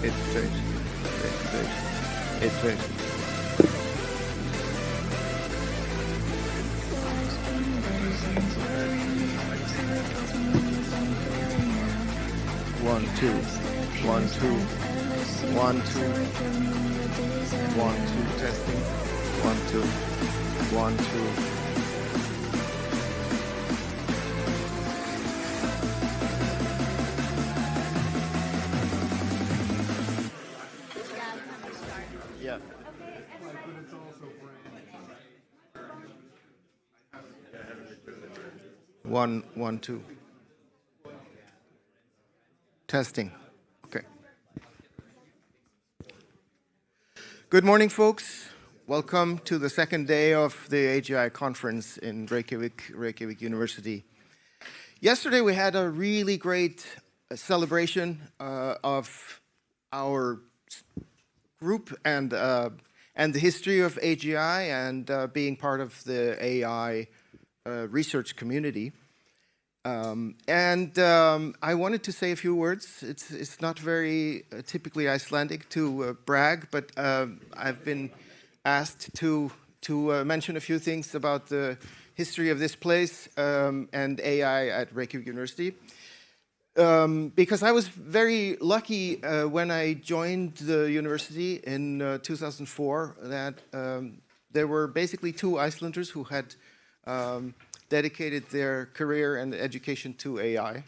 It's strange. It's strange. One, two. 1, 2. 1, 2. 1, 2. Testing. 1, 2. 1, 2. Yeah. One, 1, 2. Testing. Okay. Good morning, folks. Welcome to the second day of the AGI Conference in Reykjavík University. Yesterday we had a really great celebration of our group and the history of AGI and being part of the AI research community. I wanted to say a few words. It's not very typically Icelandic to brag, but I've been asked to mention a few things about the history of this place and AI at Reykjavík University. Because I was very lucky when I joined the university in 2004 that there were basically 2 Icelanders who had dedicated their career and education to AI.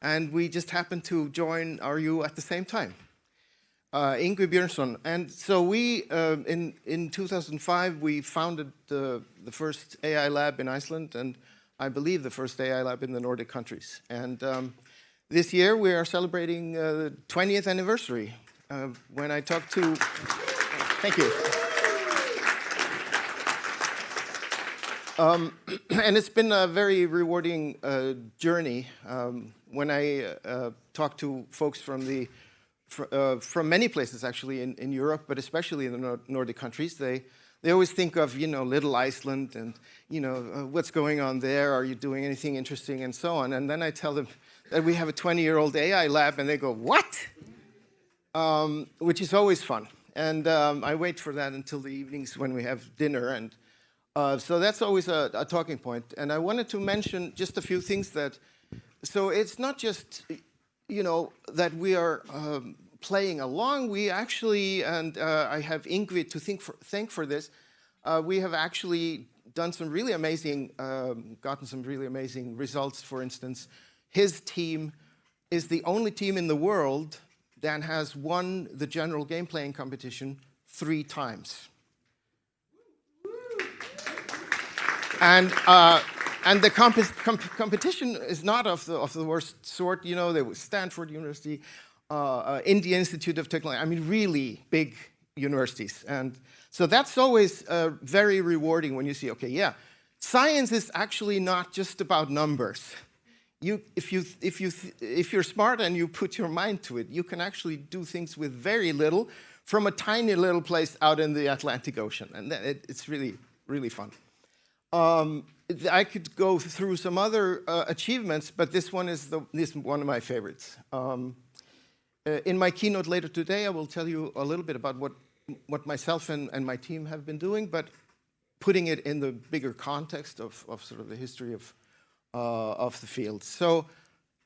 And we just happened to join RU at the same time, Ingvi Björnsson. And so we, in 2005, we founded the first AI lab in Iceland, and I believe the first AI lab in the Nordic countries. And this year we are celebrating the 20th anniversary. When I talked to, thank you. And it's been a very rewarding journey. When I talk to folks from many places actually in Europe, but especially in the Nordic countries, they always think of, little Iceland and, what's going on there? Are you doing anything interesting and so on? And then I tell them that we have a 20-year-old AI lab, and they go, what? Which is always fun. And I wait for that until the evenings when we have dinner. And so that's always a talking point. And I wanted to mention just a few things so it's not just, that we are playing along. We actually, and I have Ingvi to thank for this, we have actually done some really amazing, gotten some really amazing results. For instance, his team is the only team in the world that has won the general game playing competition 3 times. And the competition is not of the worst sort. There was Stanford University, India Institute of Technology. I mean, really big universities. And so that's always very rewarding when you see, okay, yeah, science is actually not just about numbers. If you're smart and you put your mind to it, you can actually do things with very little from a tiny little place out in the Atlantic Ocean. And it's really, really fun. I could go through some other achievements, but this one is one of my favorites. In my keynote later today, I will tell you a little bit about what myself and my team have been doing, but putting it in the bigger context of sort of the history of the field. So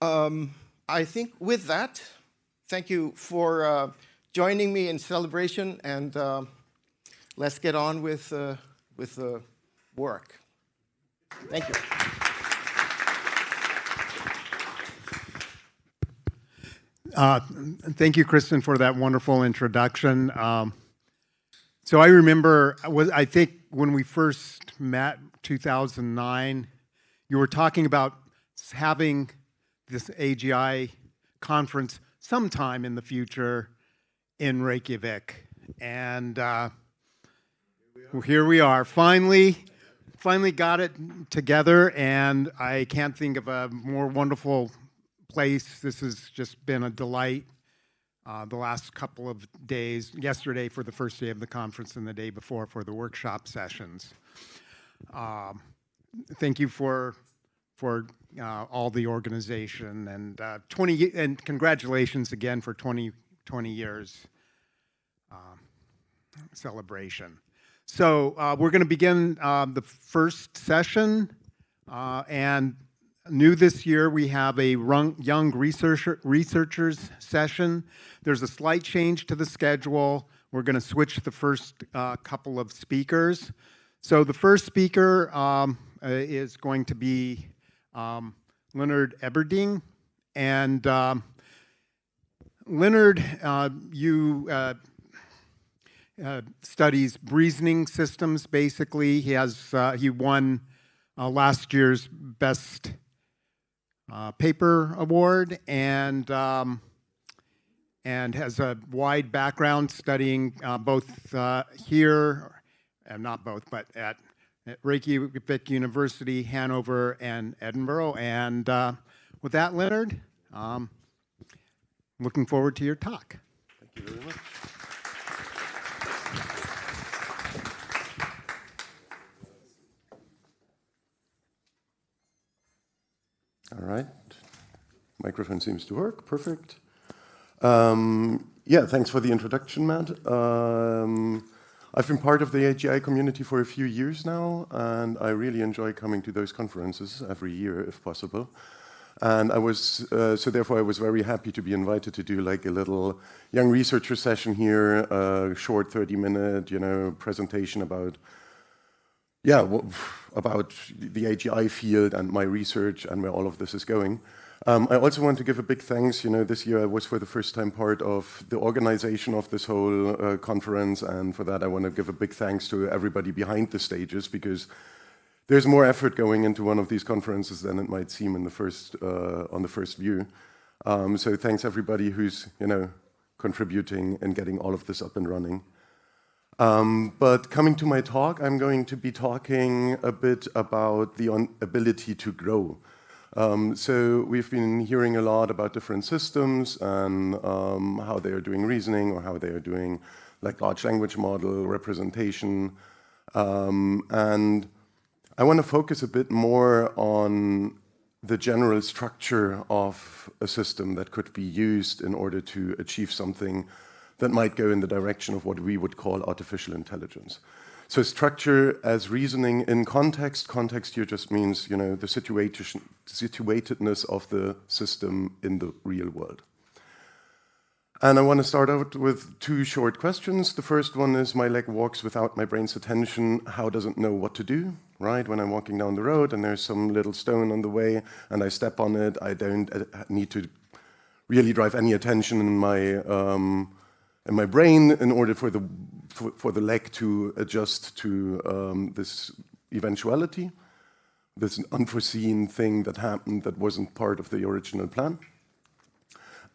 I think with that, thank you for joining me in celebration, and let's get on with the work. Thank you. Thank you, Kristen, for that wonderful introduction. So I remember, I think when we first met, 2009, you were talking about having this AGI conference sometime in the future in Reykjavík. And here we are, finally got it together, and I can't think of a more wonderful place. This has just been a delight the last couple of days, yesterday for the first day of the conference and the day before for the workshop sessions. Thank you for all the organization, and and congratulations again for 20 20 years celebration. So we're going to begin the first session, and new this year we have a young researchers session. There's a slight change to the schedule. We're going to switch the first couple of speakers. So the first speaker is going to be Leonard Eberding, and Leonard, you studies reasoning systems. Basically, he won last year's best paper award, and has a wide background studying both here, not both, but at Reykjavík University, Hanover, and Edinburgh. And with that, Leonard, looking forward to your talk. Thank you very much. All right. Microphone seems to work. Perfect. Yeah, thanks for the introduction, Matt. I've been part of the AGI community for a few years now, and I really enjoy coming to those conferences every year, if possible. And I was, so therefore I was very happy to be invited to do like a little young researcher session here, a short 30-minute, presentation about, about the AGI field and my research and where all of this is going. I also want to give a big thanks. This year I was for the first time part of the organization of this whole conference, and for that I want to give a big thanks to everybody behind the stages, because there's more effort going into one of these conferences than it might seem in the first, on the first view. So thanks everybody who's contributing and getting all of this up and running. But coming to my talk, I'm going to be talking a bit about the ability to grow. So we've been hearing a lot about different systems and how they are doing reasoning, or how they are doing like large language model representation. And I want to focus a bit more on the general structure of a system that could be used in order to achieve something that might go in the direction of what we would call artificial intelligence. So structure as reasoning in context. Context here just means, the situatedness of the system in the real world. And I want to start out with two short questions. The first one is, my leg walks without my brain's attention. How does it know what to do, right? When I'm walking down the road and there's some little stone on the way and I step on it, I don't need to really drive any attention in my brain in order for the leg to adjust to this eventuality, this unforeseen thing that happened that wasn't part of the original plan.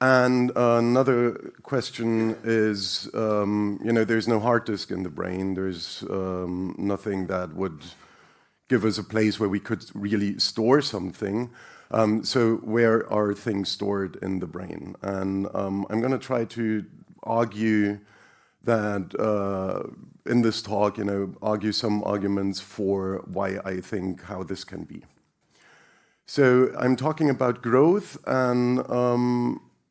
And another question is, there's no hard disk in the brain. There's nothing that would give us a place where we could really store something. So where are things stored in the brain? And I'm going to try to argue that in this talk, argue some arguments for why I think how this can be. So I'm talking about growth, and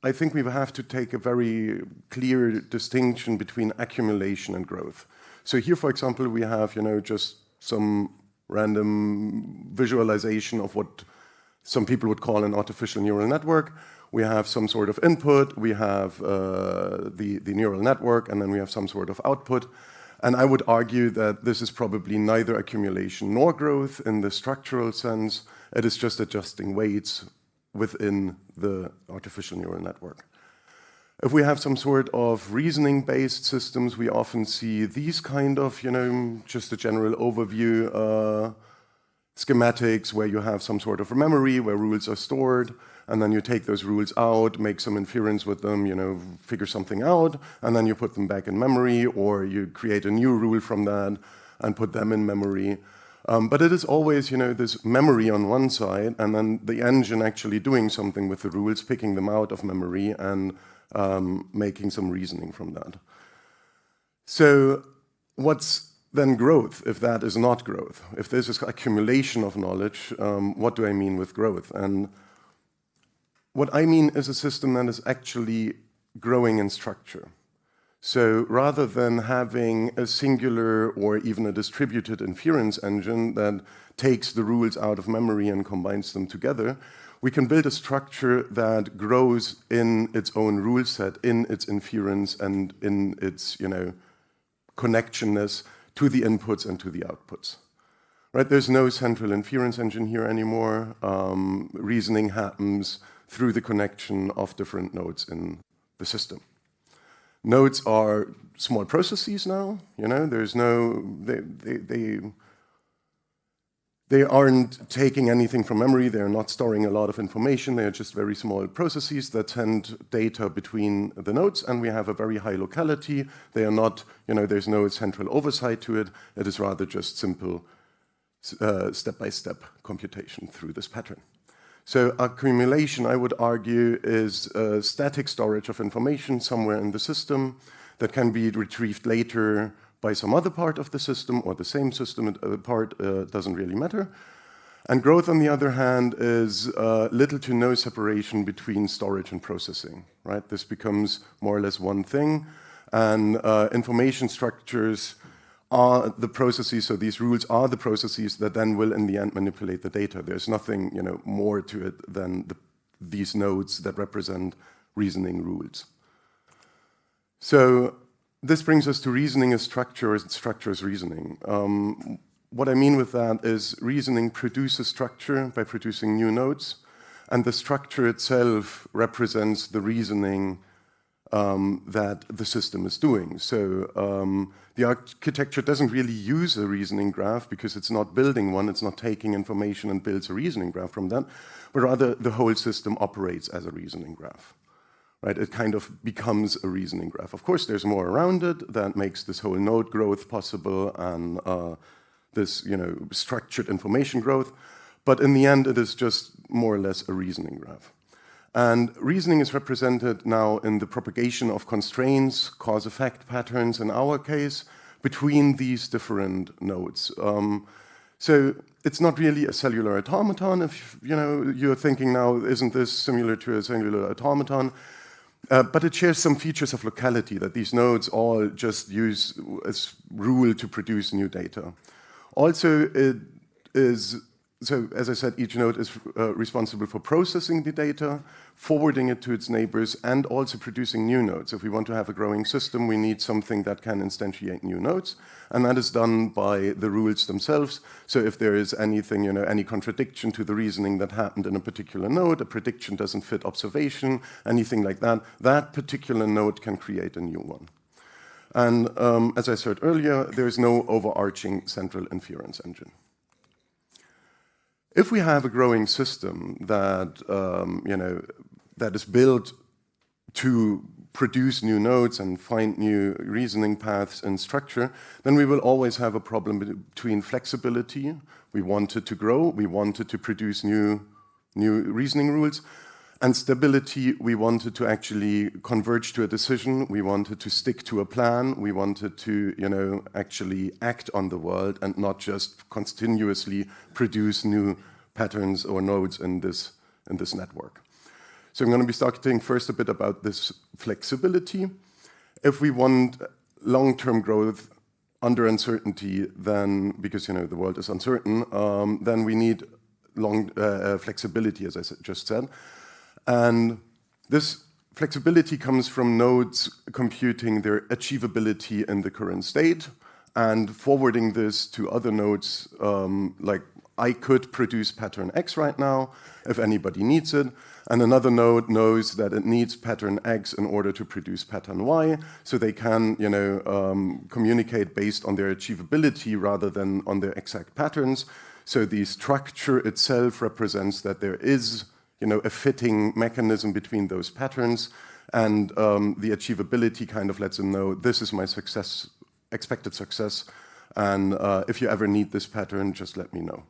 I think we have to take a very clear distinction between accumulation and growth. So here, for example, we have, just some random visualization of what some people would call an artificial neural network. We have some sort of input, we have the neural network, and then we have some sort of output. And I would argue that this is probably neither accumulation nor growth in the structural sense. It is just adjusting weights within the artificial neural network. If we have some sort of reasoning-based systems, we often see these kind of, just a general overview schematics where you have some sort of memory where rules are stored, and then you take those rules out, make some inference with them, figure something out, and then you put them back in memory, or you create a new rule from that and put them in memory. But it is always, this memory on one side, and then the engine actually doing something with the rules, picking them out of memory and making some reasoning from that. So what's then growth if that is not growth? If this is accumulation of knowledge, what do I mean with growth? And what I mean is a system that is actually growing in structure. So rather than having a singular or even a distributed inference engine that takes the rules out of memory and combines them together, we can build a structure that grows in its own rule set, in its inference, and in its connectionness to the inputs and to the outputs. Right? There's no central inference engine here anymore. Reasoning happens through the connection of different nodes in the system. Nodes are small processes now. There's no they aren't taking anything from memory. They're not storing a lot of information. They are just very small processes that send data between the nodes, and we have a very high locality. They are not, there's no central oversight to it. It is rather just simple step-by-step computation through this pattern. So accumulation, I would argue, is static storage of information somewhere in the system that can be retrieved later by some other part of the system or the same system part, doesn't really matter. And growth, on the other hand, is little to no separation between storage and processing, right? This becomes more or less one thing. And information structures are the processes, so these rules are the processes that then will, in the end, manipulate the data. There's nothing more to it than these nodes that represent reasoning rules. So this brings us to reasoning as structure, and structure as reasoning. What I mean with that is reasoning produces structure by producing new nodes, and the structure itself represents the reasoning that the system is doing. So the architecture doesn't really use a reasoning graph because it's not building one, it's not taking information and builds a reasoning graph from that, but rather the whole system operates as a reasoning graph. Right? It kind of becomes a reasoning graph. Of course, there's more around it that makes this whole node growth possible and this structured information growth, but in the end, it is just more or less a reasoning graph. And reasoning is represented now in the propagation of constraints, cause-effect patterns in our case, between these different nodes. So it's not really a cellular automaton. If you're thinking now, isn't this similar to a cellular automaton? But it shares some features of locality that these nodes all just use as rule to produce new data. Also, it is, so as I said, each node is responsible for processing the data, forwarding it to its neighbors, and also producing new nodes. If we want to have a growing system, we need something that can instantiate new nodes, and that is done by the rules themselves. So if there is anything, any contradiction to the reasoning that happened in a particular node, a prediction doesn't fit observation, anything like that, that particular node can create a new one. And as I said earlier, there is no overarching central inference engine. If we have a growing system that that is built to produce new nodes and find new reasoning paths and structure, then we will always have a problem between flexibility. We want it to grow, we want it to produce new reasoning rules, and stability. We wanted to actually converge to a decision. We wanted to stick to a plan. We wanted to, actually act on the world and not just continuously produce new patterns or nodes in this network. So I'm going to be talking first a bit about this flexibility. If we want long-term growth under uncertainty, then because the world is uncertain, then we need long flexibility, as I just said. And this flexibility comes from nodes computing their achievability in the current state and forwarding this to other nodes, like I could produce pattern X right now if anybody needs it, and another node knows that it needs pattern X in order to produce pattern Y, so they can communicate based on their achievability rather than on their exact patterns. So the structure itself represents that there is a fitting mechanism between those patterns, and the achievability kind of lets them know this is my success, expected success, and if you ever need this pattern, just let me know.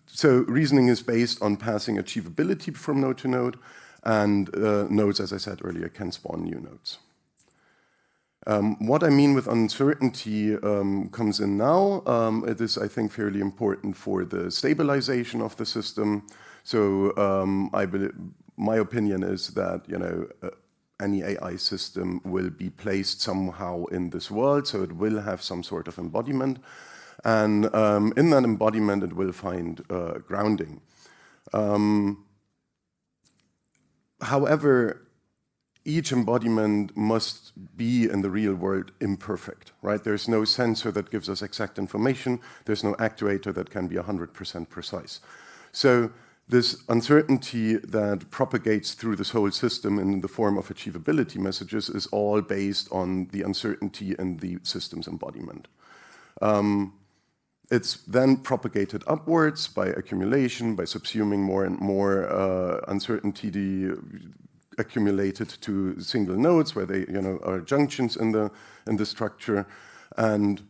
So reasoning is based on passing achievability from node to node, and nodes, as I said earlier, can spawn new nodes. What I mean with uncertainty comes in now. It is, I think, fairly important for the stabilization of the system. So my opinion is that, any AI system will be placed somehow in this world, so it will have some sort of embodiment. And in that embodiment, it will find grounding. However, each embodiment must be in the real world imperfect, right? There's no sensor that gives us exact information. There's no actuator that can be 100% precise. So this uncertainty that propagates through this whole system in the form of achievability messages is all based on the uncertainty in the system's embodiment. It's then propagated upwards by accumulation, by subsuming more and more uncertainty accumulated to single nodes where they are junctions in the structure, and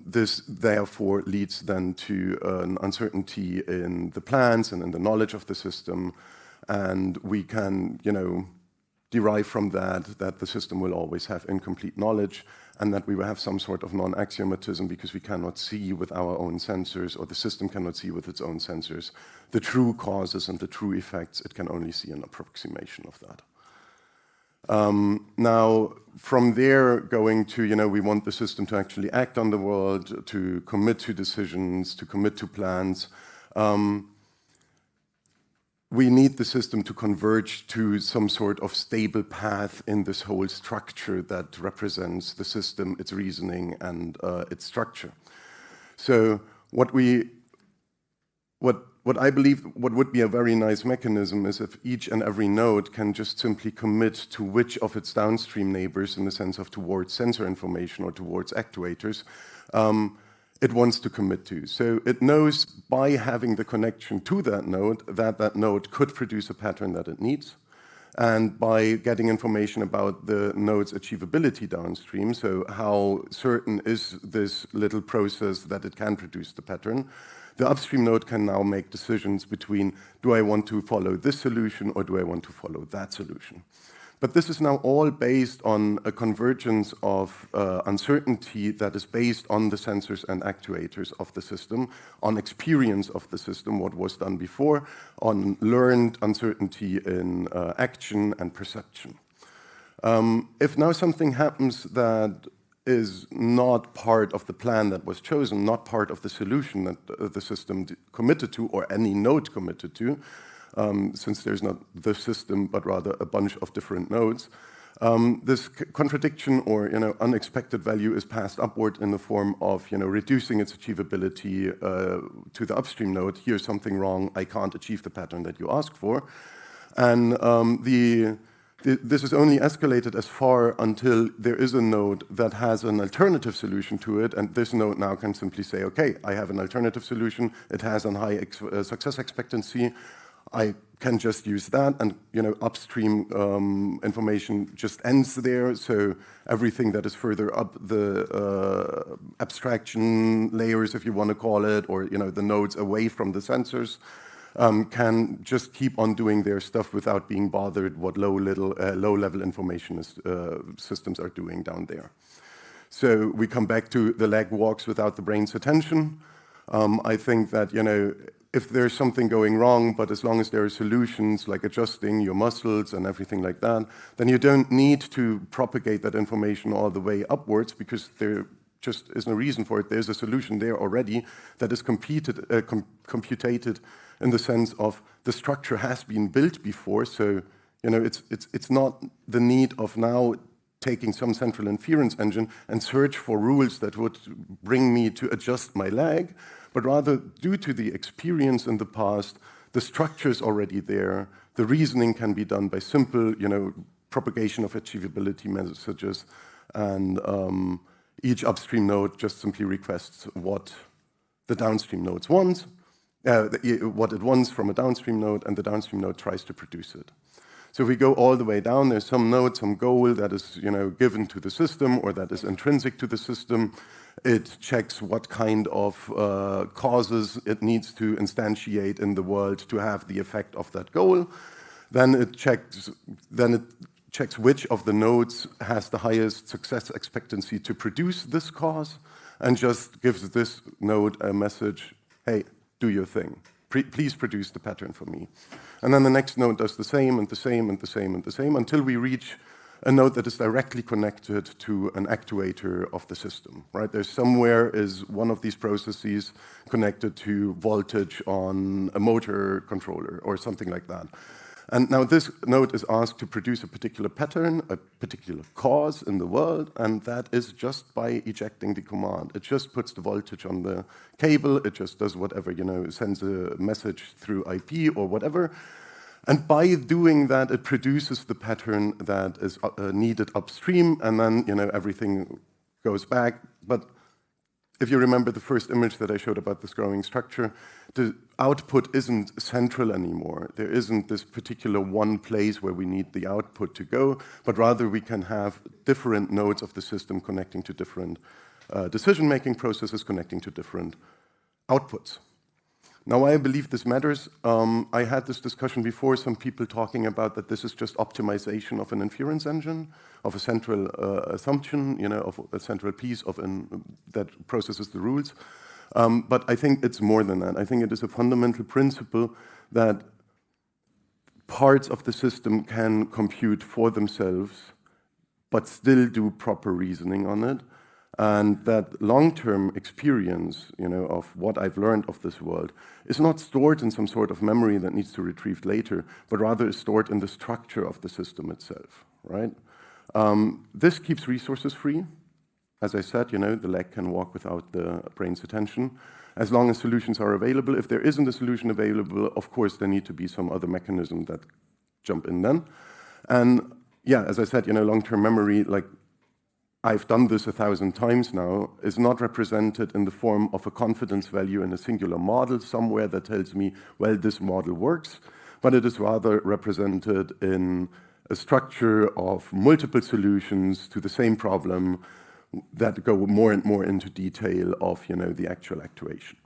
this therefore leads then to an uncertainty in the plans and in the knowledge of the system, and we can derive from that the system will always have incomplete knowledge, and that we will have some sort of non-axiomatism because we cannot see with our own sensors, or the system cannot see with its own sensors, the true causes and the true effects. It can only see an approximation of that. Now, from there, going to, we want the system to actually act on the world, to commit to decisions, to commit to plans. We need the system to converge to some sort of stable path in this whole structure that represents the system, its reasoning, and its structure. So what I believe what would be a very nice mechanism is if each and every node can just simply commit to which of its downstream neighbors, in the sense of towards sensor information or towards actuators, it wants to commit to. So it knows by having the connection to that node could produce a pattern that it needs. And by getting information about the node's achievability downstream, so how certain is this little process that it can produce the pattern, the upstream node can now make decisions between, do I want to follow this solution or do I want to follow that solution? But this is now all based on a convergence of uncertainty that is based on the sensors and actuators of the system, on experience of the system, what was done before, on learned uncertainty in action and perception. If now something happens that is not part of the plan that was chosen, not part of the solution that the system committed to, or any node committed to, since there's not the system, but rather a bunch of different nodes, this contradiction or unexpected value is passed upward in the form of reducing its achievability to the upstream node. Here's something wrong. I can't achieve the pattern that you asked for, and this is only escalated as far until there is a node that has an alternative solution to it, and this node now can simply say, okay, I have an alternative solution. It has a high success expectancy. I can just use that, and upstream information just ends there. So everything that is further up the abstraction layers, if you want to call it, or the nodes away from the sensors, can just keep on doing their stuff without being bothered what low-level information systems are doing down there. So we come back to the leg walks without the brain's attention. I think that if there's something going wrong, but as long as there are solutions like adjusting your muscles and everything like that, then you don't need to propagate that information all the way upwards, because there just is no reason for it. There's a solution there already that is computed in the sense of the structure has been built before. So it's not the need of now taking some central inference engine and search for rules that would bring me to adjust my leg, but rather, due to the experience in the past, the structure is already there. The reasoning can be done by simple, propagation of achievability messages, and each upstream node just simply requests what the downstream nodes want, what it wants from a downstream node, and the downstream node tries to produce it. So if we go all the way down, there's some node, some goal that is given to the system, or that is intrinsic to the system. It checks what kind of causes it needs to instantiate in the world to have the effect of that goal. Then it checks which of the nodes has the highest success expectancy to produce this cause, and just gives this node a message, hey, do your thing. Please produce the pattern for me. And then the next node does the same and the same and the same and the same until we reach a node that is directly connected to an actuator of the system, right? There's somewhere is one of these processes connected to voltage on a motor controller or something like that. And now this node is asked to produce a particular pattern, a particular cause in the world, and that is just by ejecting the command. It just puts the voltage on the cable, it just does whatever, sends a message through IP or whatever. And by doing that, it produces the pattern that is needed upstream, and then everything goes back. But if you remember the first image that I showed about this growing structure, the output isn't central anymore. There isn't this particular one place where we need the output to go, but rather we can have different nodes of the system connecting to different decision-making processes, connecting to different outputs. Now, I believe this matters. I had this discussion before, some people talking about that this is just optimization of an inference engine, of a central assumption, of a central piece that processes the rules. But I think it's more than that. I think it is a fundamental principle that parts of the system can compute for themselves, but still do proper reasoning on it. And that long-term experience, of what I've learned of this world is not stored in some sort of memory that needs to be retrieved later, but rather is stored in the structure of the system itself, right? This keeps resources free. As I said, the leg can walk without the brain's attention. As long as solutions are available, if there isn't a solution available, of course, there need to be some other mechanism that jump in then. And yeah, as I said, long-term memory, like I've done this 1,000 times now, is not represented in the form of a confidence value in a singular model somewhere that tells me, well, this model works, but it is rather represented in a structure of multiple solutions to the same problem that go more and more into detail of, the actual actuation.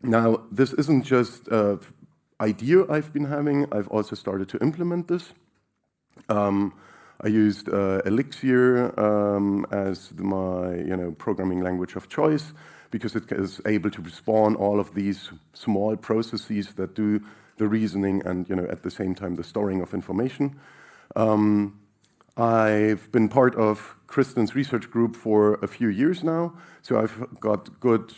Now, this isn't just an idea I've been having, I've also started to implement this. I used Elixir as my programming language of choice because it is able to spawn all of these small processes that do the reasoning and at the same time the storing of information. I've been part of Kristen's research group for a few years now, so I've got good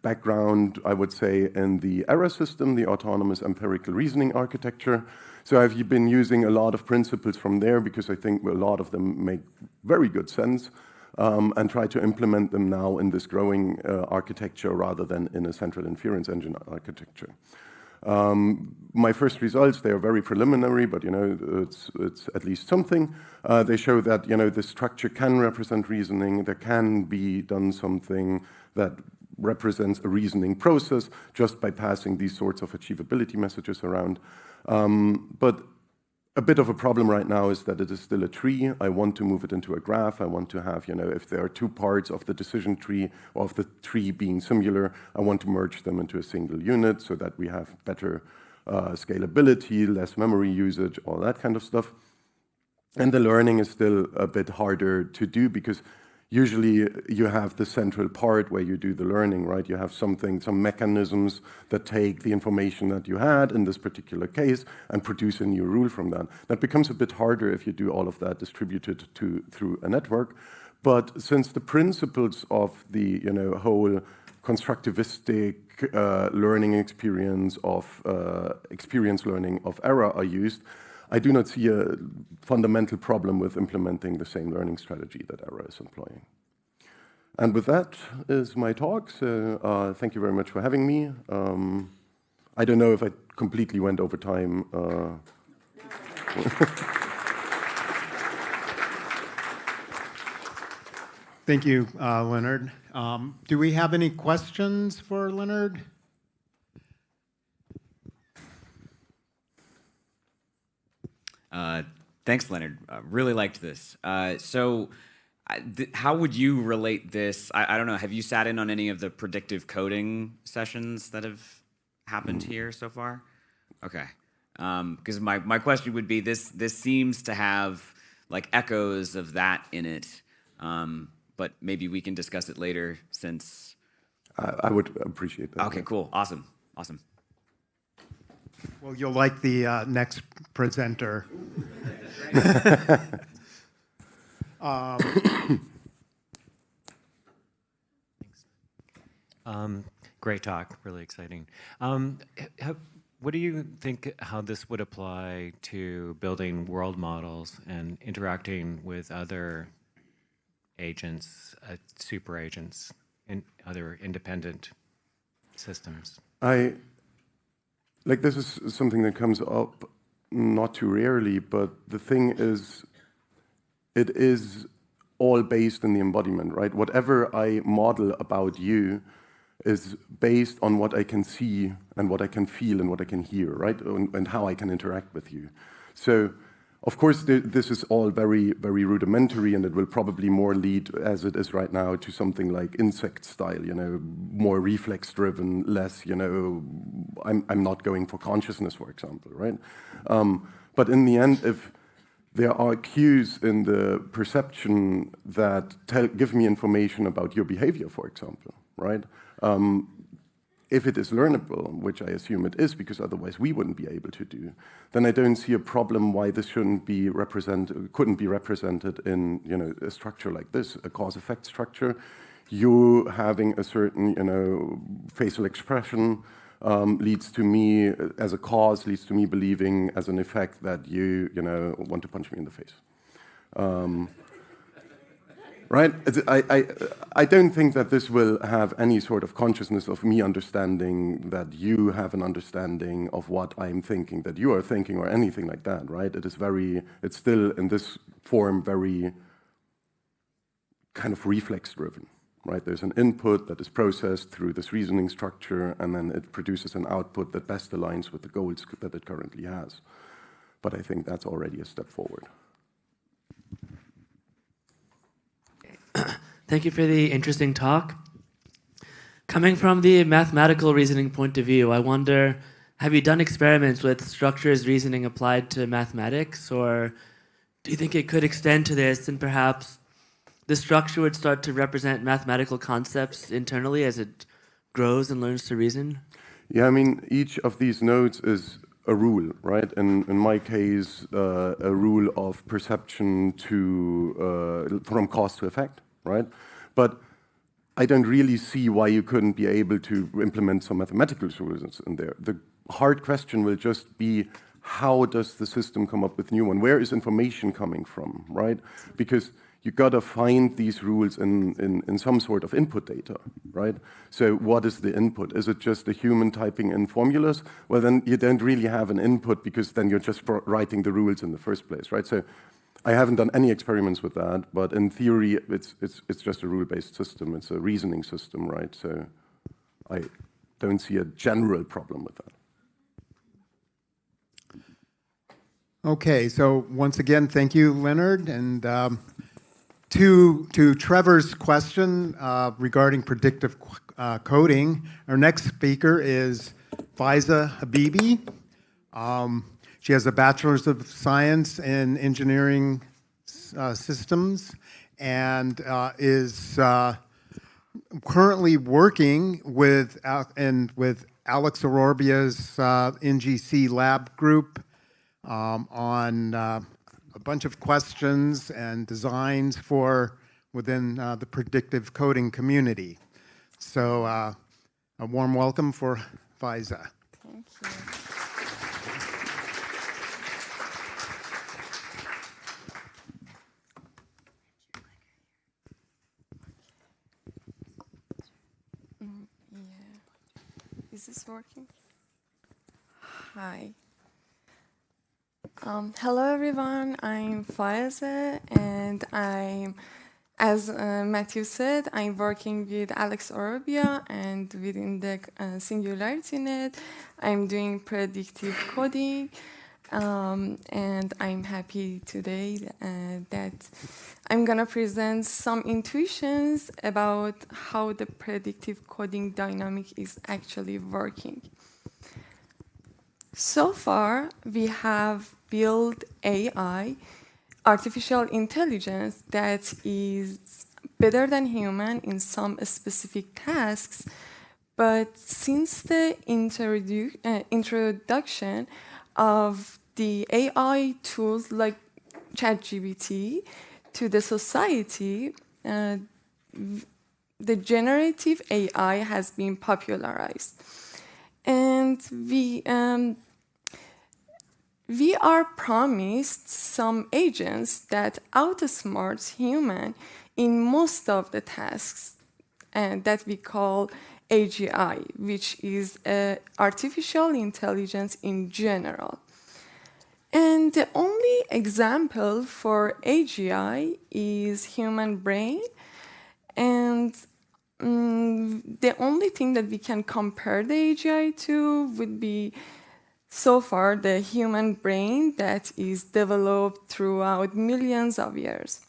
background, I would say, in the ERA system, the autonomous empirical reasoning architecture. So I've been using a lot of principles from there because I think a lot of them make very good sense and try to implement them now in this growing architecture rather than in a central inference engine architecture. My first results, they are very preliminary, but it's at least something. They show that the structure can represent reasoning. There can be done something that represents a reasoning process just by passing these sorts of achievability messages around. But a bit of a problem right now is that it is still a tree. I want to move it into a graph. I want to have, if there are two parts of the decision tree or of the tree being similar, I want to merge them into a single unit so that we have better scalability, less memory usage, all that kind of stuff. And the learning is still a bit harder to do because usually you have the central part where you do the learning, right? You have some mechanisms that take the information that you had in this particular case and produce a new rule from that. That becomes a bit harder if you do all of that distributed through a network. But since the principles of the whole constructivistic learning experience of experience learning of ERA are used, I do not see a fundamental problem with implementing the same learning strategy that ERA is employing. And with that is my talk. So thank you very much for having me. I don't know if I completely went over time. Thank you, Leonard. Do we have any questions for Leonard? Thanks, Leonard. Really liked this. So how would you relate this? I don't know. Have you sat in on any of the predictive coding sessions that have happened here so far? Okay. Because my question would be, this seems to have like echoes of that in it, but maybe we can discuss it later since I would appreciate that. Okay, cool. Awesome. Awesome. Well, you'll like the next presenter. Great talk, really exciting. What do you think how this would apply to building world models and interacting with other agents, super agents, and other independent systems? This is something that comes up not too rarely, but the thing is, it is all based in the embodiment, right? Whatever I model about you is based on what I can see and what I can feel and what I can hear, right? And how I can interact with you. So, of course, this is all very, very rudimentary, and it will probably more lead, as it is right now, to something like insect style, more reflex-driven, less, I'm not going for consciousness, for example, right? But in the end, if there are cues in the perception that give me information about your behavior, for example, right? If it is learnable, which I assume it is, because otherwise we wouldn't be able to do, then I don't see a problem why this couldn't be represented in a structure like this, a cause-effect structure. You having a certain facial expression leads to me as a cause, leads to me believing as an effect that you want to punch me in the face. Right? I don't think that this will have any sort of consciousness of me understanding that you have an understanding of what I'm thinking, that you are thinking, or anything like that, right? It's still in this form very kind of reflex-driven, right? There's an input that is processed through this reasoning structure, and then it produces an output that best aligns with the goals that it currently has. But I think that's already a step forward. Thank you for the interesting talk. Coming from the mathematical reasoning point of view, I wonder, have you done experiments with structures reasoning applied to mathematics, or do you think it could extend to this and perhaps the structure would start to represent mathematical concepts internally as it grows and learns to reason? Yeah, I mean, each of these nodes is a rule, right? And in my case, a rule of perception from cause to effect, right? But I don't really see why you couldn't be able to implement some mathematical rules in there. The hard question will just be, how does the system come up with new one? Where is information coming from, right? Because you gotta find these rules in some sort of input data, right? So what is the input? Is it just a human typing in formulas? Well, then you don't really have an input, because then you're just writing the rules in the first place, right? So I haven't done any experiments with that, but in theory, it's just a rule-based system. It's a reasoning system, right? So I don't see a general problem with that. Okay, so once again, thank you, Leonard. And to Trevor's question regarding predictive coding, our next speaker is Faezeh Habibi. She has a Bachelor's of Science in Engineering Systems and is currently working with Alex Ororbia's NGC lab group on a bunch of questions and designs within the predictive coding community. So a warm welcome for Faezeh. Thank you. Is this working? Hi. Hello, everyone. I'm Faezeh, and as Matthew said, I'm working with Alex Orobia, and within the SingularityNET, I'm doing predictive coding, and I'm happy today that I'm gonna present some intuitions about how the predictive coding dynamic is actually working. So far, we have built AI, artificial intelligence, that is better than human in some specific tasks, but since the introduction of the AI tools like ChatGPT to the society, the generative AI has been popularized. And we are promised some agents that outsmarts human in most of the tasks, and that we call AGI, which is artificial intelligence in general. And the only example for AGI is human brain, and the only thing that we can compare the AGI to would be so far the human brain that is developed throughout millions of years.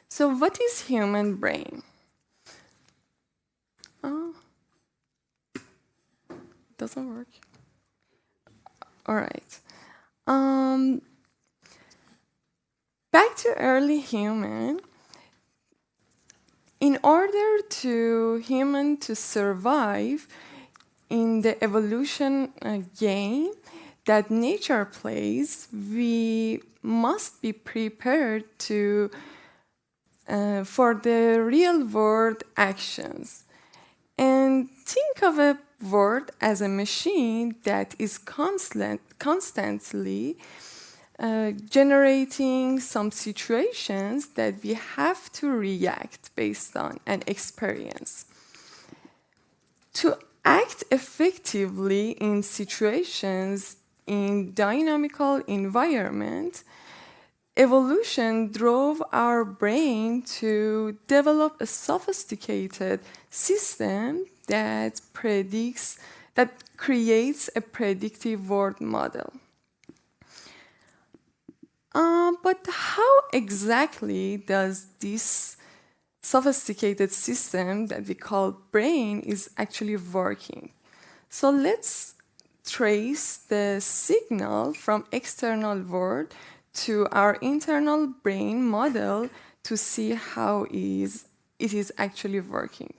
So what is human brain? Doesn't work. All right. Back to early human. In order to human to survive in the evolution game that nature plays, we must be prepared to for the real world actions. And think of a world as a machine that is constantly generating some situations that we have to react based on an experience. To act effectively in situations in dynamical environment, evolution drove our brain to develop a sophisticated system that creates a predictive world model. But how exactly does this sophisticated system that we call brain is actually working? So let's trace the signal from external world to our internal brain model to see how it is actually working.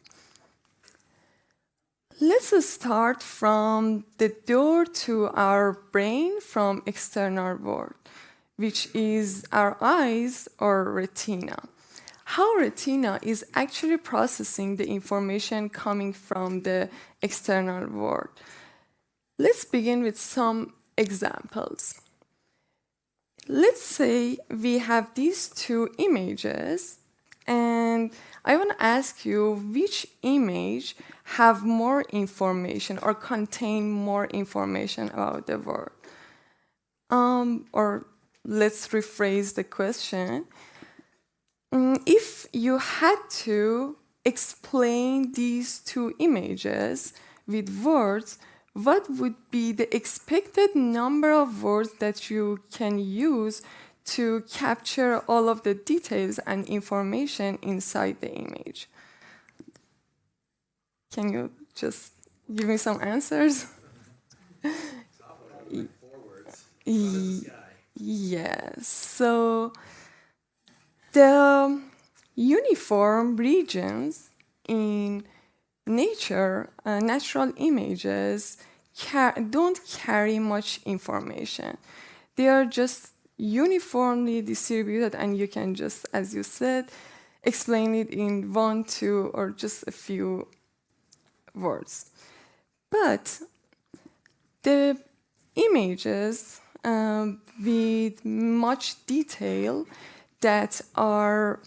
Let's start from the door to our brain from external world, which is our eyes or retina. How retina is actually processing the information coming from the external world. Let's begin with some examples. Let's say we have these two images, and I want to ask you which image have more information or contain more information about the world. Or let's rephrase the question. If you had to explain these two images with words, what would be the expected number of words that you can use to capture all of the details and information inside the image? Can you just give me some answers? Yes. So the uniform regions in nature, natural images don't carry much information. They are just uniformly distributed, and you can just, as you said, explain it in 1, 2, or just a few words. But the images with much detail that are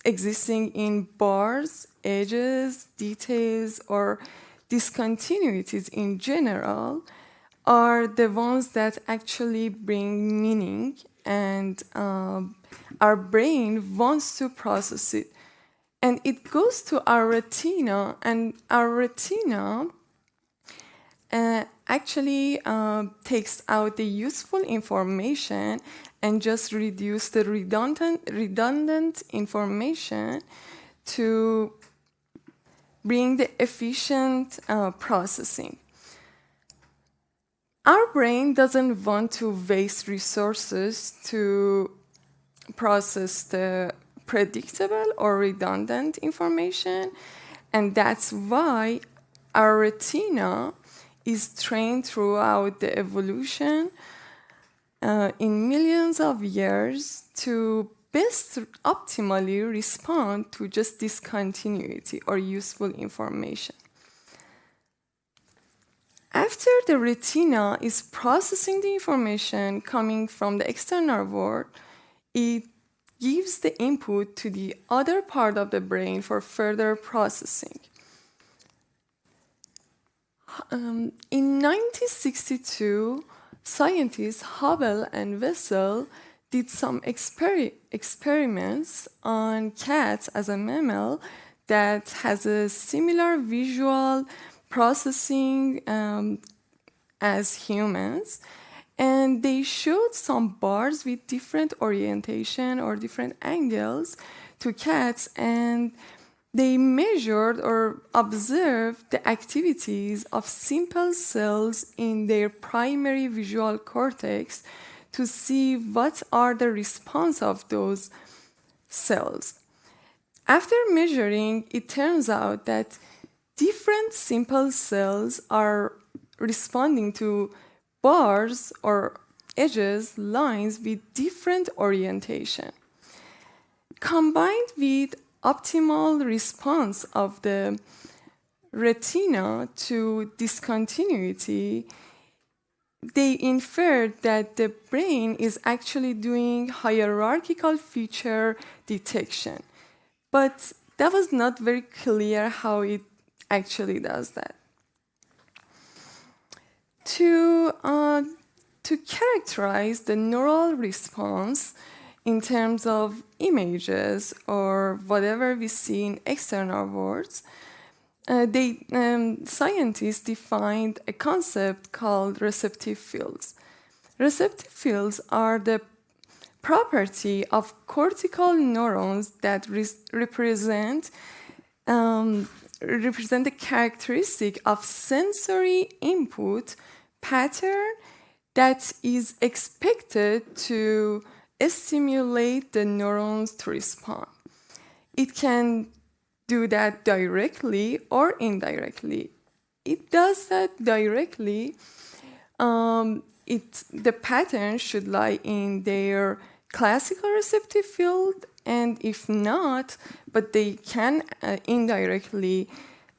existing in bars, edges, details, or discontinuities in general are the ones that actually bring meaning, and our brain wants to process it. And it goes to our retina, and our retina actually takes out the useful information and just reduce the redundant information to bring the efficient processing. Our brain doesn't want to waste resources to process the predictable or redundant information, and that's why our retina is trained throughout the evolution in millions of years to best optimally respond to just discontinuity or useful information. After the retina is processing the information coming from the external world, it gives the input to the other part of the brain for further processing. In 1962, scientists Hubble and Wessel did some experiments on cats as a mammal that has a similar visual processing as humans, and they showed some bars with different orientation or different angles to cats, and they measured or observed the activities of simple cells in their primary visual cortex to see what are the response of those cells. After measuring, it turns out that different simple cells are responding to bars or edges, lines with different orientation. Combined with optimal response of the retina to discontinuity, they inferred that the brain is actually doing hierarchical feature detection. But that was not very clear how it actually does that. To characterize the neural response in terms of images or whatever we see in external worlds, scientists defined a concept called receptive fields. Receptive fields are the property of cortical neurons that represent the characteristic of sensory input pattern that is expected to stimulate the neurons to respond. It can do that directly or indirectly. It does that directly. The pattern should lie in their classical receptive field, and if not, but they can indirectly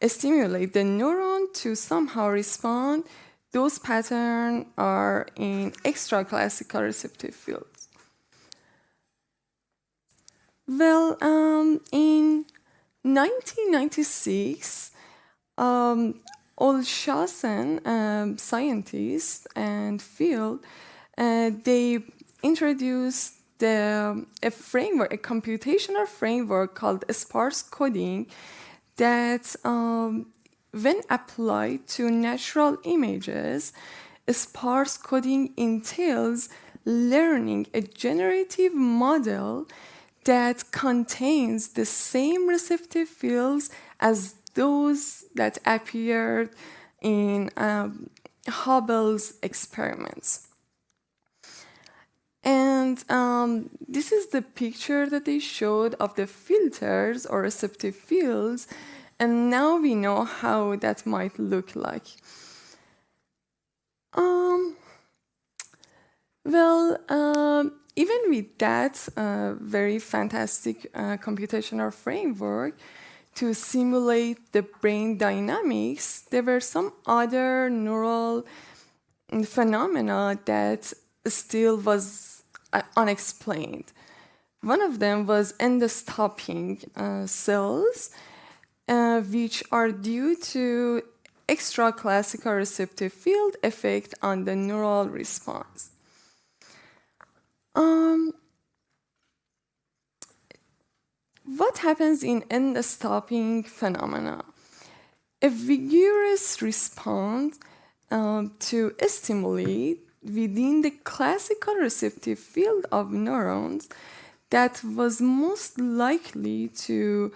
stimulate the neuron to somehow respond, those patterns are in extra-classical receptive fields. Well, in 1996, Olshasen scientists and field, they introduced a framework, a computational framework called sparse coding that, when applied to natural images, sparse coding entails learning a generative model that contains the same receptive fields as those that appeared in Hubble's experiments. And this is the picture that they showed of the filters or receptive fields, and now we know how that might look like. Even with that very fantastic computational framework to simulate the brain dynamics, there were some other neural phenomena that still was unexplained. One of them was end-stopping cells, which are due to extra-classical receptive field effect on the neural response. What happens in end-stopping phenomena? A vigorous response to a stimuli within the classical receptive field of neurons that was most likely to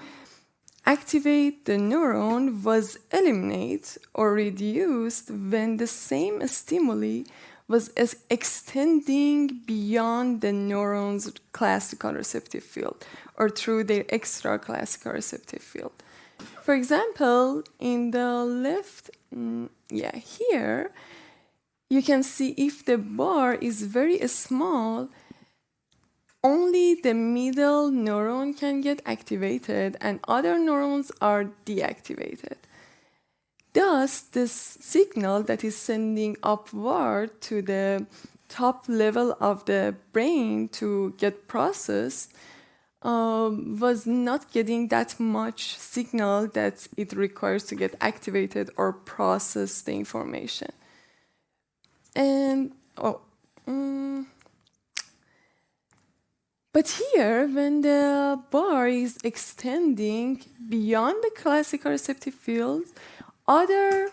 activate the neuron was eliminated or reduced when the same stimuli was extending beyond the neuron's classical receptive field or through their extra classical receptive field. For example, in the left, here, you can see if the bar is very small, only the middle neuron can get activated and other neurons are deactivated. Thus, this signal that is sending upward to the top level of the brain to get processed was not getting that much signal that it requires to get activated or process the information. And, but here, when the bar is extending beyond the classical receptive field, other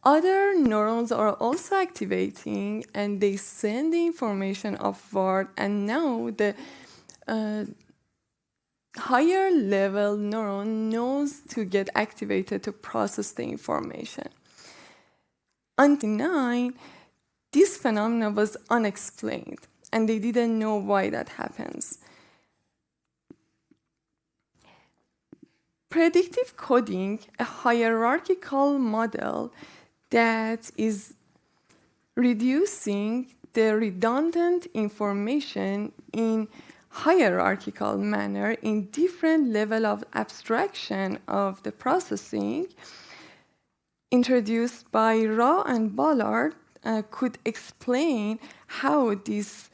neurons are also activating and they send the information upward, and now the higher level neuron knows to get activated to process the information. Until 1999, this phenomenon was unexplained and they didn't know why that happens. Predictive coding, a hierarchical model that is reducing the redundant information in hierarchical manner in different level of abstraction of the processing, introduced by Rao and Ballard, could explain how this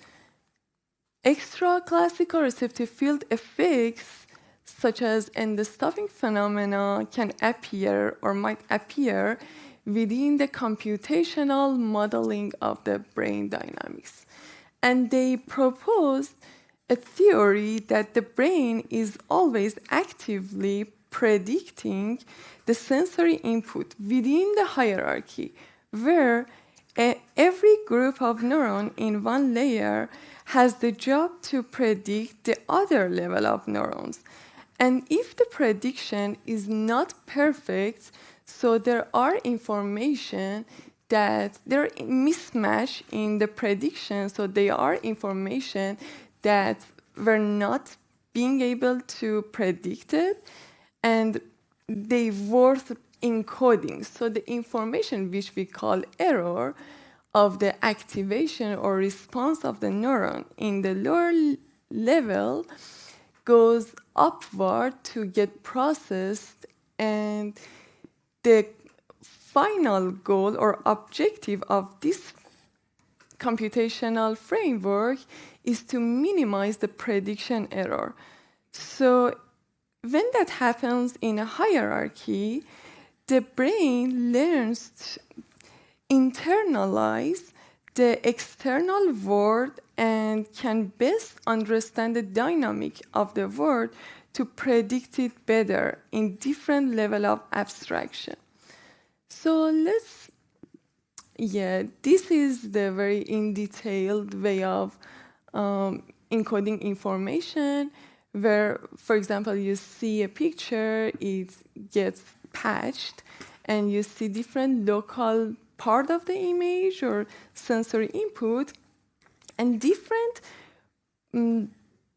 extra classical receptive field effects such as end-stopping phenomena can appear or might appear within the computational modeling of the brain dynamics. And they proposed a theory that the brain is always actively predicting the sensory input within the hierarchy, where every group of neurons in one layer has the job to predict the other level of neurons. And if the prediction is not perfect, so there are information that there are mismatch in the prediction, so they are information that were not being able to predict it, and they worth encoding. So the information which we call error of the activation or response of the neuron in the lower level goes upward to get processed, and the final goal or objective of this computational framework is to minimize the prediction error. So when that happens in a hierarchy, the brain learns to internalize the external world and can best understand the dynamic of the world to predict it better in different level of abstraction. So this is the very in detailed way of encoding information, where, for example, you see a picture, it gets patched, and you see different local part of the image or sensory input, and different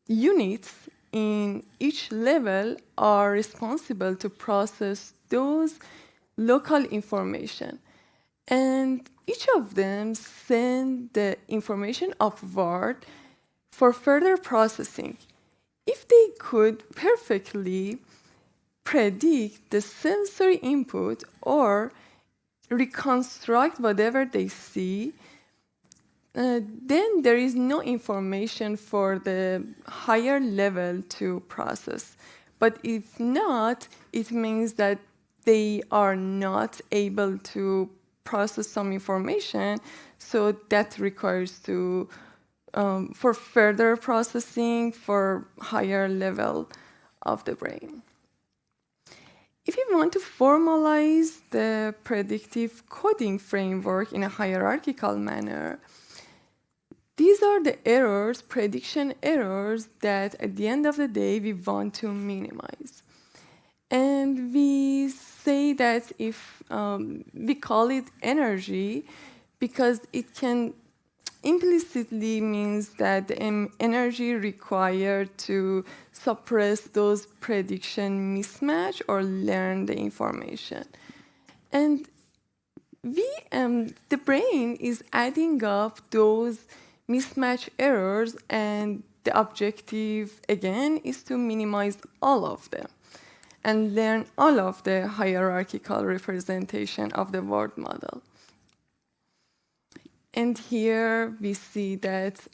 units in each level are responsible to process those local information. And each of them send the information upward for further processing. If they could perfectly predict the sensory input or reconstruct whatever they see, then there is no information for the higher level to process. But if not, it means that they are not able to process some information, so that requires to for further processing for higher level of the brain. If you want to formalize the predictive coding framework in a hierarchical manner, these are the errors, prediction errors, that at the end of the day we want to minimize. And we say that if we call it energy because it can implicitly means that the energy required to suppress those prediction mismatch or learn the information. And the brain is adding up those mismatch errors, and the objective, again, is to minimize all of them and learn all of the hierarchical representation of the word model. And here we see that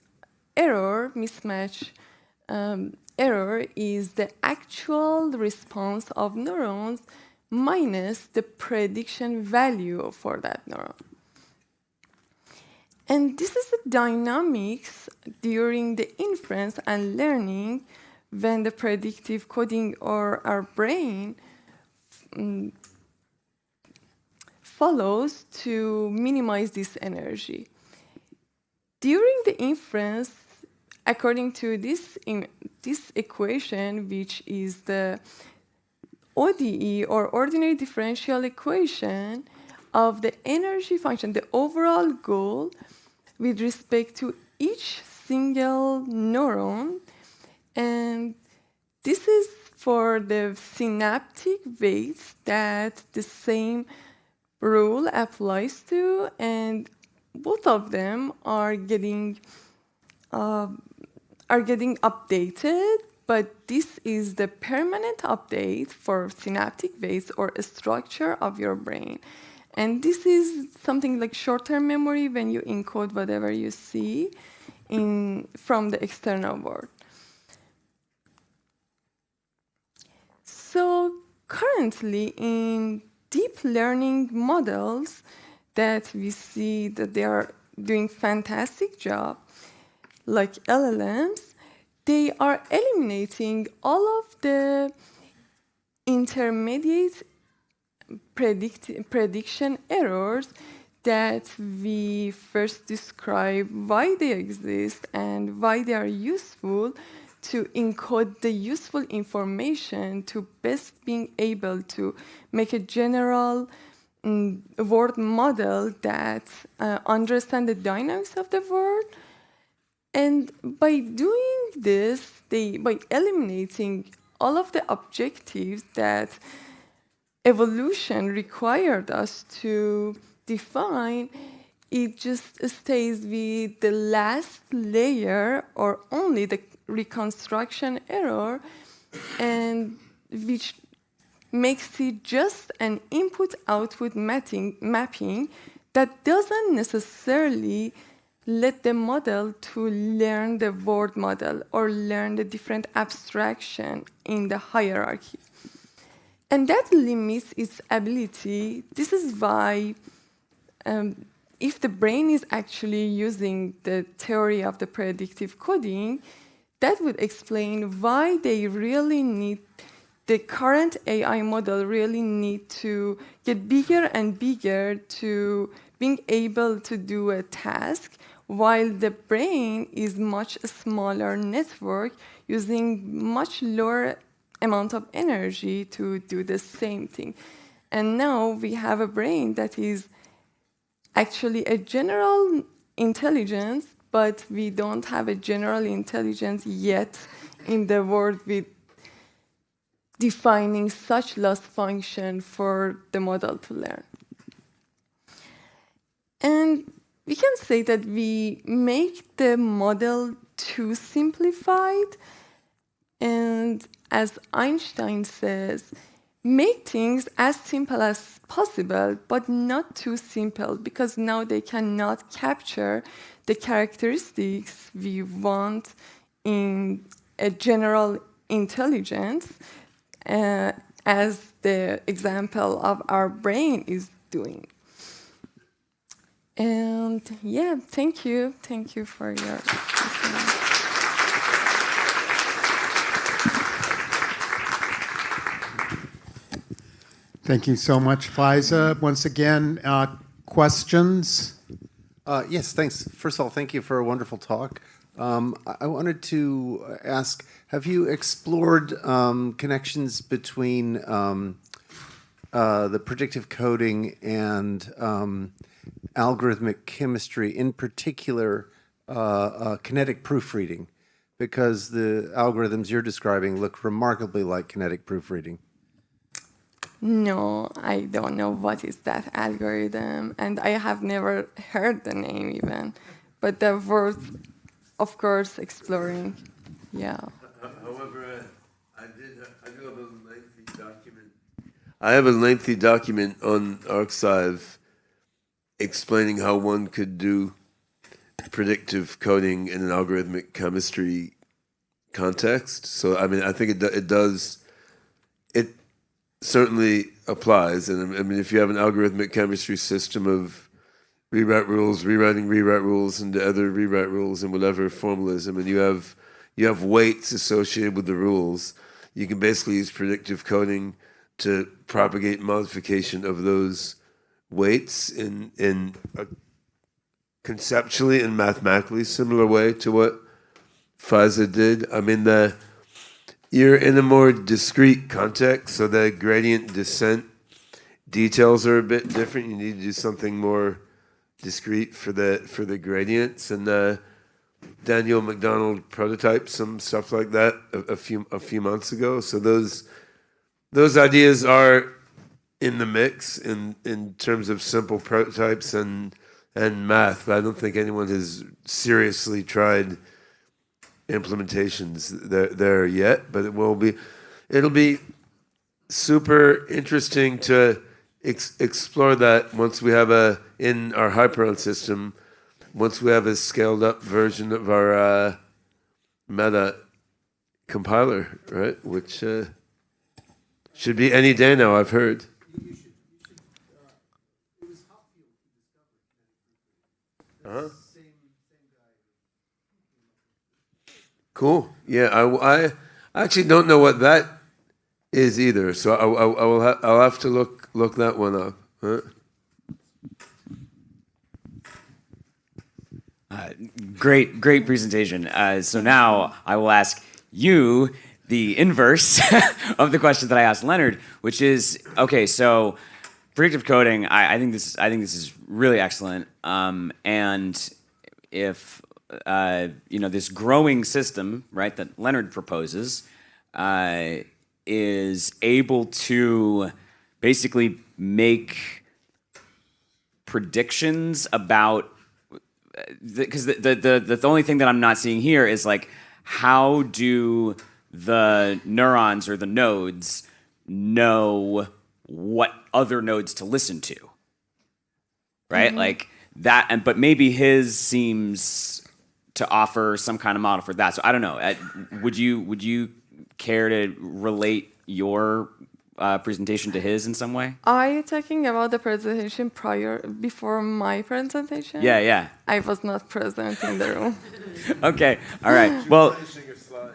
error, mismatch error, is the actual response of neurons minus the prediction value for that neuron. And this is the dynamics during the inference and learning when the predictive coding or our brain follows to minimize this energy. During the inference, according to this equation, which is the ODE or ordinary differential equation of the energy function, the overall goal with respect to each single neuron, and this is for the synaptic weights that the same rule applies to, and both of them are getting updated, but this is the permanent update for synaptic weights or a structure of your brain. And this is something like short-term memory when you encode whatever you see from the external world. So currently in deep learning models that we see that they are doing fantastic job, like LLMs, they are eliminating all of the intermediate prediction errors that we first describe why they exist and why they are useful to encode the useful information to best being able to make a general word model that understand the dynamics of the word. And by doing this, by eliminating all of the objectives that evolution required us to define, it just stays with the last layer or only the reconstruction error, and which makes it just an input-output mapping that doesn't necessarily let the model to learn the word model or learn the different abstraction in the hierarchy. And that limits its ability. This is why if the brain is actually using the theory of the predictive coding, that would explain why they really need, the current AI model really need to get bigger and bigger to being able to do a task, while the brain is much smaller network using much lower amount of energy to do the same thing. And now we have a brain that is actually a general intelligence, but we don't have a general intelligence yet in the world with defining such loss function for the model to learn. And we can say that we make the model too simplified, and as Einstein says, make things as simple as possible, but not too simple, because now they cannot capture the characteristics we want in a general intelligence, as the example of our brain is doing. And yeah, thank you. Thank you for your listening. Thank you so much, Faezeh. Once again, questions? Yes, thanks. First of all, thank you for a wonderful talk. I wanted to ask, have you explored connections between the predictive coding and algorithmic chemistry, in particular kinetic proofreading? Because the algorithms you're describing look remarkably like kinetic proofreading. No, I don't know what is that algorithm, and I have never heard the name even. But the worth, of course, exploring. Yeah. However, I do have a lengthy document. I have a lengthy document on Archive explaining how one could do predictive coding in an algorithmic chemistry context. So, I mean, I think it certainly applies. And I mean, if you have an algorithmic chemistry system of rewrite rules, rewriting rewrite rules into other rewrite rules and whatever formalism, and you have weights associated with the rules, you can basically use predictive coding to propagate modification of those weights in a conceptually and mathematically similar way to what Faezeh did. I mean, you're in a more discrete context, so the gradient descent details are a bit different. You need to do something more discrete for the gradients. And Daniel McDonald prototyped some stuff like that a few months ago. So those ideas are in the mix in terms of simple prototypes and math, but I don't think anyone has seriously tried implementations there yet. But it'll be super interesting to explore that once we have in our Hyperon system, once we have a scaled up version of our Meta compiler, right? Which should be any day now, I've heard. Uh-huh. Cool. Yeah, I actually don't know what that is either, so I'll have to look that one up. Huh? Great presentation. So now I will ask you the inverse of the question that I asked Leonard, which is, okay, so predictive coding, I think this is really excellent. And if this growing system, right, that Leonard proposes, is able to basically make predictions about, because the only thing that I'm not seeing here is like, how do the neurons or the nodes know what other nodes to listen to, right? Mm-hmm. Like that, but maybe his seems to offer some kind of model for that. So I don't know. Would you care to relate your presentation to his in some way? Are you talking about the presentation before my presentation? Yeah. I was not present in the room. Okay. All right. Well,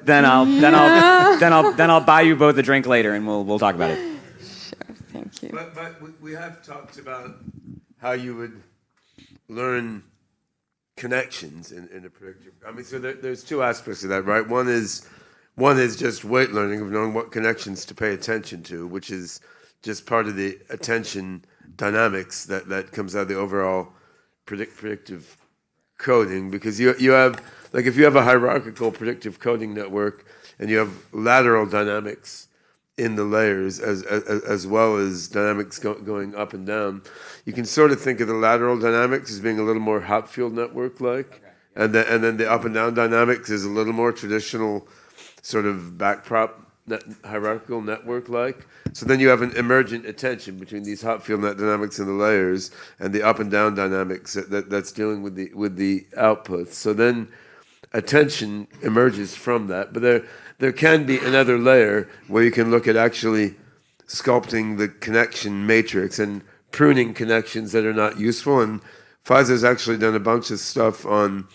then I'll buy you both a drink later, and we'll talk about it. Sure. Thank you. But we have talked about how you would learn connections in a predictive. I mean, so there's two aspects of that, right? One is just weight learning, of knowing what connections to pay attention to, which is just part of the attention dynamics that comes out of the overall predictive coding. Because you have, like, if you have a hierarchical predictive coding network and you have lateral dynamics in the layers as well as dynamics going up and down, you can sort of think of the lateral dynamics as being a little more Hopfield network-like, and then the up and down dynamics is a little more traditional sort of backprop hierarchical network-like. So then you have an emergent attention between these Hopfield net dynamics in the layers and the up and down dynamics that's dealing with the outputs. So then attention emerges from that. But there can be another layer where you can look at actually sculpting the connection matrix and pruning connections that are not useful. And Faezeh's actually done a bunch of stuff on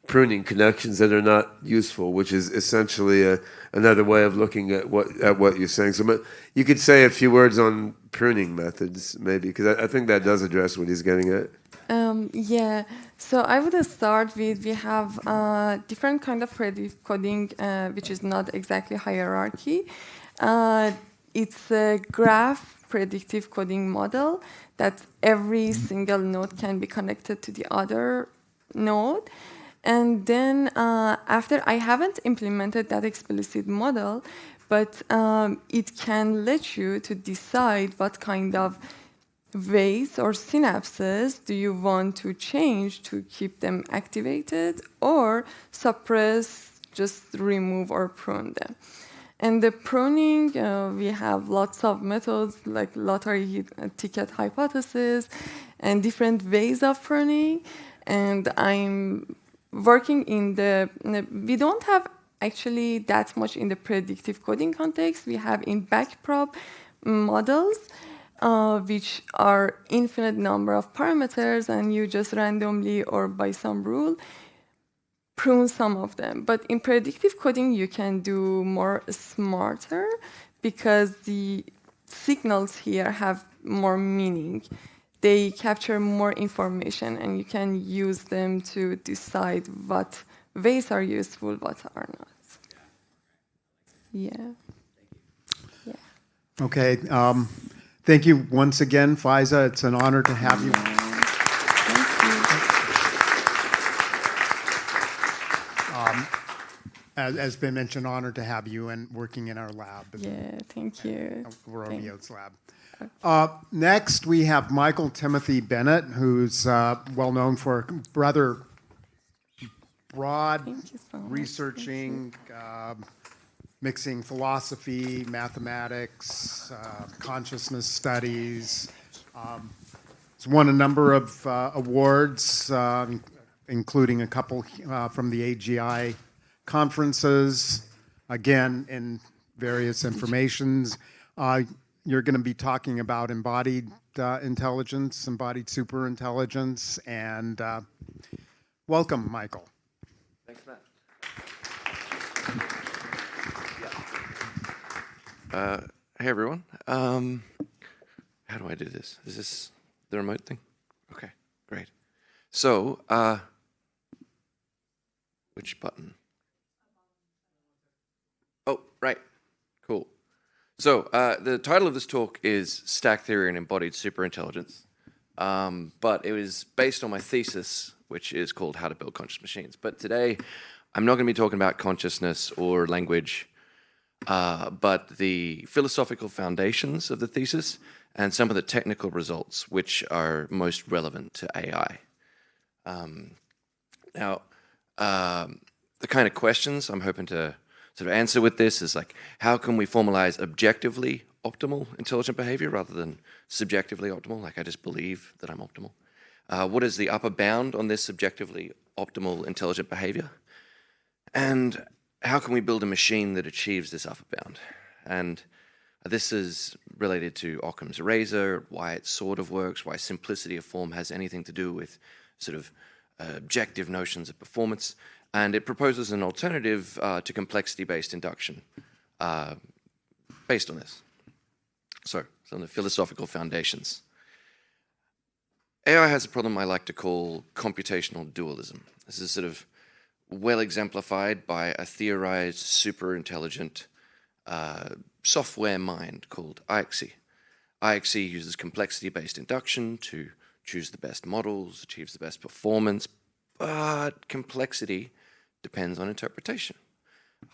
pruning connections that are not useful, which is essentially another way of looking at what you're saying. So you could say a few words on pruning methods, maybe, because I think that does address what he's getting at. Yeah. So I would start with, we have different kind of predictive coding, which is not exactly hierarchy. It's a graph predictive coding model that every single node can be connected to the other node. And then after, I haven't implemented that explicit model, but it can let you to decide what kind of ways or synapses do you want to change to keep them activated, or suppress, just remove or prune them. And the pruning, we have lots of methods like lottery ticket hypothesis and different ways of pruning. And I'm working in we don't have actually that much in the predictive coding context. We have in backprop models, which are infinite number of parameters, and you just randomly or by some rule prune some of them. But in predictive coding, you can do more smarter because the signals here have more meaning. They capture more information, and you can use them to decide what ways are useful, what are not. Yeah. Yeah. Okay. Thank you once again, Faezeh. It's an honor to have you. As been mentioned, honored to have you and working in our lab. Yeah, thank you. Romeo's lab. Next, we have Michael Timothy Bennett, who's well known for rather broad researching, mixing philosophy, mathematics, consciousness studies. He's won a number of awards, including a couple from the AGI conferences, again, in various informations. You're going to be talking about embodied intelligence, embodied superintelligence, and welcome, Michael. Thanks, Matt. Hey, everyone. How do I do this? Is this the remote thing? Okay, great. So, which button? Oh, right. Cool. So, the title of this talk is Stack Theory and Embodied Superintelligence, but it was based on my thesis, which is called How to Build Conscious Machines. But today, I'm not going to be talking about consciousness or language, but the philosophical foundations of the thesis and some of the technical results which are most relevant to AI. Now, the kind of questions I'm hoping to sort of answer with this is like, how can we formalize objectively optimal intelligent behavior rather than subjectively optimal, like I just believe that I'm optimal? What is the upper bound on this subjectively optimal intelligent behavior? And how can we build a machine that achieves this upper bound? And this is related to Occam's razor, why it sort of works, why simplicity of form has anything to do with sort of objective notions of performance. And it proposes an alternative to complexity-based induction based on this. So, on the philosophical foundations. AI has a problem I like to call computational dualism. This is sort of well exemplified by a theorized superintelligent software mind called IXE. IXE uses complexity-based induction to choose the best models, achieves the best performance, but complexity depends on interpretation.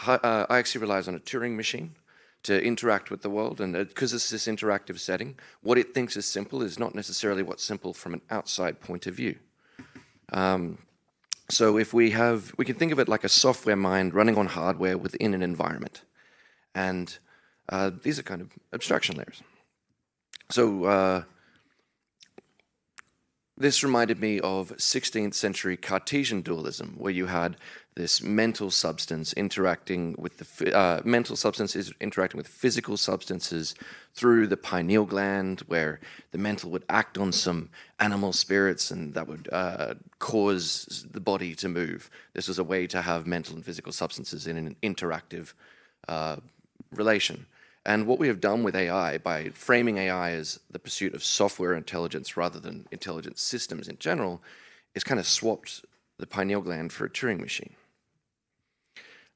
IXE relies on a Turing machine to interact with the world, and because it's this interactive setting, what it thinks is simple is not necessarily what's simple from an outside point of view. So if we can think of it like a software mind running on hardware within an environment. And these are kind of abstraction layers. So this reminded me of 16th century Cartesian dualism, where you had this mental substance interacting with the mental substance is interacting with physical substances through the pineal gland, where the mental would act on some animal spirits, and that would cause the body to move. This was a way to have mental and physical substances in an interactive relation. And what we have done with AI, by framing AI as the pursuit of software intelligence rather than intelligent systems in general, is kind of swapped the pineal gland for a Turing machine.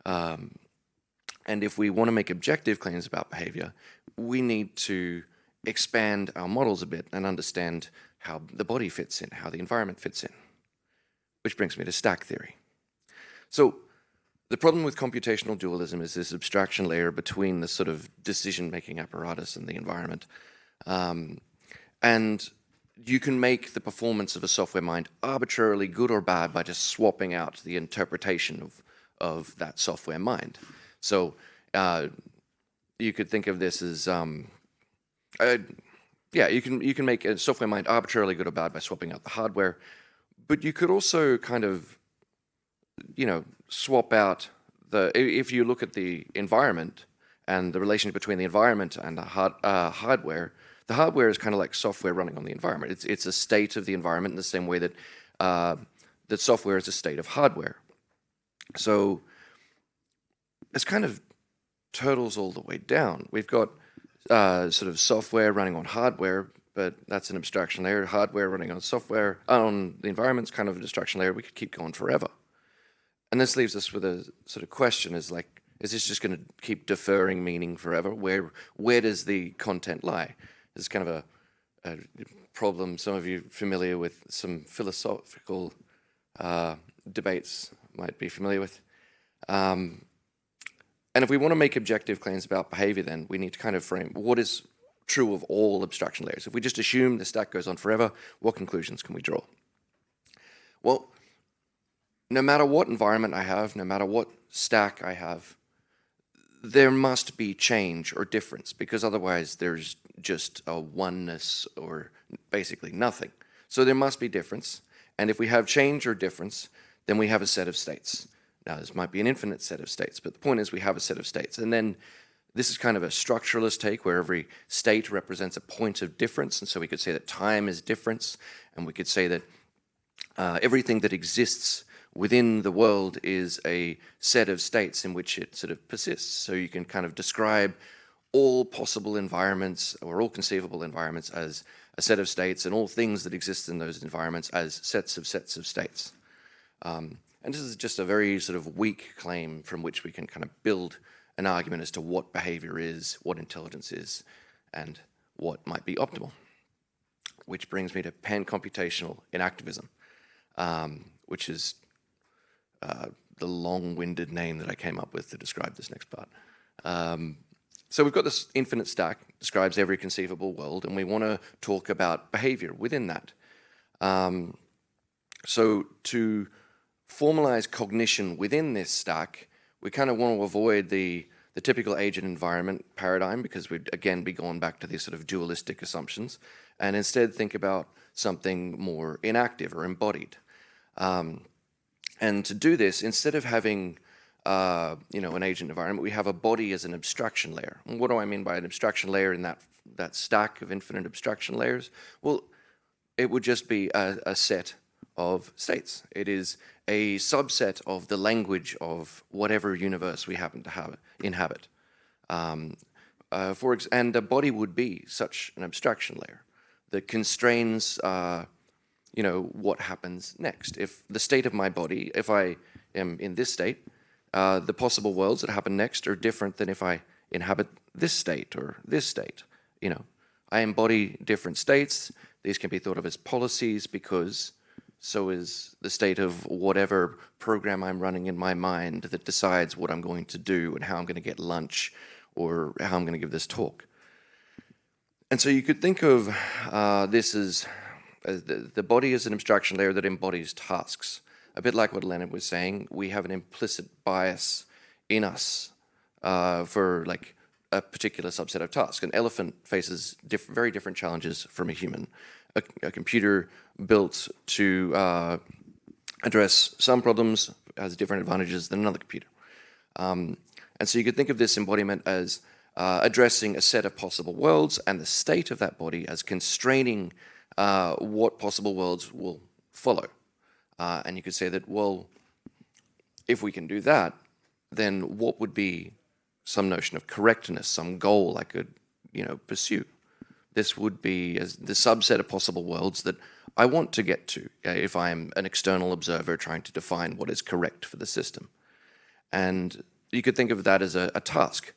And if we want to make objective claims about behavior, we need to expand our models a bit and understand how the body fits in, how the environment fits in. Which brings me to stack theory. So the problem with computational dualism is this abstraction layer between the sort of decision-making apparatus and the environment. And you can make the performance of a software mind arbitrarily good or bad by just swapping out the interpretation of that software mind. So you could think of this as, you can make a software mind arbitrarily good or bad by swapping out the hardware, but you could also kind of, swap out if you look at the environment and the relation between the environment and the hardware, the hardware is kind of like software running on the environment. It's a state of the environment in the same way that that software is a state of hardware. So it's kind of turtles all the way down. We've got sort of software running on hardware, but that's an abstraction layer. Hardware running on software, on the environment's kind of an abstraction layer. We could keep going forever. And this leaves us with a sort of question is like, is this just going to keep deferring meaning forever? Where does the content lie? This is kind of a problem some of you familiar with, some philosophical debates might be familiar with. And if we want to make objective claims about behavior, then we need to kind of frame what is true of all abstraction layers. If we just assume the stack goes on forever, what conclusions can we draw? Well, no matter what environment I have, no matter what stack I have, there must be change or difference, because otherwise there's just a oneness or basically nothing. So there must be difference, and if we have change or difference, then we have a set of states. Now, this might be an infinite set of states, but the point is we have a set of states. And then this is kind of a structuralist take where every state represents a point of difference, and so we could say that time is difference, and we could say that everything that exists within the world is a set of states in which it sort of persists. So you can kind of describe all possible environments or all conceivable environments as a set of states, and all things that exist in those environments as sets of states. And this is just a very sort of weak claim from which we can kind of build an argument as to what behavior is, what intelligence is, and what might be optimal. Which brings me to pan-computational inactivism, which is the long-winded name that I came up with to describe this next part. So we've got this infinite stack, describes every conceivable world, and we want to talk about behavior within that. So to formalize cognition within this stack, we kind of want to avoid the typical agent environment paradigm, because we'd again be going back to these sort of dualistic assumptions, and instead think about something more inactive or embodied. And to do this, instead of having an agent environment, we have a body as an abstraction layer. And what do I mean by an abstraction layer in that stack of infinite abstraction layers? Well, it would just be a set of states. It is a subset of the language of whatever universe we happen to inhabit. And a body would be such an abstraction layer that constrains what happens next. If the state of my body, if I am in this state, the possible worlds that happen next are different than if I inhabit this state or this state. I embody different states. These can be thought of as policies, because so is the state of whatever program I'm running in my mind that decides what I'm going to do and how I'm going to get lunch or how I'm going to give this talk. And so you could think of this as the body is an abstraction layer that embodies tasks. A bit like what Leonard was saying, we have an implicit bias in us for like a particular subset of tasks. An elephant faces very different challenges from a human. A computer built to address some problems has different advantages than another computer. And so you could think of this embodiment as addressing a set of possible worlds and the state of that body as constraining what possible worlds will follow. And you could say that, well, if we can do that, then what would be some notion of correctness, some goal I could, pursue? this would be as the subset of possible worlds that I want to get to if I'm an external observer trying to define what is correct for the system. And you could think of that as a task.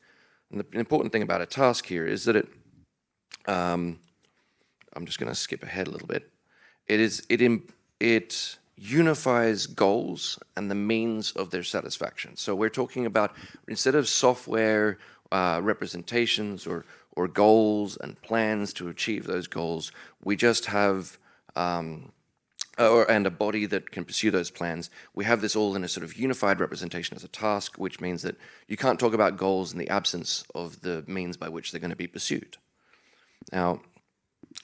And the important thing about a task here is that I'm just going to skip ahead a little bit. It unifies goals and the means of their satisfaction. So we're talking about, instead of software representations or goals and plans to achieve those goals, we just have and a body that can pursue those plans. We have this all in a sort of unified representation as a task, which means that you can't talk about goals in the absence of the means by which they're going to be pursued. Now,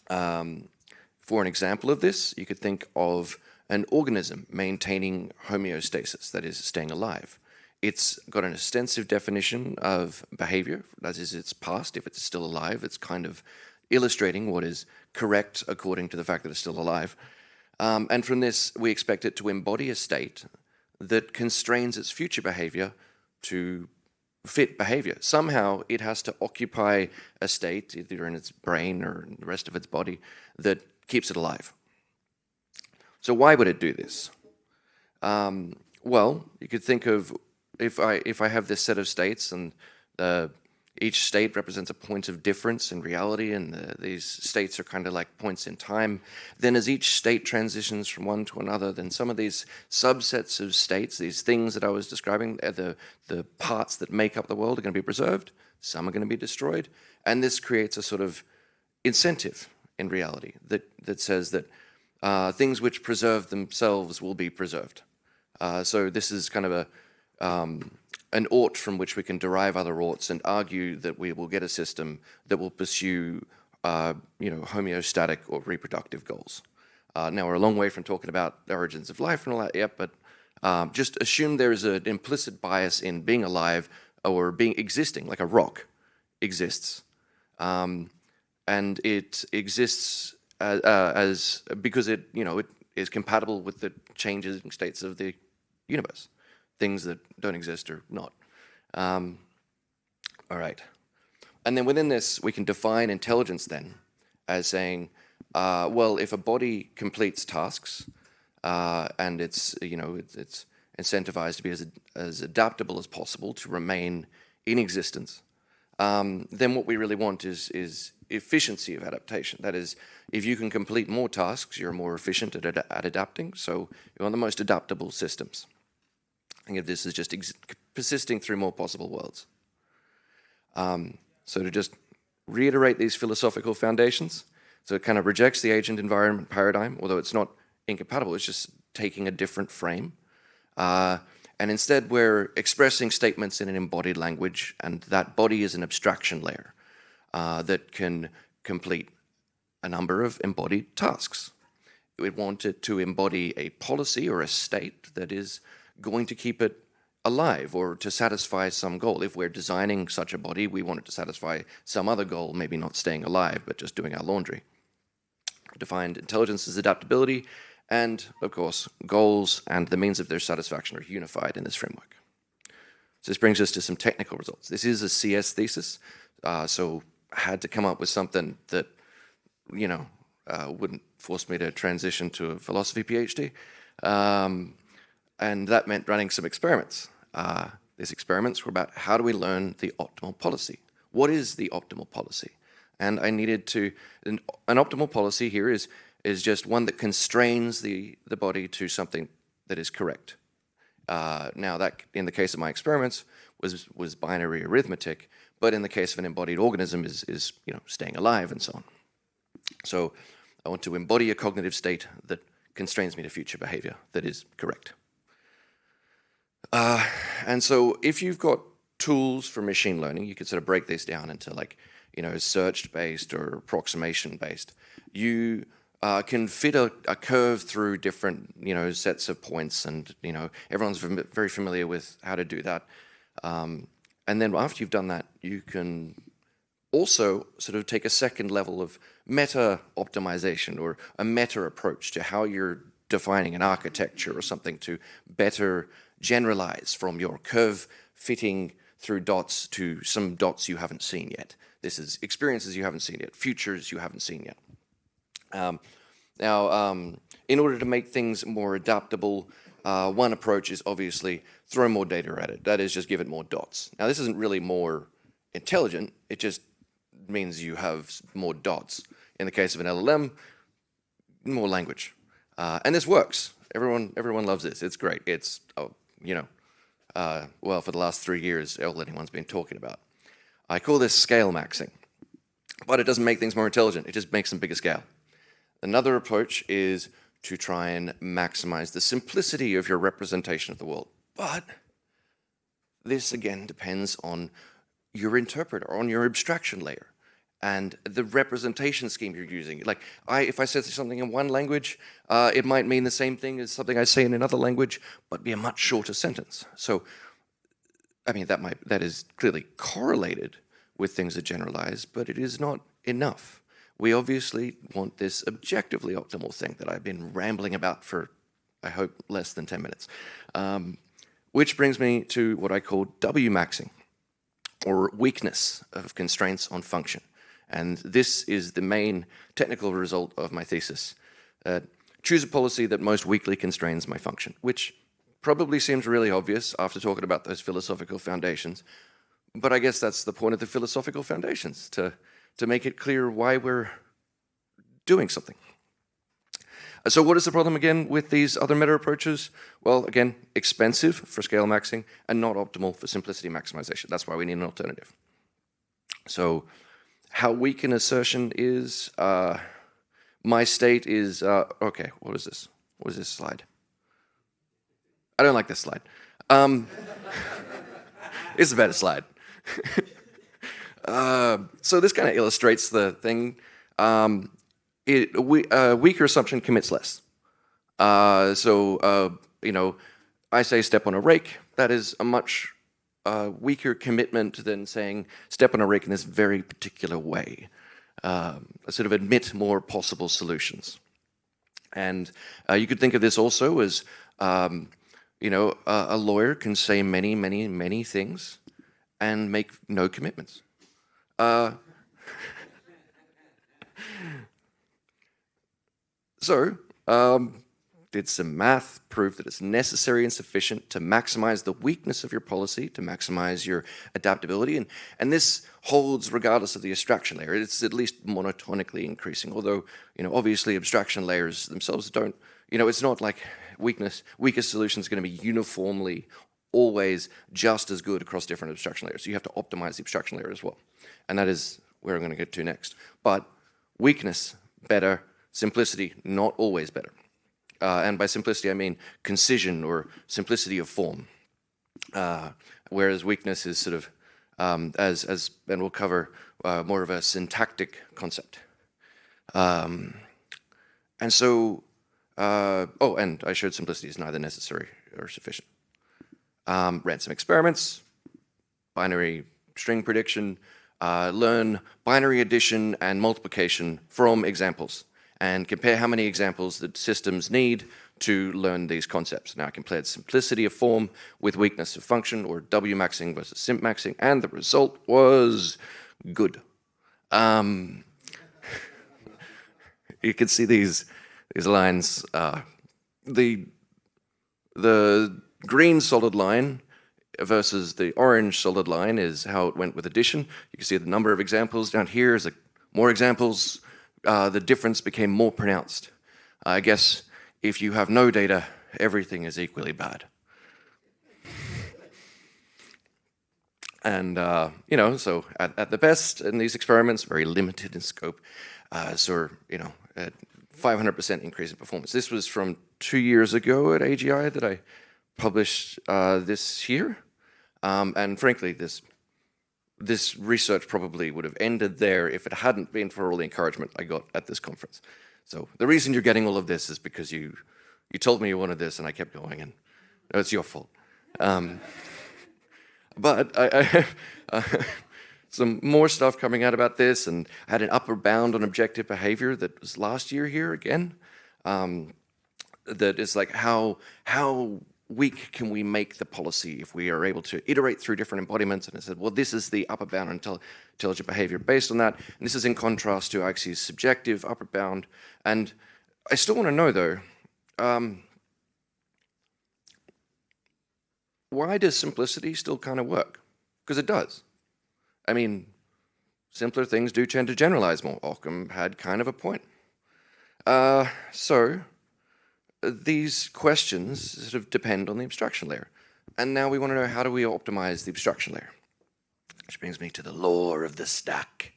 for an example of this, you could think of an organism maintaining homeostasis, that is, staying alive. It's got an extensive definition of behavior, that is, its past. If it's still alive, it's kind of illustrating what is correct according to the fact that it's still alive. And from this, we expect it to embody a state that constrains its future behavior to fit behavior. Somehow, it has to occupy a state, either in its brain or in the rest of its body, that keeps it alive. So why would it do this? Well, you could think of, if I have this set of states and each state represents a point of difference in reality, and these states are kind of like points in time, then as each state transitions from one to another, then some of these subsets of states, these things that I was describing, the parts that make up the world, are going to be preserved, some are going to be destroyed, and this creates a sort of incentive in reality that says that things which preserve themselves will be preserved. So this is kind of an ought from which we can derive other oughts and argue that we will get a system that will pursue homeostatic or reproductive goals. Now, we're a long way from talking about the origins of life and all that yet, but just assume there is an implicit bias in being alive or existing, like a rock exists. And it exists because it is compatible with the changing states of the universe. Things that don't exist or not. All right. And then within this, we can define intelligence then as saying, well, if a body completes tasks and it's incentivized to be as adaptable as possible to remain in existence, then what we really want is efficiency of adaptation. That is, if you can complete more tasks, you're more efficient at adapting. So you want the most adaptable systems. Think of this as just persisting through more possible worlds. So to just reiterate these philosophical foundations, so it kind of rejects the agent environment paradigm, although it's not incompatible, it's just taking a different frame. And instead we're expressing statements in an embodied language, and that body is an abstraction layer that can complete a number of embodied tasks. We want it to embody a policy or a state that is going to keep it alive or to satisfy some goal. If we're designing such a body, we want it to satisfy some other goal, maybe not staying alive, but just doing our laundry. Defined intelligence as adaptability, and of course, goals and the means of their satisfaction are unified in this framework. So this brings us to some technical results. This is a CS thesis, so I had to come up with something that, wouldn't force me to transition to a philosophy PhD. And that meant running some experiments. These experiments were about how do we learn the optimal policy? What is the optimal policy? And I needed to, an optimal policy here is just one that constrains the body to something that is correct. Now that, in the case of my experiments, was binary arithmetic, but in the case of an embodied organism is staying alive and so on. So I want to embody a cognitive state that constrains me to future behavior that is correct. And so if you've got tools for machine learning, you could sort of break these down into search-based or approximation-based. You can fit a curve through different, sets of points, and, everyone's very familiar with how to do that. And then after you've done that, you can also sort of take a second level of meta-optimization or a meta approach to how you're defining an architecture or something to better generalize from your curve fitting through dots to some dots you haven't seen yet. This is experiences you haven't seen yet, futures you haven't seen yet. Now, in order to make things more adaptable, one approach is obviously throw more data at it. That is, just give it more dots. Now, this isn't really more intelligent. It just means you have more dots. In the case of an LLM, more language. And this works. Everyone loves this. It's great. It's, well, for the last 3 years, all anyone's been talking about. I call this scale maxing. But it doesn't make things more intelligent. It just makes them bigger scale. Another approach is to try and maximize the simplicity of your representation of the world. But this, again, depends on your interpreter, on your abstraction layer, and the representation scheme you're using. Like, if I said something in one language, it might mean the same thing as something I say in another language, but be a much shorter sentence. So, I mean, that is clearly correlated with things that generalize, but it is not enough. We obviously want this objectively optimal thing that I've been rambling about for, I hope, less than 10 minutes. Which brings me to what I call W-maxing, or weakness of constraints on function. And this is the main technical result of my thesis. Choose a policy that most weakly constrains my function, which probably seems really obvious after talking about those philosophical foundations. But I guess that's the point of the philosophical foundations, to make it clear why we're doing something. So what is the problem again with these other meta approaches? Well, again, expensive for scale maxing and not optimal for simplicity maximization. That's why we need an alternative. So how weak an assertion is, my state is, okay, what is this? What is this slide? I don't like this slide. It's a better slide. So this kind of illustrates the thing. Weaker assumption commits less. I say step on a rake. That is a much weaker commitment than saying step on a rake in this very particular way. Sort of admit more possible solutions. And you could think of this also as, a lawyer can say many, many, many things and make no commitments. Did some math prove that it's necessary and sufficient to maximize the weakness of your policy, to maximize your adaptability? And this holds regardless of the abstraction layer. It's at least monotonically increasing, although, obviously abstraction layers themselves don't, it's not like weaker solutions are going to be uniformly always just as good across different abstraction layers. So you have to optimize the abstraction layer as well. And that is where I'm going to get to next. But weakness, better. Simplicity, not always better. And by simplicity, I mean concision or simplicity of form. Whereas weakness is sort of, as Ben will cover, more of a syntactic concept. And I showed simplicity is neither necessary or sufficient. Ran some experiments, binary string prediction, learn binary addition and multiplication from examples, and compare how many examples that systems need to learn these concepts. Now I compared simplicity of form with weakness of function, or W-maxing versus simp-maxing, and the result was good. You can see these lines. The green solid line versus the orange solid line is how it went with addition. You can see the number of examples. Down here is more examples. The difference became more pronounced. I guess if you have no data, everything is equally bad. And, so at the best in these experiments, very limited in scope, at 500% increase in performance. This was from 2 years ago at AGI that I published this year. And frankly, this research probably would have ended there if it hadn't been for all the encouragement I got at this conference. So the reason you're getting all of this is because you told me you wanted this and I kept going, and it's your fault. But I some more stuff coming out about this, and I had an upper bound on objective behavior that was last year here again. That is like how weak can we make the policy if we are able to iterate through different embodiments? And I said, well, this is the upper bound on intelligent behavior based on that. And this is in contrast to IXC's subjective upper bound. And I still want to know, though, why does simplicity still kind of work? Because it does. I mean, simpler things do tend to generalize more. Occam had kind of a point. So these questions sort of depend on the abstraction layer. And now we want to know, how do we optimize the abstraction layer? Which brings me to the law of the stack,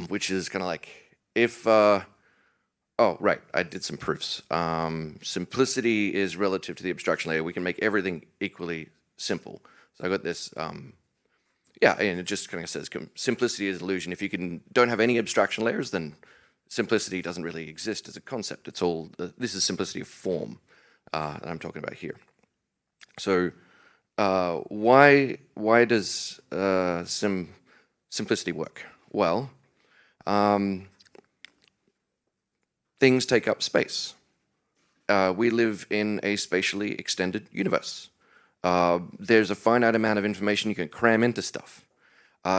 which is kind of like, if, oh, right, I did some proofs. Simplicity is relative to the abstraction layer. We can make everything equally simple. So I got this, yeah, and it just kind of says simplicity is illusion. If you don't have any abstraction layers, then simplicity doesn't really exist as a concept. It's all, this is simplicity of form that I'm talking about here. So why does simplicity work? Well, things take up space. We live in a spatially extended universe. There's a finite amount of information you can cram into stuff.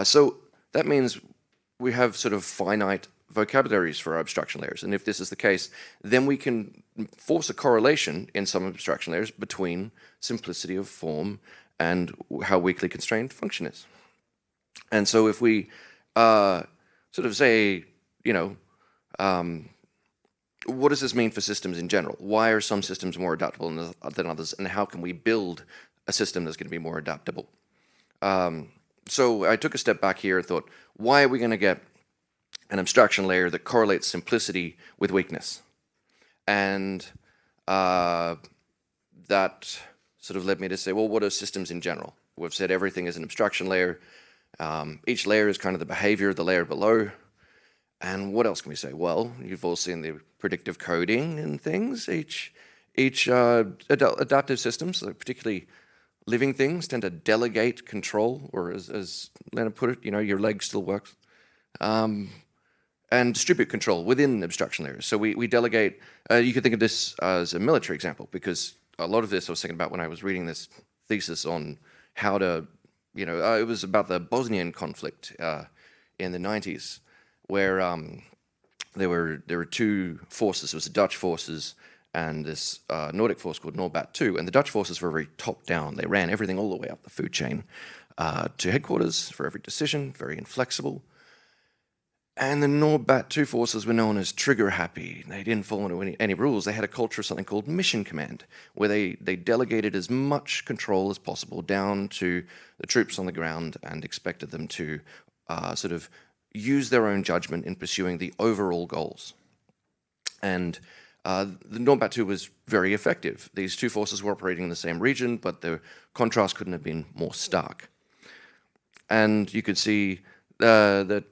So that means we have sort of finite vocabularies for our abstraction layers. And if this is the case, then we can force a correlation in some abstraction layers between simplicity of form and how weakly constrained function is. And so if we sort of say, you know, what does this mean for systems in general? Why are some systems more adaptable than others? And how can we build a system that's going to be more adaptable? So I took a step back here and thought, why are we going to get an abstraction layer that correlates simplicity with weakness? And that sort of led me to say, well, what are systems in general? We've said everything is an abstraction layer. Each layer is kind of the behavior of the layer below. And what else can we say? Well, you've all seen the predictive coding and things. Each adaptive systems, particularly living things, tend to delegate control, or as Leonard put it, you know, your leg still works, and distribute control within abstraction layers. So we delegate. You could think of this as a military example, because a lot of this I was thinking about when I was reading this thesis on how to, you know, it was about the Bosnian conflict in the 90s, where there were two forces. There was the Dutch forces and this Nordic force called Norbat 2. And the Dutch forces were very top-down. They ran everything all the way up the food chain to headquarters for every decision, very inflexible. And the Norbat 2 forces were known as trigger-happy. They didn't follow any rules. They had a culture of something called mission command, where they delegated as much control as possible down to the troops on the ground and expected them to sort of use their own judgment in pursuing the overall goals. And the Norbat 2 was very effective. These two forces were operating in the same region, but the contrast couldn't have been more stark. And you could see that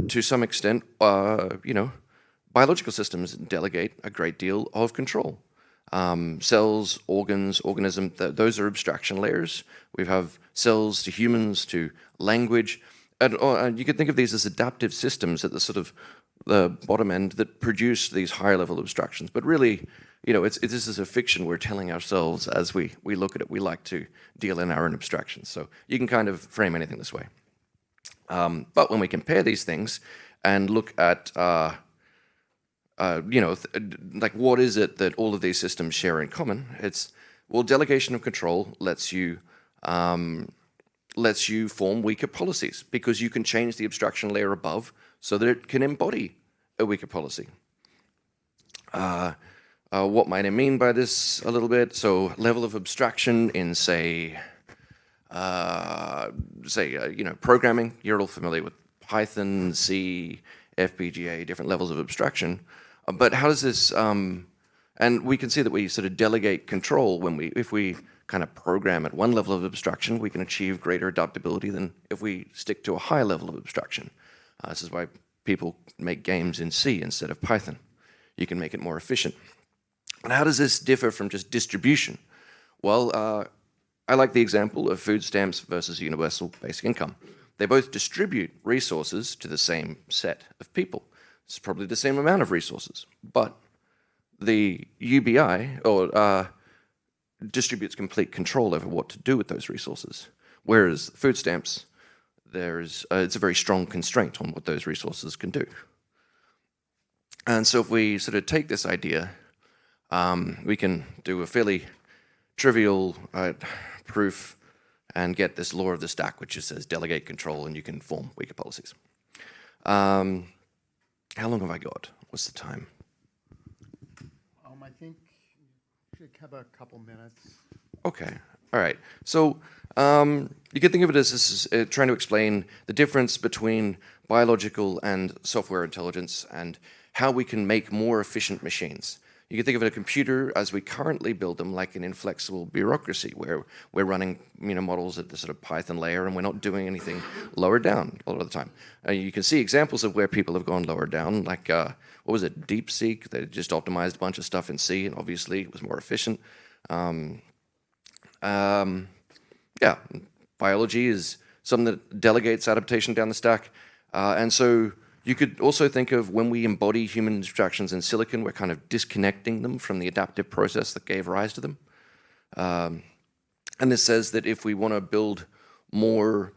to some extent, you know, biological systems delegate a great deal of control. Cells, organs, organism, those are abstraction layers. We have cells to humans to language. And you could think of these as adaptive systems at the sort of the bottom end that produce these higher level abstractions. But really, you know, this is a fiction we're telling ourselves as we look at it. We like to deal in our own abstractions. So you can kind of frame anything this way. But when we compare these things and look at, you know, like what is it that all of these systems share in common? It's, well, delegation of control lets you form weaker policies, because you can change the abstraction layer above so that it can embody a weaker policy. What might I mean by this a little bit? So level of abstraction in, say, you know, programming. You're all familiar with Python, C, FPGA, different levels of abstraction. But how does this, and we can see that we sort of delegate control when if we kind of program at one level of abstraction, we can achieve greater adaptability than if we stick to a high level of abstraction. This is why people make games in C instead of Python. You can make it more efficient. And how does this differ from just distribution? Well, I like the example of food stamps versus universal basic income. They both distribute resources to the same set of people. It's probably the same amount of resources, but the UBI, or distributes complete control over what to do with those resources. Whereas food stamps, it's a very strong constraint on what those resources can do. And so if we sort of take this idea, we can do a fairly trivial proof and get this law of the stack, which just says delegate control and you can form weaker policies. How long have I got? What's the time? I think we should have a couple minutes. Okay, all right. So you can think of it as trying to explain the difference between biological and software intelligence and how we can make more efficient machines. You can think of a computer as we currently build them like an inflexible bureaucracy where we're running models at the sort of Python layer and we're not doing anything lower down a lot of the time. You can see examples of where people have gone lower down, like, what was it, DeepSeek? They just optimized a bunch of stuff in C and obviously it was more efficient. Yeah, biology is something that delegates adaptation down the stack. And so you could also think of when we embody human abstractions in silicon, we're kind of disconnecting them from the adaptive process that gave rise to them. And this says that if we want to build more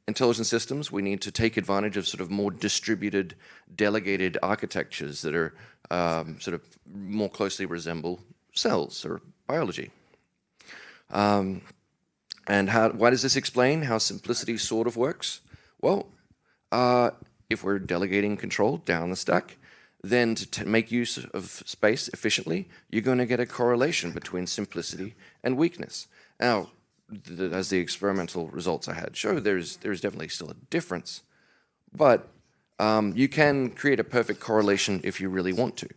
intelligent systems, we need to take advantage of sort of more distributed, delegated architectures that are sort of more closely resemble cells or biology. And why does this explain how simplicity sort of works? Well, if we're delegating control down the stack, then to make use of space efficiently, you're going to get a correlation between simplicity and weakness. Now, as the experimental results I had show, there's definitely still a difference, but you can create a perfect correlation if you really want to.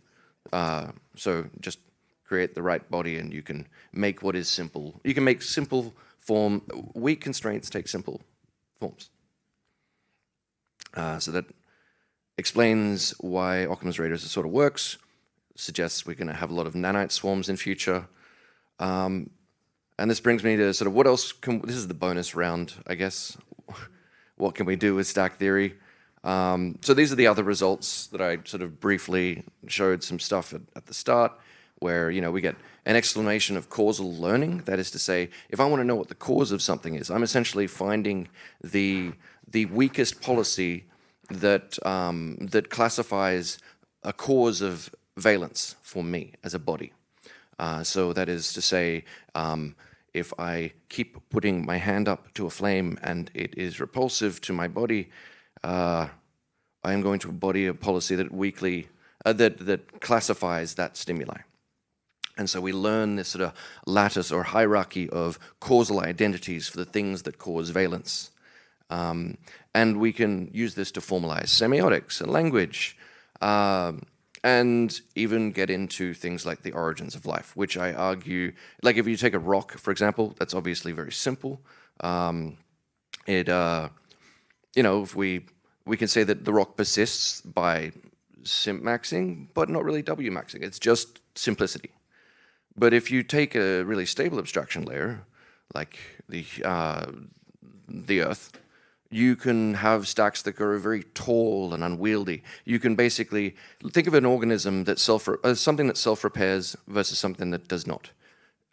So just create the right body and you can make what is simple. You can make simple form, weak constraints take simple forms. So that explains why Occam's radius sort of works, suggests we're going to have a lot of nanite swarms in future. And this brings me to sort of what else this is the bonus round, I guess. What can we do with stack theory? So these are the other results that I sort of briefly showed some stuff at the start, where we get an explanation of causal learning. That is to say, if I want to know what the cause of something is, I'm essentially finding the weakest policy that that classifies a cause of valence for me as a body. So that is to say, if I keep putting my hand up to a flame and it is repulsive to my body, I am going to embody a policy that that classifies that stimuli. And so we learn this sort of lattice or hierarchy of causal identities for the things that cause valence. And we can use this to formalize semiotics and language, and even get into things like the origins of life, which I argue, like if you take a rock, for example, that's obviously very simple. If we can say that the rock persists by simp maxing, but not really W maxing. It's just simplicity. But if you take a really stable abstraction layer, like the Earth, you can have stacks that are very tall and unwieldy. You can basically think of an organism that something that self-repairs versus something that does not.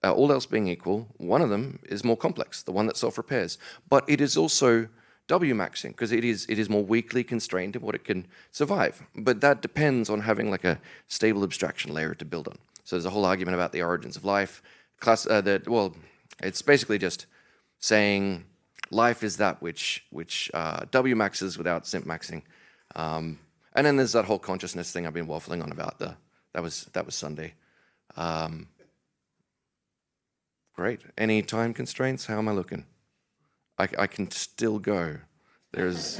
All else being equal, one of them is more complex, the one that self-repairs. But it is also W-maxing, because it is more weakly constrained in what it can survive. But that depends on having like a stable abstraction layer to build on. So there's a whole argument about the origins of life. It's basically just saying life is that which W maxes without simp maxing. And then there's that whole consciousness thing I've been waffling on about. That was Sunday. Great. Any time constraints? How am I looking? I can still go. There's.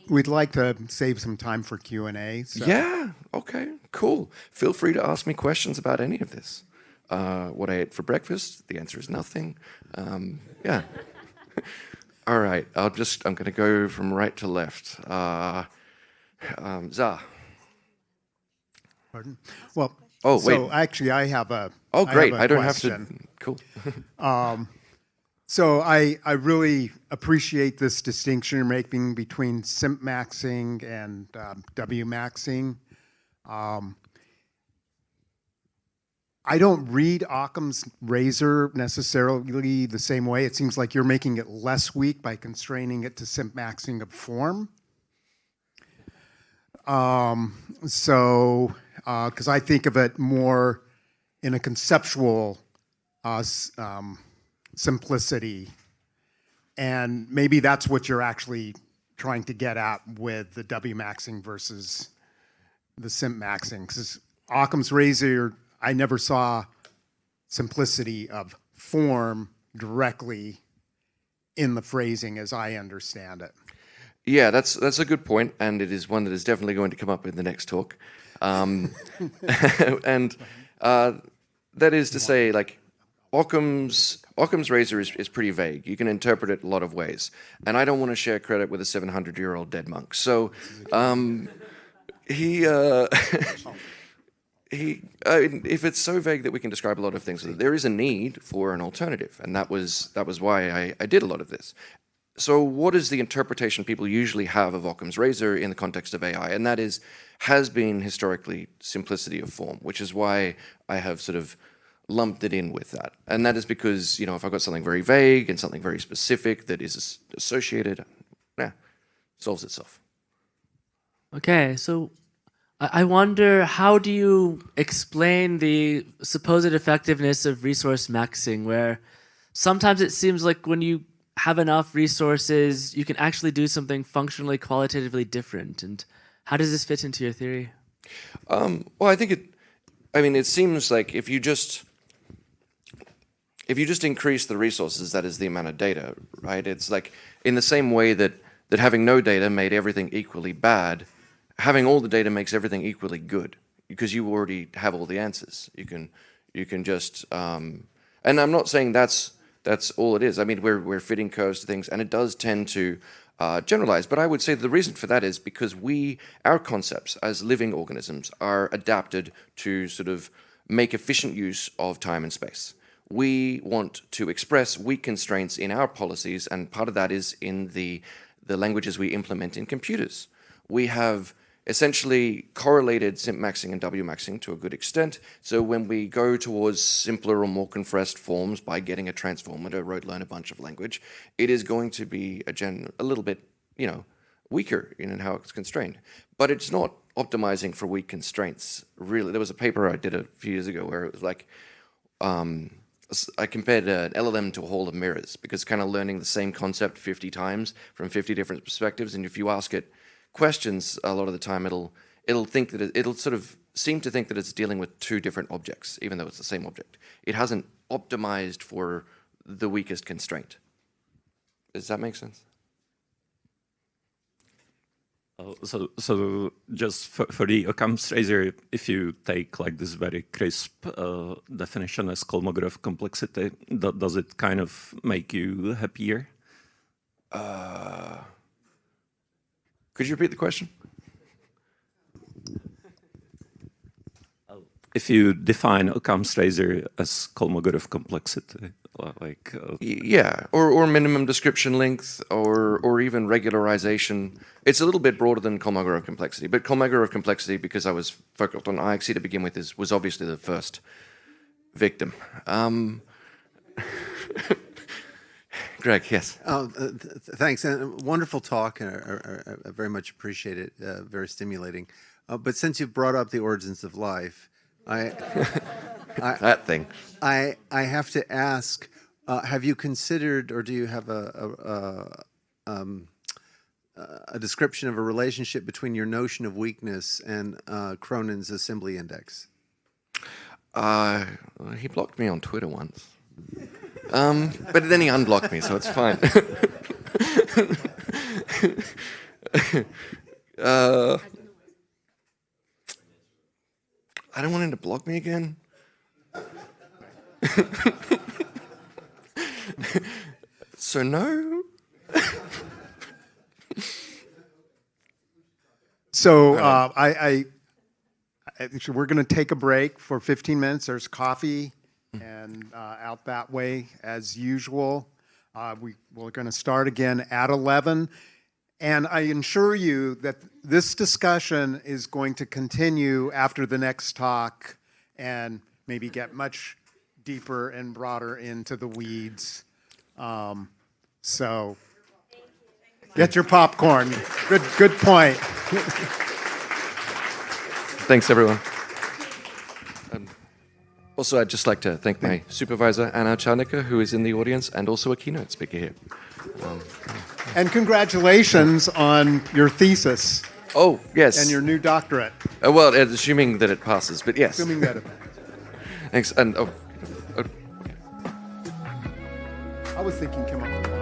We'd like to save some time for Q&A. So. Yeah. Okay. Cool. Feel free to ask me questions about any of this. What I ate for breakfast? The answer is nothing. Yeah. All right. I'm going to go from right to left. Za. Pardon? Well. Oh wait. So actually, I have a. Oh great! I don't question. have to. Cool. So I really appreciate this distinction you're making between simp maxing and W maxing. I don't read Occam's razor necessarily the same way. It seems like you're making it less weak by constraining it to sim-maxing of form. Because I think of it more in a conceptual simplicity, and maybe that's what you're actually trying to get at with the W-maxing versus the sim-maxing. Because Occam's razor, I never saw simplicity of form directly in the phrasing as I understand it. Yeah, that's a good point, and it is one that is definitely going to come up in the next talk. And that is to say, like, Occam's razor is pretty vague. You can interpret it a lot of ways, and I don't want to share credit with a 700-year-old dead monk. So if it's so vague that we can describe a lot of things, there is a need for an alternative, and that was why I did a lot of this. So what is the interpretation people usually have of Occam's razor in the context of AI? And that has been historically simplicity of form, which is why I have sort of lumped it in with that. And that is because, you know, if I've got something very vague and something very specific that is associated, solves itself. Okay, so I wonder, how do you explain the supposed effectiveness of resource maxing, where sometimes it seems like when you have enough resources, you can actually do something functionally, qualitatively different. And how does this fit into your theory? Well, I think it seems like if you just increase the resources, that is the amount of data, right? It's like in the same way that having no data made everything equally bad, having all the data makes everything equally good, because you already have all the answers. You can just, and I'm not saying that's all it is. I mean, we're fitting curves to things, and it does tend to generalize. But I would say the reason for that is because our concepts as living organisms are adapted to sort of make efficient use of time and space. We want to express weak constraints in our policies, and part of that is in the languages we implement in computers. We have essentially correlated simp-maxing and W-maxing to a good extent. So when we go towards simpler or more compressed forms by getting a transformer to learn a bunch of language, it is going to be a little bit, weaker in how it's constrained. But it's not optimizing for weak constraints, really. There was a paper I did a few years ago where it was like, I compared an LLM to a hall of mirrors, because it's kind of learning the same concept 50 times from 50 different perspectives, and if you ask it questions, a lot of the time it'll think that it'll sort of seem to think that it's dealing with two different objects, even though it's the same object. It hasn't optimized for the weakest constraint. Does that make sense? So just for the Occam's razor, if you take like this very crisp definition as Kolmogorov complexity, does it kind of make you happier? Could you repeat the question? If you define Occam's razor as Kolmogorov complexity, like yeah, or minimum description length, or even regularization. It's a little bit broader than Kolmogorov complexity, but Kolmogorov complexity, because I was focused on IXE to begin with, was obviously the first victim. Greg, yes. Thanks, and wonderful talk. I very much appreciate it. Very stimulating. But since you've brought up the origins of life, that thing. I have to ask: have you considered, or do you have a description of a relationship between your notion of weakness and Cronin's assembly index? He blocked me on Twitter once. But then he unblocked me, so it's fine. I don't want him to block me again. So no? So we're going to take a break for 15 minutes. There's coffee and out that way as usual. We're going to start again at 11. And I assure you that this discussion is going to continue after the next talk, and maybe get much deeper and broader into the weeds. So get your popcorn. Good point. Thanks, everyone. Also, I'd just like to thank my supervisor, Anna Czarnica, who is in the audience, and also a keynote speaker here. And congratulations on your thesis. Oh, yes. And your new doctorate. Well, assuming that it passes, but yes. Assuming that it Thanks. And I was thinking chemical bond.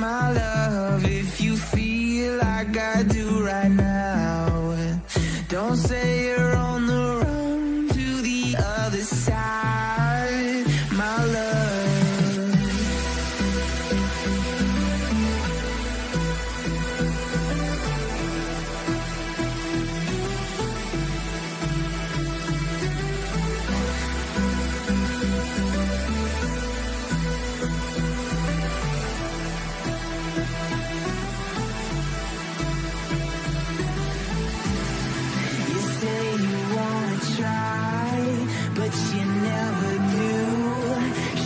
my love, if you feel like I do right now, don't say you're on the run to the other side, my love. But you never do.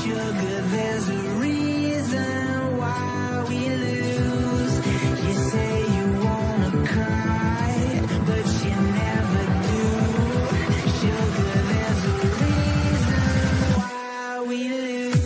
Sugar, there's a reason why we lose. You say you wanna cry, but you never do. Sugar, there's a reason why we lose.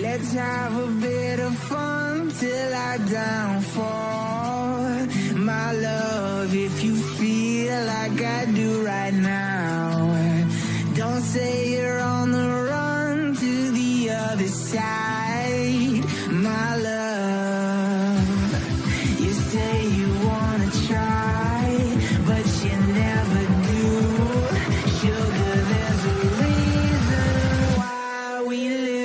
Let's have a bit of fun till I downfall, my love, if you feel like I do right now, don't say you're on the run to the other side, my love. You say you wanna try, but you never do. Sugar, there's a reason why we lose.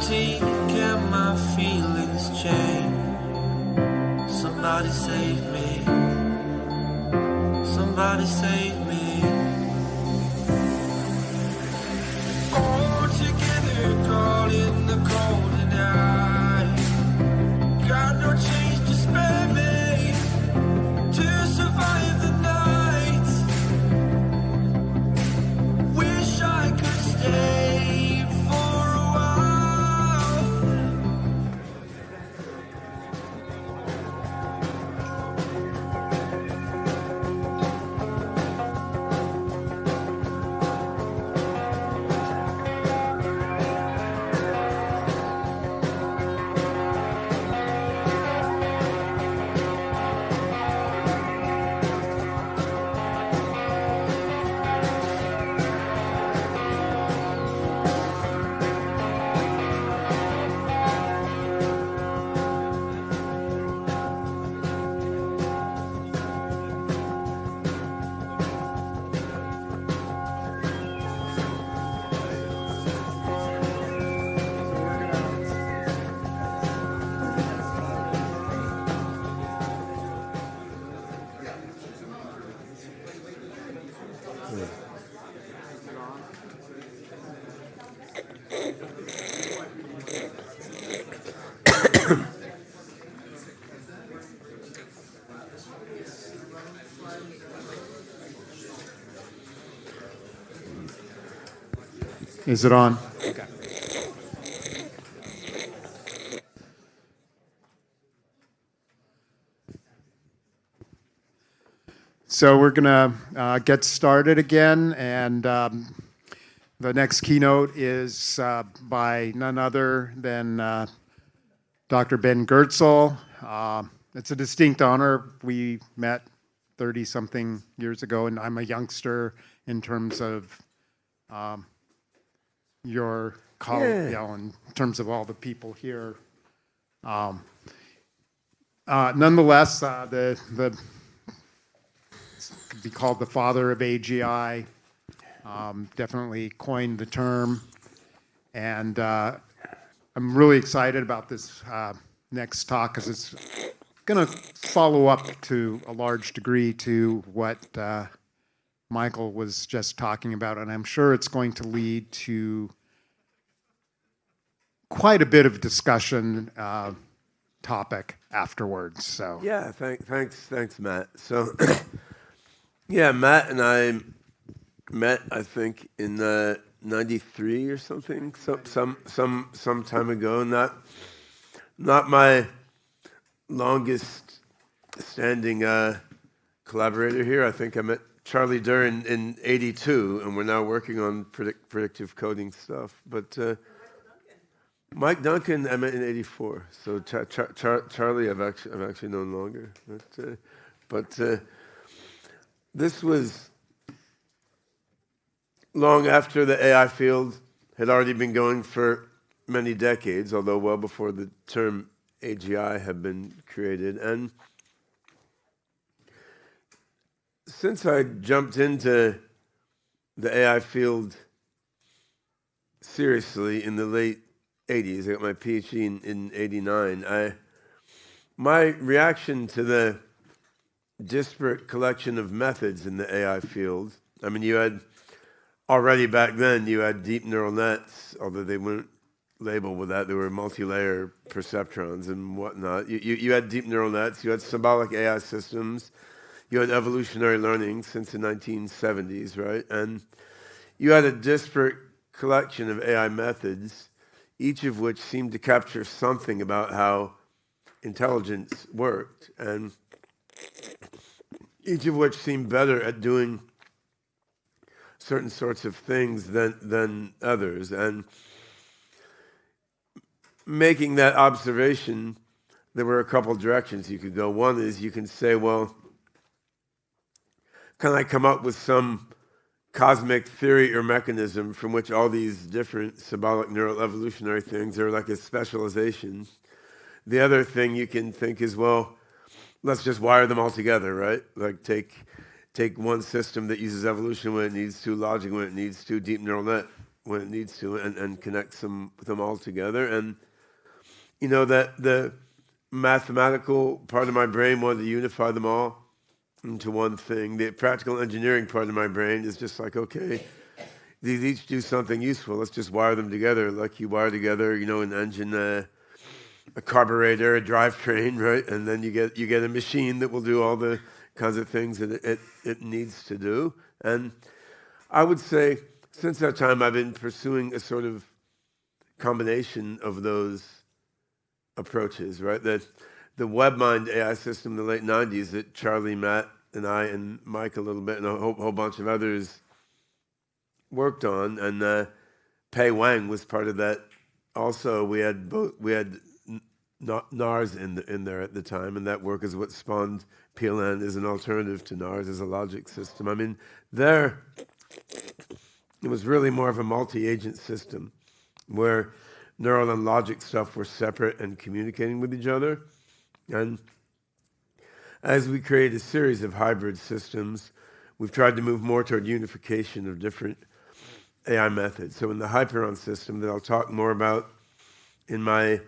sink and my feelings change. Somebody save me. Somebody save me. All together, caught in the cold night. Got no change to spare me to survive the night. Wish I could stay for a while. Is it on? Okay. So we're going to get started again, and the next keynote is by none other than Dr. Ben Goertzel. It's a distinct honor. We met 30-something years ago, and I'm a youngster in terms of your colleague, you know, in terms of all the people here. Nonetheless, the could be called the father of AGI. Definitely coined the term, and I'm really excited about this next talk because it's going to follow up to a large degree to what Michael was just talking about, and I'm sure it's going to lead to quite a bit of discussion topic afterwards. So yeah, thanks, Matt. So yeah, Matt and I met, I think, in '93 or something, some time ago. Not my longest standing collaborator here. I think I met Charlie Durr in '82, and we're now working on predictive coding stuff. But Mike Duncan I met in '84. So Charlie I've actually known longer. But this was long after the AI field had already been going for many decades, although well before the term AGI had been created. And since I jumped into the AI field seriously in the late 80s, I got my PhD in '89, my reaction to the disparate collection of methods in the AI field, I mean, you had already back then, you had deep neural nets, although they weren't labeled with that. They were multi-layer perceptrons and whatnot. You had deep neural nets. You had symbolic AI systems. You had evolutionary learning since the 1970s, right? And you had a disparate collection of AI methods, each of which seemed to capture something about how intelligence worked, and each of which seemed better at doing certain sorts of things than others. And making that observation, there were a couple directions you could go. One is you can say, well, can I come up with some cosmic theory or mechanism from which all these different symbolic neural evolutionary things are like a specialization? The other thing you can think is, well, let's just wire them all together, right? Like take one system that uses evolution when it needs to, logic when it needs to, deep neural net when it needs to and connects them all together. And you know that the mathematical part of my brain wanted to unify them all into one thing. The practical engineering part of my brain is just like, okay, these each do something useful. Let's just wire them together like you wire together, you know, an engine, a carburetor, a drivetrain, right? And then you get a machine that will do all the kinds of things that it needs to do. And I would say since that time I've been pursuing a sort of combination of those approaches, right? That the WebMind AI system in the late 90s that Charlie, Matt, and I, and Mike a little bit, and a whole bunch of others worked on, and Pei Wang was part of that. Also, we had NARS in there at the time, and that work is what spawned PLN as an alternative to NARS as a logic system. I mean, there it was really more of a multi-agent system where neural and logic stuff were separate and communicating with each other. And as we create a series of hybrid systems, we've tried to move more toward unification of different AI methods. So in the Hyperon system that I'll talk more about in my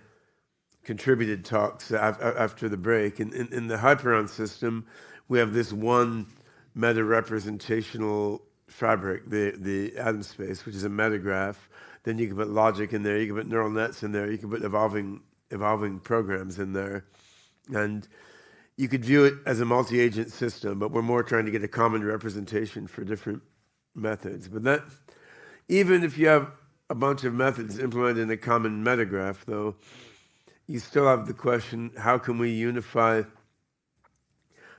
contributed talks after the break, in the Hyperon system, we have this one meta-representational fabric, the atom space, which is a metagraph. Then you can put logic in there, you can put neural nets in there, you can put evolving programs in there. And you could view it as a multi-agent system, but we're more trying to get a common representation for different methods. But that, even if you have a bunch of methods implemented in a common metagraph, though, you still have the question, how can we unify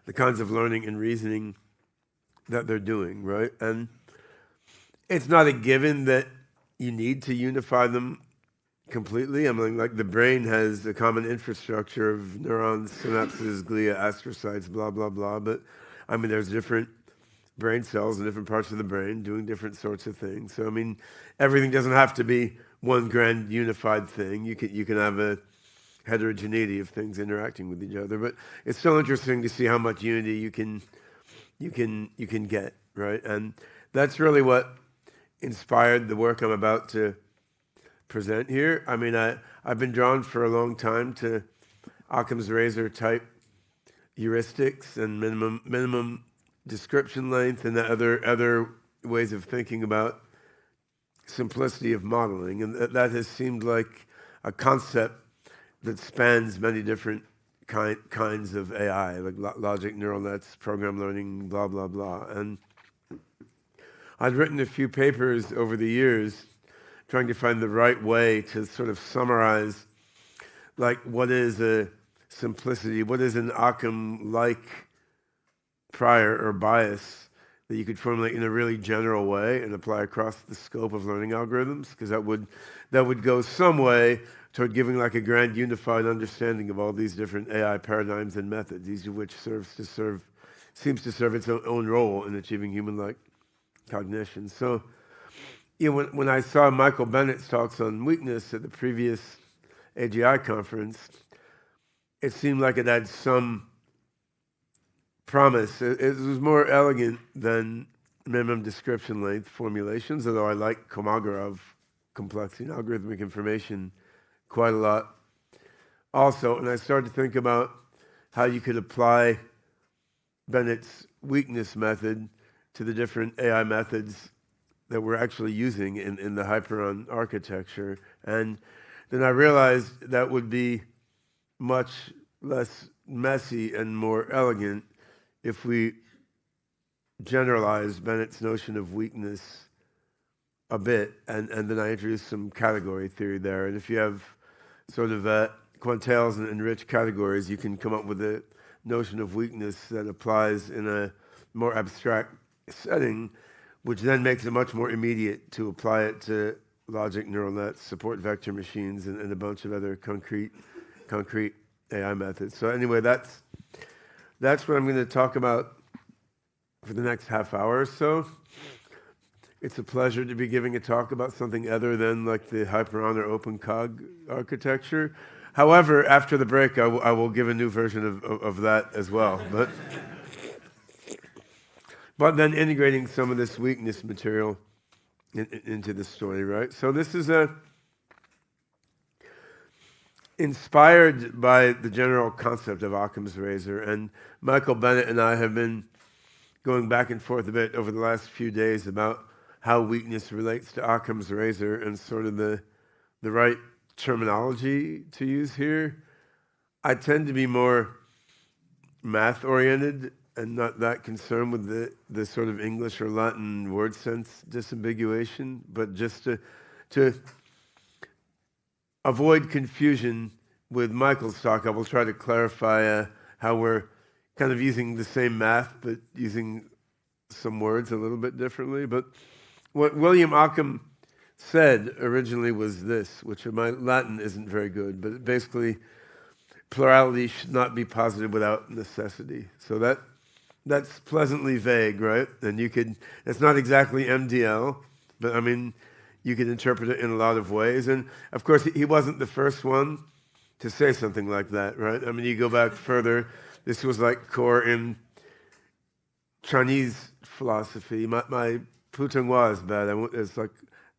the kinds of learning and reasoning that they're doing, right? And it's not a given that you need to unify them completely. I mean, like the brain has a common infrastructure of neurons, synapses, glia, astrocytes, blah, blah, blah. But I mean, there's different brain cells in different parts of the brain doing different sorts of things. So, I mean, everything doesn't have to be one grand unified thing. You can have a heterogeneity of things interacting with each other. But it's still interesting to see how much unity you can get, right? And that's really what inspired the work I'm about to present here. I mean, I've been drawn for a long time to Occam's razor type heuristics and minimum description length and the other ways of thinking about simplicity of modeling. And that has seemed like a concept that spans many different kinds of AI, like logic, neural nets, program learning, blah, blah, blah. And I'd written a few papers over the years trying to find the right way to sort of summarize, like, what is a simplicity, what is an Occam-like prior or bias that you could formulate in a really general way and apply across the scope of learning algorithms, because that would go some way toward giving like a grand unified understanding of all these different AI paradigms and methods, each of which seems to serve its own role in achieving human-like cognition. So, you know, when I saw Michael Bennett's talks on weakness at the previous AGI conference, it seemed like it had some promise. It was more elegant than minimum description length formulations, although I like Kolmogorov complexity and algorithmic information quite a lot also. And I started to think about how you could apply Bennett's weakness method to the different AI methods that we're actually using in the Hyperon architecture. And then I realized that would be much less messy and more elegant if we generalize Bennett's notion of weakness a bit, and then I introduced some category theory there. And if you have sort of quantales and enriched categories, you can come up with a notion of weakness that applies in a more abstract setting, which then makes it much more immediate to apply it to logic, neural nets, support vector machines, and a bunch of other concrete AI methods. So anyway, that's what I'm going to talk about for the next half hour or so. It's a pleasure to be giving a talk about something other than like the Hyperon or OpenCog architecture. However, after the break, I will give a new version of that as well. But then integrating some of this weakness material into the story, right? So this is inspired by the general concept of Occam's razor, and Michael Bennett and I have been going back and forth a bit over the last few days about how weakness relates to Occam's razor and sort of the right terminology to use here. I tend to be more math-oriented and not that concerned with the sort of English or Latin word sense disambiguation, but just to avoid confusion with Michael's talk, I will try to clarify how we're kind of using the same math, but using some words a little bit differently. But what William Occam said originally was this, which my Latin isn't very good, but basically plurality should not be posited without necessity. So that's pleasantly vague, right? And it's not exactly MDL, but I mean, you can interpret it in a lot of ways. And of course, he wasn't the first one to say something like that, right? I mean, you go back further, this was like core in Chinese philosophy. My Putonghua is bad. It's like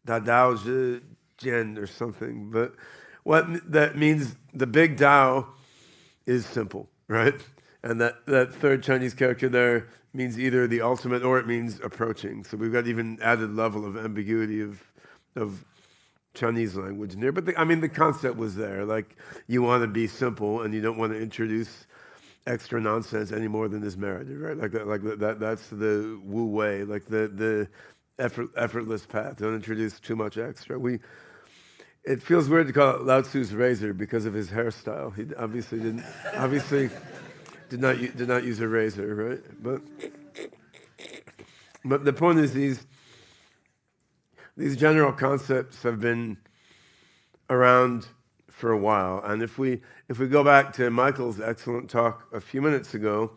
Da Dao Zhi Jian or something. But what that means, the big Dao is simple, right? And that third Chinese character there means either the ultimate or it means approaching. So we've got even added level of ambiguity of Chinese language in there. But the concept was there. Like, you want to be simple and you don't want to introduce extra nonsense any more than is merited, right? That's the Wu way, like the effortless path. Don't introduce too much extra. It feels weird to call it Lao Tzu's razor because of his hairstyle. He obviously did not use a razor, right? But the point is these general concepts have been around for a while, and if we go back to Michael's excellent talk a few minutes ago,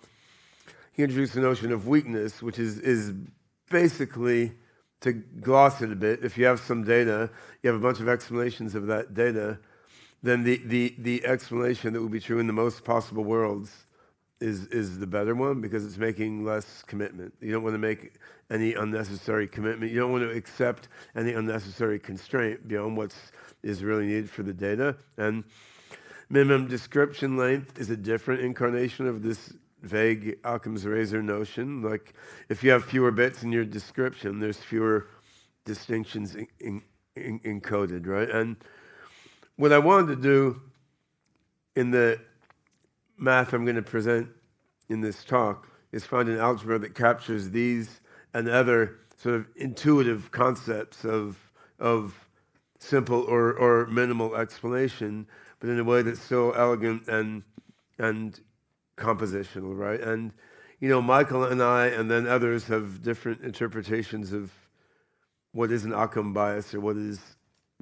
he introduced the notion of weakness, which is basically, to gloss it a bit, if you have some data, you have a bunch of explanations of that data, then the explanation that will be true in the most possible worlds is the better one, because it's making less commitment. You don't want to make any unnecessary commitment. You don't want to accept any unnecessary constraint beyond what is really needed for the data. And minimum description length is a different incarnation of this vague Occam's razor notion. Like, if you have fewer bits in your description, there's fewer distinctions encoded, right? And what I wanted to do in the math I'm going to present in this talk is find an algebra that captures these and other sort of intuitive concepts of simple or minimal explanation, but in a way that's so elegant and compositional, right? And, Michael and I and then others have different interpretations of what is an Occam bias or what is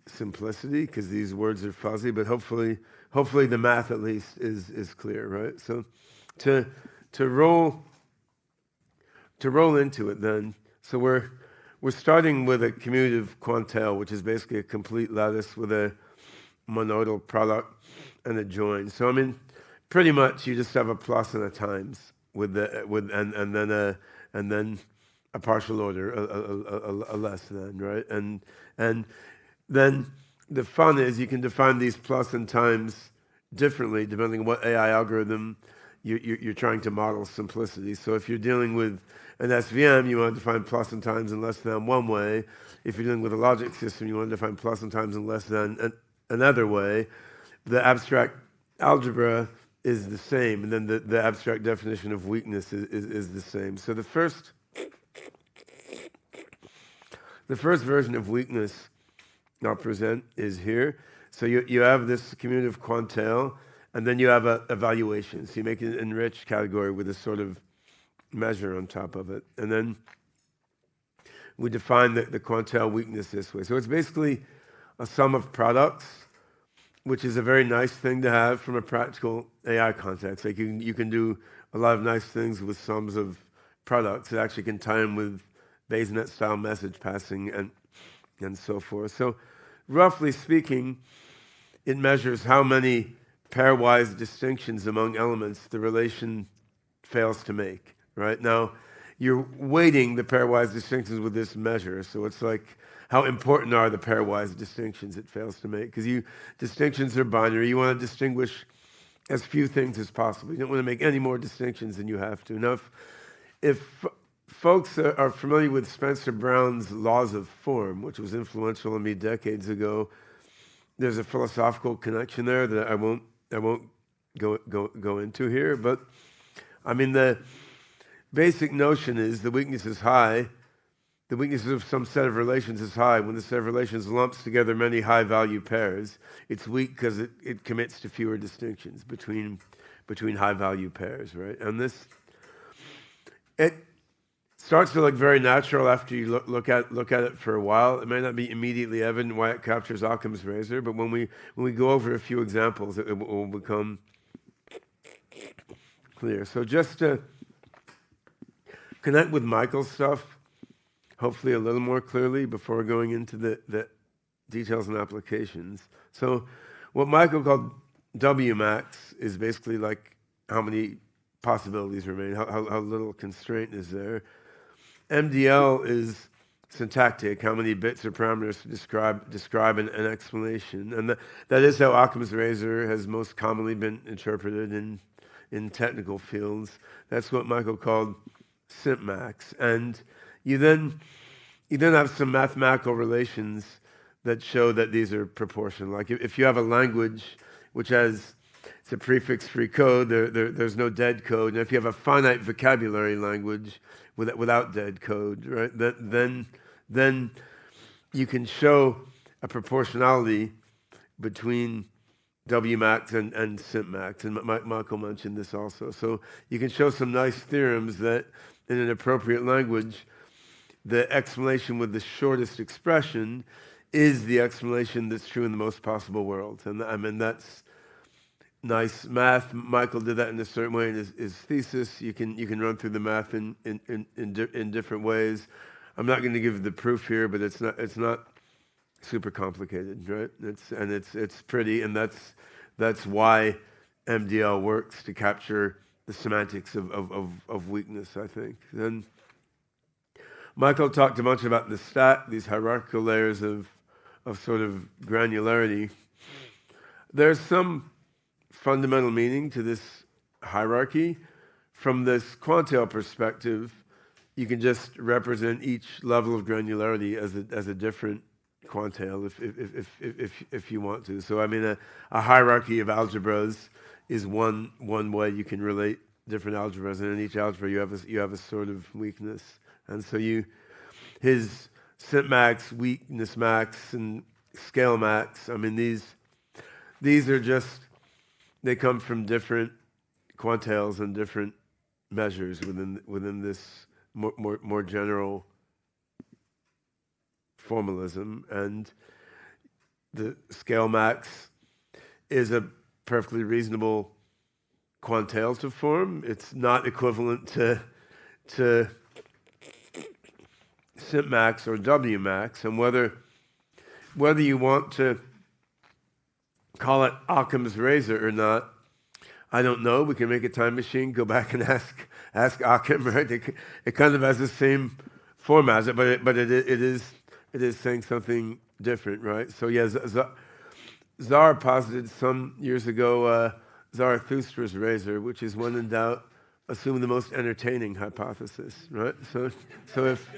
simplicity, because these words are fuzzy, but hopefully the math at least is clear, right? So to roll into it then, so we're starting with a commutative quantale, which is basically a complete lattice with a monoidal product and a join. So pretty much you just have a plus and a times and then a partial order, a less than, right? And then the fun is you can define these plus and times differently depending on what AI algorithm you're trying to model simplicity. So if you're dealing with an SVM, you want to define plus and times in less than one way. If you're dealing with a logic system, you want to define plus and times in less than another way. The abstract algebra is the same, and then the abstract definition of weakness is the same. So the first version of weakness I'll present is here. So you have this commutative quantale, and then you have a evaluation. So you make an enriched category with a sort of measure on top of it. And then we define the quantale weakness this way. So it's basically a sum of products, which is a very nice thing to have from a practical AI context. Like you can do a lot of nice things with sums of products. It actually can tie in with Bayes-Net style message passing and so forth. So roughly speaking, it measures how many pairwise distinctions among elements the relation fails to make, right? Now, you're weighting the pairwise distinctions with this measure. So it's like, how important are the pairwise distinctions it fails to make? Because distinctions are binary. You want to distinguish as few things as possible. You don't want to make any more distinctions than you have to. Now, if folks are familiar with Spencer Brown's laws of form, which was influential on me decades ago, there's a philosophical connection there that I won't go into here. But I mean, the basic notion is the weakness is high. The weakness of some set of relations is high. When the set of relations lumps together many high-value pairs, it's weak because it commits to fewer distinctions between high-value pairs, right? And it starts to look very natural after you look at it for a while. It may not be immediately evident why it captures Occam's razor, but when we go over a few examples, it will become clear. So just to connect with Michael's stuff, hopefully a little more clearly before going into the details and applications. So what Michael called W max is basically like how many possibilities remain, how little constraint is there. MDL is syntactic, how many bits or parameters to describe an explanation. And that is how Occam's razor has most commonly been interpreted in technical fields. That's what Michael called SIMP-max. And you then have some mathematical relations that show that these are proportional. Like if you have a language which has, it's a prefix-free code, there's no dead code. And if you have a finite vocabulary language without dead code, right, then you can show a proportionality between W-max and SIMP-max. And Michael mentioned this also. So you can show some nice theorems that in an appropriate language, the explanation with the shortest expression is the explanation that's true in the most possible worlds. And I mean, that's nice math. Michael did that in a certain way in his thesis. You can run through the math in different ways. I'm not going to give the proof here, but it's not super complicated, right? It's pretty, and that's why MDL works, to capture the semantics of weakness, I think. Then Michael talked a bunch about the stack, these hierarchical layers of sort of granularity. There's some fundamental meaning to this hierarchy. From this quantale perspective, you can just represent each level of granularity as a different quantale if you want to. So I mean, a hierarchy of algebras is one way you can relate different algebras, and in each algebra you have a sort of weakness. And so his SIMP-max, weakness max, and scale max, I mean, these are just, they come from different quantales and different measures within this more general formalism. And the scale max is a perfectly reasonable quantale to form. It's not equivalent to SIMP-max or W-max, and whether you want to call it Occam's razor or not, I don't know. We can make a time machine, go back and ask Occam, right? It kind of has the same form as it, but it is saying something different, right? So yeah, Zara posited some years ago Zarathustra's razor, which is when in doubt, assume the most entertaining hypothesis, right? So if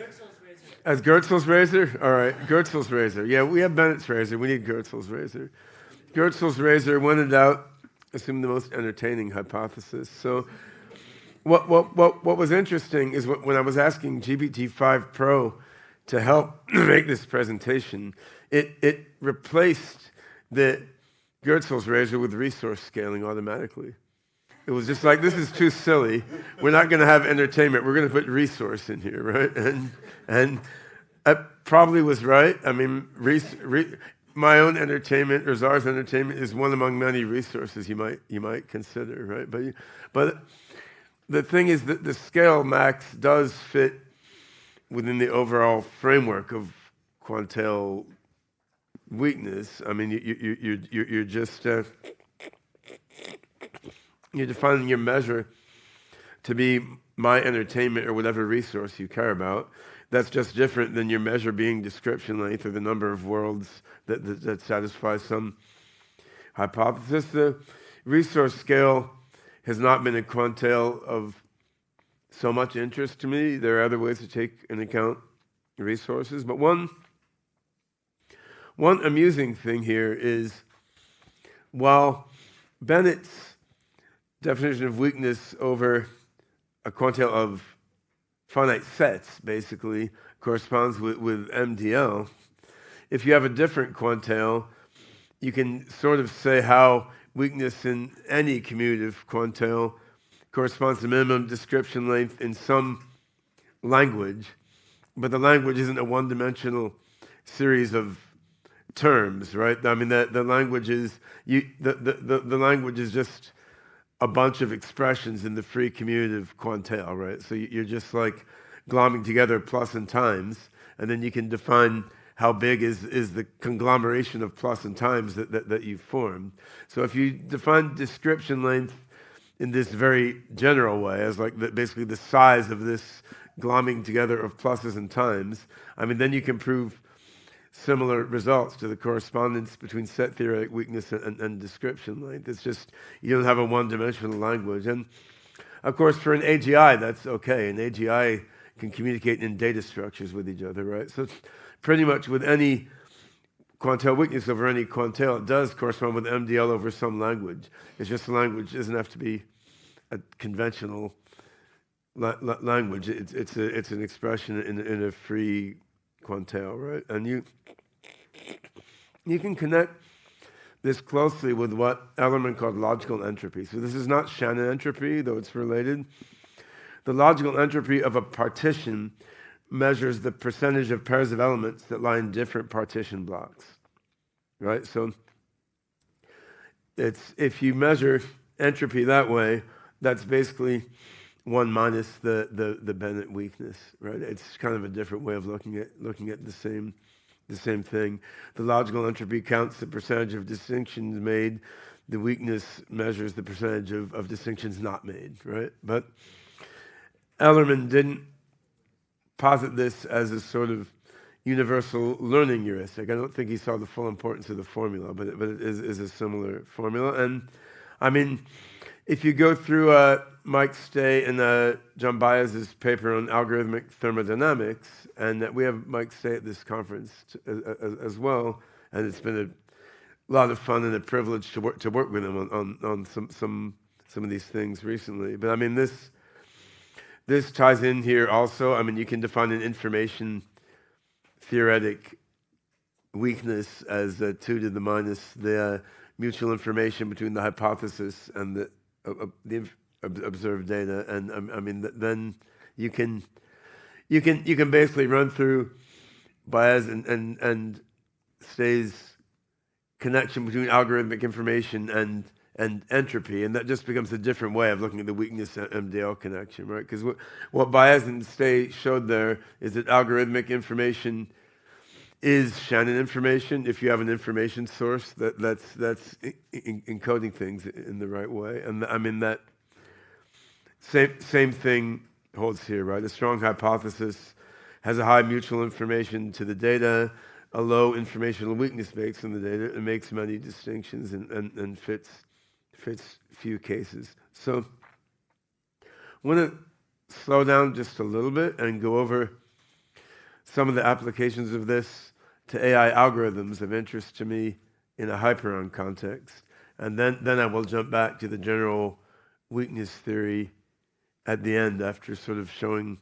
as Goertzel's razor, all right, Goertzel's razor. Yeah, we have Bennett's razor. We need Goertzel's razor. Goertzel's razor, when in doubt, assume the most entertaining hypothesis. So what was interesting is when I was asking GPT-5 Pro to help make this presentation, it replaced the Goertzel's razor with resource scaling automatically. It was just like, this is too silly. We're not going to have entertainment. We're going to put resource in here, right? And I probably was right. I mean, my own entertainment or Zara's entertainment is one among many resources you might consider, right? But the thing is that the scale max does fit within the overall framework of quantale weakness. I mean, you're just you're defining your measure to be my entertainment or whatever resource you care about. That's just different than your measure being description length or the number of worlds that satisfy some hypothesis. The resource scale has not been a quantale of so much interest to me. There are other ways to take into account resources, but one amusing thing here is, while Bennett's definition of weakness over a quantale of finite sets basically corresponds with MDL, if you have a different quantale, you can sort of say how weakness in any commutative quantale corresponds to minimum description length in some language, but the language isn't a one-dimensional series of terms, right? I mean, the language is the language is just a bunch of expressions in the free commutative quantale, right? So you're just like glomming together plus and times, and then you can define how big is the conglomeration of plus and times that you've formed. So if you define description length in this very general way, as like basically the size of this glomming together of pluses and times, I mean, then you can prove similar results to the correspondence between set theoretic weakness and description length. It's just, you don't have a one-dimensional language. And of course, for an AGI, that's okay. An AGI can communicate in data structures with each other, right? So pretty much with any quantale weakness over any quantale, it does correspond with MDL over some language. It's just the language doesn't have to be a conventional language. It's an expression in a free quantale, right? And you can connect this closely with what Ellerman called logical entropy. So this is not Shannon entropy, though it's related. The logical entropy of a partition measures the percentage of pairs of elements that lie in different partition blocks, right? So if you measure entropy that way, that's basically 1 minus the Bennett weakness, right? It's kind of a different way of looking at the same thing. The logical entropy counts the percentage of distinctions made. The weakness measures the percentage of distinctions not made, right? But Ellerman didn't posit this as a sort of universal learning heuristic. I don't think he saw the full importance of the formula, but it is a similar formula. And I mean, if you go through Mike Stay and John Baez's paper on algorithmic thermodynamics, and we have Mike Stay at this conference as well, and it's been a lot of fun and a privilege to work with him on some of these things recently. But I mean, this ties in here also. I mean, you can define an information theoretic weakness as 2 to the minus the mutual information between the hypothesis and the observed data, and I mean, then you can basically run through Baez and Stay's connection between algorithmic information and entropy, and that just becomes a different way of looking at the weakness MDL connection, right? Because what Baez and Stay showed there is that algorithmic information is Shannon information if you have an information source that's encoding things in the right way. And I mean, that same thing holds here, right? A strong hypothesis has a high mutual information to the data, a low informational weakness bakes in the data, and makes many distinctions and fits few cases. So I want to slow down just a little bit and go over some of the applications of this to AI algorithms of interest to me in a Hyperon context. And then I will jump back to the general weakness theory at the end after sort of showing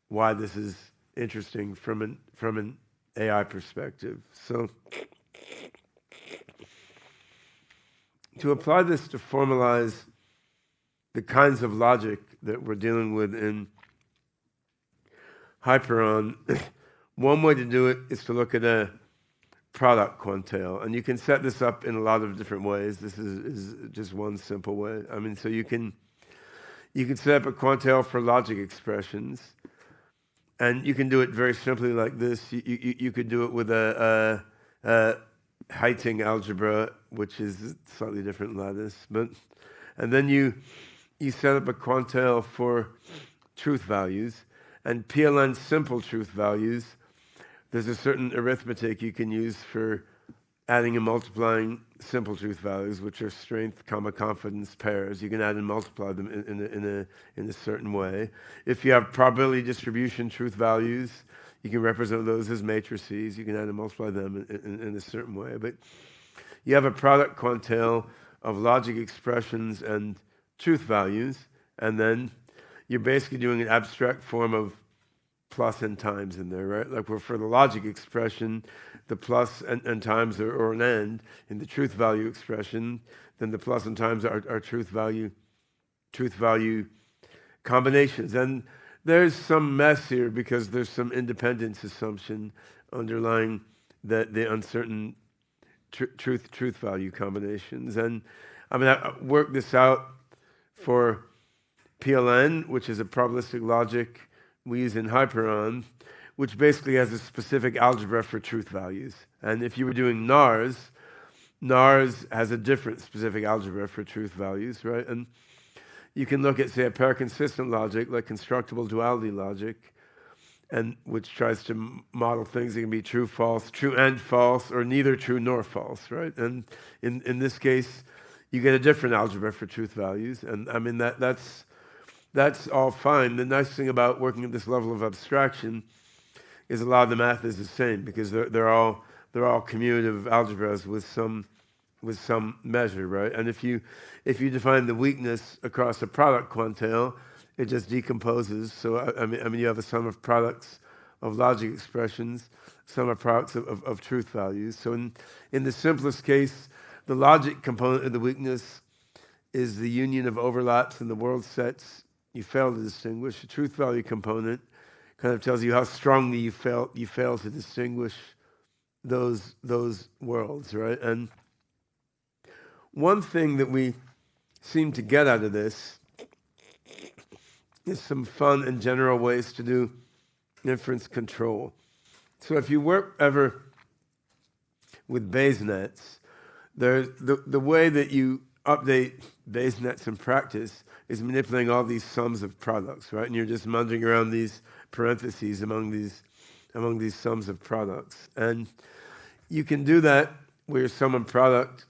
why this is interesting from an AI perspective. So to apply this to formalize the kinds of logic that we're dealing with in Hyperon, one way to do it is to look at a product quantale. And you can set this up in a lot of different ways. This is just one simple way. I mean, so you can set up a quantale for logic expressions. And you can do it very simply like this. You could do it with a Heiting algebra, which is a slightly different lattice. And then you set up a quantale for truth values. And PLN simple truth values, there's a certain arithmetic you can use for adding and multiplying simple truth values, which are strength, comma, confidence pairs. You can add and multiply them in a certain way. If you have probability distribution truth values, you can represent those as matrices. You can add and multiply them in a certain way. But you have a product quantale of logic expressions and truth values, and then you're basically doing an abstract form of plus and times in there, right? Like for the logic expression, the plus and times or an and. In the truth value expression, then the plus and times are truth value combinations. And there's some mess here because there's some independence assumption underlying the uncertain truth value combinations. And I mean, I worked this out for PLN, which is a probabilistic logic we use in Hyperon, which basically has a specific algebra for truth values. And if you were doing NARS, NARS has a different specific algebra for truth values, right? And you can look at, say, a pair-consistent logic, like constructible duality logic, and which tries to model things that can be true, false, true and false, or neither true nor false, right? And in this case, you get a different algebra for truth values. And I mean, that's all fine. The nice thing about working at this level of abstraction is a lot of the math is the same because they're all commutative algebras with some measure, right? And if you define the weakness across a product quantale, it just decomposes. So I mean you have a sum of products of logic expressions, sum of products of truth values. So in the simplest case, the logic component of the weakness is the union of overlaps in the world sets you fail to distinguish. The truth value component kind of tells you how strongly you fail to distinguish those worlds, right? And one thing that we seem to get out of this is some fun and general ways to do inference control. So if you work ever with Bayes nets, the way that you update Bayes nets in practice is manipulating all these sums of products, right? And you're just munging around these parentheses among these sums of products. And you can do that where your sum and product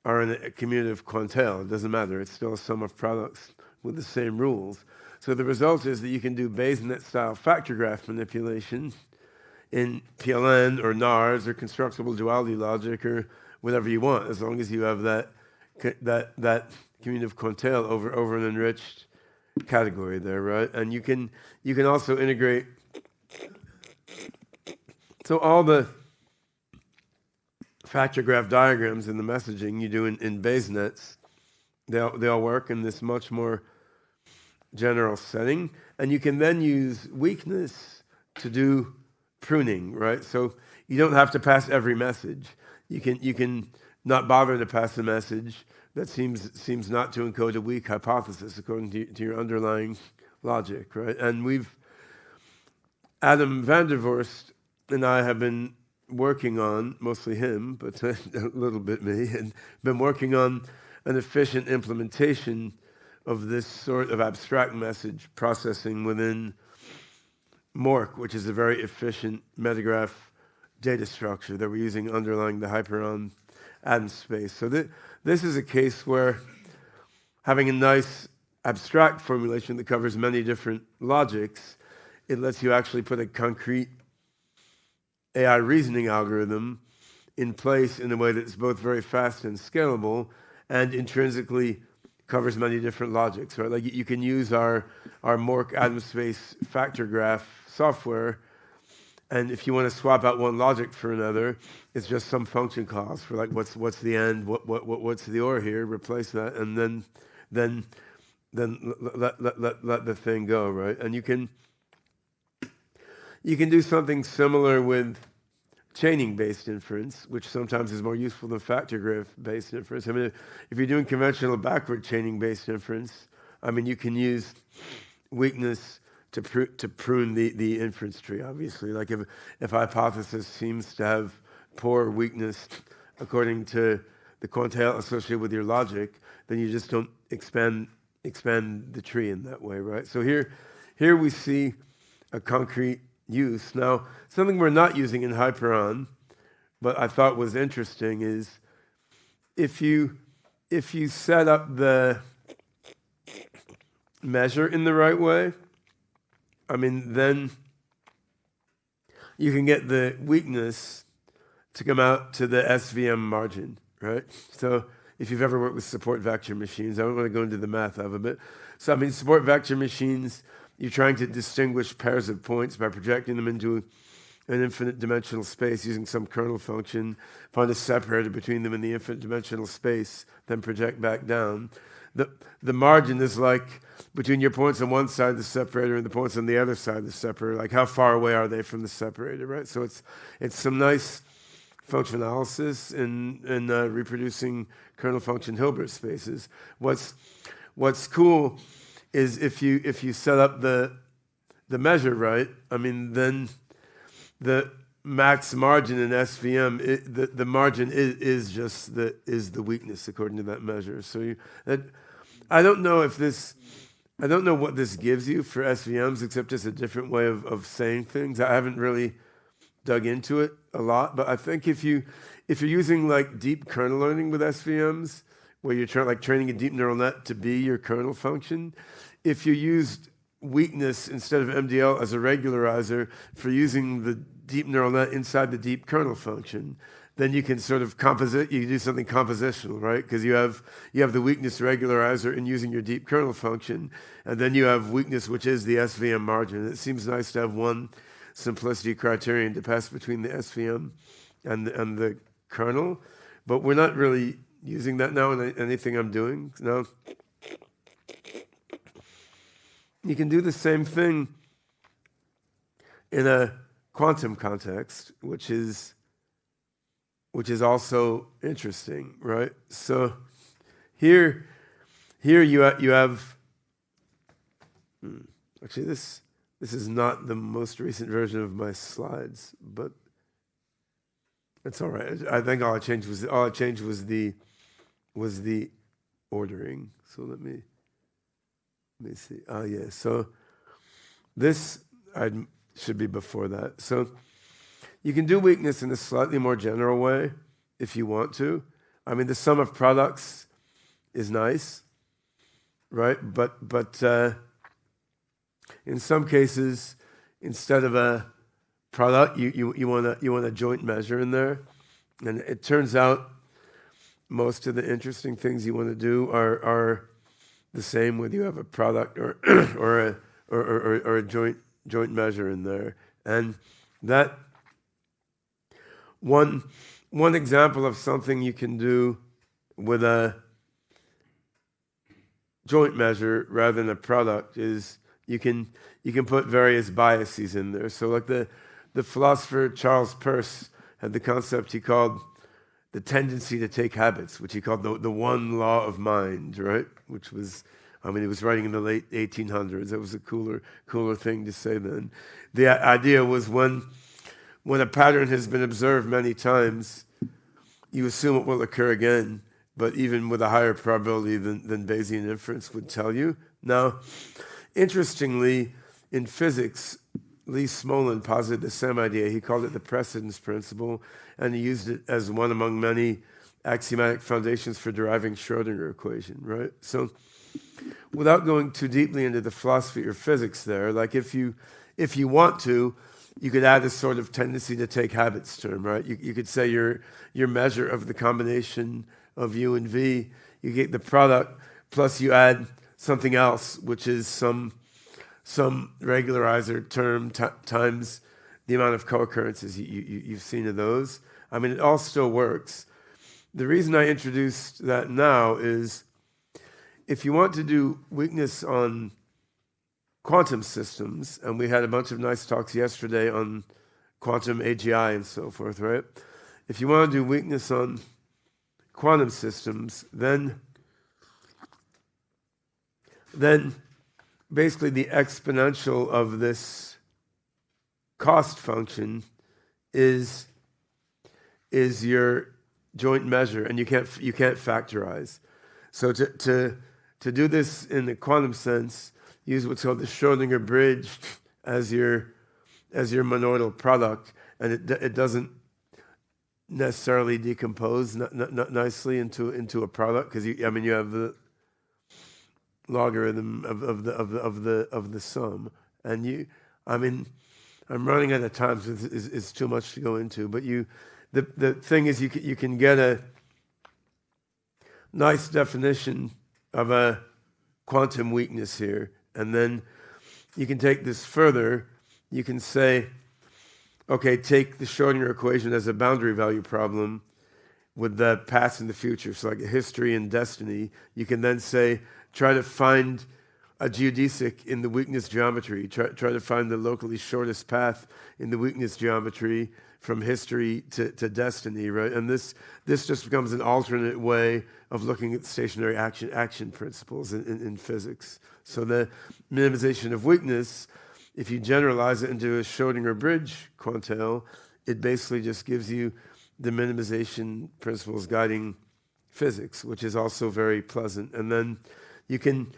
are in a commutative quantale. It doesn't matter. It's still a sum of products with the same rules. So the result is that you can do Bayes net style factor graph manipulation in PLN or NARS or constructible duality logic or whatever you want, as long as you have that commutative quantale over an enriched category there, right? And you can also integrate. So all the factor graph diagrams in the messaging you do in Bayes nets, they all work in this much more general setting, and you can then use weakness to do pruning, right? So you don't have to pass every message. You can not bother to pass a message that seems not to encode a weak hypothesis according to your underlying logic, right? And Adam van der Vorst and I have been working on, mostly him, but a little bit me, and been working on an efficient implementation of this sort of abstract message processing within MORC, which is a very efficient metagraph data structure that we're using underlying the Hyperon atom space. So this is a case where having a nice abstract formulation that covers many different logics, it lets you actually put a concrete AI reasoning algorithm in place in a way that's both very fast and scalable and intrinsically covers many different logics, right? Like you can use our MORC atom space factor graph software, and if you want to swap out one logic for another, it's just some function calls for like what's the end, what's the or here, replace that, and then let the thing go, right? And you can do something similar with chaining-based inference, which sometimes is more useful than factor graph-based inference. I mean, if you're doing conventional backward chaining-based inference, I mean, you can use weakness to prune the inference tree, obviously. Like if a hypothesis seems to have poor weakness according to the quantale associated with your logic, then you just don't expand the tree in that way, right? So here here we see a concrete use. Now, something we're not using in Hyperon, but I thought was interesting is if you set up the measure in the right way, I mean, then you can get the weakness to come out to the SVM margin, right? So if you've ever worked with support vector machines, I don't want to go into the math of it, but so I mean, support vector machines, you're trying to distinguish pairs of points by projecting them into an infinite dimensional space using some kernel function, find a separator between them in the infinite dimensional space, then project back down. The margin is like between your points on one side of the separator and the points on the other side of the separator, like how far away are they from the separator, right? So it's some nice function analysis in reproducing kernel function Hilbert spaces. What's cool is if you set up the measure right, I mean, then the max margin in SVM, the margin is just the weakness according to that measure. So I don't know what this gives you for SVMs, except just a different way of saying things. I haven't really dug into it a lot, but I think if you're using like deep kernel learning with SVMs, where you're training a deep neural net to be your kernel function, if you used weakness instead of MDL as a regularizer for using the deep neural net inside the deep kernel function, then you can sort of you can do something compositional, right? Because you have the weakness regularizer in using your deep kernel function, and then you have weakness, which is the SVM margin. It seems nice to have one simplicity criterion to pass between the SVM and the kernel, but we're not really using that now in anything I'm doing. No. You can do the same thing in a quantum context, which is also interesting, right? So here you have actually this is not the most recent version of my slides, but it's all right. I think all I changed was the ordering. So let me see. Oh yeah. So this should be before that. So you can do weakness in a slightly more general way if you want to. I mean, the sum of products is nice, right? But in some cases, instead of a product, you want a joint measure in there, and it turns out most of the interesting things you want to do are the same whether you have a product or a joint measure in there, and that one example of something you can do with a joint measure rather than a product is you can put various biases in there. So like the philosopher Charles Peirce had the concept he called the tendency to take habits, which he called the one law of mind, right? Which was, I mean, he was writing in the late 1800s. That was a cooler thing to say then. The idea was when a pattern has been observed many times, you assume it will occur again, but even with a higher probability than Bayesian inference would tell you. Now, interestingly, in physics, Lee Smolin posited the same idea. He called it the precedence principle, and he used it as one among many axiomatic foundations for deriving Schrödinger equation, right? So without going too deeply into the philosophy or physics there, like if you want to, you could add a sort of tendency to take habits term, right? You could say your measure of the combination of U and V, you get the product, plus you add something else, which is some regularizer term times the amount of co-occurrences you've seen of those. I mean, it all still works. The reason I introduced that now is if you want to do weakness on quantum systems, and we had a bunch of nice talks yesterday on quantum AGI and so forth, right? If you want to do weakness on quantum systems, then basically the exponential of this cost function is your joint measure, and you can't factorize. So to do this in the quantum sense, use what's called the Schrödinger bridge as your monoidal product, and it doesn't necessarily decompose nicely into a product, because you have the logarithm of the sum, and I'm running out of time, so it's too much to go into. But the thing is, you can get a nice definition of a quantum weakness here, and then you can take this further. You can say, okay, take the Schrödinger equation as a boundary value problem with the past and the future, so like history and destiny. You can then say, try to find a geodesic in the weakness geometry. Try to find the locally shortest path in the weakness geometry from history to destiny, right? And this just becomes an alternate way of looking at stationary action principles in physics. So the minimization of weakness, if you generalize it into a Schrödinger bridge quantale, it basically just gives you the minimization principles guiding physics, which is also very pleasant. And then you can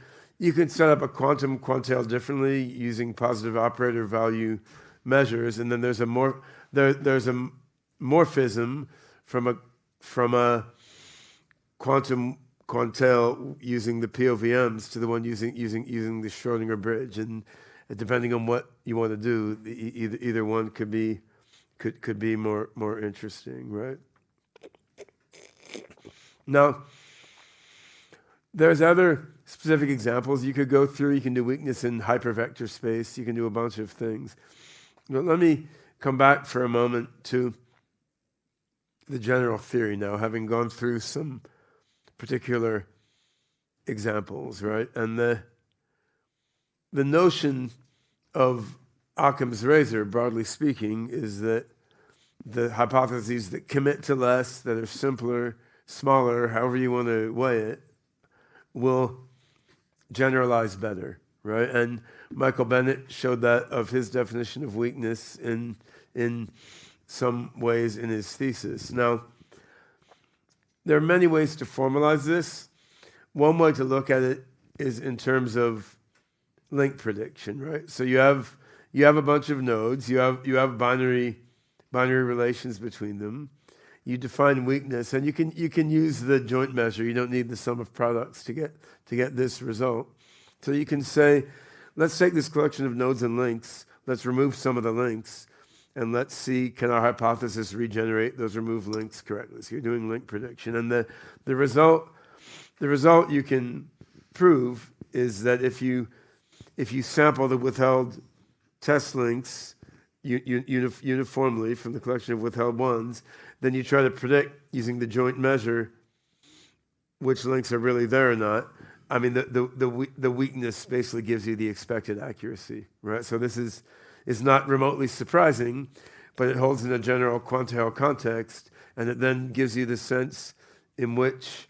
set up a quantum quantale differently using positive operator value measures, and then there's a morphism from a quantum quantale using the POVMs to the one using the Schrödinger bridge, and depending on what you want to do, either one could be more interesting, right? Now, there's other specific examples you could go through. You can do weakness in hypervector space. You can do a bunch of things. But let me come back for a moment to the general theory now, having gone through some particular examples, right? And the notion of Occam's razor, broadly speaking, is that the hypotheses that commit to less, that are simpler, smaller, however you want to weigh it, will generalize better, right? And Michael Bennett showed that of his definition of weakness in some ways in his thesis. Now, there are many ways to formalize this. One way to look at it is in terms of link prediction, right? So you have a bunch of nodes. You have binary relations between them. You define weakness, and you can use the joint measure. You don't need the sum of products to get this result. So you can say, let's take this collection of nodes and links. Let's remove some of the links, and let's see, can our hypothesis regenerate those removed links correctly? So you're doing link prediction, and the result you can prove is that if you sample the withheld test links uniformly from the collection of withheld ones, then you try to predict using the joint measure which links are really there or not. I mean, the weakness basically gives you the expected accuracy, right? So this is not remotely surprising, but it holds in a general quantale context, and it then gives you the sense in which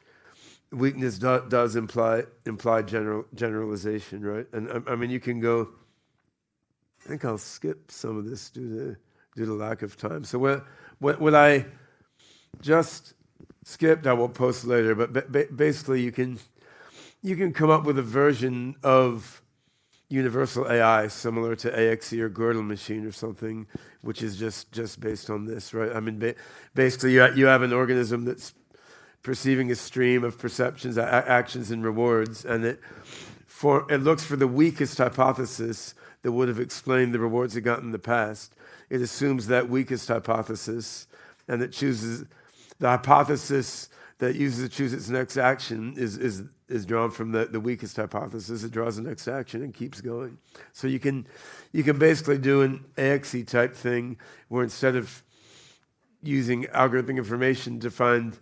weakness does imply generalization, right? And I mean, you can go. I think I'll skip some of this due to lack of time. So what I just skipped, I will post later. But basically, you can come up with a version of universal AI similar to AXE or Gödel machine or something, which is just based on this, right? I mean, basically, you have an organism that's perceiving a stream of perceptions, actions, and rewards, and it looks for the weakest hypothesis that would have explained the rewards it got in the past. It assumes that weakest hypothesis, and it chooses the hypothesis that uses to choose its next action is drawn from the weakest hypothesis. It draws the next action and keeps going. So you can basically do an AXE type thing where instead of using algorithmic information to find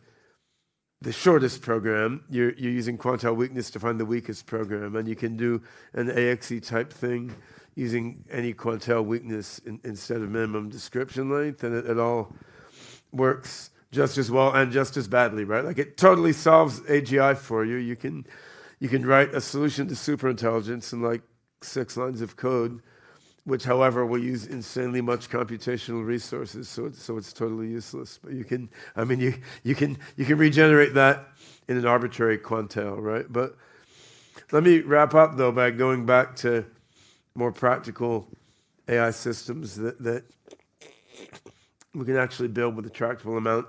the shortest program, you're using quantile weakness to find the weakest program, and you can do an AXE type thing using any quantile weakness instead of minimum description length, and it all works just as well and just as badly, right? Like it totally solves AGI for you. You can write a solution to superintelligence in like 6 lines of code, which, however, will use insanely much computational resources, so it's totally useless. But you can regenerate that in an arbitrary quantale, right? But let me wrap up, though, by going back to more practical AI systems that we can actually build with a tractable amount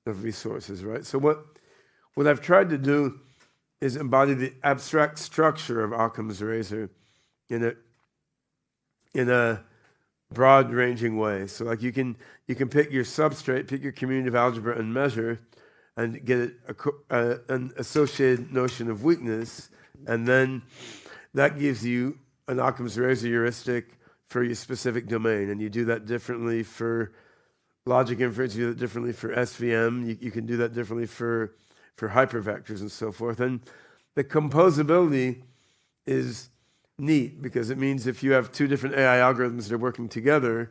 of resources, right? So what I've tried to do is embody the abstract structure of Occam's razor in a broad-ranging way. So like you can pick your substrate, pick your community of algebra and measure, and get an associated notion of weakness, and then that gives you an Occam's razor heuristic for your specific domain, and you do that differently for logic inference, you do that differently for SVM, you can do that differently for hypervectors and so forth. And the composability is neat because it means if you have two different AI algorithms that are working together,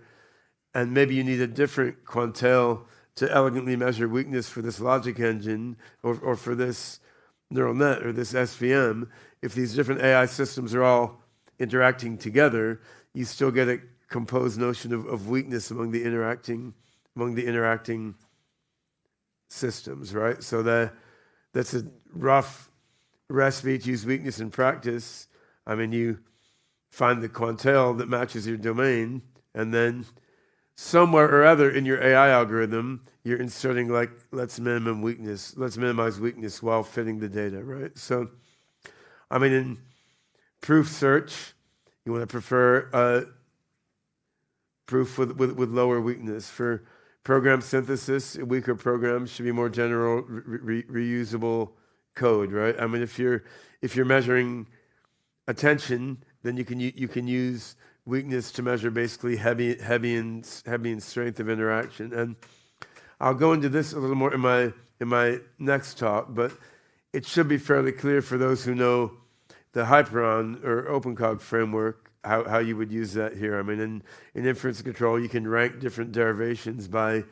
and maybe you need a different quantale to elegantly measure weakness for this logic engine or for this neural net or this SVM, if these different AI systems are all interacting together, you still get a composed notion of weakness among the interacting systems, right? So that's a rough recipe to use weakness in practice. I mean, you find the quantale that matches your domain, and then somewhere or other in your AI algorithm, you're inserting like, let's minimize weakness while fitting the data, right? So, I mean, in proof search, you want to prefer proof with lower weakness. For program synthesis, weaker programs should be more general, reusable code, right? I mean, if you're measuring attention, then you can use weakness to measure basically heavy and strength of interaction. And I'll go into this a little more in my next talk, but it should be fairly clear for those who know the Hyperon or OpenCog framework how you would use that here. I mean, in inference control, you can rank different derivations by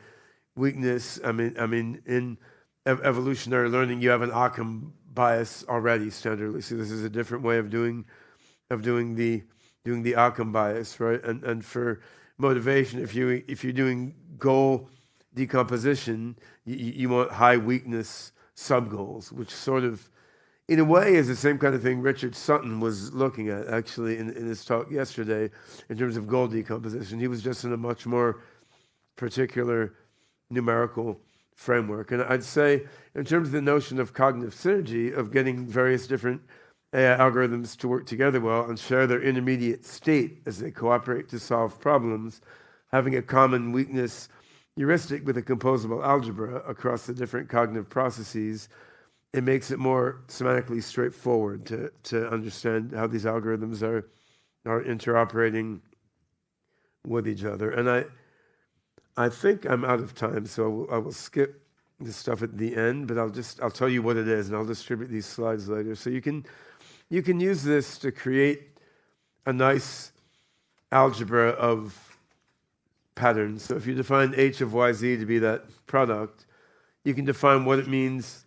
weakness. I mean, in evolutionary learning, you have an Occam bias already standardly. So this is a different way of doing the Occam bias, right? And for motivation, if you're doing goal decomposition, you want high weakness sub-goals, which sort of, in a way, is the same kind of thing Richard Sutton was looking at, actually, in his talk yesterday, in terms of goal decomposition. He was just in a much more particular numerical framework. And I'd say, in terms of the notion of cognitive synergy, of getting various different AI algorithms to work together well and share their intermediate state as they cooperate to solve problems, having a common weakness heuristic with a composable algebra across the different cognitive processes, it makes it more semantically straightforward to understand how these algorithms are interoperating with each other. And I think I'm out of time, so I will skip the stuff at the end, but I'll tell you what it is, and I'll distribute these slides later. So you can use this to create a nice algebra of patterns. So if you define H of YZ to be that product, you can define what it means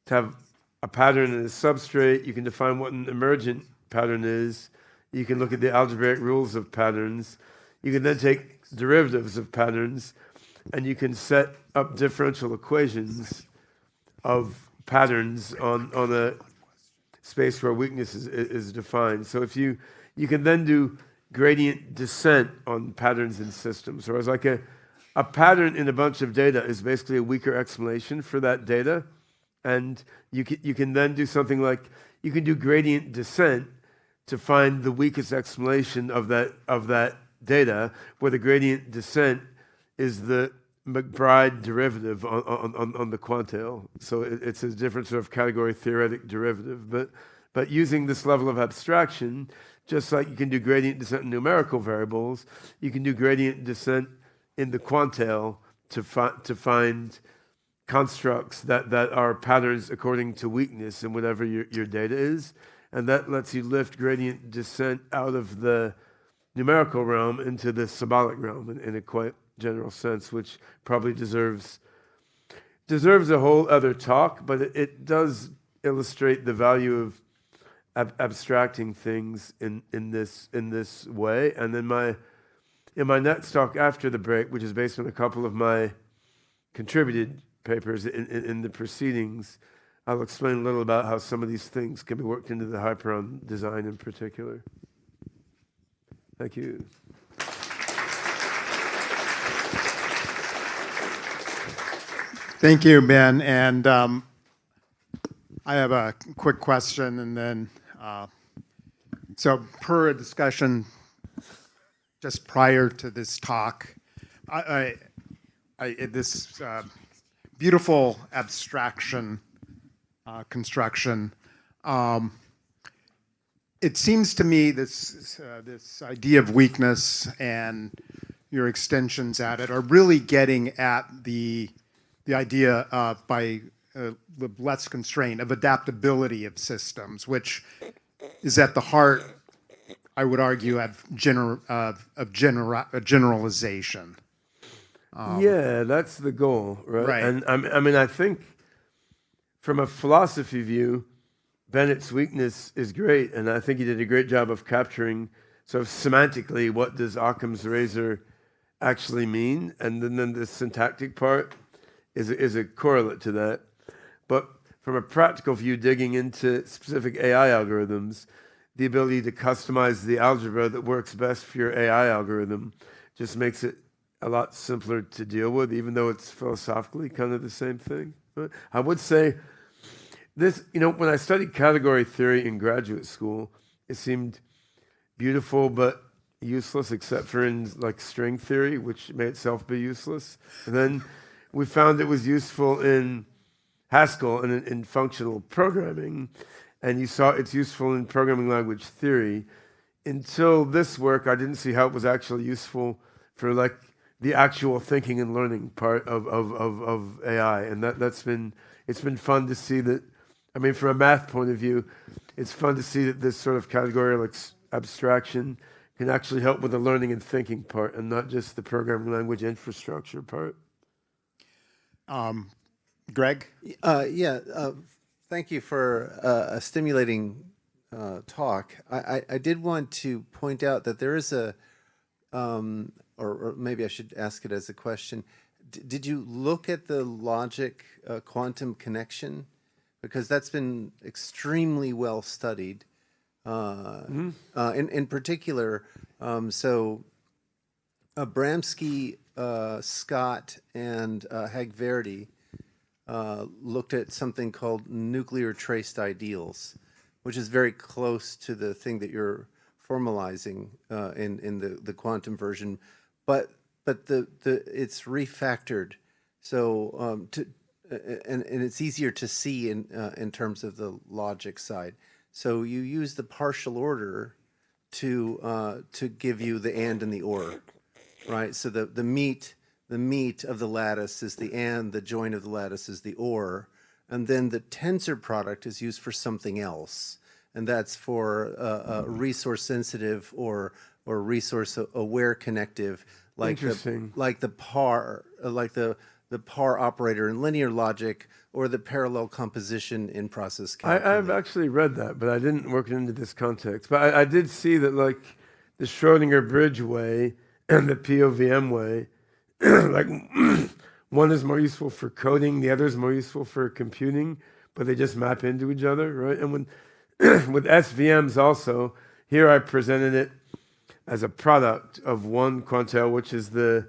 to have a pattern in a substrate. You can define what an emergent pattern is. You can look at the algebraic rules of patterns. You can then take derivatives of patterns, and you can set up differential equations of patterns on a space where weakness is defined. So if you can then do gradient descent on patterns in systems. So it's like a pattern in a bunch of data is basically a weaker explanation for that data. And you can then do something like, you can do gradient descent to find the weakest explanation of that data, where the gradient descent is the McBride derivative on the quantale. So it's a different sort of category theoretic derivative. But using this level of abstraction, just like you can do gradient descent in numerical variables, you can do gradient descent in the quantale to find constructs that are patterns according to weakness in whatever your data is. And that lets you lift gradient descent out of the numerical realm into the symbolic realm in a quite general sense, which probably deserves a whole other talk, but it does illustrate the value of abstracting things in this way. And then in my next talk after the break, which is based on a couple of my contributed papers in the proceedings, I'll explain a little about how some of these things can be worked into the Hyperon design in particular. Thank you. Thank you, Ben. And I have a quick question, and then, so per a discussion just prior to this talk, this beautiful abstraction construction, it seems to me this idea of weakness and your extensions at it are really getting at the idea of, by less constraint, of adaptability of systems, which is at the heart, I would argue, of generalization. Yeah, that's the goal, right? Right. And I mean, I think from a philosophy view, Bennett's weakness is great, and I think he did a great job of capturing, so semantically, what does Occam's razor actually mean? And then the syntactic part is a correlate to that. But from a practical view, digging into specific AI algorithms, the ability to customize the algebra that works best for your AI algorithm just makes it a lot simpler to deal with, even though it's philosophically kind of the same thing. But I would say this, when I studied category theory in graduate school, it seemed beautiful but useless, except for in like string theory, which may itself be useless. And then we found it was useful in Haskell and in functional programming, and you saw it's useful in programming language theory. Until this work, I didn't see how it was actually useful for like the actual thinking and learning part of AI, and it's been fun to see that. I mean, from a math point of view, it's fun to see that this sort of category like abstraction can actually help with the learning and thinking part, and not just the programming language infrastructure part. Greg? Thank you for a stimulating talk. I did want to point out that there is a, or maybe I should ask it as a question. Did you look at the logic quantum connection? Because that's been extremely well studied. In particular, Abramsky, Scott, and Hagverdi looked at something called nuclear traced ideals, which is very close to the thing that you're formalizing in the quantum version, but it's refactored, so and it's easier to see in terms of the logic side. So you use the partial order to give you the and the or, right? So the meat of the lattice is the and, the join of the lattice is the or, and then the tensor product is used for something else, and that's for a resource sensitive or resource aware connective, like the par operator in linear logic, or the parallel composition in process calculus. I've actually read that, but I didn't work it into this context. But I did see that, like, the Schrodinger bridge way and the POVM way, like, one is more useful for coding, the other is more useful for computing, but they just map into each other, right? And when with SVMs also, here I presented it as a product of one quantale, which is the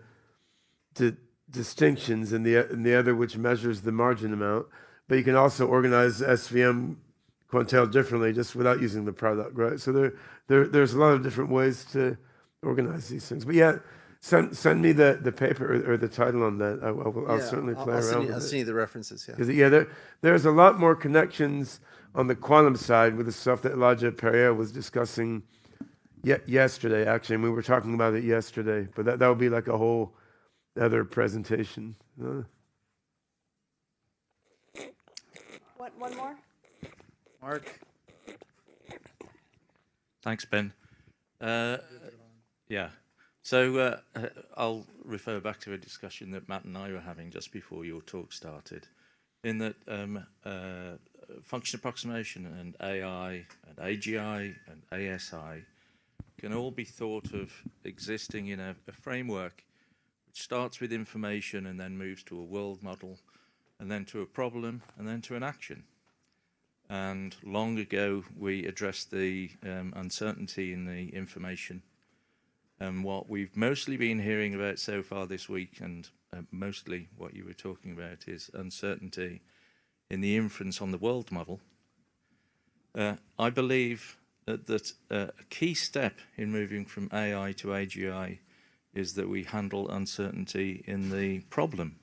distinctions, and the other which measures the margin amount. But you can also organize SVM quantale differently just without using the product, right? So there's a lot of different ways to organize these things. But yeah, send me the paper or the title on that. I'll certainly play around with it. I'll send you the references, yeah. Because there's a lot more connections on the quantum side with the stuff that Elijah Perrier was discussing yesterday, actually, and we were talking about it yesterday. But that would be like a whole other presentation. One more? Mark? Thanks, Ben. Yeah. So I'll refer back to a discussion that Matt and I were having just before your talk started, in that function approximation and AI and AGI and ASI can all be thought of existing in a framework which starts with information and then moves to a world model, and then to a problem, and then to an action. And long ago, we addressed the uncertainty in the information. And what we've mostly been hearing about so far this week, and mostly what you were talking about, is uncertainty in the inference on the world model. I believe that a key step in moving from AI to AGI is that we handle uncertainty in the problem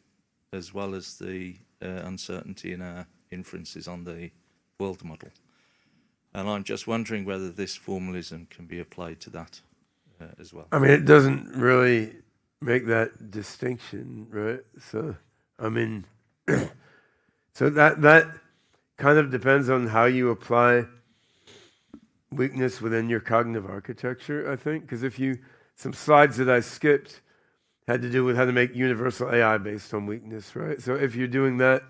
as well as the uncertainty in our inferences on the world model. And I'm just wondering whether this formalism can be applied to that as well. I mean, it doesn't really make that distinction, right? So, I mean, so that kind of depends on how you apply weakness within your cognitive architecture, I think. Because some slides that I skipped had to do with how to make universal AI based on weakness, right? So if you're doing that,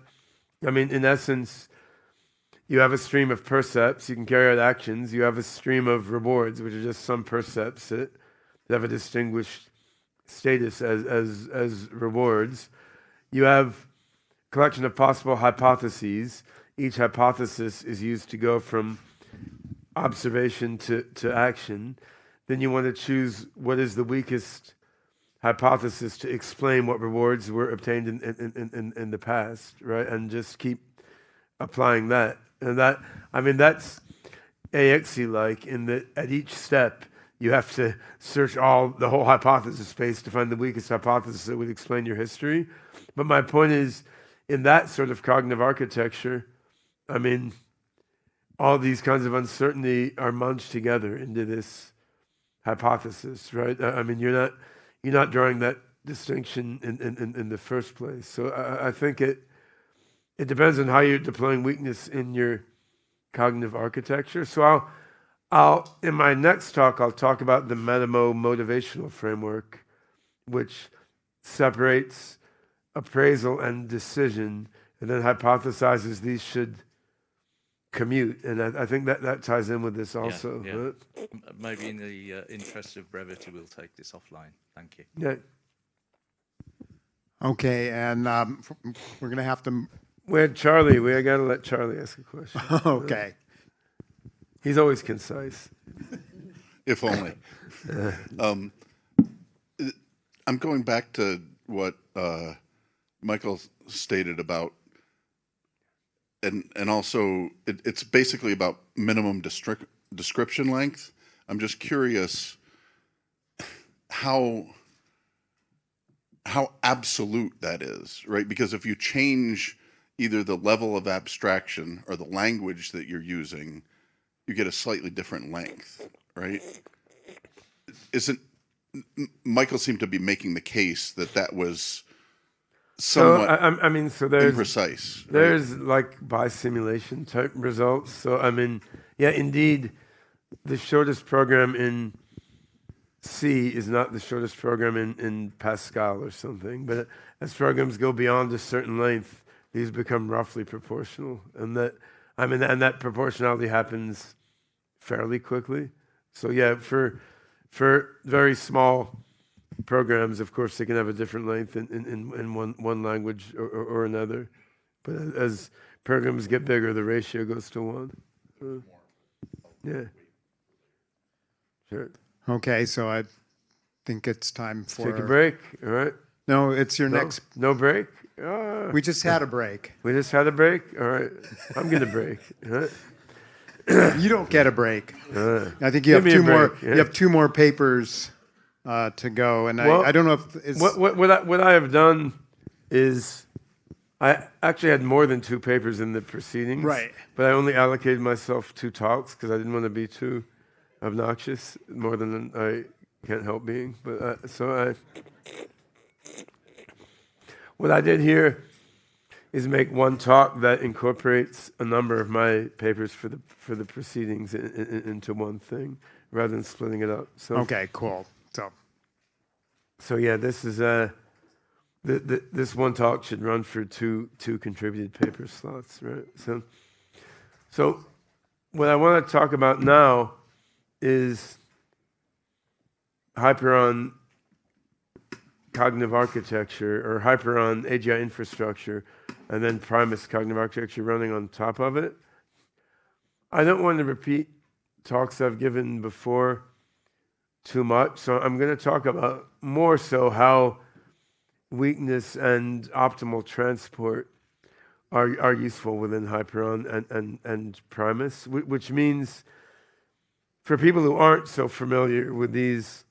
I mean, in essence, you have a stream of percepts, you can carry out actions, you have a stream of rewards, which are just some percepts that have a distinguished status as rewards. You have a collection of possible hypotheses. Each hypothesis is used to go from observation to action. Then you want to choose what is the weakest hypothesis to explain what rewards were obtained in the past, right? And just keep applying that. And that, I mean, that's AXI-like in that at each step, you have to search the whole hypothesis space to find the weakest hypothesis that would explain your history. But my point is, in that sort of cognitive architecture, I mean, all these kinds of uncertainty are munched together into this hypothesis, right? I mean, you're not drawing that distinction in the first place. So I think it depends on how you're deploying weakness in your cognitive architecture. So I'll in my next talk, I'll talk about the Metamo motivational framework, which separates appraisal and decision, and then hypothesizes these should commute. And I think that ties in with this also. Yeah. Maybe in the interest of brevity, we'll take this offline. Thank you. Yeah. Okay, and we're going to have to... We had Charlie. We got to let Charlie ask a question. Okay. He's always concise. If only. I'm going back to what Michael stated about, and also it's basically about minimum description length. I'm just curious how absolute that is, right? Because if you change either the level of abstraction or the language that you're using, you get a slightly different length, right? Michael seemed to be making the case that was somewhat so there's imprecise. There's like by simulation type results. So I mean, yeah, indeed, the shortest program in C is not the shortest program in Pascal or something. But as programs go beyond a certain length, these become roughly proportional, and that proportionality happens fairly quickly. So yeah, for very small programs, of course, they can have a different length in one language or another. But as programs get bigger, the ratio goes to 1. Yeah. Sure. Okay, so I think it's time for... Take a break, all right? No, it's your next... No break? We just had a break. We just had a break? All right. I'm going to break. Right? You don't get a break. I think you have two more. Yeah. You have 2 more papers to go, and I don't know if it's... What I have done is I actually had more than 2 papers in the proceedings, right? But I only allocated myself 2 talks because I didn't want to be too obnoxious more than I can't help being. But what I did here is make one talk that incorporates a number of my papers for the proceedings into one thing, rather than splitting it up. So okay, cool. So yeah, this is this one talk should run for two contributed paper slots, right? So what I want to talk about now is Hyperon cognitive architecture, or Hyperon AGI infrastructure, and then PRIMUS cognitive architecture running on top of it. I don't want to repeat talks I've given before too much, so I'm going to talk about more so how weakness and optimal transport are useful within Hyperon and Primus, which means for people who aren't so familiar with these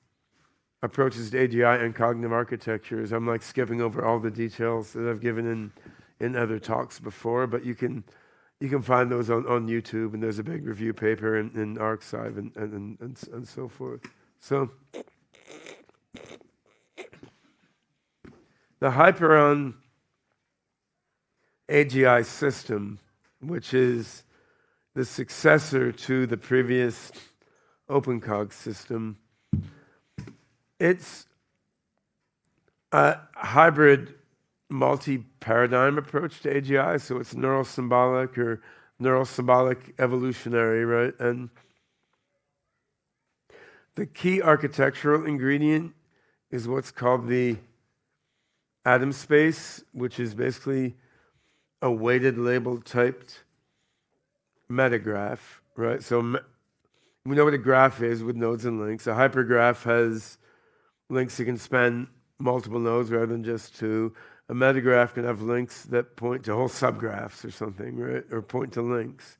approaches to AGI and cognitive architectures, I'm like skipping over all the details that I've given in other talks before, but you can find those on YouTube, and there's a big review paper in Archive and so forth. So the Hyperon AGI system, which is the successor to the previous OpenCog system, it's a hybrid multi-paradigm approach to AGI, so it's neural symbolic or neural symbolic evolutionary, right? And the key architectural ingredient is what's called the atom space, which is basically a weighted label typed metagraph, right? So we know what a graph is with nodes and links. A hypergraph has links that can span multiple nodes rather than just two. A metagraph can have links that point to whole subgraphs or something, right? Or point to links.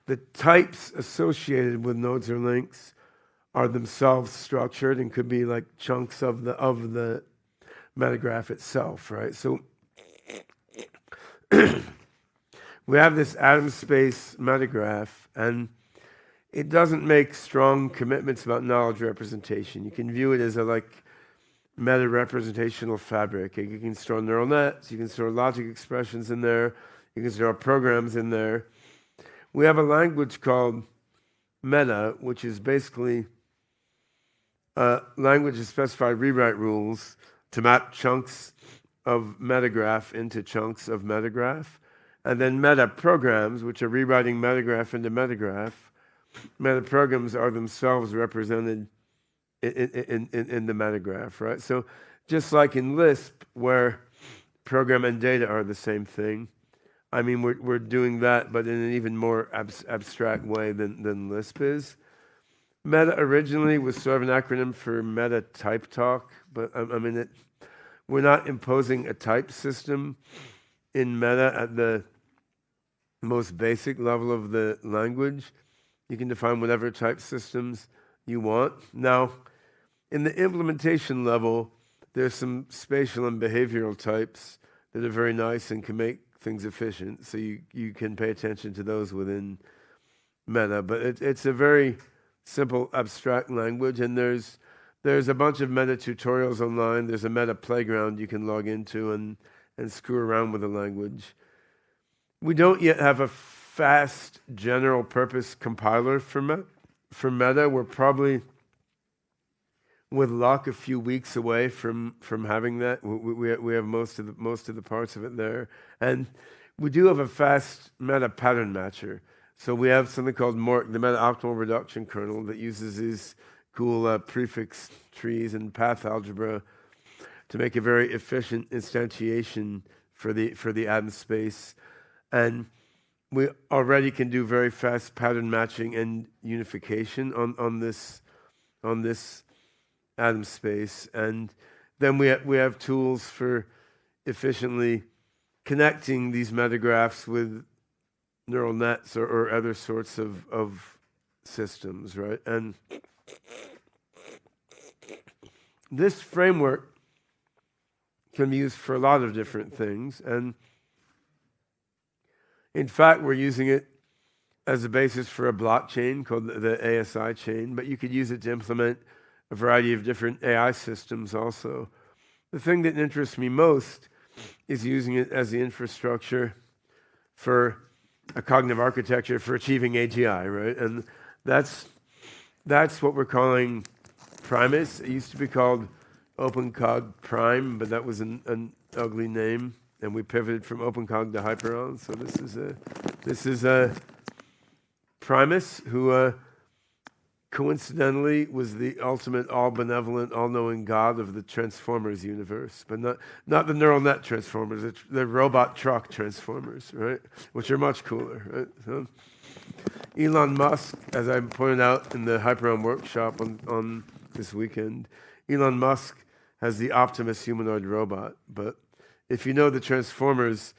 The types associated with nodes or links are themselves structured and could be like chunks of the metagraph itself, right? So we have this atom space metagraph, and it doesn't make strong commitments about knowledge representation. You can view it as a like meta-representational fabric. You can store neural nets, you can store logic expressions in there, you can store programs in there. We have a language called Meta, which is basically a language that specifies rewrite rules to map chunks of metagraph into chunks of metagraph. And then meta programs, which are rewriting metagraph into metagraph. Meta programs are themselves represented in the metagraph, right? So just like in Lisp, where program and data are the same thing, I mean, we're doing that, but in an even more abstract way than Lisp is. Meta originally was sort of an acronym for meta type talk, but I mean, we're not imposing a type system in meta at the most basic level of the language. You can define whatever type systems you want. Now, in the implementation level, there's some spatial and behavioral types that are very nice and can make things efficient. So you can pay attention to those within Meta. But it's a very simple, abstract language, and there's a bunch of Meta tutorials online. There's a Meta playground you can log into and screw around with the language. We don't yet have a fast general purpose compiler for Meta. We're probably, with luck, a few weeks away from having that. We have most of the parts of it there, and we do have a fast Meta pattern matcher. So we have something called MORC, the Meta Optimal Reduction kernel, that uses these cool prefix trees and path algebra to make a very efficient instantiation for the atom space, and we already can do very fast pattern matching and unification on this atom space. And then we have tools for efficiently connecting these metagraphs with neural nets or other sorts of systems, right? And this framework can be used for a lot of different things. And in fact, we're using it as a basis for a blockchain called the ASI chain, but you could use it to implement a variety of different AI systems also. The thing that interests me most is using it as the infrastructure for a cognitive architecture for achieving AGI, right? And that's what we're calling Primus. It used to be called OpenCog Prime, but that was an ugly name, and we pivoted from OpenCog to Hyperon. So this is a Primus who coincidentally was the ultimate all-benevolent, all-knowing God of the Transformers universe, but not the neural net Transformers, the robot truck Transformers, right? Which are much cooler, right? So Elon Musk, as I pointed out in the Hyperon workshop on this weekend, Elon Musk has the Optimus humanoid robot. But if you know the Transformers,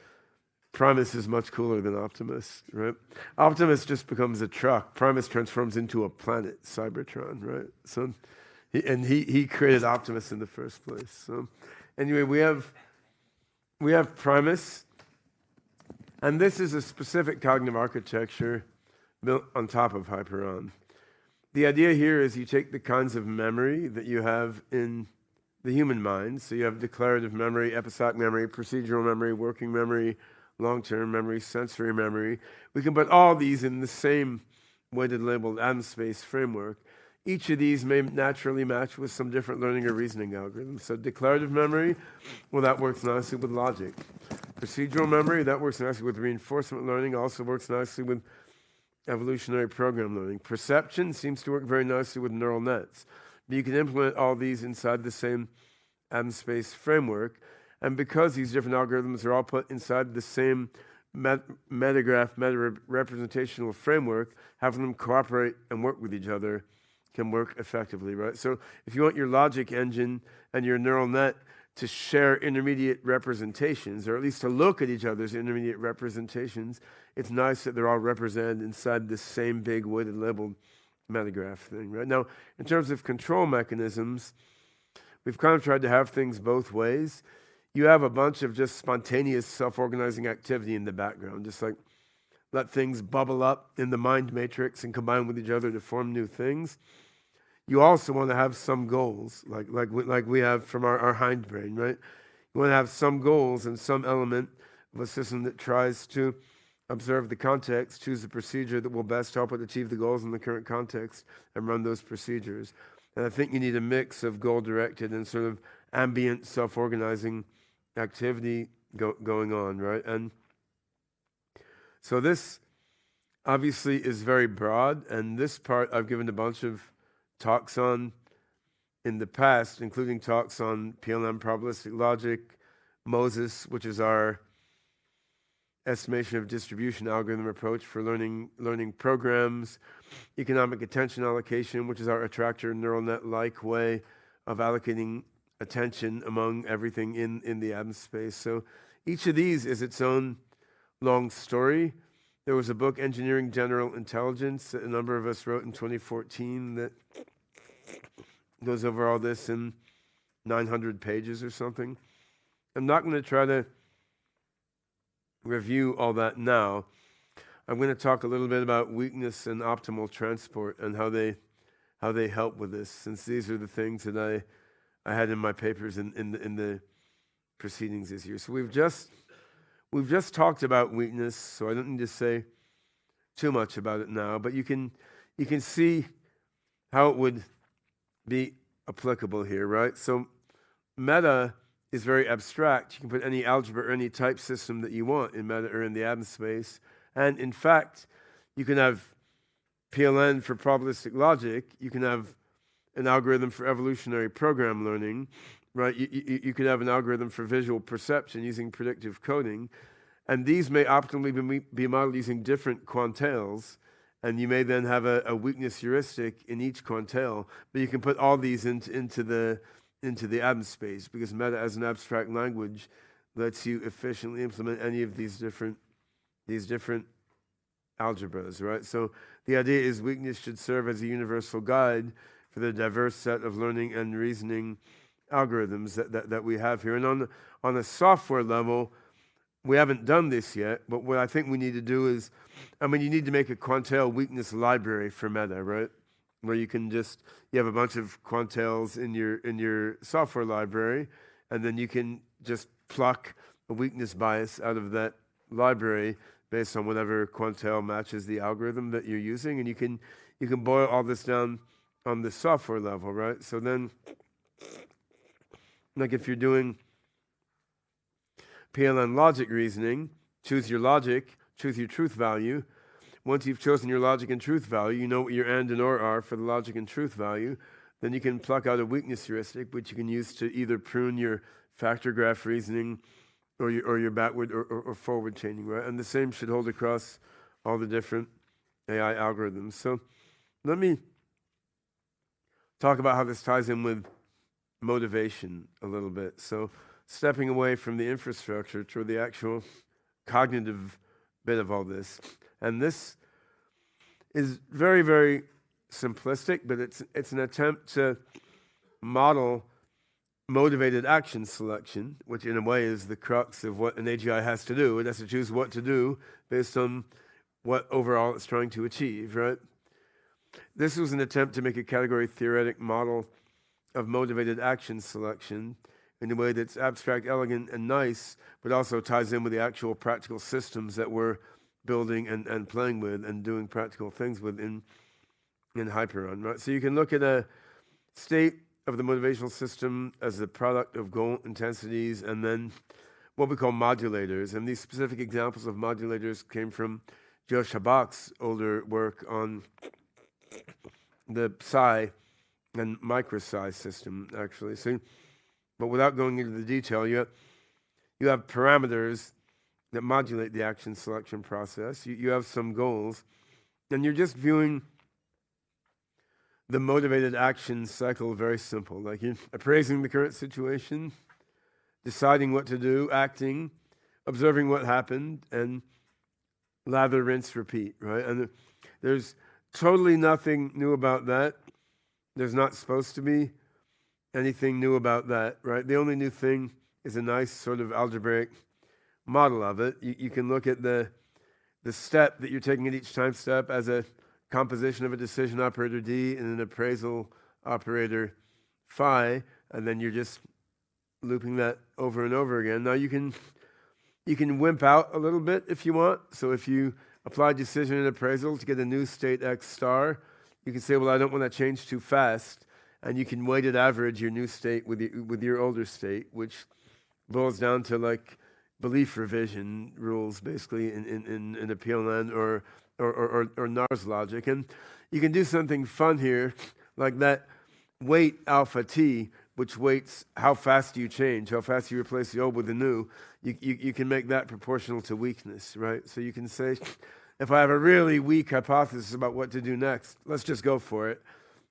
Primus is much cooler than Optimus, right? Optimus just becomes a truck. Primus transforms into a planet, Cybertron, right? So, he created Optimus in the first place. So, anyway, we have Primus, and this is a specific cognitive architecture built on top of Hyperon. The idea here is you take the kinds of memory that you have in the human mind. So you have declarative memory, episodic memory, procedural memory, working memory, long-term memory, sensory memory. We can put all these in the same weighted labeled atom space framework. Each of these may naturally match with some different learning or reasoning algorithms. So declarative memory, well, that works nicely with logic. Procedural memory, that works nicely with reinforcement learning, also works nicely with evolutionary program learning. Perception seems to work very nicely with neural nets. But you can implement all these inside the same atom space framework. And because these different algorithms are all put inside the same meta-representational framework, having them cooperate and work with each other can work effectively, right? So if you want your logic engine and your neural net to share intermediate representations, or at least to look at each other's intermediate representations, it's nice that they're all represented inside this same big weighted labeled metagraph thing, right? Now, in terms of control mechanisms, we've kind of tried to have things both ways. You have a bunch of just spontaneous self-organizing activity in the background, just like let things bubble up in the mind matrix and combine with each other to form new things. You also want to have some goals, like we have from our hindbrain, right? You want to have some goals and some element of a system that tries to observe the context, choose the procedure that will best help it achieve the goals in the current context, and run those procedures. And I think you need a mix of goal-directed and sort of ambient self-organizing activity going on, right? And so this obviously is very broad, and this part I've given a bunch of talks on in the past, including talks on PLM probabilistic logic, Moses, which is our estimation of distribution algorithm approach for learning programs, economic attention allocation, which is our attractor neural net-like way of allocating attention among everything in the atom space. So each of these is its own long story. There was a book, Engineering General Intelligence, that a number of us wrote in 2014 that goes over all this in 900 pages or something. I'm not going to try to review all that now. I'm going to talk a little bit about weakness and optimal transport and how they help with this, since these are the things that I had in my papers in the proceedings this year. So we've just talked about weakness, so I don't need to say too much about it now, but you can see how it would be applicable here, right? So meta is very abstract. You can put any algebra or any type system that you want in meta or in the atom space. And in fact, you can have PLN for probabilistic logic. You can have an algorithm for evolutionary program learning, right? You could have an algorithm for visual perception using predictive coding. And these may optimally be modeled using different quantales. And you may then have a weakness heuristic in each quantale. But you can put all these into the atom space, because meta as an abstract language lets you efficiently implement any of these different algebras, right? So the idea is weakness should serve as a universal guide for the diverse set of learning and reasoning algorithms that we have here. And on a software level, we haven't done this yet, but what I think we need to do is, you need to make a quantale weakness library for meta, right? Where you have a bunch of quantales in your software library, and then you can just pluck a weakness bias out of that library based on whatever quantale matches the algorithm that you're using, and you can boil all this down on the software level, right? So then, like if you're doing PLN logic reasoning, choose your logic, choose your truth value. Once you've chosen your logic and truth value, you know what your and or are for the logic and truth value, then you can pluck out a weakness heuristic, which you can use to either prune your factor graph reasoning or your backward or forward chaining, right? And the same should hold across all the different AI algorithms. So let me talk about how this ties in with motivation a little bit. So stepping away from the infrastructure toward the actual cognitive bit of all this. And this is very, very simplistic, but it's an attempt to model motivated action selection, which in a way is the crux of what an AGI has to do. It has to choose what to do based on what overall it's trying to achieve, right? This was an attempt to make a category theoretic model of motivated action selection in a way that's abstract, elegant, and nice, but also ties in with the actual practical systems that we're building and playing with and doing practical things with in Hyperon, right? So you can look at a state of the motivational system as the product of goal intensities and then what we call modulators. And these specific examples of modulators came from Joe Shabak's older work on the psi and micro-psi system, actually. So, but without going into the detail, you have parameters that modulate the action selection process. You have some goals, and you're just viewing the motivated action cycle very simple. Like you're appraising the current situation, deciding what to do, acting, observing what happened, and lather, rinse, repeat, right? And there's totally nothing new about that. There's not supposed to be anything new about that, right? The only new thing is a nice sort of algebraic model of it. You can look at the step that you're taking at each time step as a composition of a decision operator D and an appraisal operator phi, and then you're just looping that over and over again. Now you can wimp out a little bit if you want. So if you apply decision and appraisal to get a new state X star, you can say, well, I don't want to change too fast, and you can weighted average your new state with your older state, which boils down to like belief revision rules, basically in a PLN or NARS logic. And you can do something fun here, like that weight alpha t, which weights how fast you change, how fast you replace the old with the new. You can make that proportional to weakness, right? So you can say, if I have a really weak hypothesis about what to do next, let's just go for it.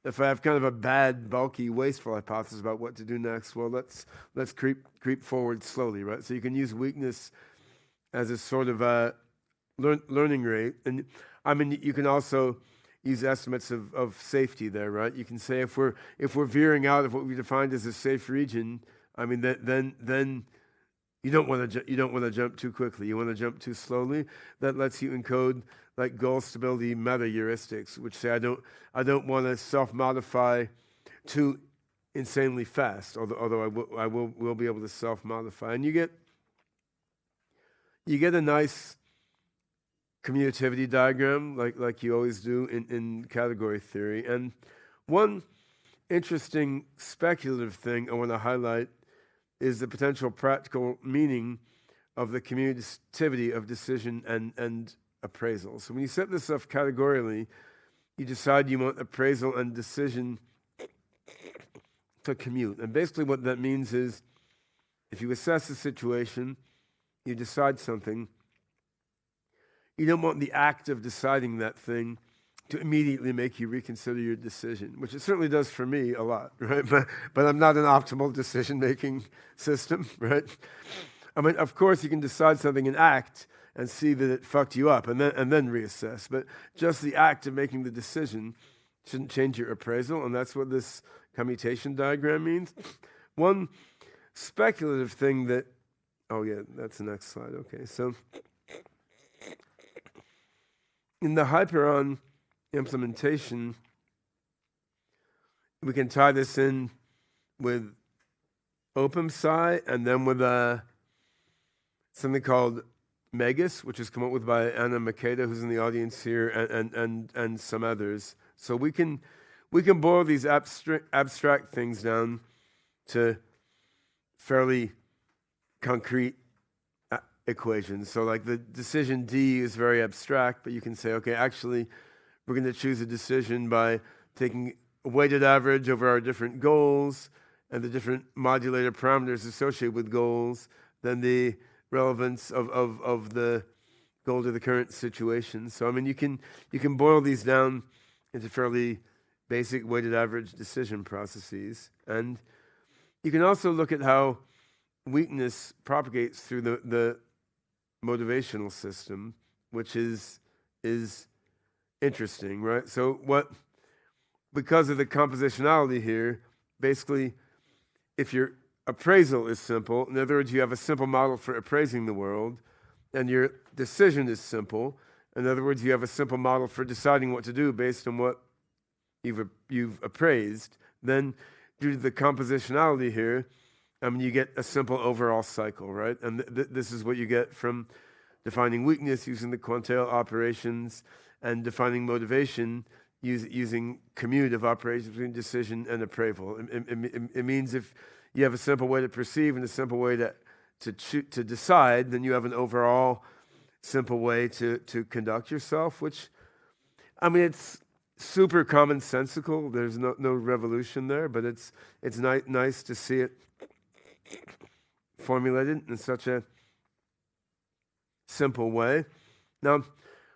If I have kind of a bad, bulky, wasteful hypothesis about what to do next, well, let's creep forward slowly, right? So you can use weakness as a sort of a learning rate. And I mean, you can also use estimates of safety there, right? You can say if we're veering out of what we defined as a safe region, I mean, then you don't want to jump too quickly. You want to jump too slowly. That lets you encode like goal stability meta heuristics, which say I don't want to self-modify too insanely fast. Although I will be able to self-modify, and you get a nice commutativity diagram like you always do in category theory. And one interesting speculative thing I want to highlight is the potential practical meaning of the commutativity of decision and appraisal. So when you set this up categorially, you decide you want appraisal and decision to commute. And basically what that means is if you assess a situation, you decide something, you don't want the act of deciding that thing to immediately make you reconsider your decision, which it certainly does for me a lot, right? But I'm not an optimal decision-making system, right? I mean, of course, you can decide something and act and see that it fucked you up and then reassess. But just the act of making the decision shouldn't change your appraisal, and that's what this commutation diagram means. One speculative thing that, oh yeah, that's the next slide, okay. So in the Hyperon implementation, we can tie this in with OpenPsi and then with something called Megas, which is come up with by Anna Makeda, who's in the audience here, and some others. So we can boil these abstract things down to fairly concrete equations. So like the decision D is very abstract, but you can say, okay, actually, we're going to choose a decision by taking a weighted average over our different goals and the different modulator parameters associated with goals, then the relevance of the practical to the current situation. So I mean, you can boil these down into fairly basic weighted average decision processes, and you can also look at how weakness propagates through the motivational system, which is interesting, right? So because of the compositionality here, basically, if your appraisal is simple, in other words, you have a simple model for appraising the world, and your decision is simple, in other words, you have a simple model for deciding what to do based on what you've appraised, then due to the compositionality here, you get a simple overall cycle, right? And this is what you get from defining weakness using the quantale operations and defining motivation using commutative operations between decision and appraisal. It means if you have a simple way to perceive and a simple way to decide, then you have an overall simple way to conduct yourself, which, it's super commonsensical. There's no revolution there, but it's nice to see it formulated in such a simple way. Now,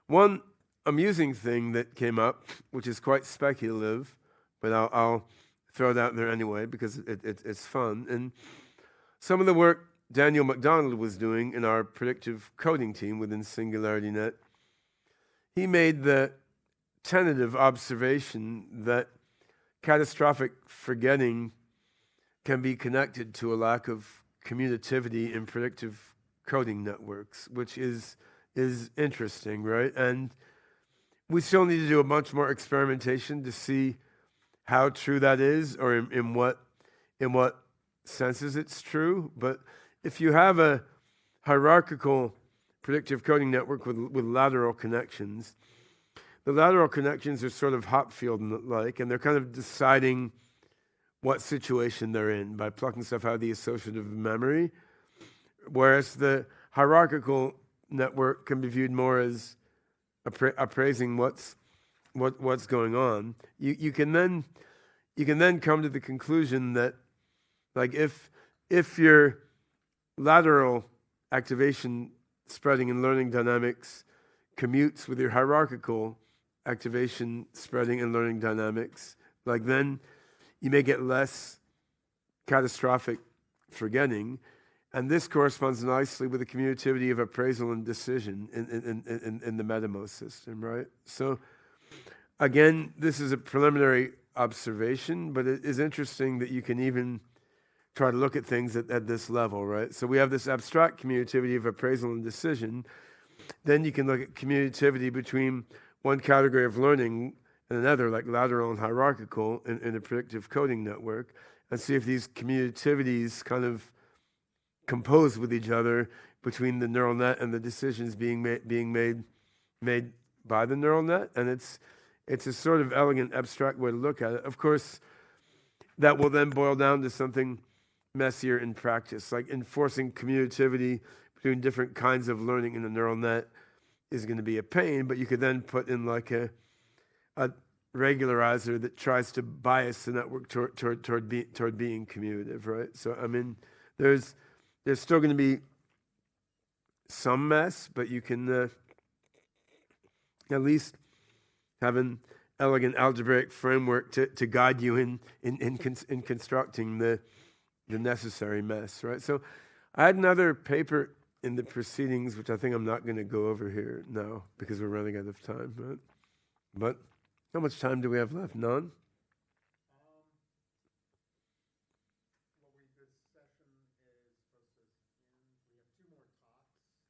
one amusing thing that came up, which is quite speculative, but I'll throw it out there anyway because it's fun. And some of the work Daniel MacDonald was doing in our predictive coding team within SingularityNET, he made the tentative observation that catastrophic forgetting can be connected to a lack of commutativity in predictive coding networks, which is interesting, right? And we still need to do a bunch more experimentation to see how true that is, or in what senses it's true. But if you have a hierarchical predictive coding network with lateral connections, the lateral connections are sort of Hopfield-like, and they're kind of deciding what situation they're in by plucking stuff out of the associative memory, whereas the hierarchical network can be viewed more as appraising what's going on. You can then come to the conclusion that, like, if your lateral activation, spreading, and learning dynamics commutes with your hierarchical activation, spreading, and learning dynamics, like, then you may get less catastrophic forgetting, and this corresponds nicely with the commutativity of appraisal and decision in the MetaMo system, right? So, again, this is a preliminary observation, but it is interesting that you can even try to look at things at this level, right? So we have this abstract commutativity of appraisal and decision. Then you can look at commutativity between one category of learning and another, like lateral and hierarchical, in a predictive coding network, and see if these commutativities kind of compose with each other between the neural net and the decisions being made by the neural net. And it's a sort of elegant, abstract way to look at it. Of course, that will then boil down to something messier in practice, like enforcing commutativity between different kinds of learning in a neural net is going to be a pain, but you could then put in like a regularizer that tries to bias the network toward being commutative, right? So there's still going to be some mess, but you can at least have an elegant algebraic framework to guide you in constructing the necessary mess, right? So I had another paper in the proceedings, which I think I'm not going to go over here now because we're running out of time, right? But how much time do we have left? None?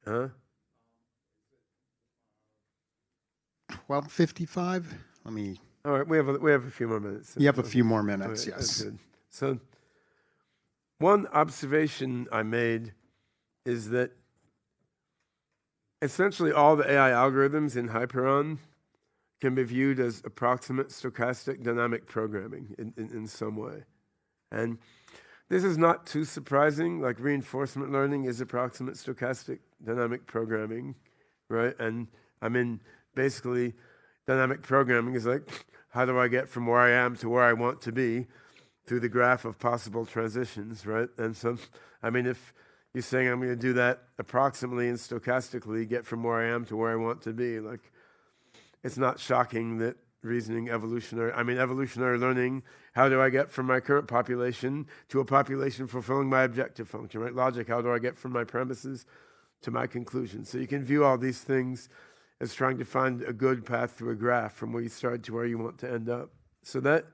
Huh? 12:55. Let me. All right, we have a few more minutes. You have a few more minutes. Right, Yes. that's good. So, one observation I made is that essentially all the AI algorithms in Hyperon can be viewed as approximate stochastic dynamic programming in some way, and this is not too surprising. Like reinforcement learning is approximate stochastic dynamic programming, right? And basically, dynamic programming is like, how do I get from where I am to where I want to be through the graph of possible transitions, right? And so, if you're saying I'm going to do that approximately and stochastically, get from where I am to where I want to be. Like, it's not shocking that evolutionary learning, how do I get from my current population to a population fulfilling my objective function, right? Logic, how do I get from my premises to my conclusion? So you can view all these things as trying to find a good path through a graph from where you start to where you want to end up. So that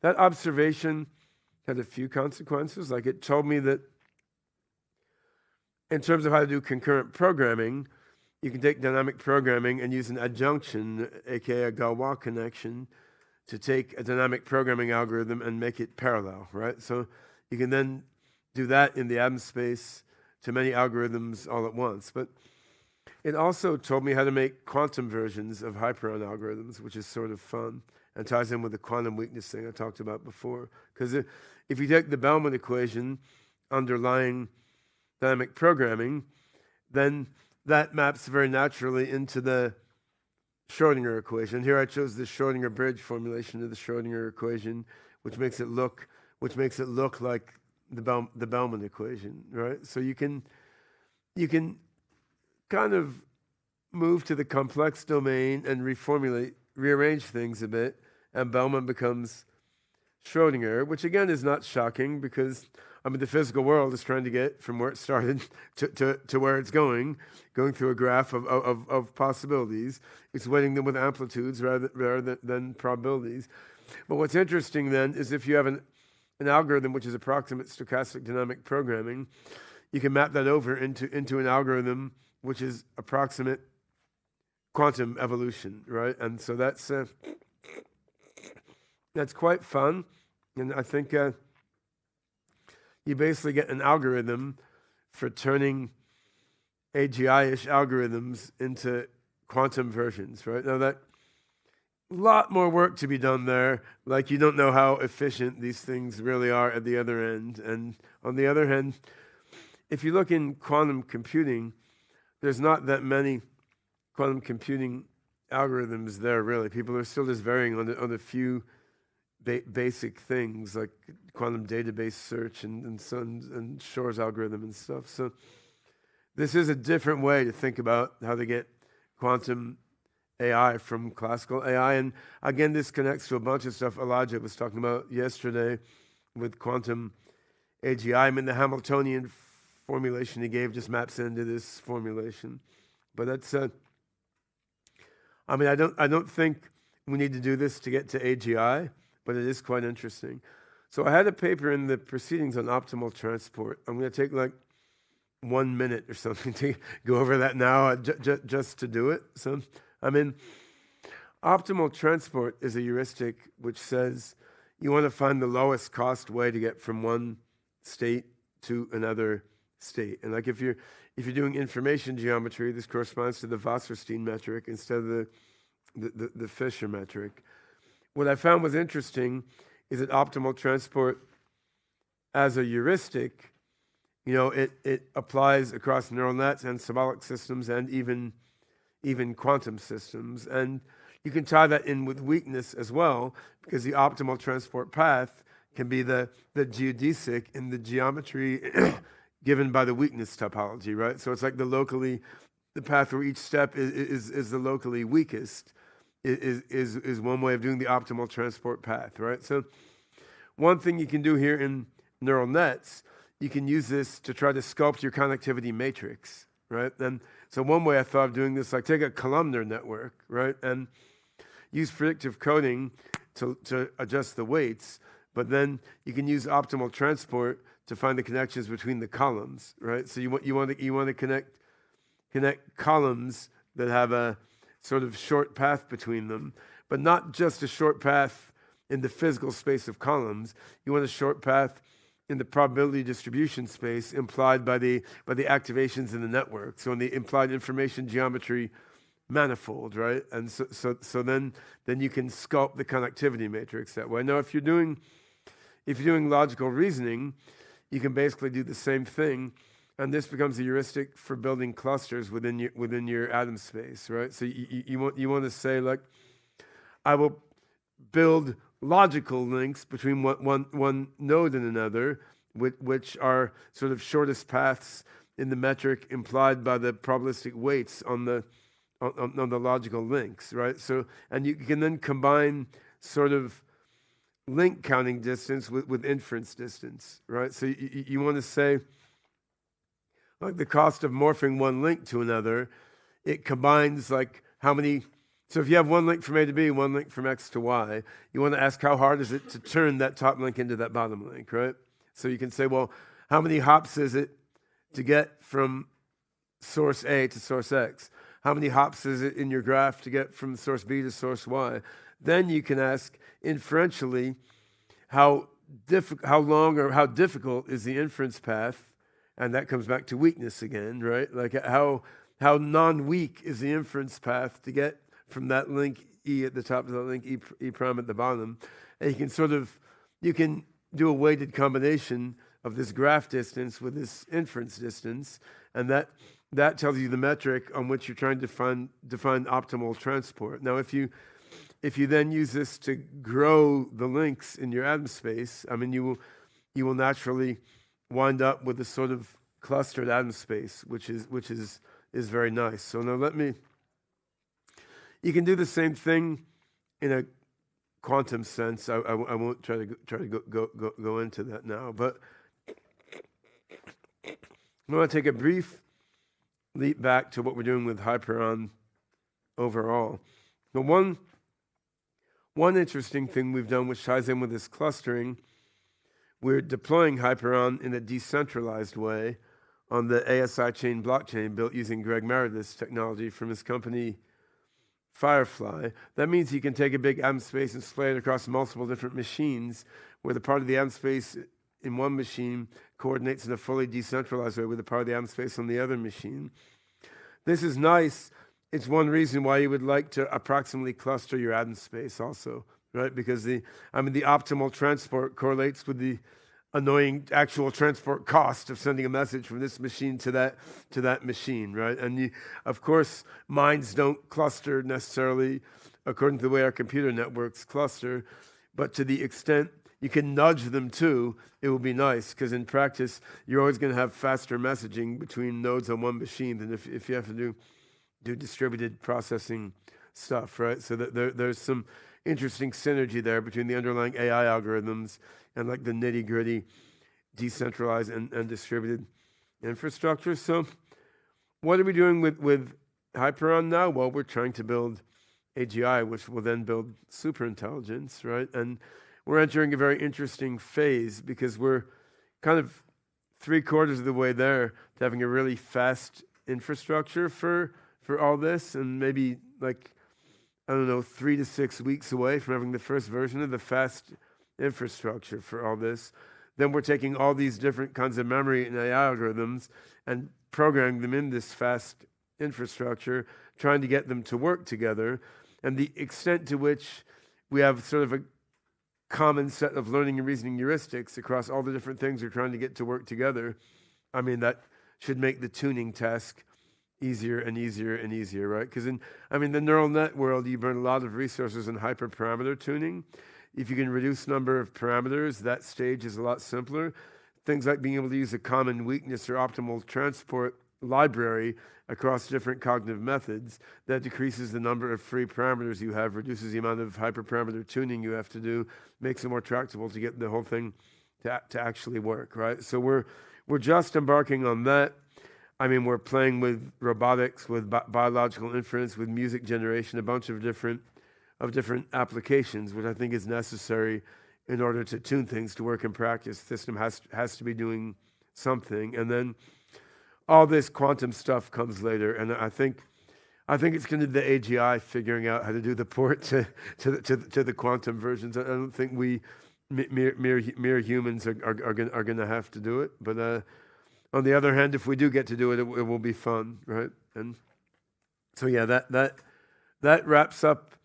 observation had a few consequences. Like, it told me that in terms of how to do concurrent programming, you can take dynamic programming and use an adjunction, aka a Galois connection, to take a dynamic programming algorithm and make it parallel, right? So you can then do that in the Adams space to many algorithms all at once. But it also told me how to make quantum versions of Hyperon algorithms, which is sort of fun and ties in with the quantum weakness thing I talked about before. Because if you take the Bellman equation underlying dynamic programming, then that maps very naturally into the Schrodinger equation. Here I chose the Schrodinger bridge formulation of the Schrodinger equation, which makes it look like the Bellman equation, right? So you can kind of move to the complex domain and rearrange things a bit, and Bellman becomes Schrodinger, which again is not shocking because the physical world is trying to get from where it started to where it's going through a graph of possibilities. It's weighting them with amplitudes rather than probabilities. But what's interesting then is if you have an algorithm which is approximate stochastic dynamic programming, you can map that over into an algorithm which is approximate quantum evolution, right? And so that's quite fun, and I think you basically get an algorithm for turning AGI-ish algorithms into quantum versions, right? Now that a lot more work to be done there. Like, you don't know how efficient these things really are at the other end. And on the other hand, if you look in quantum computing, there's not that many quantum computing algorithms there, really. People are still just varying on a few basic things like quantum database search and Shor's algorithm and stuff. So this is a different way to think about how to get quantum AI from classical AI. And again, this connects to a bunch of stuff Elijah was talking about yesterday with quantum AGI. The Hamiltonian formulation he gave just maps into this formulation. But that's I don't think we need to do this to get to AGI, but it is quite interesting. So I had a paper in the proceedings on optimal transport. I'm going to take like 1 minute or something to go over that now, just to do it. So, optimal transport is a heuristic which says you want to find the lowest cost way to get from one state to another state. And like if you're doing information geometry, this corresponds to the Wasserstein metric instead of the Fisher metric. What I found was interesting is that optimal transport as a heuristic, it applies across neural nets and symbolic systems and even quantum systems. And you can tie that in with weakness as well, because the optimal transport path can be the geodesic in the geometry given by the weakness topology, right? So it's like the path where each step is the locally weakest is one way of doing the optimal transport path, right? So one thing you can do here in neural nets, you can use this to try to sculpt your connectivity matrix, right? And so one way I thought of doing this, like take a columnar network, right? And use predictive coding to adjust the weights, but then you can use optimal transport to find the connections between the columns, right? So you want to connect columns that have a sort of short path between them, but not just a short path in the physical space of columns. You want a short path in the probability distribution space implied by the activations in the network. So in the implied information geometry manifold, right? And so then you can sculpt the connectivity matrix that way. Now, if you're doing logical reasoning, you can basically do the same thing, and this becomes a heuristic for building clusters within your atom space, right? So you want to say, like, I will build logical links between one node and another which are sort of shortest paths in the metric implied by the probabilistic weights on the logical links, right? So, and you can then combine sort of link counting distance with inference distance, right? So you want to say, like the cost of morphing one link to another, it combines like how many. So if you have one link from A to B, one link from X to Y, you want to ask how hard is it to turn that top link into that bottom link, right? So you can say, well, how many hops is it to get from source A to source X? How many hops is it in your graph to get from source B to source Y? Then you can ask inferentially how long or how difficult is the inference path, and that comes back to weakness again, right? Like how non-weak is the inference path to get from that link E at the top to that link E prime at the bottom. And you can do a weighted combination of this graph distance with this inference distance, and that tells you the metric on which you're trying to define optimal transport. Now, if you then use this to grow the links in your atom space, I mean, you will naturally wind up with a sort of clustered atom space, which is very nice. So now you can do the same thing in a quantum sense. I won't try to go into that now, but I want to take a brief leap back to what we're doing with Hyperon overall. The one interesting thing we've done, which ties in with this clustering, we're deploying Hyperon in a decentralized way on the ASI chain blockchain built using Greg Meredith's technology from his company Firefly. That means you can take a big atom space and splay it across multiple different machines, where the part of the atom space in one machine coordinates in a fully decentralized way with the part of the atom space on the other machine. This is nice. It's one reason why you would like to approximately cluster your atom space also, right? Because the optimal transport correlates with the annoying actual transport cost of sending a message from this machine to that machine, right? And of course, minds don't cluster necessarily according to the way our computer networks cluster, but to the extent you can nudge them too, it will be nice, because in practice, you're always going to have faster messaging between nodes on one machine than if you have to do distributed processing stuff, right? So that there's some interesting synergy there between the underlying AI algorithms and like the nitty-gritty decentralized and distributed infrastructure. So what are we doing with Hyperon now? Well, we're trying to build AGI, which will then build superintelligence, right? And we're entering a very interesting phase because we're kind of 3/4 of the way there to having a really fast infrastructure for all this, and maybe like, I don't know, 3 to 6 weeks away from having the first version of the fast infrastructure for all this. Then we're taking all these different kinds of memory and AI algorithms and programming them in this fast infrastructure, trying to get them to work together. And the extent to which we have sort of a common set of learning and reasoning heuristics across all the different things we're trying to get to work together, I mean, that should make the tuning task easier and easier and easier, right? Because in the neural net world, you burn a lot of resources in hyperparameter tuning. If you can reduce number of parameters, that stage is a lot simpler. Things like being able to use a common weakness or optimal transport library across different cognitive methods, that decreases the number of free parameters you have, reduces the amount of hyperparameter tuning you have to do, makes it more tractable to get the whole thing to actually work, right? So we're just embarking on that. I mean, we're playing with robotics, with biological inference, with music generation, a bunch of different applications, which I think is necessary in order to tune things to work in practice. The system has to be doing something, and then all this quantum stuff comes later. And I think it's going to be the AGI figuring out how to do the port to the quantum versions. I don't think we mere humans are going to have to do it. But on the other hand, if we do get to do it, it will be fun, right? And so yeah, that wraps up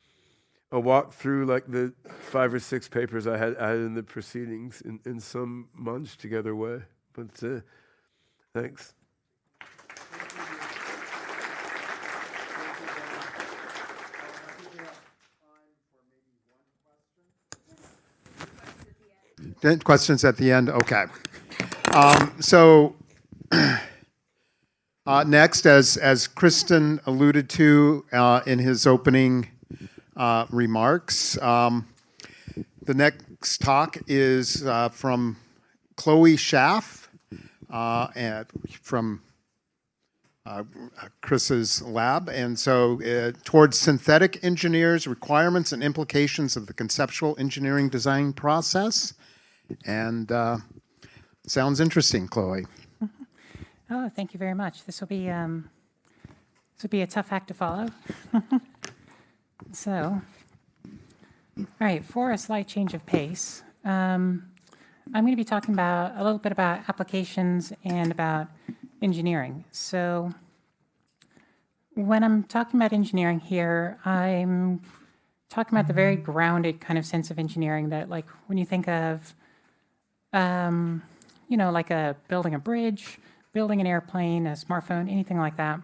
a walk through like the 5 or 6 papers I had in the proceedings in some munched together way. But thanks. Questions at the end? Okay. So next, as Kristen alluded to in his opening remarks, the next talk is from Chloe Schaff from Chris's lab. And so towards synthetic engineers, requirements and implications of the conceptual engineering design process. And sounds interesting, Chloe. Oh, thank you very much. This will be a tough act to follow. So, all right, for a slight change of pace, I'm going to be talking about a little bit about applications and about engineering. So, when I'm talking about engineering here, I'm talking about the very grounded kind of sense of engineering that, like, when you think of, you know, like building a bridge, building an airplane, a smartphone, anything like that.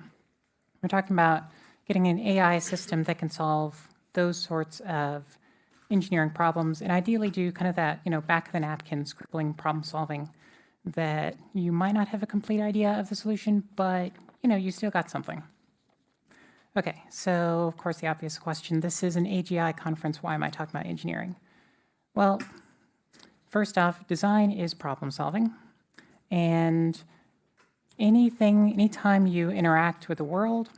We're talking about getting an AI system that can solve those sorts of engineering problems, and ideally do kind of that, you know, back of the napkin scribbling problem solving that you might not have a complete idea of the solution, but, you know, you still got something. Okay, so of course the obvious question, this is an AGI conference, why am I talking about engineering? Well, first off, design is problem solving, and anytime you interact with the world,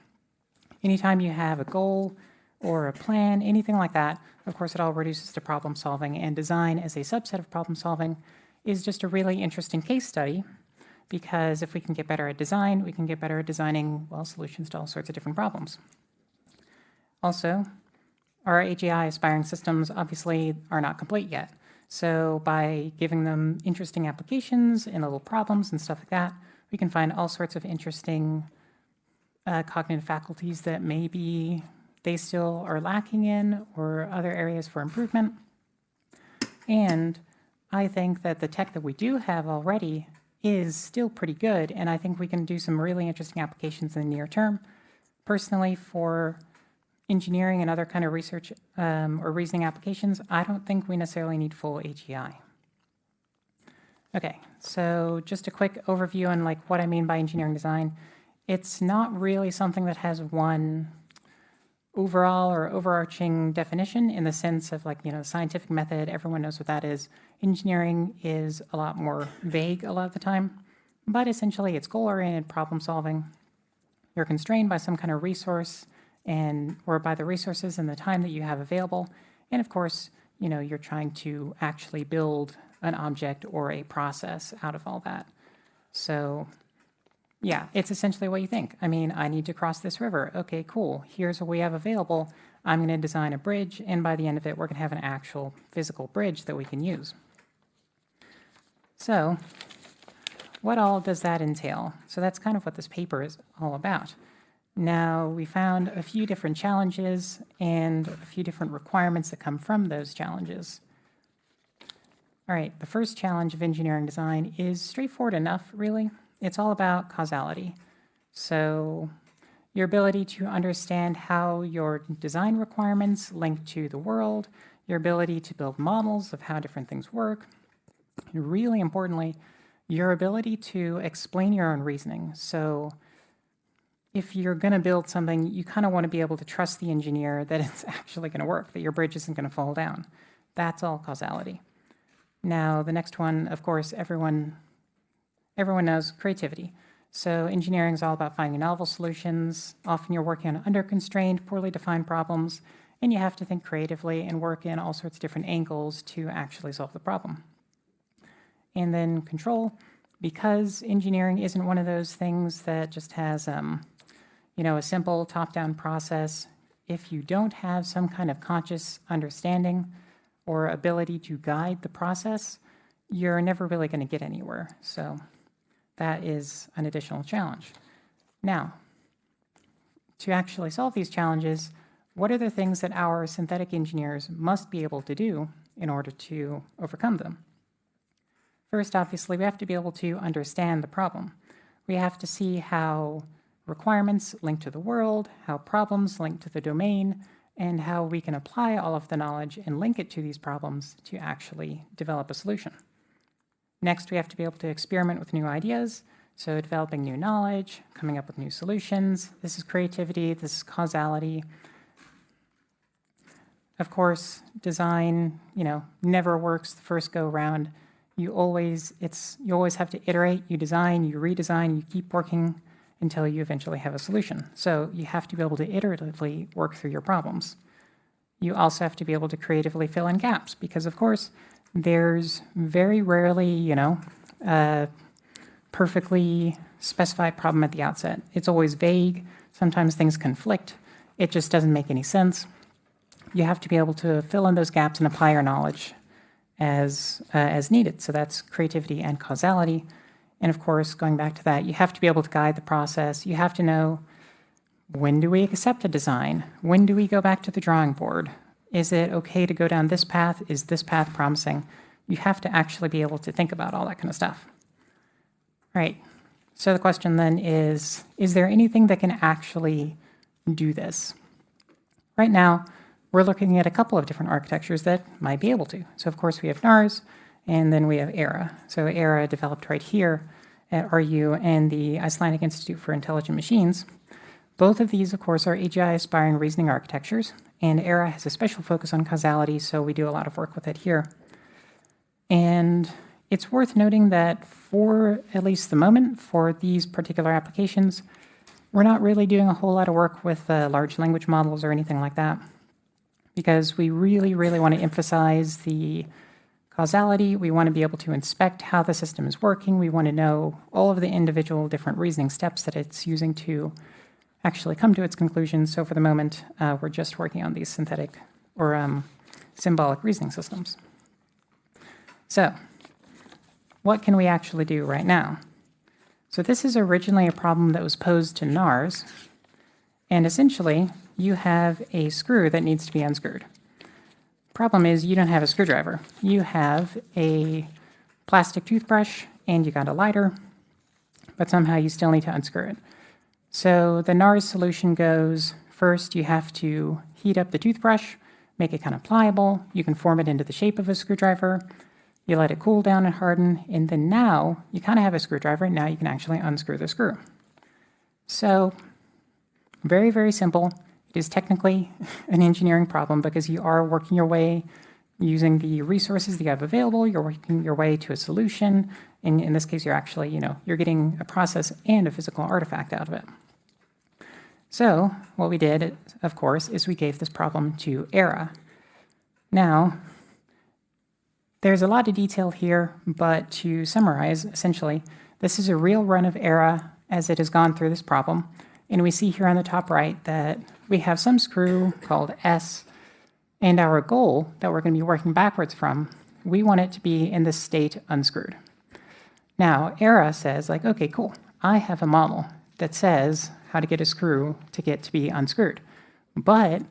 anytime you have a goal or a plan, anything like that, of course, it all reduces to problem solving, and design as a subset of problem solving is just a really interesting case study, because if we can get better at design, we can get better at designing, well, solutions to all sorts of different problems. Also, our AGI aspiring systems obviously are not complete yet. So by giving them interesting applications and little problems and stuff like that, we can find all sorts of interesting cognitive faculties that maybe they still are lacking in, or other areas for improvement. And I think that the tech that we do have already is still pretty good, and I think we can do some really interesting applications in the near term. Personally, for engineering and other kind of research or reasoning applications, I don't think we necessarily need full AGI. Okay, so just a quick overview on like what I mean by engineering design. It's not really something that has one overall or overarching definition in the sense of, like, you know, scientific method, everyone knows what that is. Engineering is a lot more vague a lot of the time, but essentially it's goal-oriented problem solving. You're constrained by some kind of resource or by the resources and the time that you have available. And of course, you know, you're trying to actually build an object or a process out of all that. So yeah, it's essentially what you think. I mean, I need to cross this river. Okay, cool. Here's what we have available. I'm going to design a bridge, and by the end of it, we're going to have an actual physical bridge that we can use. So what all does that entail? So that's kind of what this paper is all about. Now, we found a few different challenges and a few different requirements that come from those challenges. All right, the first challenge of engineering design is straightforward enough, really. It's all about causality. So your ability to understand how your design requirements link to the world, your ability to build models of how different things work, and really importantly, your ability to explain your own reasoning. So if you're going to build something, you kind of want to be able to trust the engineer that it's actually going to work, that your bridge isn't going to fall down. That's all causality. Now, the next one, of course, everyone knows creativity. So engineering is all about finding novel solutions. Often you're working on under-constrained, poorly defined problems, and you have to think creatively and work in all sorts of different angles to actually solve the problem. And then control, because engineering isn't one of those things that just has you know, a simple top-down process. If you don't have some kind of conscious understanding or ability to guide the process, you're never really going to get anywhere. So that is an additional challenge. Now, to actually solve these challenges, what are the things that our synthetic engineers must be able to do in order to overcome them? First, obviously, we have to be able to understand the problem. We have to see how requirements link to the world, how problems link to the domain, and how we can apply all of the knowledge and link it to these problems to actually develop a solution. Next, we have to be able to experiment with new ideas. So developing new knowledge, coming up with new solutions. This is creativity, this is causality. Of course, design, never works the first go around. You always have to iterate, you design, you redesign, you keep working until you eventually have a solution. So you have to be able to iteratively work through your problems. You also have to be able to creatively fill in gaps because, of course, there's very rarely, a perfectly specified problem at the outset. It's always vague. Sometimes things conflict. It just doesn't make any sense. You have to be able to fill in those gaps and apply your knowledge as needed. So that's creativity and causality. And of course, going back to that, you have to be able to guide the process. You have to know, when do we accept a design? When do we go back to the drawing board? Is it okay to go down this path? Is this path promising? You have to actually be able to think about all that kind of stuff. Right. So the question then is there anything that can actually do this? Right now, we're looking at a couple of different architectures that might be able to. So of course we have NARS, and then we have ERA. So ERA developed right here at RU and the Icelandic Institute for Intelligent Machines. Both of these, of course, are AGI-aspiring reasoning architectures, and ERA has a special focus on causality, so we do a lot of work with it here. And it's worth noting that for at least the moment, for these particular applications, we're not really doing a whole lot of work with large language models or anything like that, because we really, really want to emphasize the causality. We want to be able to inspect how the system is working. We want to know all of the individual different reasoning steps that it's using to actually come to its conclusions. So for the moment, we're just working on these synthetic or symbolic reasoning systems. So what can we actually do right now? So this is originally a problem that was posed to NARS, and essentially you have a screw that needs to be unscrewed. Problem is you don't have a screwdriver. You have a plastic toothbrush and you got a lighter, but somehow you still need to unscrew it. So the NARS solution goes, first you have to heat up the toothbrush, make it kind of pliable. You can form it into the shape of a screwdriver. You let it cool down and harden, and then now you kind of have a screwdriver, and now you can actually unscrew the screw. So very, very simple. It is technically an engineering problem because you are working your way using the resources that you have available. You're working your way to a solution. And in this case, you're actually, you're getting a process and a physical artifact out of it. So what we did, of course, is we gave this problem to ERA. Now, there's a lot of detail here, but to summarize, essentially, this is a real run of ERA as it has gone through this problem. And we see here on the top right that we have some screw called S, and our goal that we're going to be working backwards from, we want it to be in this state unscrewed. Now, ERA says, like, okay, cool. I have a model that says how to get a screw to get to be unscrewed. But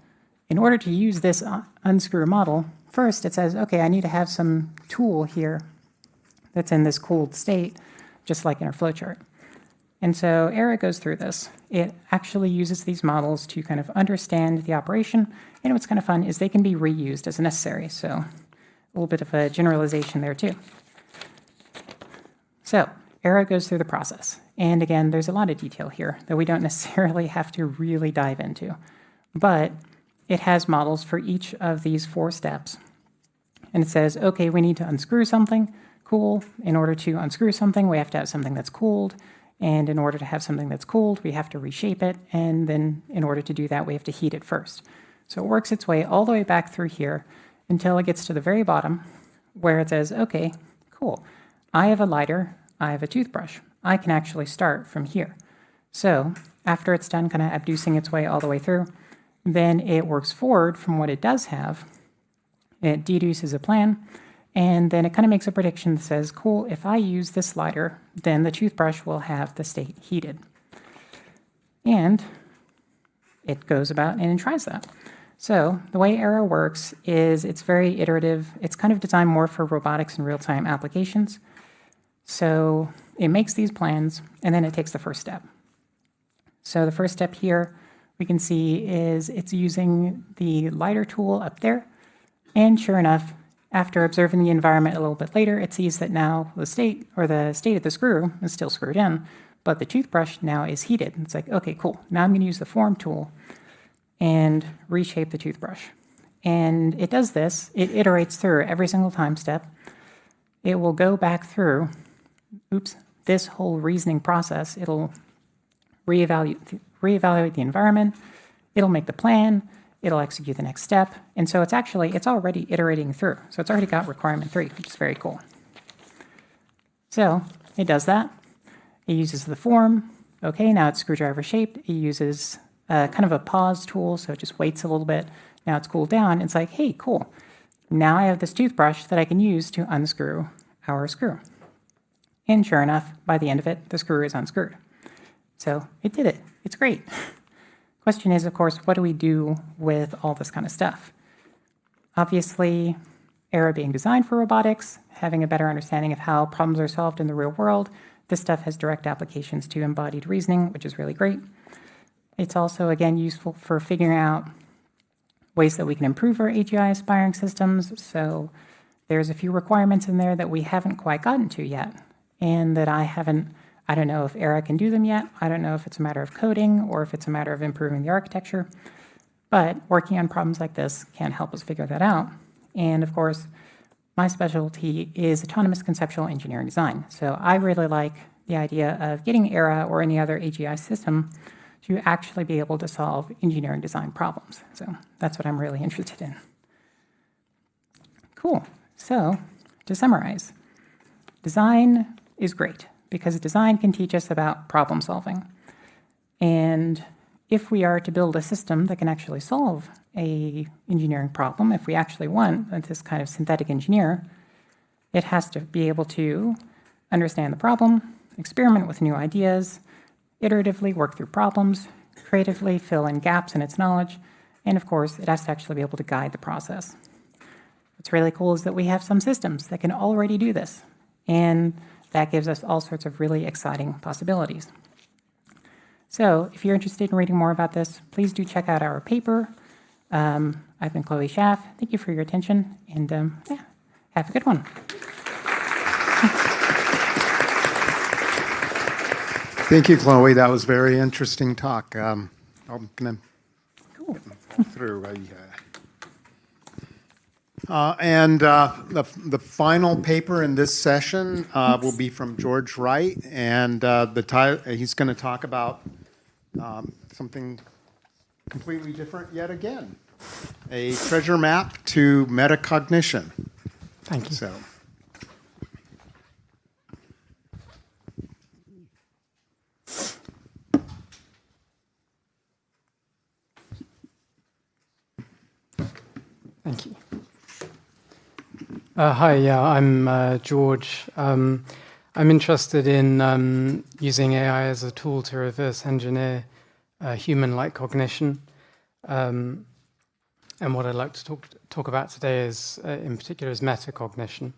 in order to use this unscrew model, first it says, okay, I need to have some tool here that's in this cooled state, just like in our flowchart. And so ERA goes through this. It actually uses these models to kind of understand the operation. And what's kind of fun is they can be reused as necessary. So a little bit of a generalization there too. So ERA goes through the process. And again, there's a lot of detail here that we don't necessarily have to really dive into. But it has models for each of these 4 steps. And it says, okay, we need to unscrew something. Cool. In order to unscrew something, we have to have something that's cooled. And in order to have something that's cooled, we have to reshape it. And then in order to do that, we have to heat it first. So it works its way all the way back through here until it gets to the very bottom where it says, okay, cool. I have a lighter. I have a toothbrush. I can actually start from here. So after it's done kind of abducing its way all the way through, then it works forward from what it does have. It deduces a plan. And then it kind of makes a prediction that says, cool, if I use this lighter, then the toothbrush will have the state heated. And it goes about and tries that. So the way ERA works is it's very iterative. It's kind of designed more for robotics and real-time applications. So it makes these plans, and then it takes the first step. So the first step here we can see is it's using the lighter tool up there. And sure enough, After observing the environment a little bit later, it sees that now the state of the screw is still screwed in, but the toothbrush now is heated. It's like, okay, cool. Now I'm going to use the form tool and reshape the toothbrush. And it does this. It iterates through every single time step. It will go back through, this whole reasoning process. It'll reevaluate the environment. It'll make the plan. It'll execute the next step. And so it's already iterating through. So it's already got requirement 3, which is very cool. So it does that. It uses the form. Okay, now it's screwdriver shaped. It uses kind of a pause tool, so it just waits a little bit. Now it's cooled down. It's like, hey, cool. Now I have this toothbrush that I can use to unscrew our screw. And sure enough, by the end of it, the screw is unscrewed. So it did it. It's great. Question is, of course, what do we do with all this kind of stuff? Obviously, ERA being designed for robotics, having a better understanding of how problems are solved in the real world, this stuff has direct applications to embodied reasoning, which is really great. It's also, again, useful for figuring out ways that we can improve our AGI aspiring systems. So there's a few requirements in there that we haven't quite gotten to yet, and that I don't know if ERA can do them yet. I don't know if it's a matter of coding or if it's a matter of improving the architecture. But working on problems like this can help us figure that out. And of course, my specialty is autonomous conceptual engineering design. So I really like the idea of getting ERA or any other AGI system to actually be able to solve engineering design problems. So that's what I'm really interested in. Cool. So to summarize, design is great because design can teach us about problem solving. And if we are to build a system that can actually solve an engineering problem, if we actually want this kind of synthetic engineer, it has to be able to understand the problem, experiment with new ideas, iteratively work through problems, creatively fill in gaps in its knowledge, and of course, it has to actually be able to guide the process. What's really cool is that we have some systems that can already do this, and that gives us all sorts of really exciting possibilities. So if you're interested in reading more about this, please do check out our paper. I've been Chloe Schaff. Thank you for your attention, and yeah, have a good one. Thank you, Chloe. That was a very interesting talk. I'm going to go through. The final paper in this session will be from George Wright, and he's going to talk about something completely different yet again, a treasure map to metacognition. Thank you. So. Thank you. Hi, yeah, I'm George. I'm interested in using AI as a tool to reverse engineer human-like cognition. And what I'd like to talk about today is, in particular, is metacognition.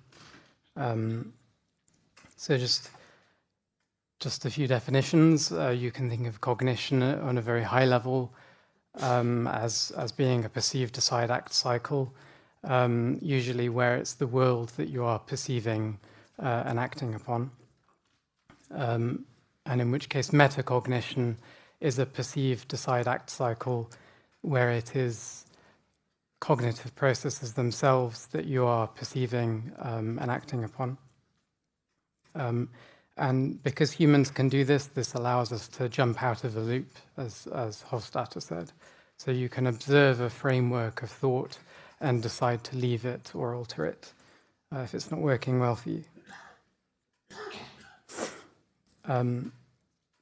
So just a few definitions. You can think of cognition on a very high level as being a perceived decide-act cycle, usually where it's the world that you are perceiving and acting upon. And in which case metacognition is a perceived decide-act cycle where it is cognitive processes themselves that you are perceiving and acting upon. And because humans can do this, this allows us to jump out of the loop, as Hofstadter said. So you can observe a framework of thought and decide to leave it or alter it if it's not working well for you.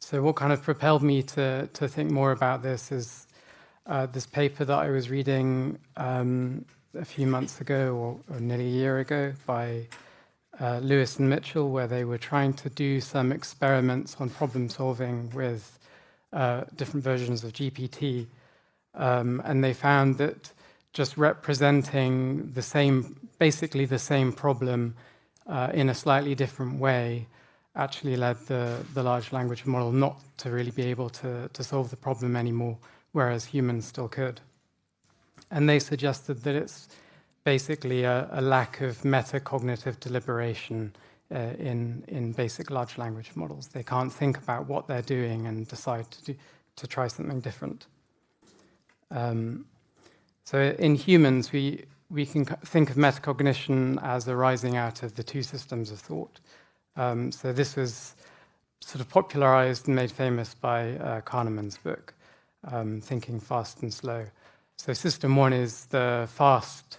So what kind of propelled me to think more about this is this paper that I was reading a few months ago, or nearly a year ago, by Lewis and Mitchell, where they were trying to do some experiments on problem solving with different versions of GPT. And they found that just representing basically the same problem in a slightly different way actually led the large language model not to really be able to solve the problem anymore, whereas humans still could. And they suggested that it's basically a lack of metacognitive deliberation in basic large language models. They can't think about what they're doing and decide to try something different. So in humans, we can think of metacognition as arising out of the two systems of thought. So this was sort of popularized and made famous by Kahneman's book, Thinking Fast and Slow. So system one is the fast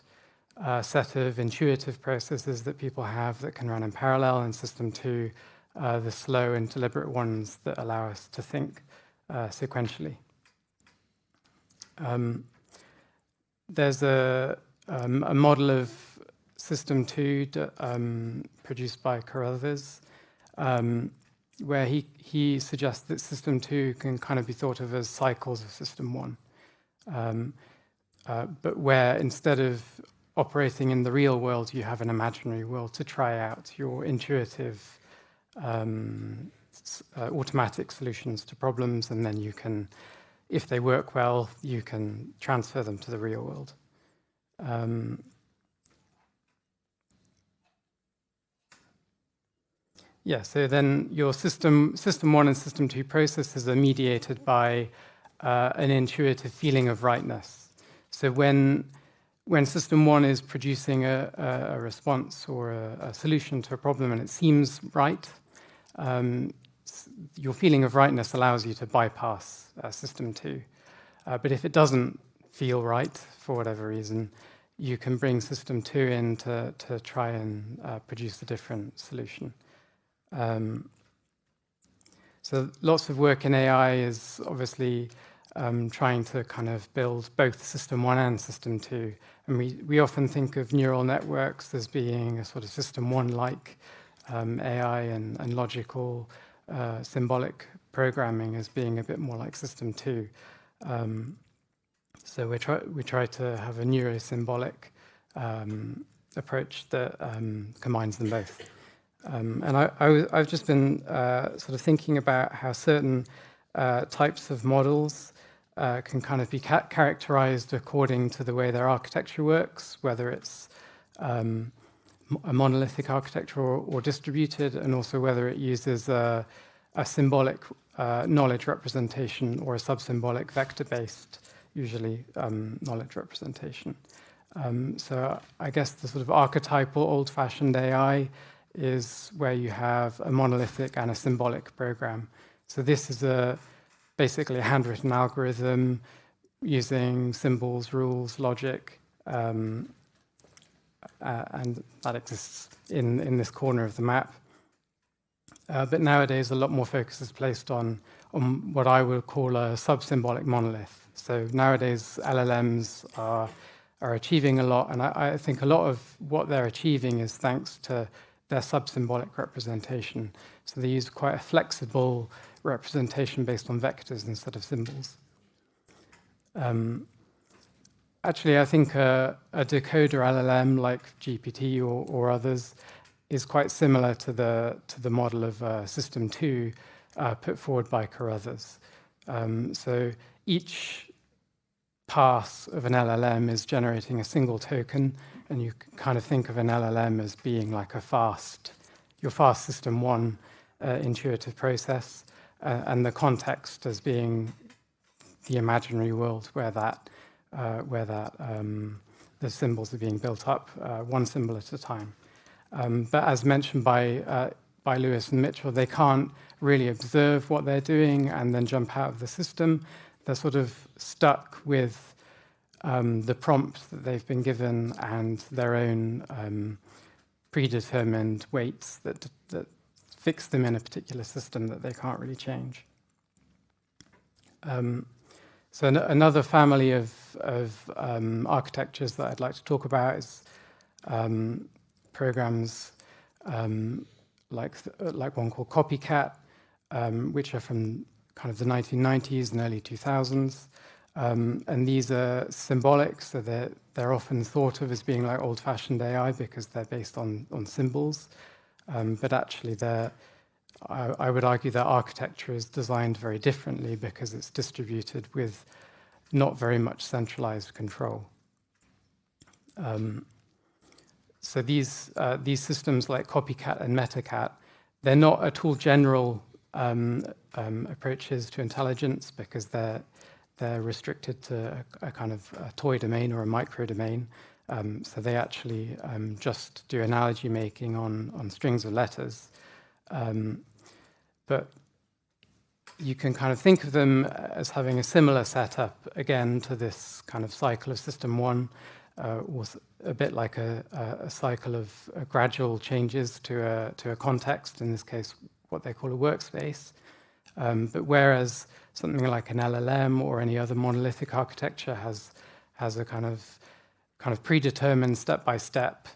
set of intuitive processes that people have that can run in parallel, and system two, the slow and deliberate ones that allow us to think sequentially. There's a model of system two produced by Carruthers, where he suggests that system two can kind of be thought of as cycles of system one, but where instead of operating in the real world, you have an imaginary world to try out your intuitive automatic solutions to problems, and then you can, if they work well, you can transfer them to the real world. Yeah, so then your system one and system two processes are mediated by an intuitive feeling of rightness. So when system one is producing a response or a solution to a problem and it seems right, your feeling of rightness allows you to bypass system two. But if it doesn't feel right for whatever reason, you can bring system two in to try and produce a different solution. So lots of work in AI is obviously trying to kind of build both system one and system two. And we often think of neural networks as being a sort of system one-like AI, and logical symbolic programming as being a bit more like system two. So we try to have a neurosymbolic approach that combines them both. And I've just been sort of thinking about how certain types of models can kind of be characterized according to the way their architecture works, whether it's a monolithic architecture or distributed, and also whether it uses a symbolic knowledge representation or a subsymbolic vector-based, usually knowledge representation. So I guess the sort of archetypal old-fashioned AI is where you have a monolithic and a symbolic program. So this is basically a handwritten algorithm using symbols, rules, logic, and that exists in this corner of the map. But nowadays, a lot more focus is placed on what I would call a sub-symbolic monolith. So nowadays, LLMs are achieving a lot, and I think a lot of what they're achieving is thanks to their sub-symbolic representation. So they use quite a flexible representation based on vectors instead of symbols. Actually, I think a decoder LLM like GPT or others is quite similar to the model of System 2 put forward by Carruthers. So each pass of an LLM is generating a single token, and you can kind of think of an LLM as being like your fast System 1 intuitive process, and the context as being the imaginary world where the symbols are being built up, one symbol at a time. But as mentioned by Lewis and Mitchell, they can't really observe what they're doing and then jump out of the system. They're sort of stuck with the prompt that they've been given and their own predetermined weights that fix them in a particular system that they can't really change. So another family of architectures that I'd like to talk about is programs like one called Copycat, which are from kind of the 1990s and early 2000s. And these are symbolic, so they're often thought of as being like old-fashioned AI because they're based on symbols. But actually, I would argue that architecture is designed very differently because it's distributed with not very much centralized control. So these systems like copycat and metacat, they're not at all general approaches to intelligence because they're restricted to a kind of a toy domain or a micro domain. So they actually just do analogy making on strings of letters. But you can kind of think of them as having a similar setup, again, to this kind of cycle of system one, was a bit like a cycle of gradual changes to a context, in this case, what they call a workspace. But whereas something like an LLM or any other monolithic architecture has a kind of predetermined step-by-step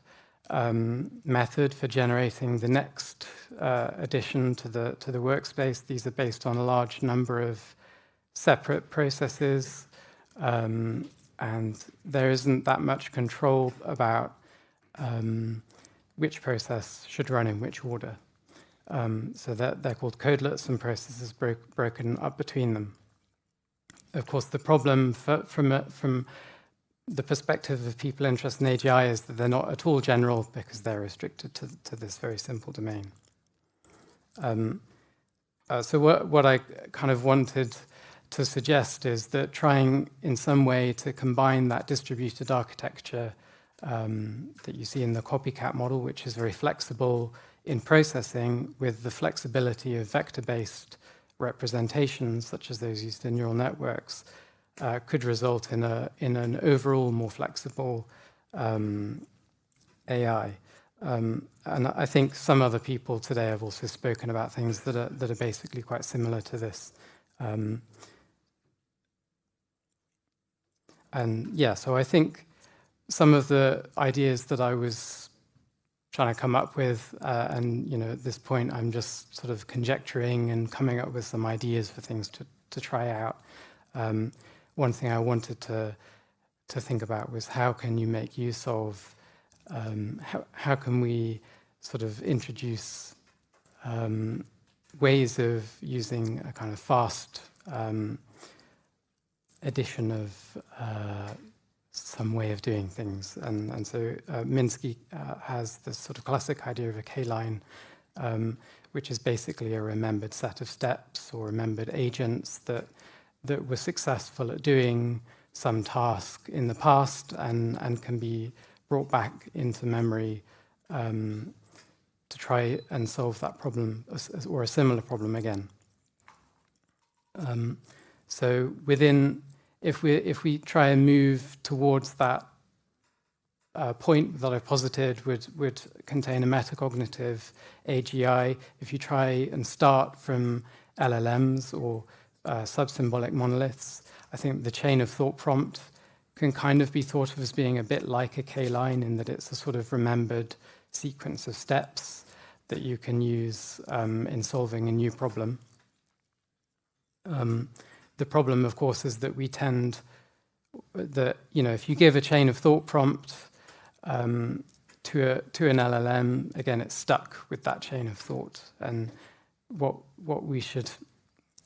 method for generating the next addition to the workspace. These are based on a large number of separate processes, and there isn't that much control about which process should run in which order. So they're called codelets, and processes broken up between them. Of course, the problem from the perspective of people interested in AGI is that they're not at all general because they're restricted to this very simple domain. So what I kind of wanted to suggest is that trying in some way to combine that distributed architecture that you see in the copycat model, which is very flexible in processing, with the flexibility of vector-based representations, such as those used in neural networks, could result in an overall more flexible AI. And I think some other people today have also spoken about things that are basically quite similar to this. And yeah, so I think some of the ideas that I was trying to come up with, and at this point I'm just sort of conjecturing and coming up with some ideas for things to try out. One thing I wanted to think about was how can you make use of, how can we sort of introduce ways of using a kind of fast addition of some way of doing things. And so Minsky has this sort of classic idea of a K-line, which is basically a remembered set of steps or remembered agents that were successful at doing some task in the past and can be brought back into memory to try and solve that problem or a similar problem again. So if we try and move towards that point that I posited would contain a metacognitive AGI, if you try and start from LLMs or subsymbolic monoliths, I think the chain of thought prompt can kind of be thought of as being a bit like a K-line in that it's a sort of remembered sequence of steps that you can use in solving a new problem. The problem, of course, is that we tend that, if you give a chain of thought prompt to an LLM, again, it's stuck with that chain of thought. And what we should,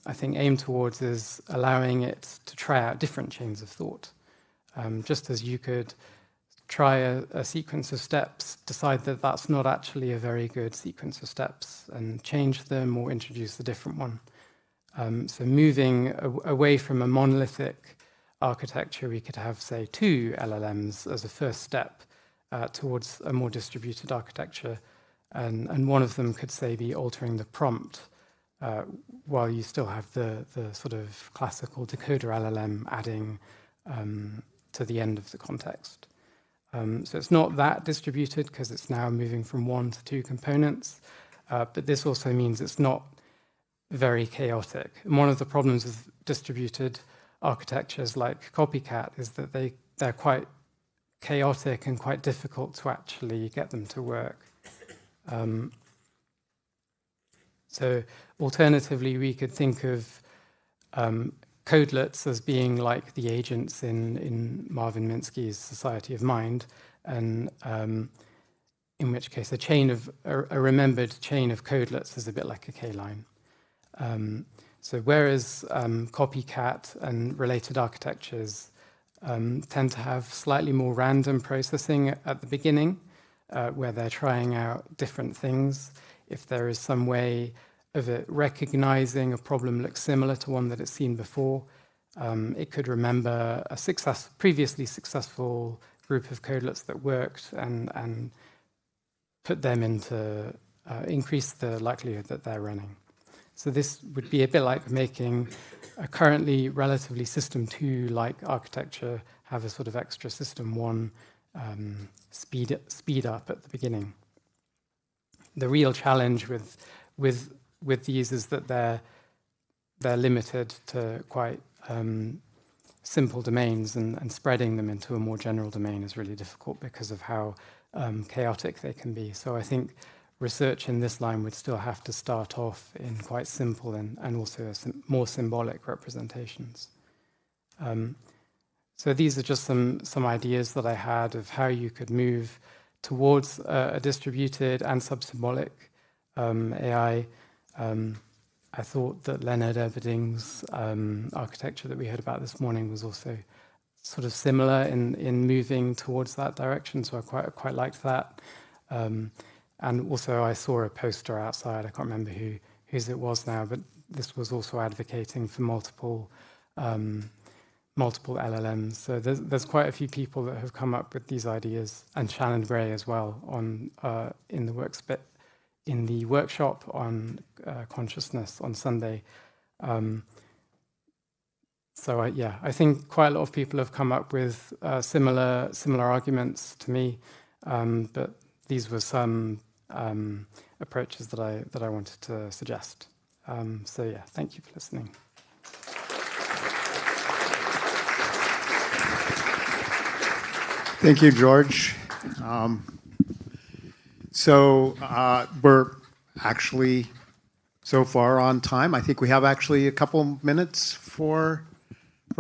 I think, aim towards is allowing it to try out different chains of thought. Just as you could try a sequence of steps, decide that that's not actually a very good sequence of steps and change them or introduce a different one. So moving away from a monolithic architecture, we could have, say, 2 LLMs as a first step towards a more distributed architecture. And one of them could, say, be altering the prompt while you still have the sort of classical decoder LLM adding to the end of the context. So it's not that distributed because it's now moving from 1 to 2 components, but this also means it's not very chaotic. And one of the problems with distributed architectures like copycat is that they're quite chaotic and quite difficult to actually get them to work. So alternatively, we could think of codelets as being like the agents in Marvin Minsky's Society of Mind, and in which case a remembered chain of codelets is a bit like a K-line. So whereas copycat and related architectures tend to have slightly more random processing at the beginning, where they're trying out different things. If there is some way of it recognizing a problem looks similar to one that it's seen before, it could remember a previously successful group of codelets that worked and put them into, increase the likelihood that they're running. So this would be a bit like making a currently relatively System 2-like architecture have a sort of extra System 1 speed up at the beginning. The real challenge with these is that they're limited to quite simple domains, and spreading them into a more general domain is really difficult because of how chaotic they can be. So I think research in this line would still have to start off in quite simple and also more symbolic representations. So these are just some ideas that I had of how you could move towards a distributed and subsymbolic AI. I thought that Leonard Eberding's architecture that we heard about this morning was also sort of similar in moving towards that direction, so I quite liked that. And also I saw a poster outside, I can't remember whose it was now, but this was also advocating for multiple LLMs. So there's quite a few people that have come up with these ideas, and Shannon Gray as well in the workshop on consciousness on Sunday. So yeah, I think quite a lot of people have come up with similar arguments to me, but these were some approaches that I wanted to suggest. So yeah, thank you for listening. Thank you, George. So we're actually so far on time. I think we have actually a couple minutes for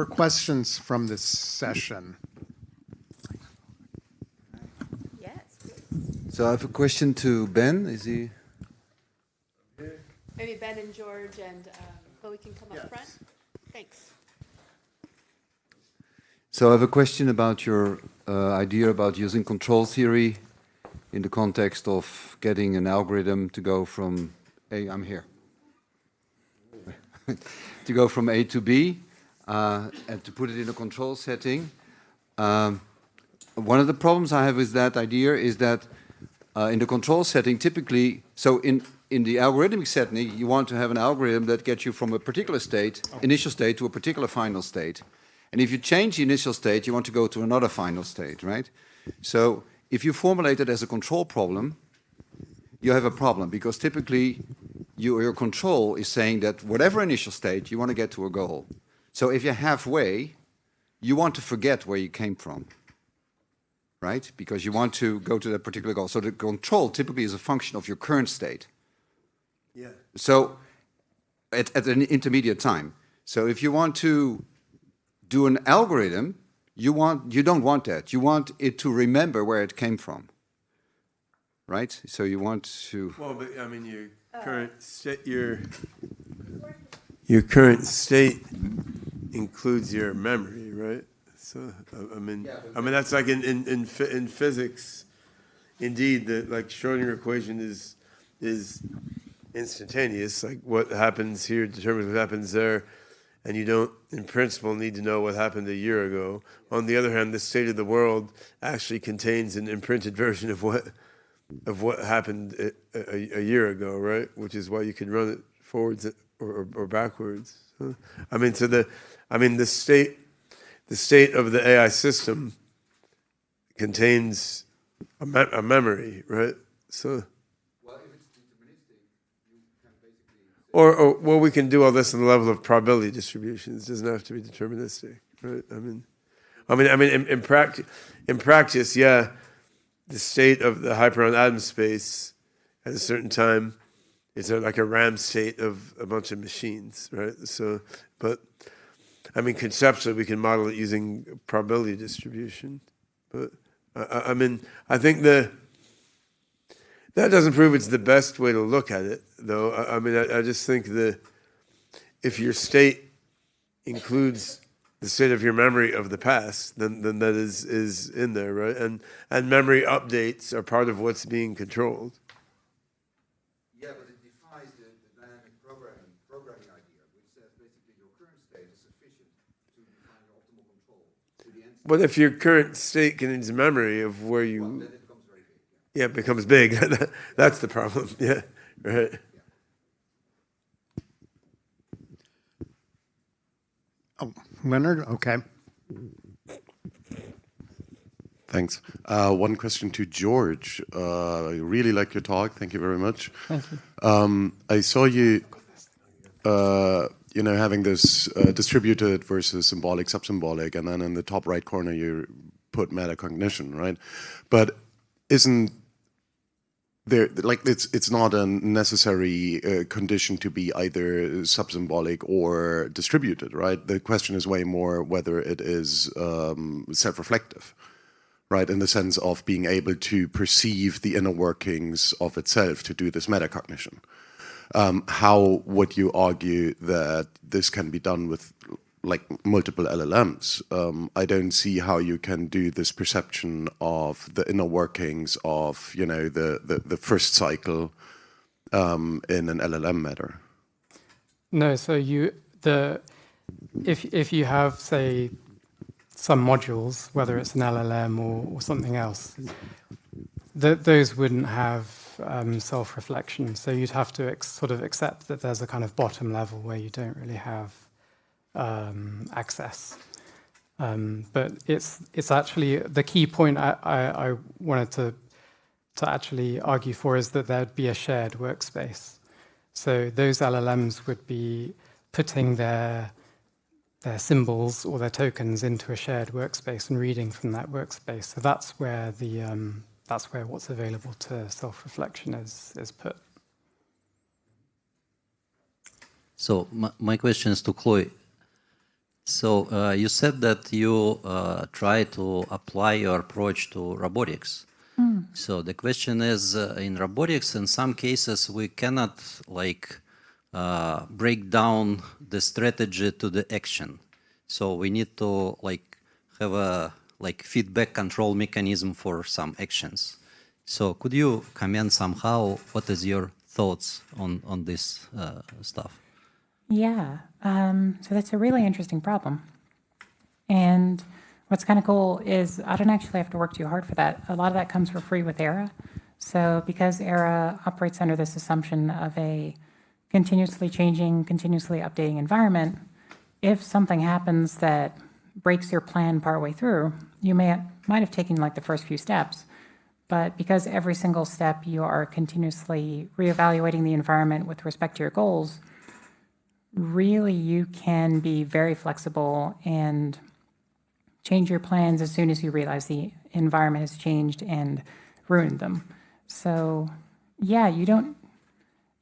questions from this session. Yes. So I have a question to Ben. Is he? Maybe Ben and George, and we can come up front. Thanks. So I have a question about your idea about using control theory in the context of getting an algorithm to go from A, I'm here, to go from A to B, and to put it in a control setting. One of the problems I have with that idea is that in the control setting, typically, so in the algorithmic setting, you want to have an algorithm that gets you from a particular state, initial state, to a particular final state. And if you change the initial state, you want to go to another final state, right? So if you formulate it as a control problem, you have a problem, because typically your control is saying that whatever initial state, you want to get to a goal. So if you're halfway, you want to forget where you came from, right? Because you want to go to that particular goal. So the control typically is a function of your current state. Yeah. So at an intermediate time. So if you want to do an algorithm, you don't want that. You want it to remember where it came from, right? So you want to. Well, but I mean, your current state includes your memory, right? So I mean, that's like in physics. Indeed, the Schrodinger equation is instantaneous. Like what happens here determines what happens there. And you don't, in principle, need to know what happened a year ago. On the other hand, the state of the world actually contains an imprinted version of what happened a year ago, right? Which is why you can run it forwards or backwards. I mean, so the state of the AI system contains a memory, right? So. Or well, we can do all this on the level of probability distributions. It doesn't have to be deterministic, right? In practice, yeah, the state of the Hyperon atom space at a certain time is like a RAM state of a bunch of machines, right? So, but conceptually, we can model it using probability distribution. But I think that doesn't prove it's the best way to look at it, though. I just think that if your state includes the state of your memory of the past, then that is in there, right? And memory updates are part of what's being controlled. Yeah, but it defies the dynamic programming idea, which says basically your current state is sufficient to define your optimal control to the end. But if your current state contains memory of where you, Well, then it becomes very big. yeah, it becomes big. That's the problem. Yeah, right. Oh, Leonard, okay. Thanks. One question to George. I really like your talk. Thank you very much. Thank you. I saw you, having this distributed versus symbolic, subsymbolic, and then in the top right corner you put metacognition, right? But isn't there, like, it's not a necessary condition to be either subsymbolic or distributed, right? The question is way more whether it is self-reflective, right? In the sense of being able to perceive the inner workings of itself to do this metacognition. How would you argue that this can be done with like multiple LLMs? I don't see how you can do this perception of the inner workings of, the first cycle in an LLM matter. No, so if you have, say, some modules, whether it's an LLM or something else, those wouldn't have self-reflection. So you'd have to sort of accept that there's a kind of bottom level where you don't really have access. But it's actually the key point I wanted to actually argue for is that there'd be a shared workspace. So those LLMs would be putting their symbols or their tokens into a shared workspace and reading from that workspace. So that's where what's available to self-reflection is put. So my question is to Chloe. So you said that you try to apply your approach to robotics. So the question is, in robotics, in some cases, we cannot break down the strategy to the action. So we need to have a feedback control mechanism for some actions. So could you comment somehow? What is your thoughts on this stuff? Yeah, so that's a really interesting problem. And what's kind of cool is I don't actually have to work too hard for that. A lot of that comes for free with Era. So because Era operates under this assumption of a continuously changing, continuously updating environment, if something happens that breaks your plan partway through, you might have taken like the first few steps, but because every single step you are continuously reevaluating the environment with respect to your goals, really you can be very flexible and change your plans as soon as you realize the environment has changed and ruined them. So yeah,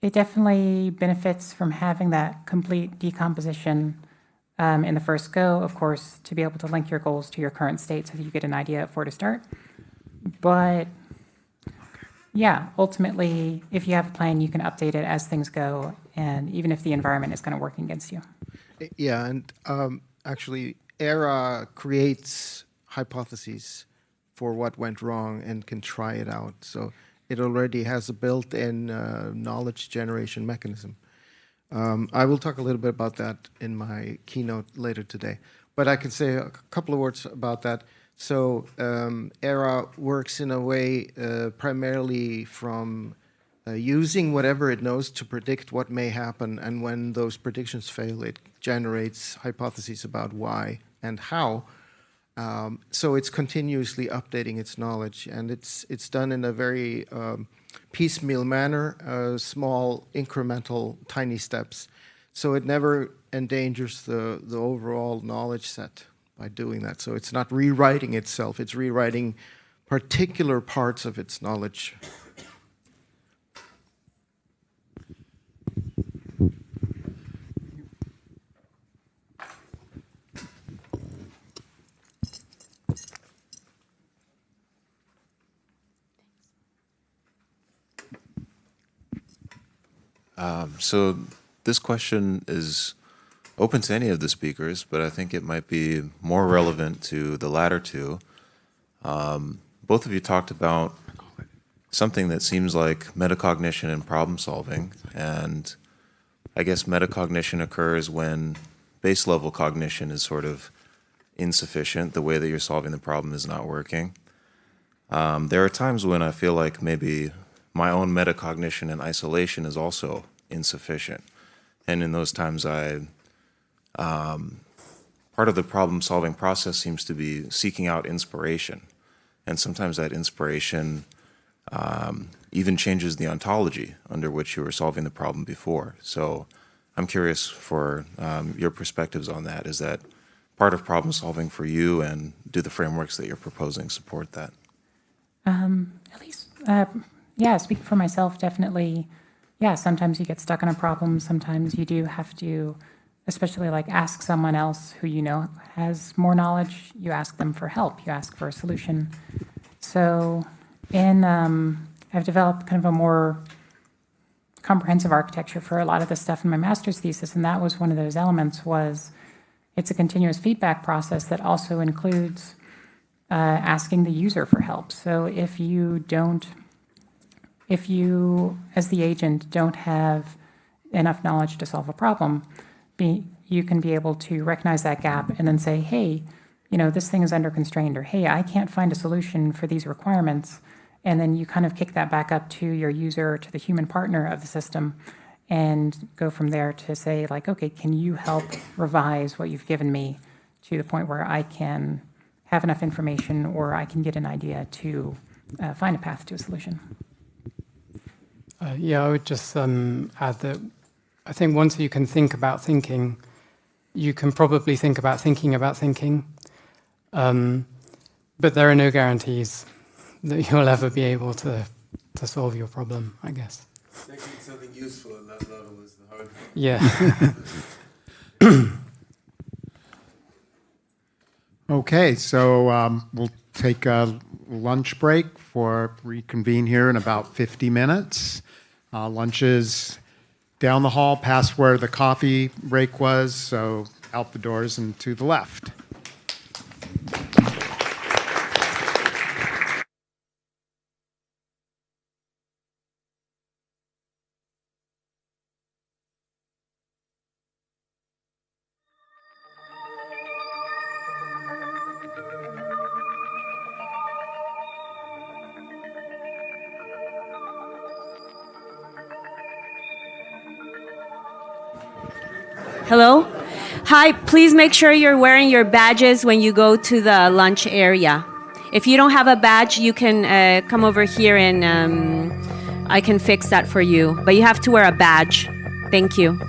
it definitely benefits from having that complete decomposition in the first go, of course, to be able to link your goals to your current state so that you get an idea of where to start. But yeah, ultimately, if you have a plan, you can update it as things go, and even if the environment is kind of working against you. Yeah, and actually, Era creates hypotheses for what went wrong and can try it out. So it already has a built-in knowledge generation mechanism. I will talk a little bit about that in my keynote later today. But I can say a couple of words about that. So Era works in a way primarily from using whatever it knows to predict what may happen, and when those predictions fail, it generates hypotheses about why and how. So it's continuously updating its knowledge, and it's done in a very piecemeal manner, small, incremental, tiny steps. So it never endangers the overall knowledge set by doing that. So it's not rewriting itself, it's rewriting particular parts of its knowledge. So this question is open to any of the speakers, but I think it might be more relevant to the latter two. Both of you talked about something that seems like metacognition and problem solving, and I guess metacognition occurs when base level cognition is sort of insufficient. The way that you're solving the problem is not working. There are times when I feel like maybe my own metacognition in isolation is also insufficient. And in those times, part of the problem-solving process seems to be seeking out inspiration. And sometimes that inspiration even changes the ontology under which you were solving the problem before. So I'm curious for your perspectives on that. Is that part of problem-solving for you, and do the frameworks that you're proposing support that? At least, yeah, speaking for myself, definitely, yeah, sometimes you get stuck on a problem. Sometimes you do have to, especially like ask someone else who you know has more knowledge. You ask them for help. You ask for a solution. So I've developed kind of a more comprehensive architecture for a lot of the stuff in my master's thesis, and that was one of those elements. Was it's a continuous feedback process that also includes asking the user for help. So if you, as the agent, don't have enough knowledge to solve a problem, you can be able to recognize that gap and then say, hey, this thing is under constraint, or hey, I can't find a solution for these requirements. And then you kind of kick that back up to your user, to the human partner of the system, and go from there to say, like, okay, can you help revise what you've given me to the point where I can have enough information, or I can get an idea to find a path to a solution? Yeah, I would just add that I think once you can think about thinking, you can probably think about thinking about thinking. But there are no guarantees that you'll ever be able to solve your problem, I guess. Thinking something useful at that level is the hard part. Yeah. Okay, so we'll take a lunch break reconvene here in about 50 minutes. Lunch is down the hall past where the coffee break was, so out the doors and to the left. Hello? Hi, please make sure you're wearing your badges when you go to the lunch area. If you don't have a badge, you can come over here and I can fix that for you. But you have to wear a badge. Thank you.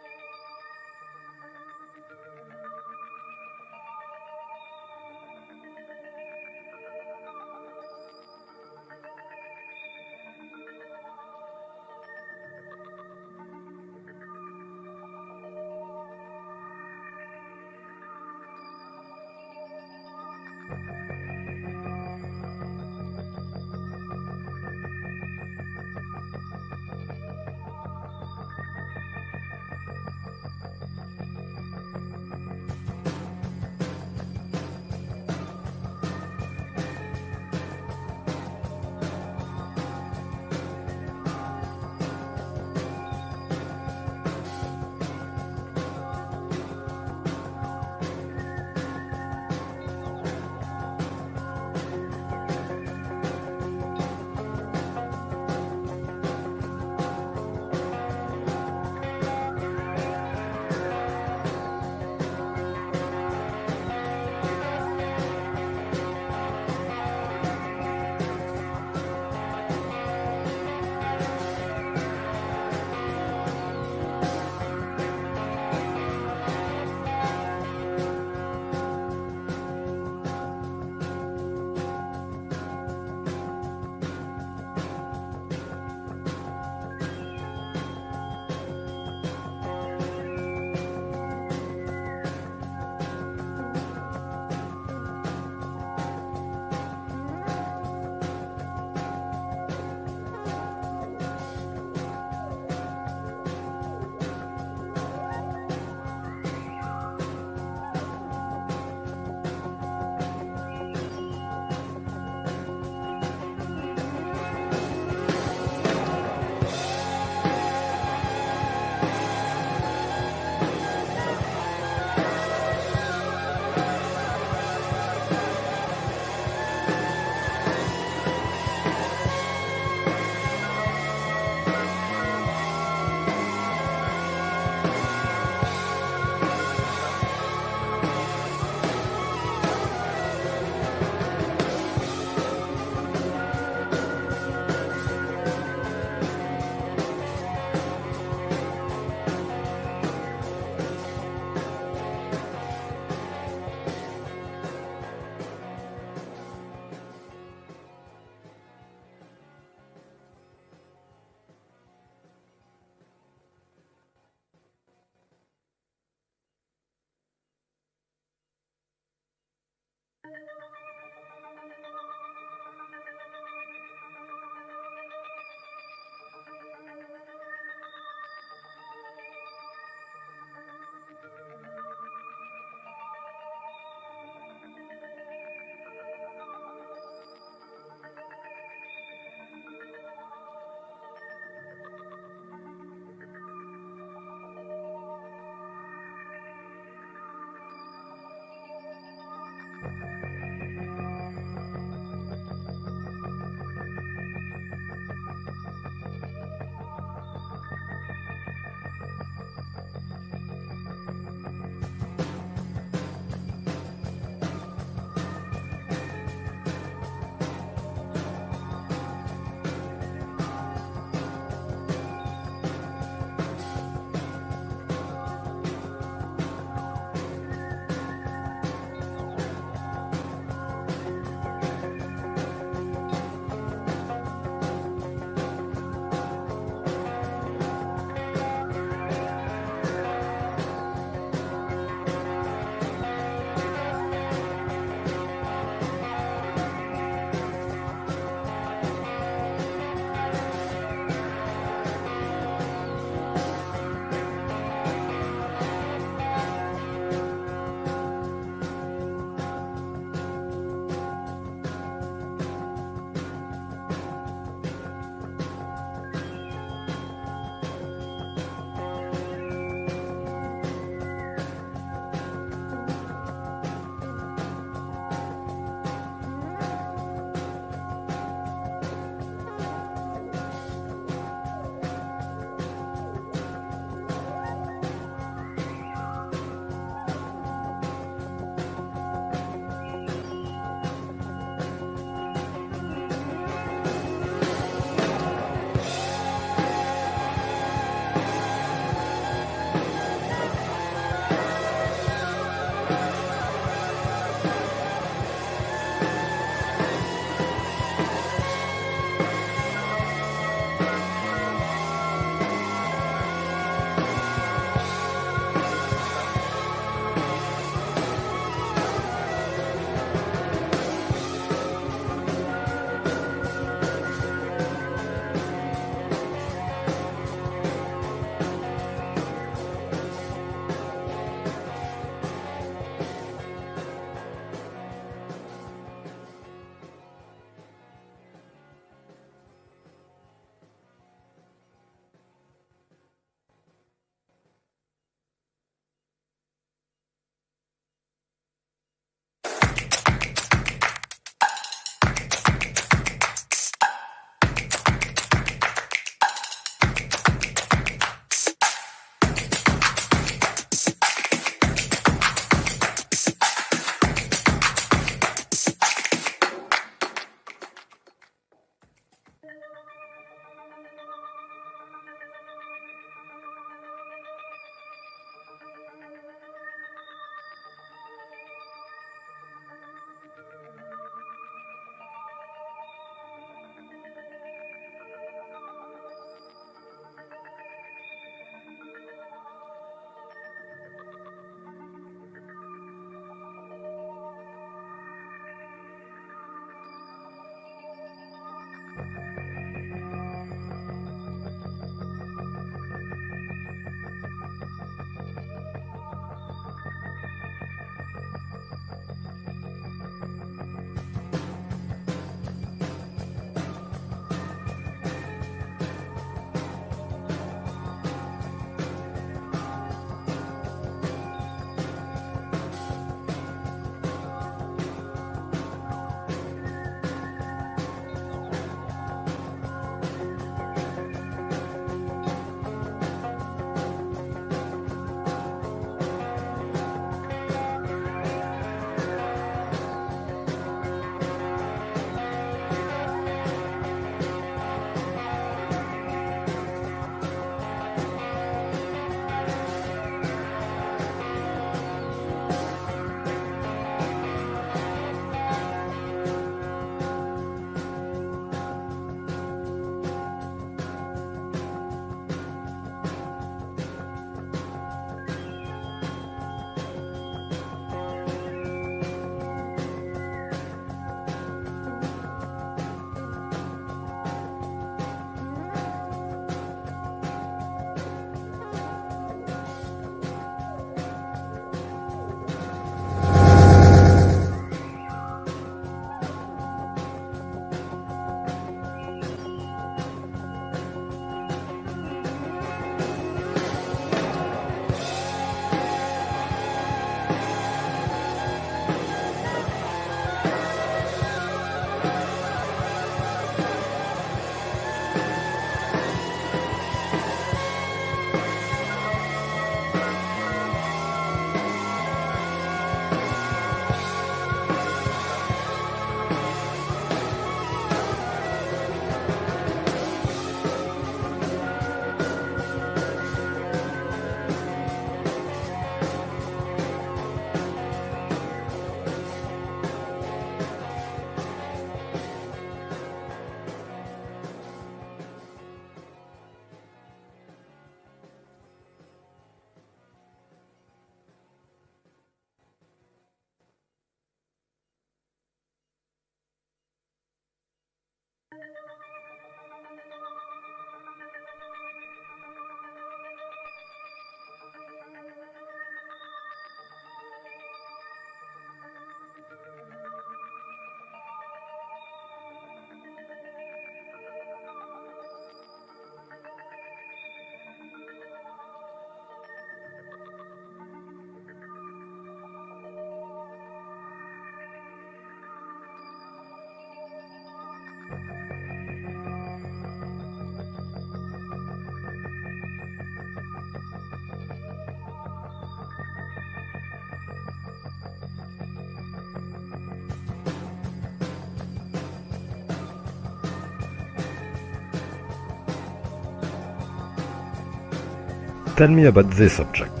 tell me about this object.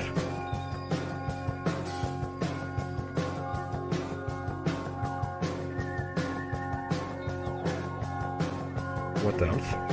What else?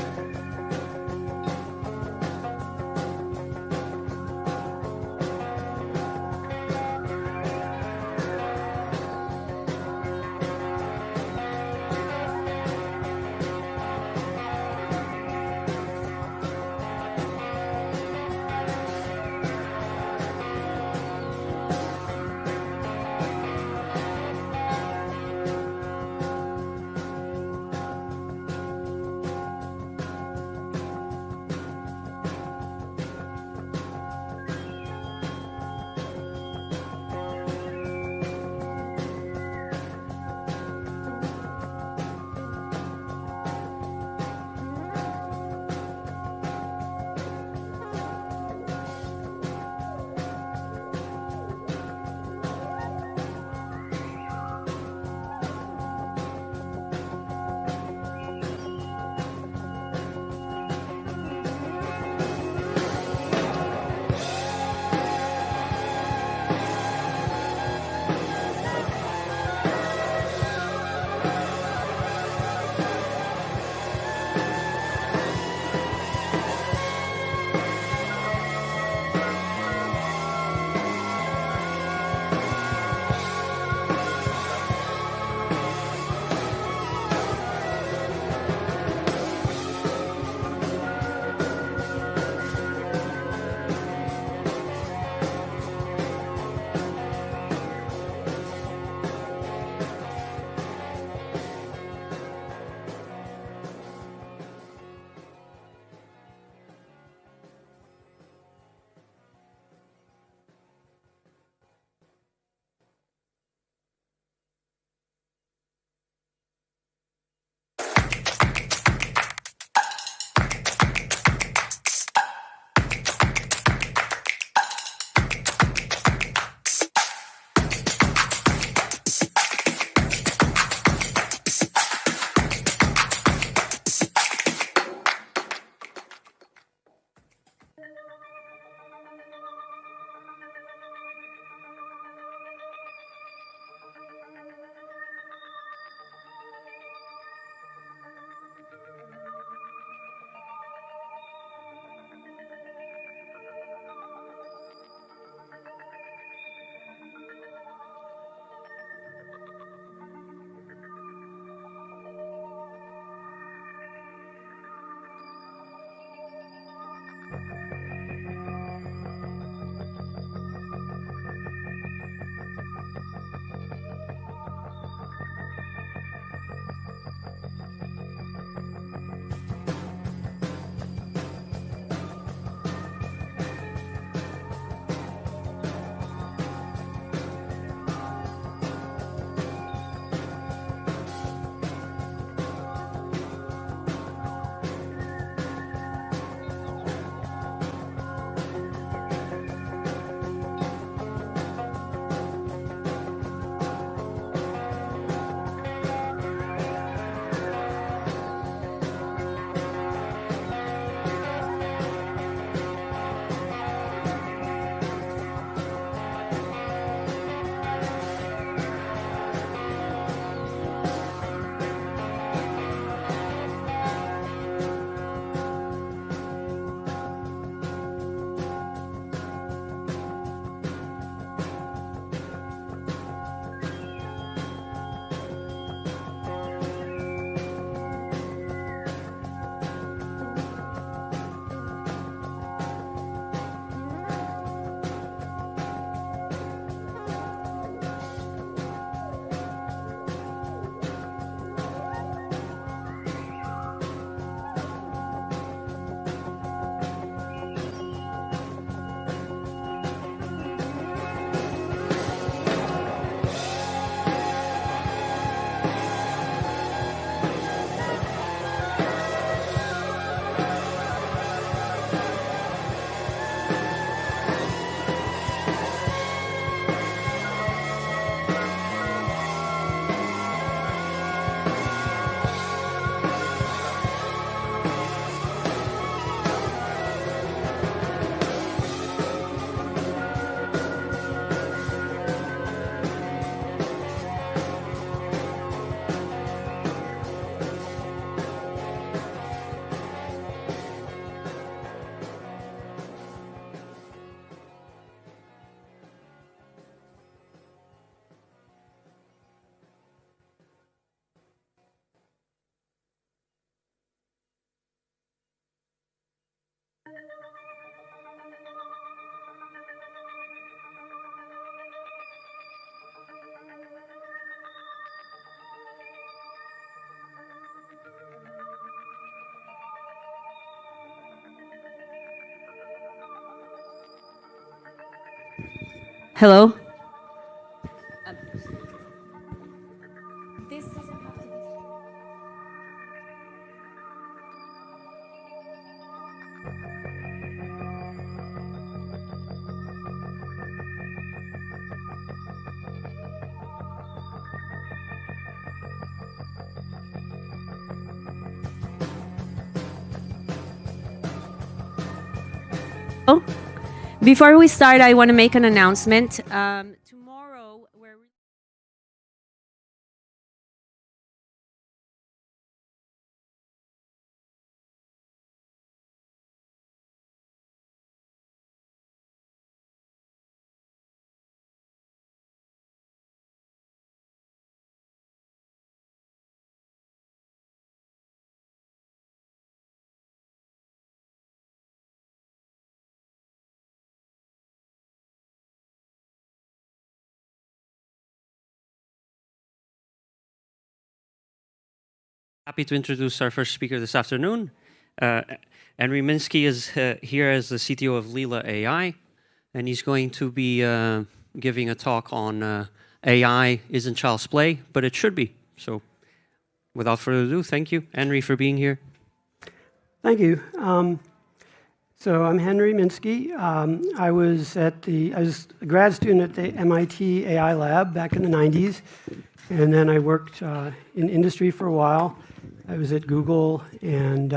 Hello? Before we start, I want to make an announcement. Tomorrow, we're happy to introduce our first speaker this afternoon. Henry Minsky is here as the CTO of Lila AI, and he's going to be giving a talk on AI isn't child's play, but it should be. So without further ado, thank you, Henry, for being here. Thank you. So I'm Henry Minsky. I was a grad student at the MIT AI lab back in the 90s, and then I worked in industry for a while. I was at Google, and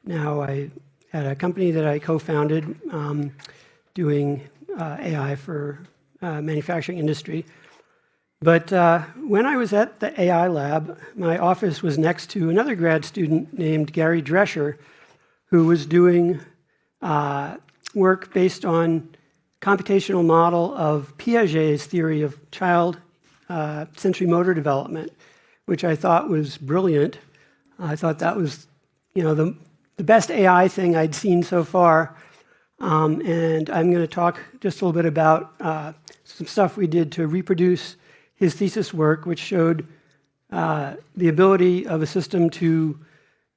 now I had a company that I co-founded doing AI for manufacturing industry. But when I was at the AI lab, my office was next to another grad student named Gary Drescher, who was doing work based on computational model of Piaget's theory of child sensory motor development, which I thought was brilliant. I thought that was, the best AI thing I'd seen so far. And I'm going to talk just a little bit about some stuff we did to reproduce his thesis work, which showed the ability of a system to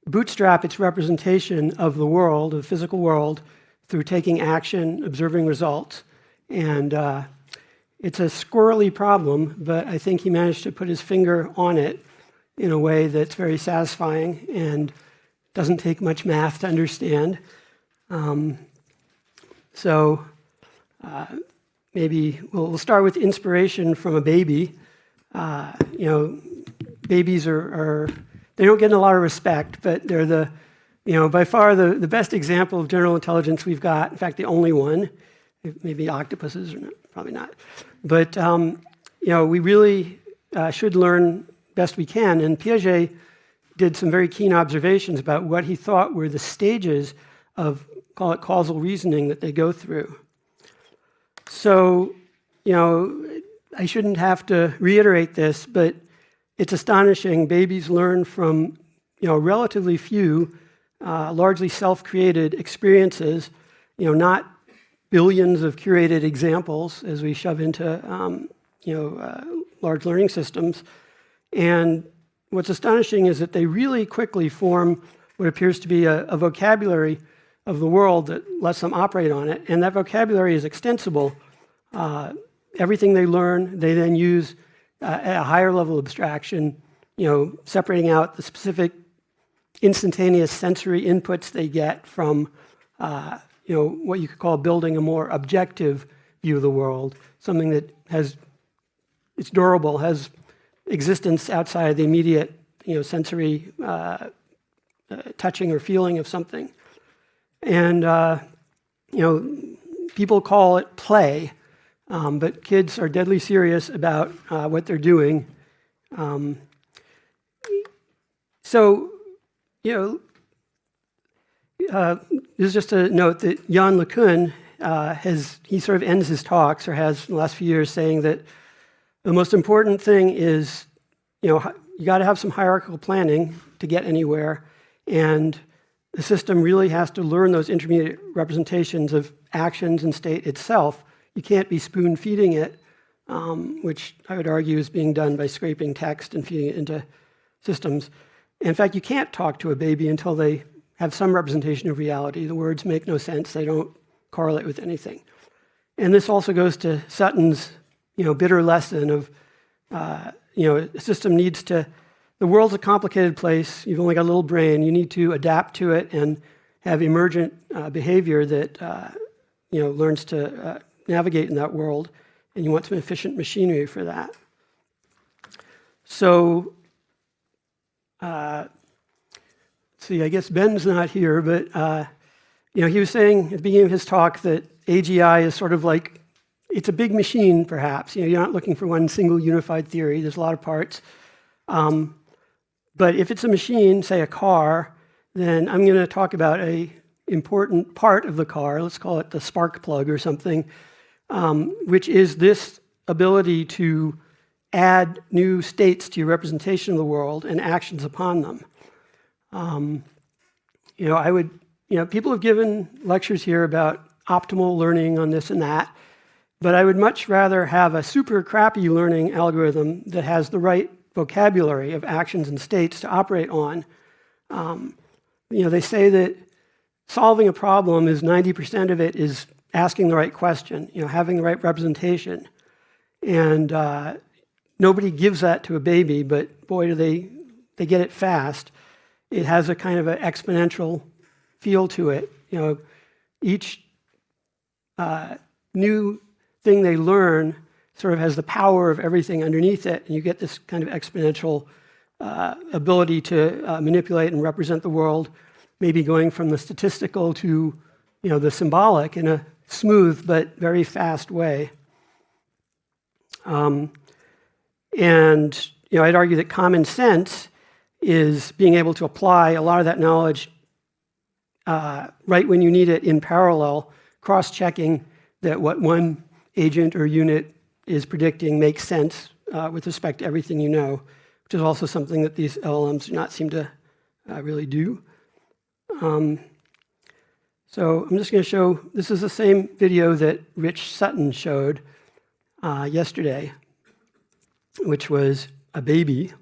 bootstrap its representation of the world, the physical world, through taking action, observing results. And it's a squirrely problem, but I think he managed to put his finger on it in a way that's very satisfying and doesn't take much math to understand. Maybe we'll start with inspiration from a baby. Babies they don't get a lot of respect, but they're by far the best example of general intelligence we've got. In fact, the only one. Maybe octopuses, or not, probably not. But we really should learn best we can. And Piaget did some very keen observations about what he thought were the stages of, call it causal reasoning, that they go through. So, I shouldn't have to reiterate this, but it's astonishing. Babies learn from, relatively few, largely self-created experiences, not billions of curated examples as we shove into, large learning systems. And what's astonishing is that they really quickly form what appears to be a vocabulary of the world that lets them operate on it. And that vocabulary is extensible. Everything they learn, they then use at a higher level of abstraction, separating out the specific instantaneous sensory inputs they get from, what you could call building a more objective view of the world, something that it's durable, has existence outside the immediate, sensory touching or feeling of something. And, people call it play, but kids are deadly serious about what they're doing. This is just a note that Jan LeCun he sort of ends his talks, or has in the last few years, saying that the most important thing is, you got to have some hierarchical planning to get anywhere, and the system really has to learn those intermediate representations of actions and state itself. You can't be spoon-feeding it, which I would argue is being done by scraping text and feeding it into systems. In fact, you can't talk to a baby until they have some representation of reality. The words make no sense. They don't correlate with anything. And this also goes to Sutton's, bitter lesson of, a system needs to, the world's a complicated place. You've only got a little brain. You need to adapt to it and have emergent behavior that, learns to navigate in that world. And you want some efficient machinery for that. So, see, I guess Ben's not here, but, he was saying at the beginning of his talk that AGI is sort of like, it's a big machine, perhaps. You're not looking for one single unified theory. There's a lot of parts. But if it's a machine, say a car, then I'm going to talk about an important part of the car. Let's call it the spark plug or something, which is this ability to add new states to your representation of the world and actions upon them. People have given lectures here about optimal learning on this and that, but I would much rather have a super crappy learning algorithm that has the right vocabulary of actions and states to operate on. They say that solving a problem is 90% of it is asking the right question, having the right representation. And nobody gives that to a baby, but boy, do they get it fast. It has a kind of an exponential feel to it. Each new thing they learn sort of has the power of everything underneath it, and you get this kind of exponential ability to manipulate and represent the world, maybe going from the statistical to the symbolic in a smooth but very fast way. I'd argue that common sense is being able to apply a lot of that knowledge right when you need it in parallel, cross-checking that what one agent or unit is predicting makes sense with respect to everything you know, which is also something that these LLMs do not seem to really do. So I'm just going to show, this is the same video that Rich Sutton showed yesterday, which was a baby.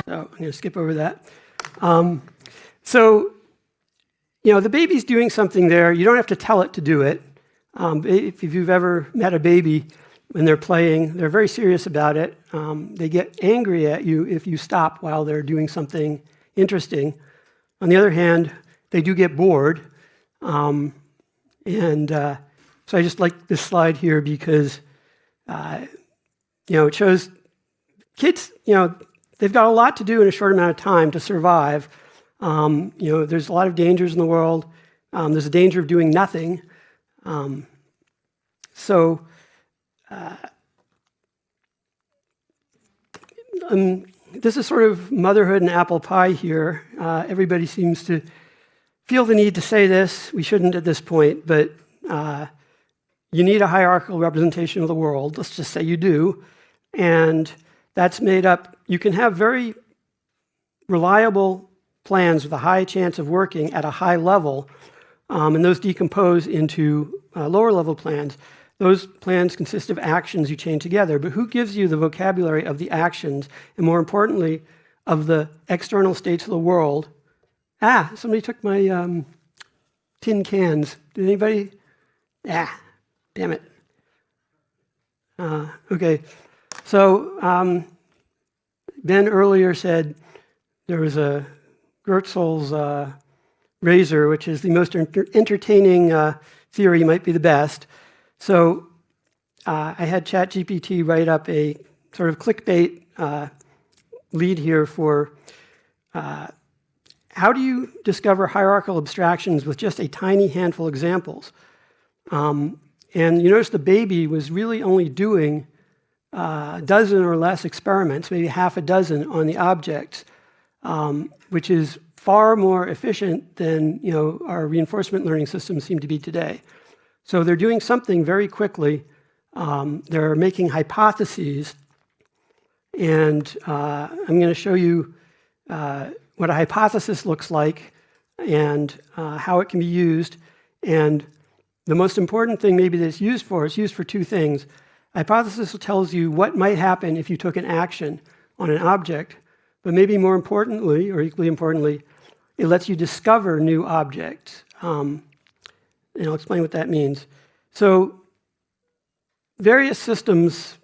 So I'm going to skip over that. The baby's doing something there. You don't have to tell it to do it. If you've ever met a baby when they're playing, they're very serious about it. They get angry at you if you stop while they're doing something interesting. On the other hand, they do get bored. So I just like this slide here because, it shows kids, they've got a lot to do in a short amount of time to survive. There's a lot of dangers in the world. There's a danger of doing nothing. This is sort of motherhood and apple pie here. Everybody seems to feel the need to say this. We shouldn't at this point, but you need a hierarchical representation of the world. Let's just say you do. And that's made up, you can have very reliable plans with a high chance of working at a high level, and those decompose into lower level plans. Those plans consist of actions you chain together, but who gives you the vocabulary of the actions, and more importantly, of the external states of the world? Somebody took my tin cans. Did anybody? Damn it. Okay, so Ben earlier said there was a Goertzel's razor, which is the most entertaining theory, might be the best. So I had ChatGPT write up a sort of clickbait lead here for how do you discover hierarchical abstractions with just a tiny handful of examples? And you notice the baby was really only doing a dozen or less experiments, maybe half a dozen on the objects, which is far more efficient than our reinforcement learning systems seem to be today. So they're doing something very quickly. They're making hypotheses, and I'm going to show you what a hypothesis looks like and how it can be used. And the most important thing maybe that it's used for two things. A hypothesis tells you what might happen if you took an action on an object, but maybe more importantly, or equally importantly, it lets you discover new objects. And I'll explain what that means. So various systems,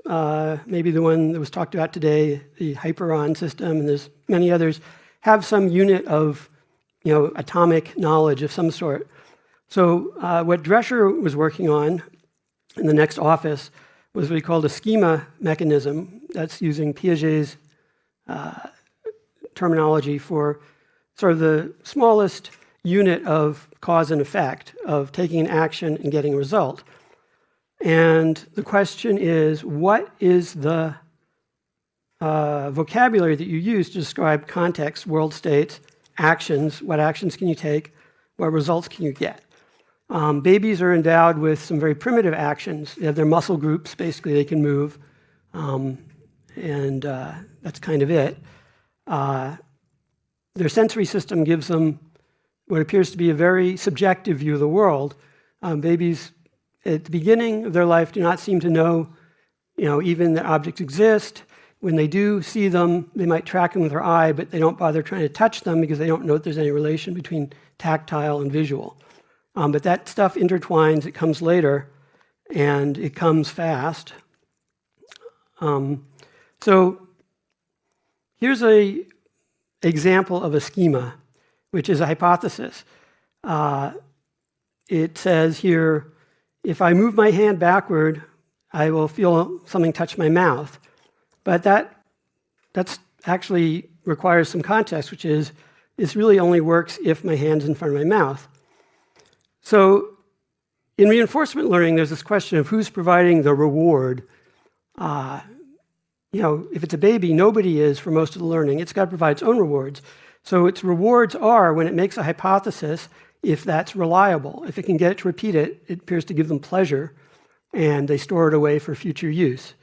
maybe the one that was talked about today, the Hyperon system, and there's many others, have some unit of atomic knowledge of some sort. So what Drescher was working on in the next office was what he called a schema mechanism. That's using Piaget's terminology for sort of the smallest unit of cause and effect of taking an action and getting a result. And the question is, what is the vocabulary that you use to describe context, world states, actions? What actions can you take? What results can you get? Babies are endowed with some very primitive actions. They have their muscle groups, basically they can move, and that's kind of it. Their sensory system gives them what appears to be a very subjective view of the world. Babies at the beginning of their life do not seem to know, even that objects exist. When they do see them, they might track them with their eye, but they don't bother trying to touch them because they don't know that there's any relation between tactile and visual. But that stuff intertwines, it comes later, and it comes fast. So here's an example of a schema, which is a hypothesis. It says here, if I move my hand backward, I will feel something touch my mouth. But that's actually requires some context, which is this really only works if my hand's in front of my mouth. So in reinforcement learning, there's this question of who's providing the reward. If it's a baby, nobody is for most of the learning. It's got to provide its own rewards. So its rewards are when it makes a hypothesis, if that's reliable. If it can get it to repeat it, it appears to give them pleasure, and they store it away for future use.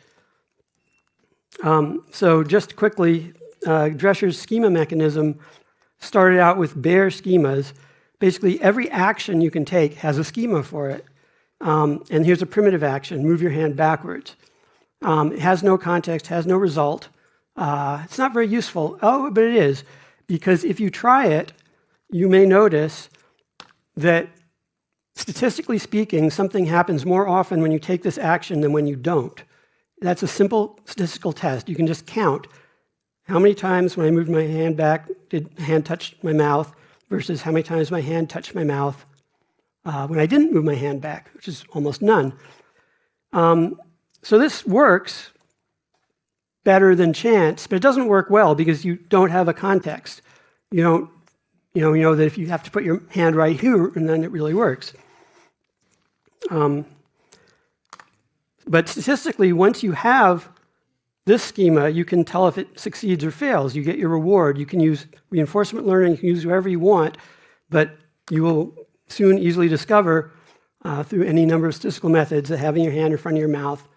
So just quickly, Drescher's schema mechanism started out with bare schemas. Basically, every action you can take has a schema for it. And here's a primitive action, move your hand backwards. It has no context, has no result. It's not very useful. Oh, but it is. Because if you try it, you may notice that statistically speaking, something happens more often when you take this action than when you don't. That's a simple statistical test. You can just count how many times when I moved my hand back did the hand touch my mouth versus how many times my hand touched my mouth when I didn't move my hand back, which is almost none. So this works better than chance, but it doesn't work well because you don't have a context. You don't, you know that if you have to put your hand right here, and then it really works. But statistically, once you have this schema, you can tell if it succeeds or fails. You get your reward. You can use reinforcement learning. You can use whatever you want, but you will soon easily discover through any number of statistical methods that having your hand in front of your mouth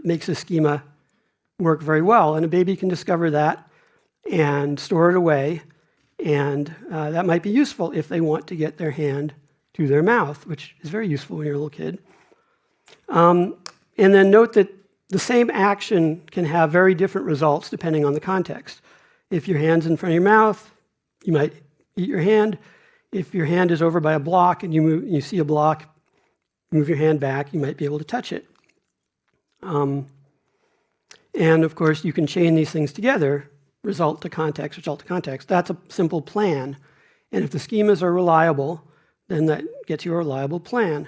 makes the schema work very well. And a baby can discover that and store it away. And that might be useful if they want to get their hand to their mouth, which is very useful when you're a little kid. And then note that the same action can have very different results depending on the context. If your hand's in front of your mouth, you might eat your hand. If your hand is over by a block and you see a block, move your hand back, you might be able to touch it. And of course, you can chain these things together, result to context, result to context. That's a simple plan. And if the schemas are reliable, then that gets you a reliable plan.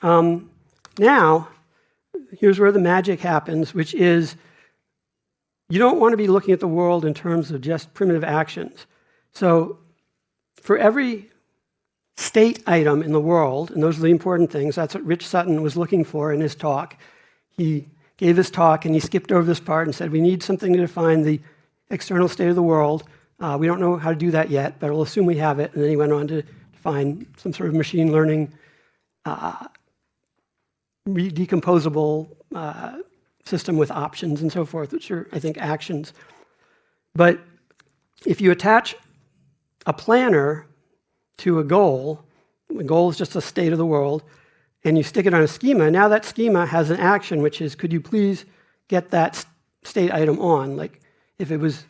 Now, here's where the magic happens, which is you don't want to be looking at the world in terms of just primitive actions. So for every state item in the world, and those are the important things, that's what Rich Sutton was looking for in his talk. He gave his talk and he skipped over this part and said, we need something to define the external state of the world. We don't know how to do that yet, but we'll assume we have it. And then he went on to define some sort of machine learning decomposable system with options and so forth, which are, I think, actions. But if you attach a planner to a goal, the goal is just a state of the world, and you stick it on a schema, now that schema has an action, which is, could you please get that state item on? Like, if it was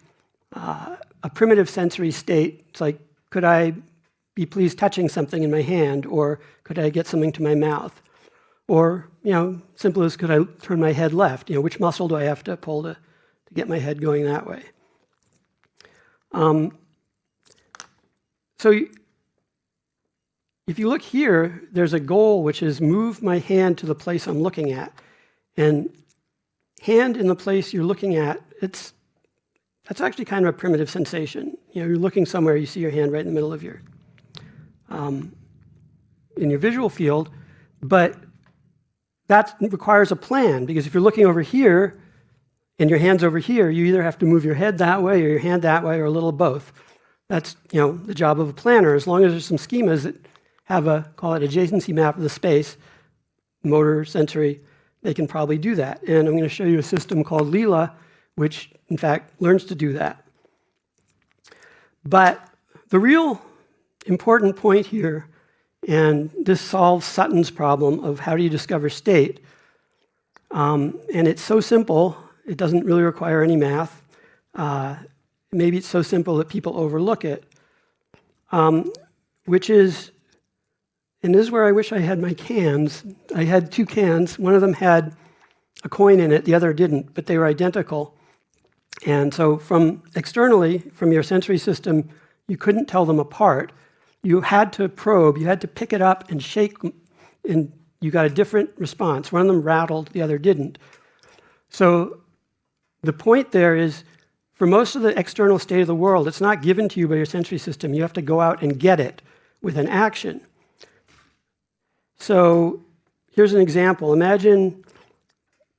a primitive sensory state, it's like, could I be pleased touching something in my hand, or could I get something to my mouth? Or, simple as, could I turn my head left? Which muscle do I have to pull to get my head going that way? So if you look here, there's a goal which is move my hand to the place I'm looking at. And hand in the place you're looking at, that's actually kind of a primitive sensation. You're looking somewhere, you see your hand right in the middle of your in your visual field, but that requires a plan, because if you're looking over here and your hand's over here, you either have to move your head that way or your hand that way, or a little of both. That's the job of a planner. As long as there's some schemas that have a, call it, adjacency map of the space, motor, sensory, they can probably do that. And I'm going to show you a system called Leela, which in fact learns to do that. But the real important point here, and this solves Sutton's problem of how do you discover state, and it's so simple, it doesn't really require any math. Maybe it's so simple that people overlook it, which is, and this is where I wish I had my cans. I had two cans. One of them had a coin in it, the other didn't, but they were identical. And so from externally, from your sensory system, you couldn't tell them apart. You had to probe, you had to pick it up and shake, and you got a different response. One of them rattled, the other didn't. So the point there is, for most of the external state of the world, it's not given to you by your sensory system. You have to go out and get it with an action. So here's an example. Imagine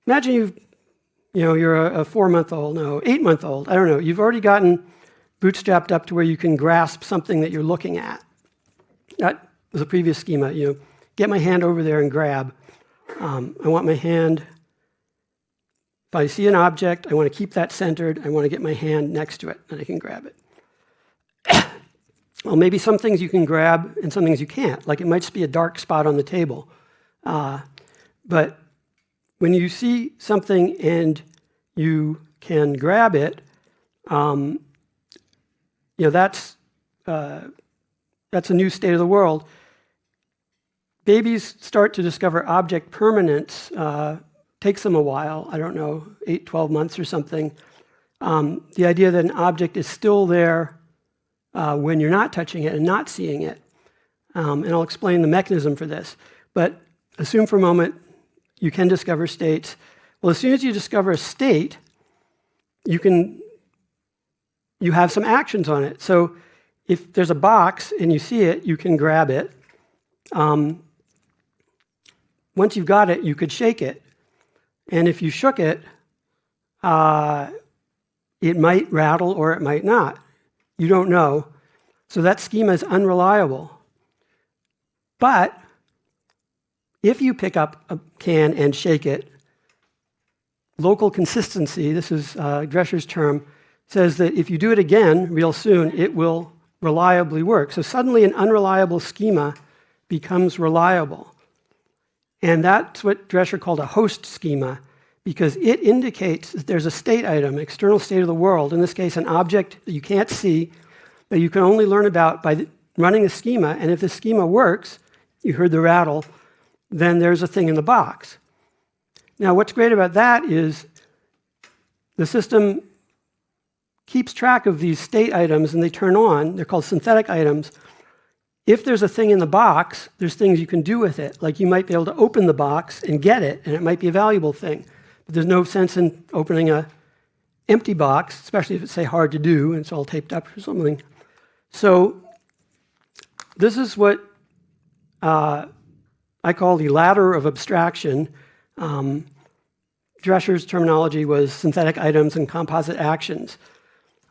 you're a 4-month-old, no, 8-month-old. I don't know. You've already gotten bootstrapped up to where you can grasp something that you're looking at. That was a previous schema. Get my hand over there and grab. I want my hand. If I see an object, I want to keep that centered. I want to get my hand next to it, and I can grab it. Well, maybe some things you can grab and some things you can't. Like it might just be a dark spot on the table. But when you see something and you can grab it, that's a new state of the world. Babies start to discover object permanence. Takes them a while, I don't know, 8, 12 months or something. The idea that an object is still there when you're not touching it and not seeing it. And I'll explain the mechanism for this. But assume for a moment you can discover states. Well, as soon as you discover a state, you have some actions on it. So if there's a box and you see it, you can grab it. Once you've got it, you could shake it. And if you shook it, it might rattle or it might not. You don't know. So that schema is unreliable. But if you pick up a can and shake it, local consistency, this is Drescher's term, says that if you do it again real soon, it will reliably work. So suddenly an unreliable schema becomes reliable. And that's what Drescher called a host schema, because it indicates that there's a state item, external state of the world, in this case an object that you can't see, that you can only learn about by running a schema. And if the schema works, you heard the rattle, then there's a thing in the box. Now what's great about that is the system keeps track of these state items and they turn on. They're called synthetic items. If there's a thing in the box, there's things you can do with it. Like you might be able to open the box and get it, and it might be a valuable thing. But there's no sense in opening an empty box, especially if it's, say, hard to do and it's all taped up or something. So this is what I call the ladder of abstraction. Drescher's terminology was synthetic items and composite actions.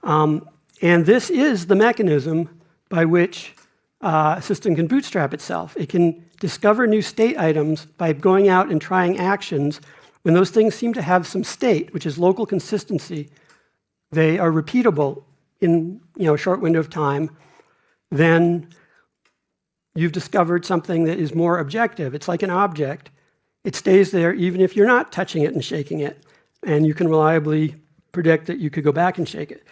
And this is the mechanism by which a system can bootstrap itself. It can discover new state items by going out and trying actions when those things seem to have some state, which is local consistency, they are repeatable in a short window of time, then you've discovered something that is more objective. It's like an object. It stays there even if you're not touching it and shaking it, and you can reliably predict that you could go back and shake it.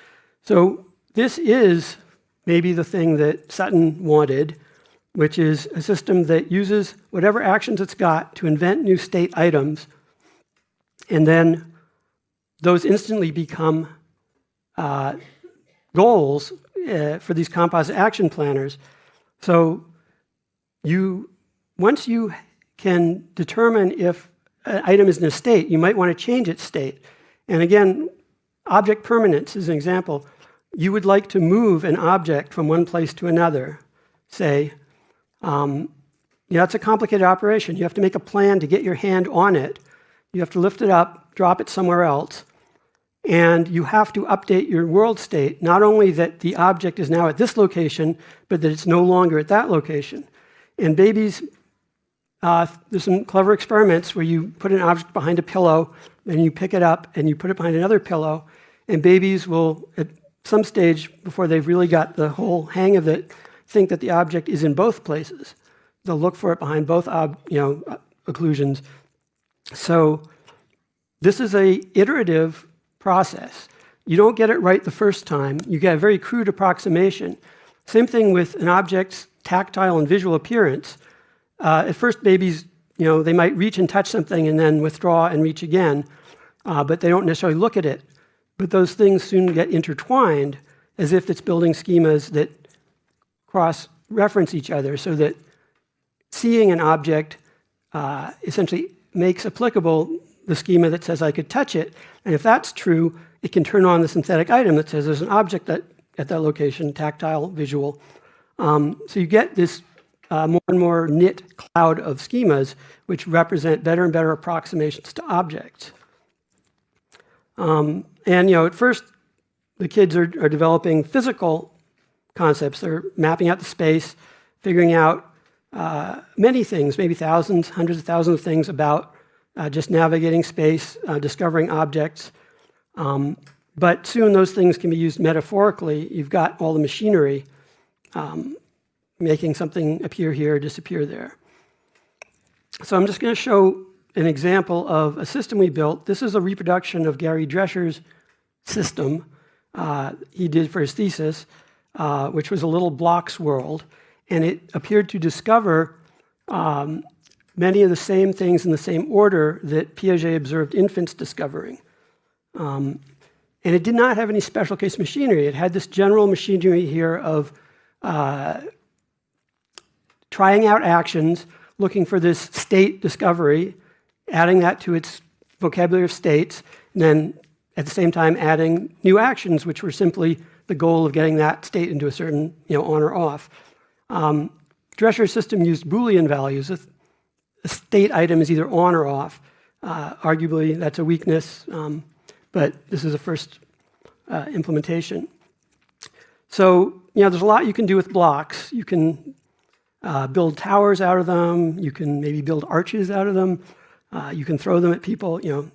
So this is maybe the thing that Sutton wanted, which is a system that uses whatever actions it's got to invent new state items, and then those instantly become goals for these composite action planners. So once you can determine if an item is in a state, you might want to change its state. And again, object permanence is an example. You would like to move an object from one place to another, say. It's a complicated operation. You have to make a plan to get your hand on it. You have to lift it up, drop it somewhere else, and you have to update your world state, not only that the object is now at this location, but that it's no longer at that location. And babies, there's some clever experiments where you put an object behind a pillow, and you pick it up, and you put it behind another pillow, and babies will, at some stage, before they've really got the whole hang of it, think that the object is in both places. They'll look for it behind both occlusions. So this is an iterative process. You don't get it right the first time. You get a very crude approximation. Same thing with an object's tactile and visual appearance. At first, babies, they might reach and touch something and then withdraw and reach again, but they don't necessarily look at it. But those things soon get intertwined as if it's building schemas that cross-reference each other, so that seeing an object essentially makes applicable the schema that says I could touch it. And if that's true, it can turn on the synthetic item that says there's an object at that location, tactile, visual. So you get this more and more knit cloud of schemas which represent better and better approximations to objects. At first, the kids are developing physical concepts. They're mapping out the space, figuring out many things, maybe thousands, hundreds of thousands of things about just navigating space, discovering objects. But soon those things can be used metaphorically. You've got all the machinery making something appear here, disappear there. So I'm just going to show an example of a system we built. This is a reproduction of Gary Drescher's system he did for his thesis, which was a little blocks world. And it appeared to discover many of the same things in the same order that Piaget observed infants discovering. And it did not have any special case machinery. It had this general machinery here of trying out actions, looking for this state discovery, adding that to its vocabulary of states, and then at the same time adding new actions, which were simply the goal of getting that state into a certain, on or off. Drescher's system used Boolean values. A state item is either on or off. Arguably, that's a weakness, but this is a first implementation. So, there's a lot you can do with blocks. You can build towers out of them. You can maybe build arches out of them. You can throw them at people. You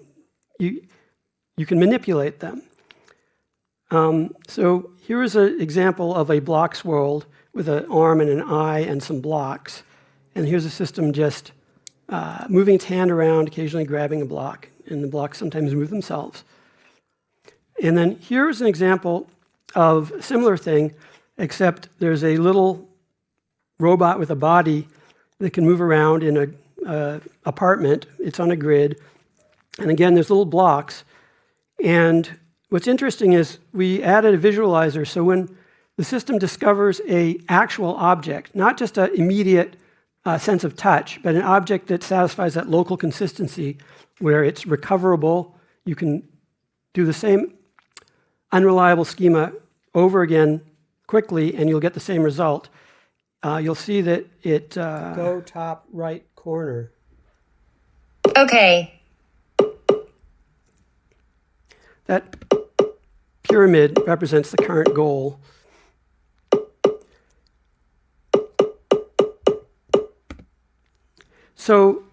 can manipulate them. So here is an example of a blocks world with an arm and an eye and some blocks. And here's a system just moving its hand around, occasionally grabbing a block. And the blocks sometimes move themselves. And then here's an example of a similar thing, except there's a little robot with a body that can move around in an apartment. It's on a grid. And again, there's little blocks. And what's interesting is we added a visualizer, so when the system discovers an actual object, not just an immediate sense of touch, but an object that satisfies that local consistency where it's recoverable, you can do the same unreliable schema over again quickly, and you'll get the same result. You'll see that it... Go top right corner. Okay. That pyramid represents the current goal. So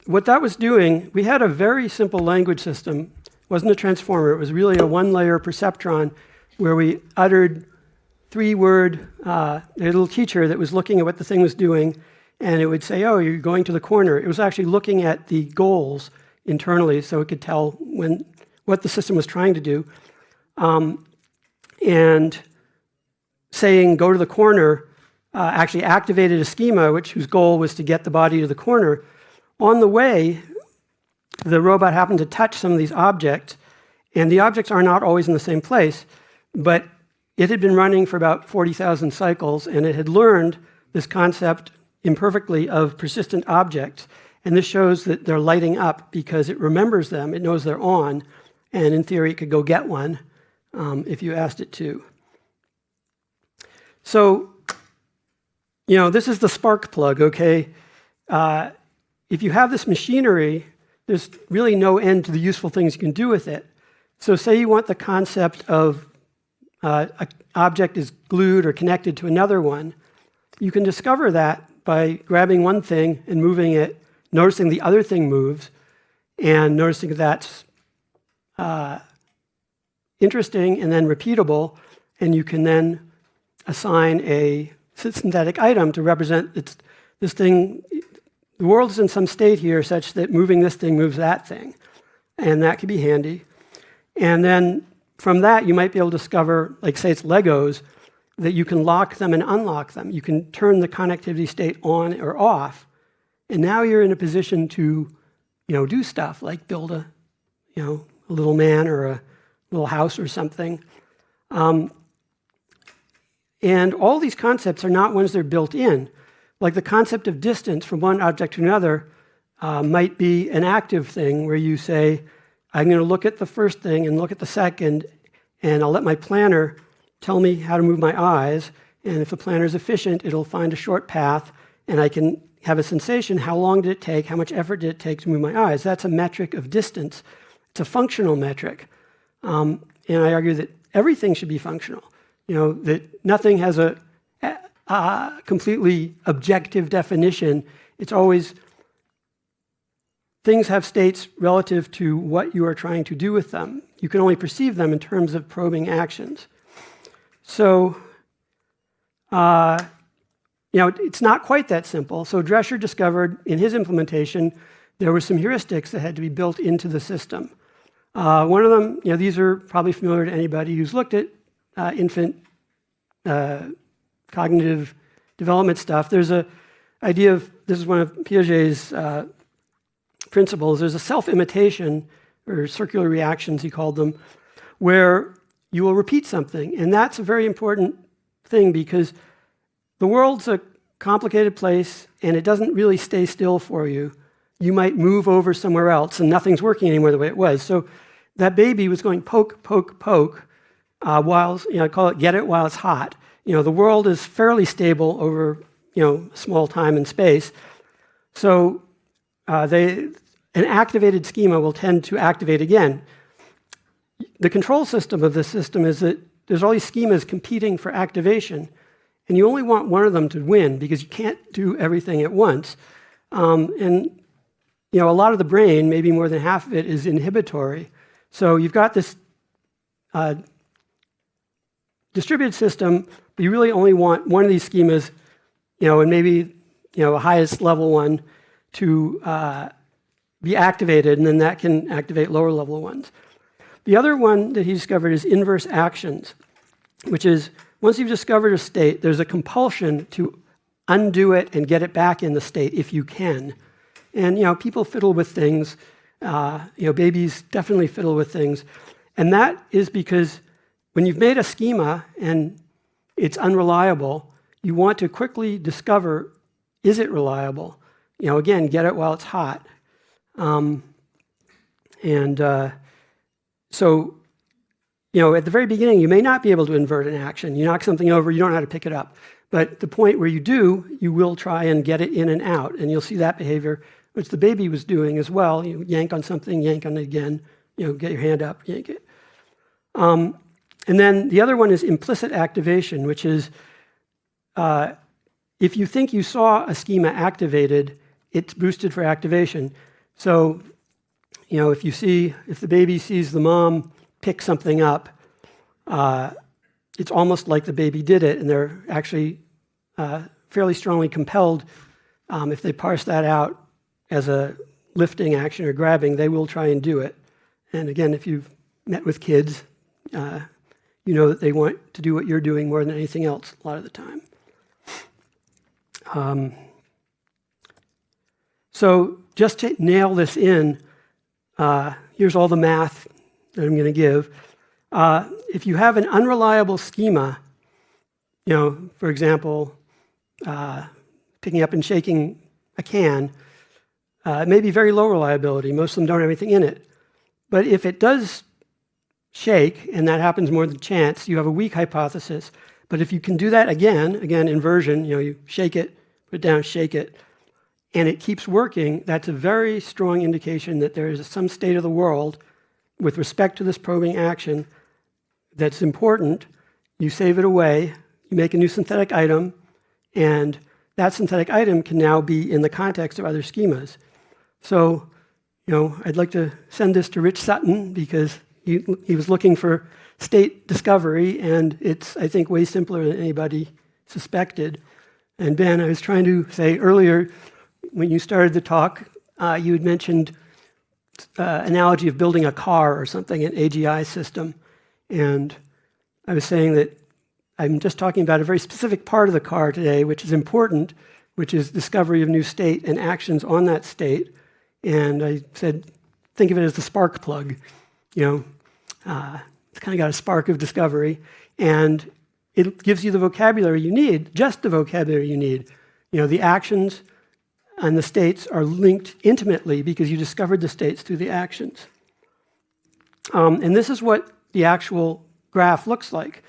what that was doing, we had a very simple language system wasn't a transformer. It was really a one-layer perceptron where we uttered three-word, a little teacher that was looking at what the thing was doing, and it would say, oh, you're going to the corner. It was actually looking at the goals internally so it could tell what the system was trying to do. And saying go to the corner actually activated a schema whose goal was to get the body to the corner. On the way, the robot happened to touch some of these objects, and the objects are not always in the same place, but it had been running for about 40,000 cycles, and it had learned this concept imperfectly of persistent objects. And this shows that they're lighting up because it remembers them, it knows they're on, and in theory it could go get one if you asked it to. So, this is the spark plug, okay? If you have this machinery, there's really no end to the useful things you can do with it. So say you want the concept of an object is glued or connected to another one. You can discover that by grabbing one thing and moving it, noticing the other thing moves, and noticing that's interesting and then repeatable, and you can then assign a synthetic item to represent this thing. The world is in some state here such that moving this thing moves that thing, and that could be handy. And then from that, you might be able to discover, like say it's Legos, that you can lock them and unlock them. You can turn the connectivity state on or off, and now you're in a position to, do stuff like build a little man or a little house or something. And all these concepts are not ones that are built in. Like the concept of distance from one object to another might be an active thing where you say, I'm going to look at the first thing and look at the second, and I'll let my planner tell me how to move my eyes. And if the planner is efficient, it'll find a short path, and I can have a sensation, how long did it take, how much effort did it take to move my eyes? That's a metric of distance. It's a functional metric. And I argue that everything should be functional. That nothing has a completely objective definition. It's always, things have states relative to what you are trying to do with them. You can only perceive them in terms of probing actions. So, it's not quite that simple. So Drescher discovered in his implementation there were some heuristics that had to be built into the system. One of them, these are probably familiar to anybody who's looked at infant cognitive development stuff. There's an idea of, this is one of Piaget's principles, there's a self-imitation, or circular reactions, he called them, where you will repeat something. And that's a very important thing because the world's a complicated place and it doesn't really stay still for you. You might move over somewhere else and nothing's working anymore the way it was. So that baby was going poke, poke, poke, while, I call it get it while it's hot. The world is fairly stable over, small time and space. So an activated schema will tend to activate again. The control system of this system is that there's all these schemas competing for activation, and you only want one of them to win because you can't do everything at once. And a lot of the brain, maybe more than half of it, is inhibitory. So you've got this distributed system, but you really only want one of these schemas, and maybe a highest level one to be activated, and then that can activate lower level ones. The other one that he discovered is inverse actions, which is once you've discovered a state, there's a compulsion to undo it and get it back in the state if you can. And people fiddle with things. Babies definitely fiddle with things, and that is because when you've made a schema and it's unreliable, you want to quickly discover, is it reliable? Again, get it while it's hot. So, at the very beginning, you may not be able to invert an action. You knock something over, you don't know how to pick it up. But the point where you do, you will try and get it in and out, and you'll see that behavior, which the baby was doing as well. You yank on something, yank on it again, get your hand up, yank it. And then the other one is implicit activation, which is if you think you saw a schema activated, it's boosted for activation. So, if the baby sees the mom pick something up, it's almost like the baby did it, and they're actually fairly strongly compelled. If they parse that out as a lifting action or grabbing, they will try and do it. And again, if you've met with kids, you know that they want to do what you're doing more than anything else a lot of the time. So just to nail this in, here's all the math that I'm going to give. If you have an unreliable schema, for example, picking up and shaking a can, it may be very low reliability. Most of them don't have anything in it. But if it does shake, and that happens more than chance, you have a weak hypothesis. But if you can do that again, inversion, you shake it, put it down, shake it, and it keeps working, that's a very strong indication that there is some state of the world with respect to this probing action that's important. You save it away, you make a new synthetic item, and that synthetic item can now be in the context of other schemas. So, I'd like to send this to Rich Sutton because he was looking for state discovery, and it's, I think, way simpler than anybody suspected. And Ben, I was trying to say earlier, when you started the talk, you had mentioned analogy of building a car or something, an AGI system. And I was saying that I'm just talking about a very specific part of the car today, which is important, which is discovery of new state and actions on that state. And I said, think of it as the spark plug. It's kind of got a spark of discovery. And it gives you the vocabulary you need, just the vocabulary you need. The actions and the states are linked intimately because you discovered the states through the actions. And this is what the actual graph looks like.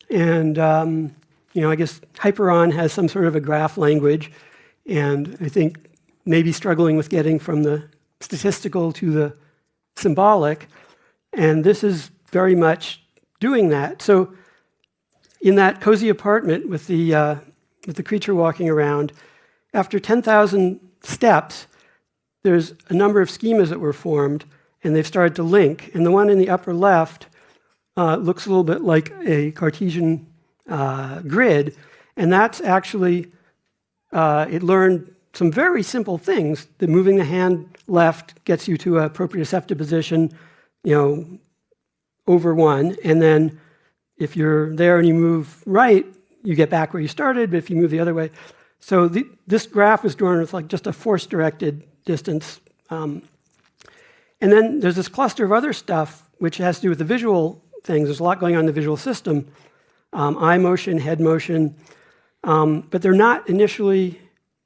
And, I guess Hyperon has some sort of a graph language, and I think maybe struggling with getting from the statistical to the symbolic. And this is very much doing that. So in that cozy apartment with the creature walking around, after 10,000 steps, there's a number of schemas that were formed, and they've started to link. And the one in the upper left looks a little bit like a Cartesian grid, and that's actually, it learned some very simple things. That moving the hand left gets you to a proprioceptive position, over one, and then if you're there and you move right, you get back where you started, but if you move the other way. So this graph was drawn with just a force-directed distance. And then there's this cluster of other stuff which has to do with the visual things. There's a lot going on in the visual system. Eye motion, head motion, but they're not initially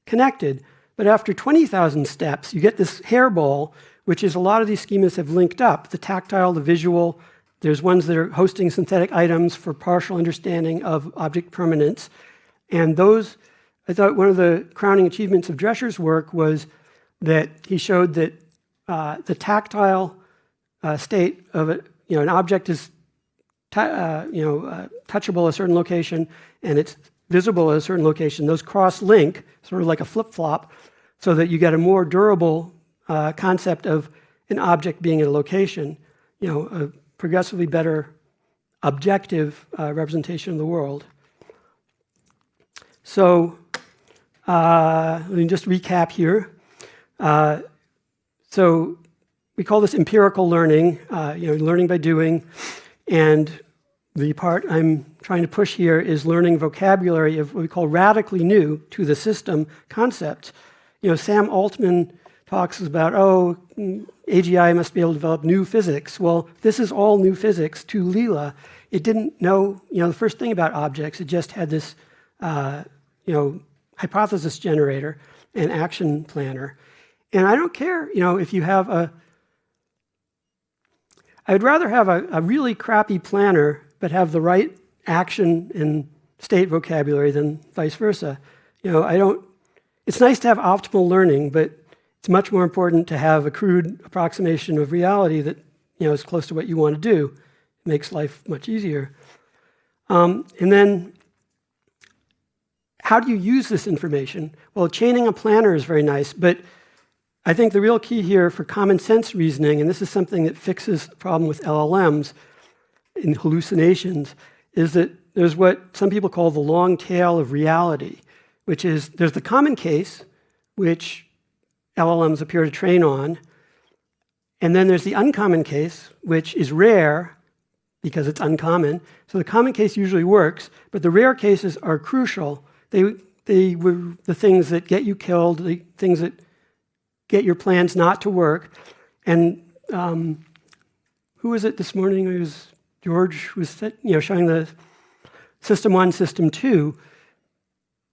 connected. But after 20,000 steps, you get this hairball, which is a lot of these schemas have linked up. The tactile, the visual, there's ones that are hosting synthetic items for partial understanding of object permanence. And those, I thought one of the crowning achievements of Drescher's work was that he showed that the tactile state of an object is touchable at a certain location, and it's visible at a certain location. Those cross-link, sort of like a flip-flop, so that you get a more durable concept of an object being in a location, a progressively better objective representation of the world. So let me just recap here. So we call this empirical learning, learning by doing, and the part I'm trying to push here is learning vocabulary of what we call radically new to the system concepts. Sam Altman talks about, AGI must be able to develop new physics. Well, this is all new physics to Leela. It didn't know, the first thing about objects. It just had this, hypothesis generator and action planner. And I don't care, if you have I'd rather have a really crappy planner but have the right action and state vocabulary than vice versa. It's nice to have optimal learning, but it's much more important to have a crude approximation of reality that is close to what you want to do. It makes life much easier. And then, how do you use this information? Well, chaining a planner is very nice, but I think the real key here for common sense reasoning, and this is something that fixes the problem with LLMs in hallucinations, is that there's what some people call the long tail of reality, which is there's the common case, which LLMs appear to train on, and then there's the uncommon case, which is rare because it's uncommon. So the common case usually works, but the rare cases are crucial. They were the things that get you killed, the things that get your plans not to work. And who was it this morning? It was George was showing the system 1, system 2.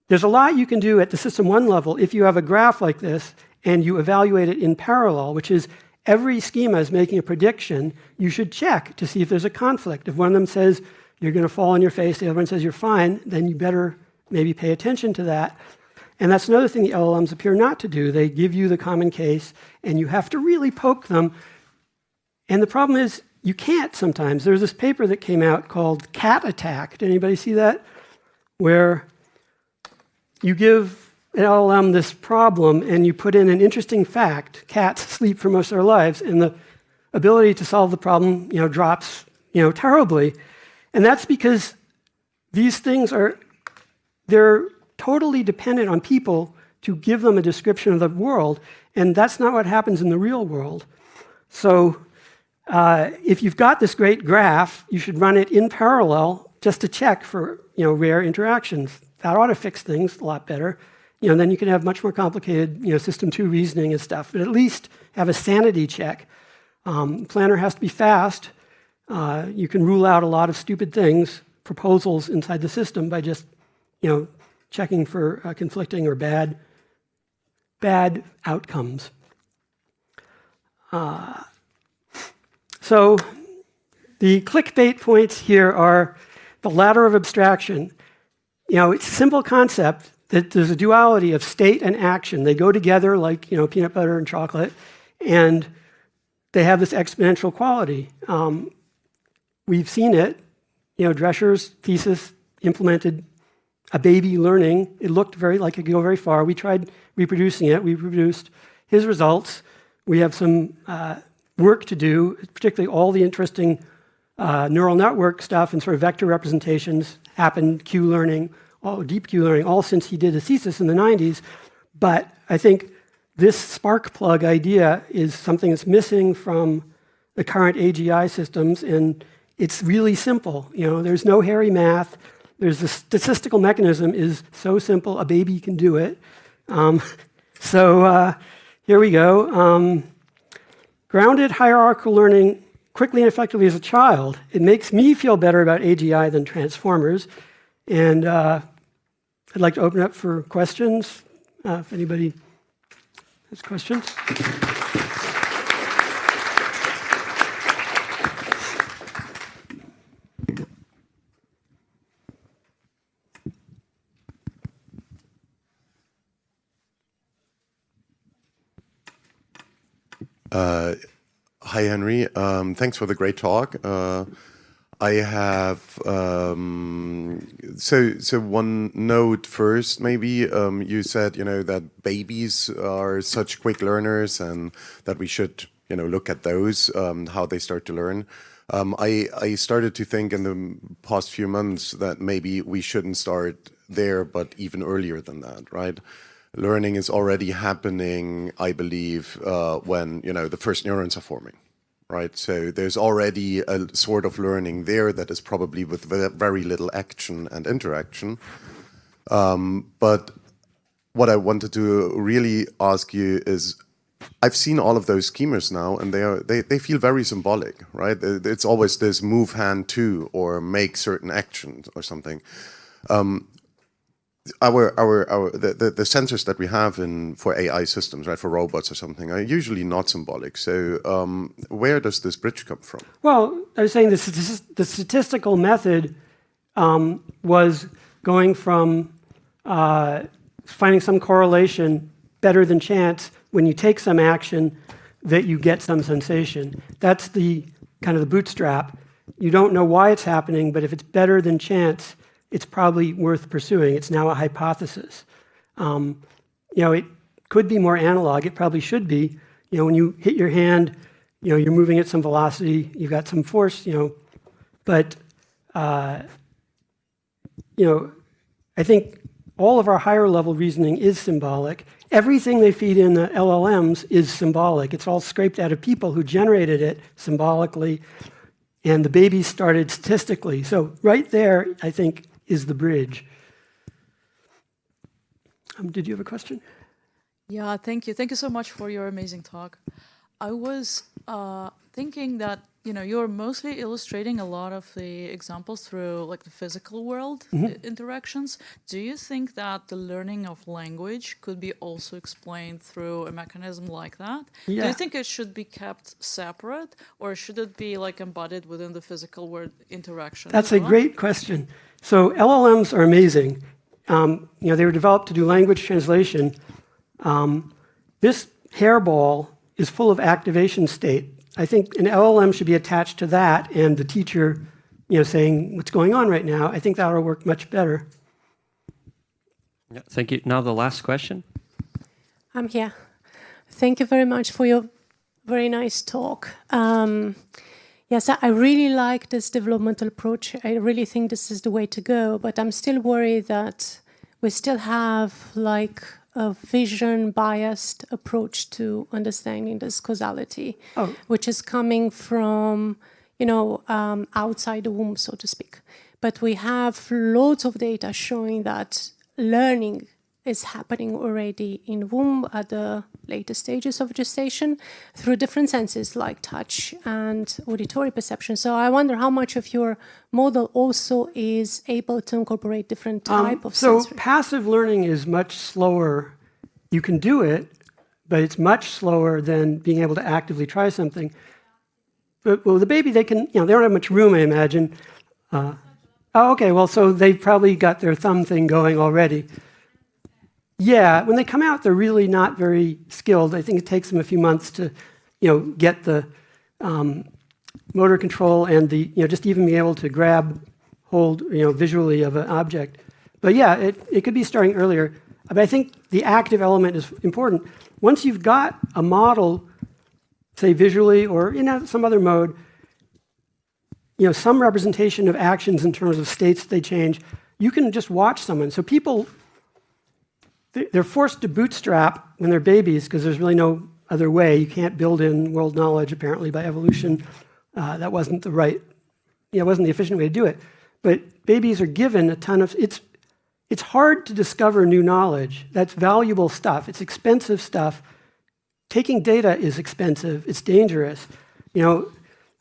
There's a lot you can do at the system 1 level if you have a graph like this and you evaluate it in parallel, which is every schema is making a prediction. You should check to see if there's a conflict. If one of them says you're going to fall on your face, the other one says you're fine, then you better maybe pay attention to that. And that's another thing the LLMs appear not to do. They give you the common case, and you have to really poke them. And the problem is, you can't sometimes. There's this paper that came out called Cat Attack. Did anybody see that? Where you give an LLM this problem, and you put in an interesting fact. Cats sleep for most of their lives, and the ability to solve the problem drops terribly. And that's because these things they're totally dependent on people to give them a description of the world, and that's not what happens in the real world. So if you've got this great graph, you should run it in parallel just to check for rare interactions. That ought to fix things a lot better. Then you can have much more complicated system 2 reasoning and stuff, but at least have a sanity check. Planner has to be fast. You can rule out a lot of stupid things, proposals inside the system by just checking for conflicting or bad outcomes. So the clickbait points here are the ladder of abstraction. It's a simple concept that there's a duality of state and action. They go together like peanut butter and chocolate, and they have this exponential quality. We've seen it. Drescher's thesis implemented a baby learning. It looked like it could go very far. We tried reproducing it. We reproduced his results. We have some work to do, particularly all the interesting neural network stuff and sort of vector representations happened, Q learning, deep Q learning, all since he did a thesis in the 90s. But I think this spark plug idea is something that's missing from the current AGI systems, and it's really simple. There's no hairy math. There's the statistical mechanism is so simple, a baby can do it. So here we go. Grounded hierarchical learning quickly and effectively as a child. It makes me feel better about AGI than transformers. And I'd like to open up for questions, if anybody has questions. Hi, Henry. Thanks for the great talk. I have so one note first, maybe. You said that babies are such quick learners, and that we should look at those, how they start to learn. I started to think in the past few months that maybe we shouldn't start there, but even earlier than that, right? Learning is already happening, I believe, when the first neurons are forming, right? So there's already a sort of learning there that is probably with very little action and interaction. But what I wanted to really ask you is, I've seen all of those schemas now, and they feel very symbolic, right? It's always this move hand to or make certain actions or something. The sensors that we have for AI systems, right, for robots or something, are usually not symbolic. So where does this bridge come from? Well, I was saying the statistical method was going from finding some correlation better than chance. When you take some action, that you get some sensation. That's the kind of the bootstrap. You don't know why it's happening, but if it's better than chance, it's probably worth pursuing. It's now a hypothesis. It could be more analog. It probably should be. You know, when you hit your hand, you know, you're moving at some velocity, you've got some force, you know. But, you know, I think all of our higher level reasoning is symbolic. Everything they feed in the LLMs is symbolic. It's all scraped out of people who generated it symbolically, and the babies started statistically. So right there, I think, is the bridge. Did you have a question? Yeah, thank you. Thank you so much for your amazing talk. I was thinking that, you know, you're mostly illustrating a lot of the examples through like the physical world interactions. Do you think that the learning of language could be also explained through a mechanism like that? Yeah. Do you think it should be kept separate, or should it be like embodied within the physical world interaction? That's a great question. So LLMs are amazing. You know, they were developed to do language translation. This hairball is full of activation state. I think an LLM should be attached to that and the teacher, you know, saying what's going on right now. I think that will work much better. Yeah, thank you. Now the last question. I'm here. Thank you very much for your very nice talk. Yes, I really like this developmental approach. I really think this is the way to go, but I'm still worried that we still have like a vision-biased approach to understanding this causality, which is coming from, you know, outside the womb, so to speak. But we have loads of data showing that learning is happening already in womb at the later stages of gestation through different senses like touch and auditory perception. So I wonder how much of your model also is able to incorporate different type of sensory. So passive learning is much slower. You can do it, but it's much slower than being able to actively try something. But, well, the baby, they can, you know, they don't have much room, I imagine. Oh, okay, well, so they've probably got their thumb thing going already. Yeah, when they come out, they're really not very skilled. I think it takes them a few months to, you know, get the motor control and the, you know, just even be able to grab, hold, you know, visually of an object. But yeah, it could be starting earlier. But I think the active element is important. Once you've got a model, say visually or in some other mode, you know, some representation of actions in terms of states they change, you can just watch someone. So people, they're forced to bootstrap when they're babies because there's really no other way. You can't build in world knowledge, apparently, by evolution. That wasn't the right, you know, wasn't the efficient way to do it. But babies are given a ton of, it's hard to discover new knowledge. That's valuable stuff. It's expensive stuff. Taking data is expensive. It's dangerous. You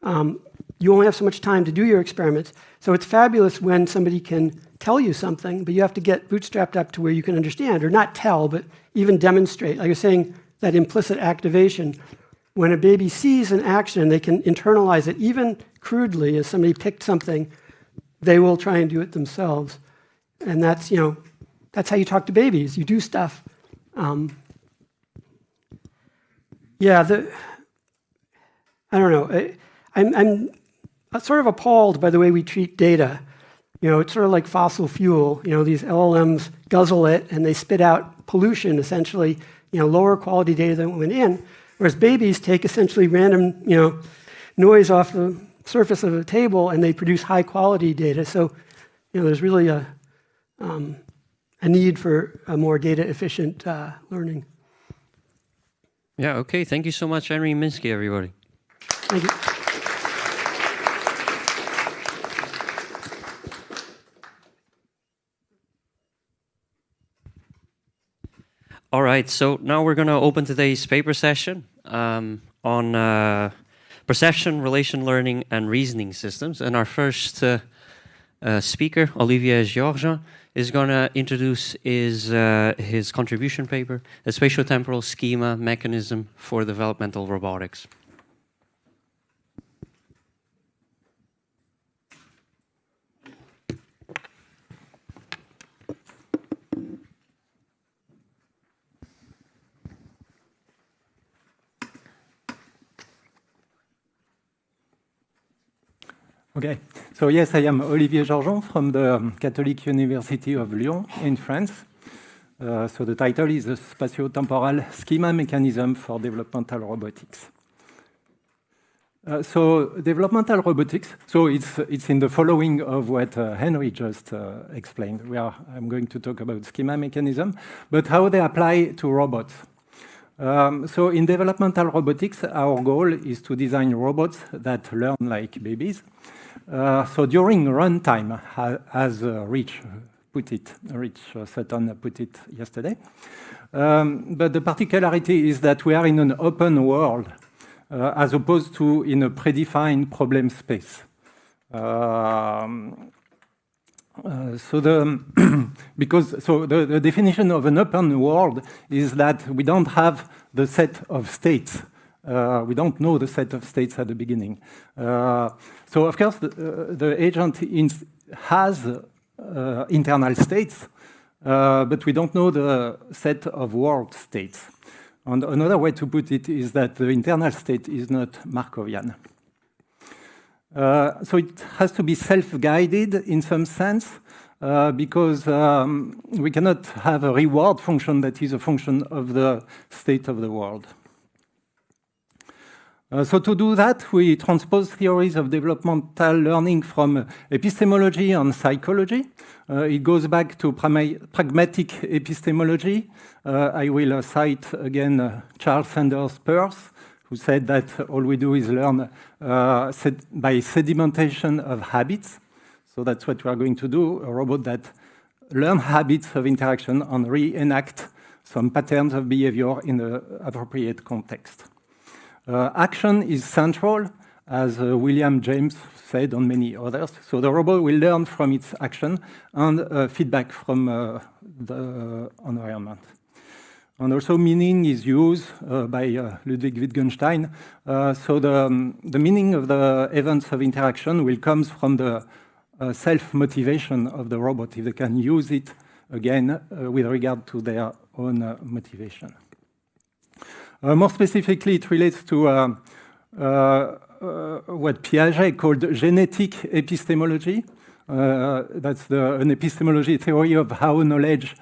know, you only have so much time to do your experiments. So it's fabulous when somebody can tell you something, but you have to get bootstrapped up to where you can understand, or not tell, but even demonstrate. Like I was saying, that implicit activation. When a baby sees an action, they can internalize it, even crudely, as somebody picked something, they will try and do it themselves. And that's, you know, that's how you talk to babies. You do stuff. Yeah, I don't know. I'm sort of appalled by the way we treat data. You know, it's sort of like fossil fuel. You know, these LLMs guzzle it and they spit out pollution, essentially, you know, lower quality data than went in. Whereas babies take essentially random, you know, noise off the surface of a table and they produce high quality data. So, you know, there's really a need for a more data efficient learning. Yeah, okay. Thank you so much, Henry Minsky, everybody. Thank you. All right, so now we're going to open today's paper session on perception, relation learning, and reasoning systems. And our first speaker, Olivier Georges, is going to introduce his contribution paper, A Spatiotemporal Schema Mechanism for Developmental Robotics. Okay, so yes, I am Olivier Georges from the Catholic University of Lyon in France. So the title is the Spatio-Temporal Schema Mechanism for Developmental Robotics. So developmental robotics, so it's in the following of what Henry just explained. I'm going to talk about schema mechanism, but how they apply to robots. So in developmental robotics, our goal is to design robots that learn like babies. So during runtime, as Rich Sutton put it yesterday. But the particularity is that we are in an open world as opposed to in a predefined problem space. So the definition of an open world is that we don't have the set of states. We don't know the set of states at the beginning. So of course, the agent has internal states, but we don't know the set of world states. And another way to put it is that the internal state is not Markovian. So it has to be self-guided in some sense, because we cannot have a reward function that is a function of the state of the world. So to do that, we transpose theories of developmental learning from epistemology and psychology. It goes back to pragmatic epistemology. I will cite again Charles Sanders Peirce, who said that all we do is learn by sedimentation of habits. So that's what we are going to do, a robot that learns habits of interaction and reenact some patterns of behavior in the appropriate context. Action is central, as William James said, and many others. So the robot will learn from its action and feedback from the environment. And also meaning is used by Ludwig Wittgenstein. So the meaning of the events of interaction will come from the self-motivation of the robot, if they can use it, again, with regard to their own motivation. More specifically, it relates to what Piaget called genetic epistemology. That's an epistemology theory of how knowledge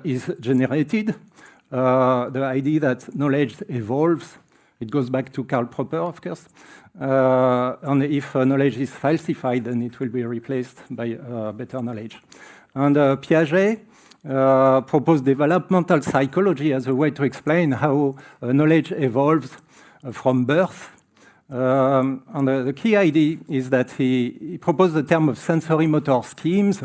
is generated. The idea that knowledge evolves. It goes back to Karl Popper, of course. And if knowledge is falsified, then it will be replaced by better knowledge. And Piaget proposed developmental psychology as a way to explain how knowledge evolves from birth. And the key idea is that he proposed the term of sensory motor schemes.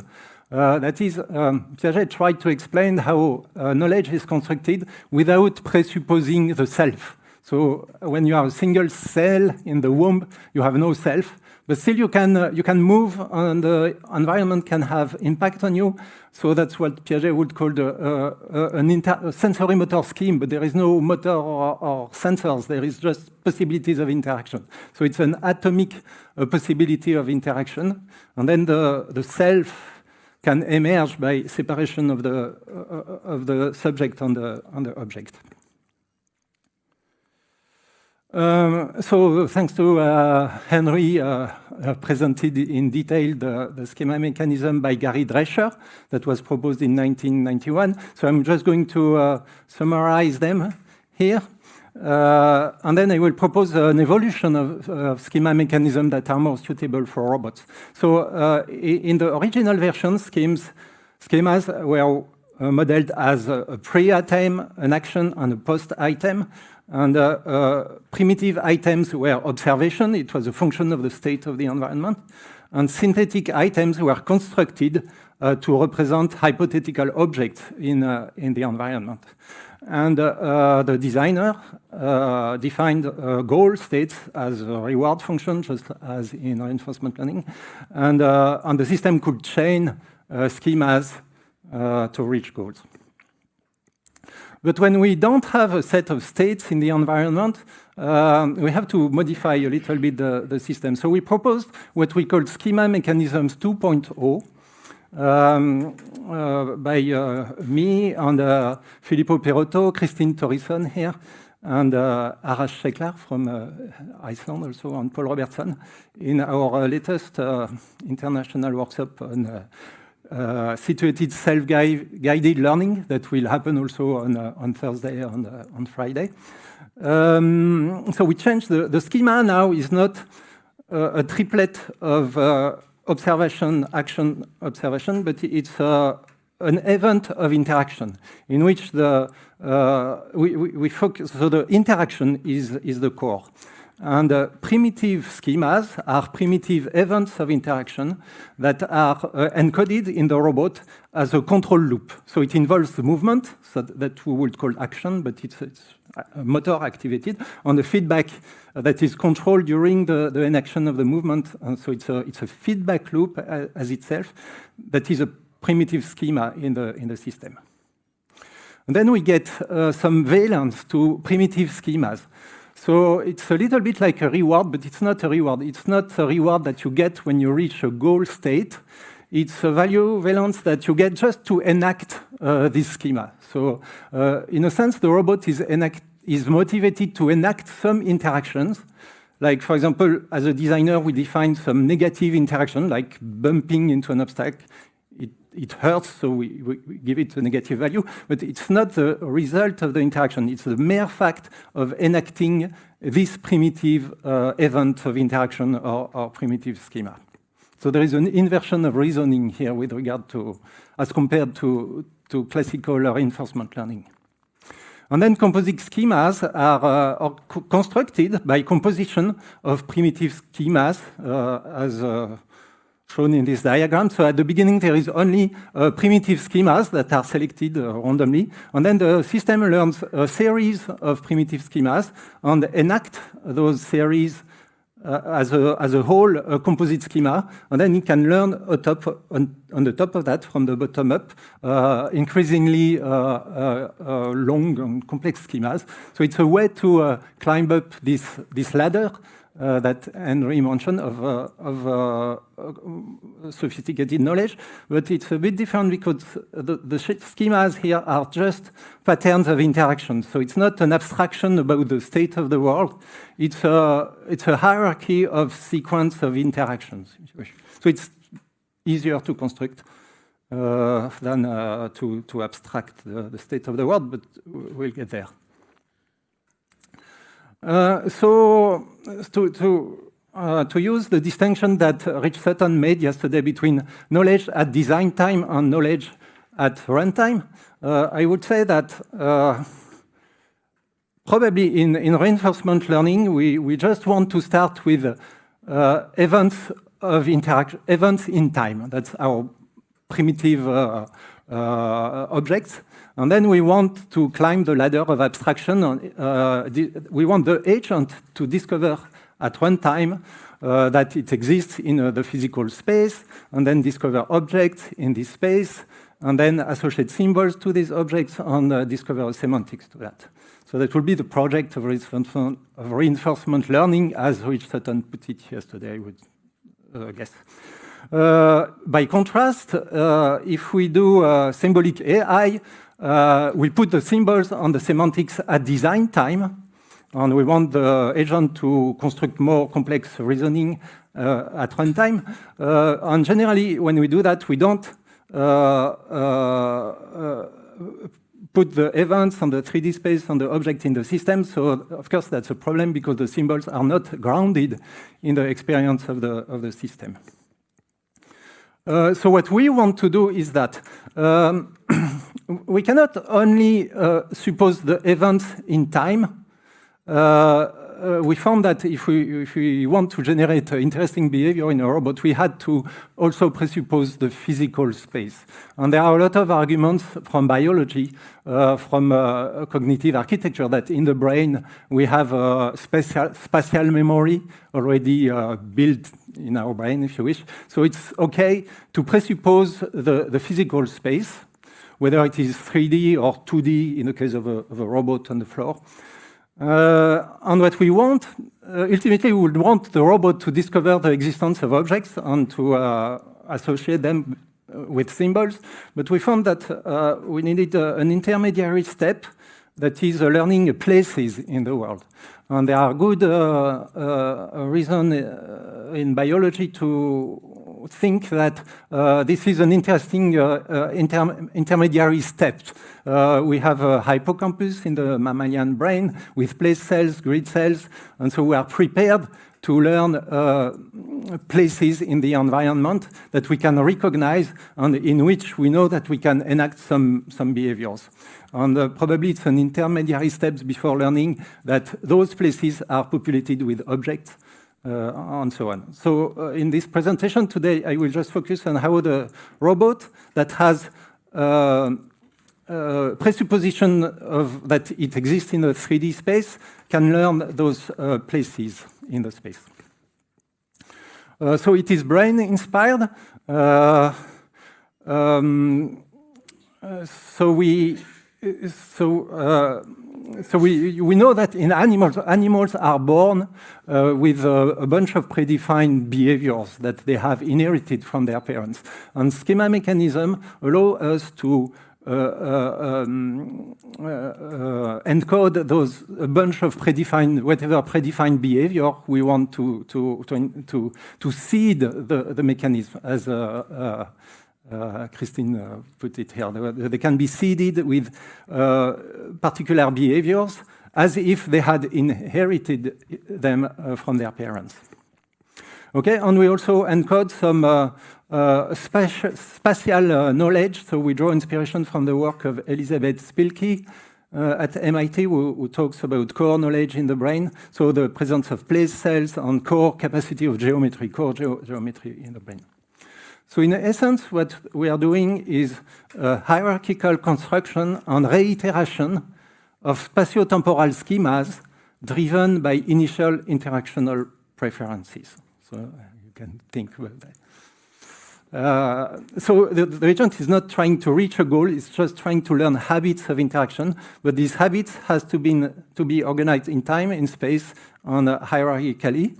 That is, Piaget tried to explain how knowledge is constructed without presupposing the self. So when you have a single cell in the womb, you have no self, but still you can move, and the environment can have impact on you. So that's what Piaget would call a sensory motor scheme, but there is no motor or sensors. There is just possibilities of interaction. So it's an atomic possibility of interaction, and then the self can emerge by separation of the subject and the object. So thanks to Henry presented in detail the schema mechanism by Gary Drescher that was proposed in 1991. So I'm just going to summarize them here. And then I will propose an evolution of schema mechanism that are more suitable for robots. So in the original version, schemas were modeled as a pre-item, an action, and a post-item. And primitive items were observation. It was a function of the state of the environment. And synthetic items were constructed to represent hypothetical objects in the environment. And the designer defined goal states as a reward function, just as in reinforcement learning. And the system could chain schemas to reach goals. But when we don't have a set of states in the environment, we have to modify a little bit the system. So we proposed what we call schema mechanisms 2.0 by me and Filippo Perotto, Christine Torison here, and Arash Sheklar from Iceland also, and Paul Robertson in our latest international workshop on situated self-guided learning that will happen also on Thursday and on Friday. So we changed the schema now is not a triplet of observation, action, observation, but it's an event of interaction in which we focus. So the interaction is the core. And primitive schemas are primitive events of interaction that are encoded in the robot as a control loop. So it involves the movement, so that we would call action, but it's motor activated, on the feedback that is controlled during the enaction of the movement. And so it's a feedback loop as itself that is a primitive schema in the system. And then we get some valence to primitive schemas. So it's a little bit like a reward, but it's not a reward. It's not a reward that you get when you reach a goal state. It's a value valence that you get just to enact this schema. So in a sense, the robot is motivated to enact some interactions. Like, for example, as a designer, we define some negative interaction, like bumping into an obstacle. It hurts, so we give it a negative value, but it's not the result of the interaction. It's the mere fact of enacting this primitive event of interaction or primitive schema. So there is an inversion of reasoning here with regard to, as compared to classical reinforcement learning. And then composite schemas are constructed by composition of primitive schemas as shown in this diagram. So at the beginning, there is only primitive schemas that are selected randomly. And then the system learns a series of primitive schemas and enact those series as a whole composite schema. And then it can learn on the top of that, from the bottom up, increasingly long and complex schemas. So it's a way to climb up this ladder that Henry mentioned of sophisticated knowledge, but it's a bit different because the schemas here are just patterns of interaction. So it's not an abstraction about the state of the world. It's a hierarchy of sequence of interactions. So it's easier to construct than to abstract the state of the world, but we'll get there. So to use the distinction that Rich Sutton made yesterday between knowledge at design time and knowledge at runtime, I would say that probably in reinforcement learning, we just want to start with events of interaction, events in time. That's our primitive objects. And then we want to climb the ladder of abstraction. We want the agent to discover at runtime that it exists in the physical space, and then discover objects in this space, and then associate symbols to these objects and discover semantics to that. So that will be the project of reinforcement learning, as Rich Sutton put it yesterday, I would guess. By contrast, if we do symbolic AI, we put the symbols on the semantics at design time, and we want the agent to construct more complex reasoning at runtime. And generally, when we do that, we don't put the events on the 3D space on the object in the system. So, of course, that's a problem because the symbols are not grounded in the experience of the system. So what we want to do is that we cannot only suppose the events in time. We found that if we want to generate interesting behavior in a robot, we had to also presuppose the physical space. And there are a lot of arguments from biology, from cognitive architecture, that in the brain we have a spatial memory already built in our brain, if you wish. So it's okay to presuppose the physical space, whether it is 3D or 2D in the case of a robot on the floor. And what we want, ultimately, we would want the robot to discover the existence of objects and to associate them with symbols. But we found that we needed an intermediary step that is learning places in the world. And there are good reasons in biology to think that this is an interesting intermediary step. We have a hippocampus in the mammalian brain with place cells, grid cells, and so we are prepared to learn places in the environment that we can recognize and in which we know that we can enact some behaviors. And probably it's an intermediary step before learning that those places are populated with objects and so on. So in this presentation today, I will just focus on how the robot that has presupposition of that it exists in a 3D space can learn those places in the space. So it is brain-inspired. So we know that in animals are born with a bunch of predefined behaviors that they have inherited from their parents. And schema mechanism allow us to encode those a bunch of predefined, whatever predefined behavior we want to seed the mechanism, as Christine put it here. They can be seeded with particular behaviors as if they had inherited them from their parents. Okay, and we also encode some spatial knowledge. So we draw inspiration from the work of Elizabeth Spilkey at MIT, who talks about core knowledge in the brain. So the presence of place cells and core capacity of geometry, core geometry in the brain. So in essence, what we are doing is hierarchical construction and reiteration of spatiotemporal schemas driven by initial interactional preferences. So you can think about that. So the agent is not trying to reach a goal, it's just trying to learn habits of interaction, but these habits has to be organized in time, in space, and hierarchically.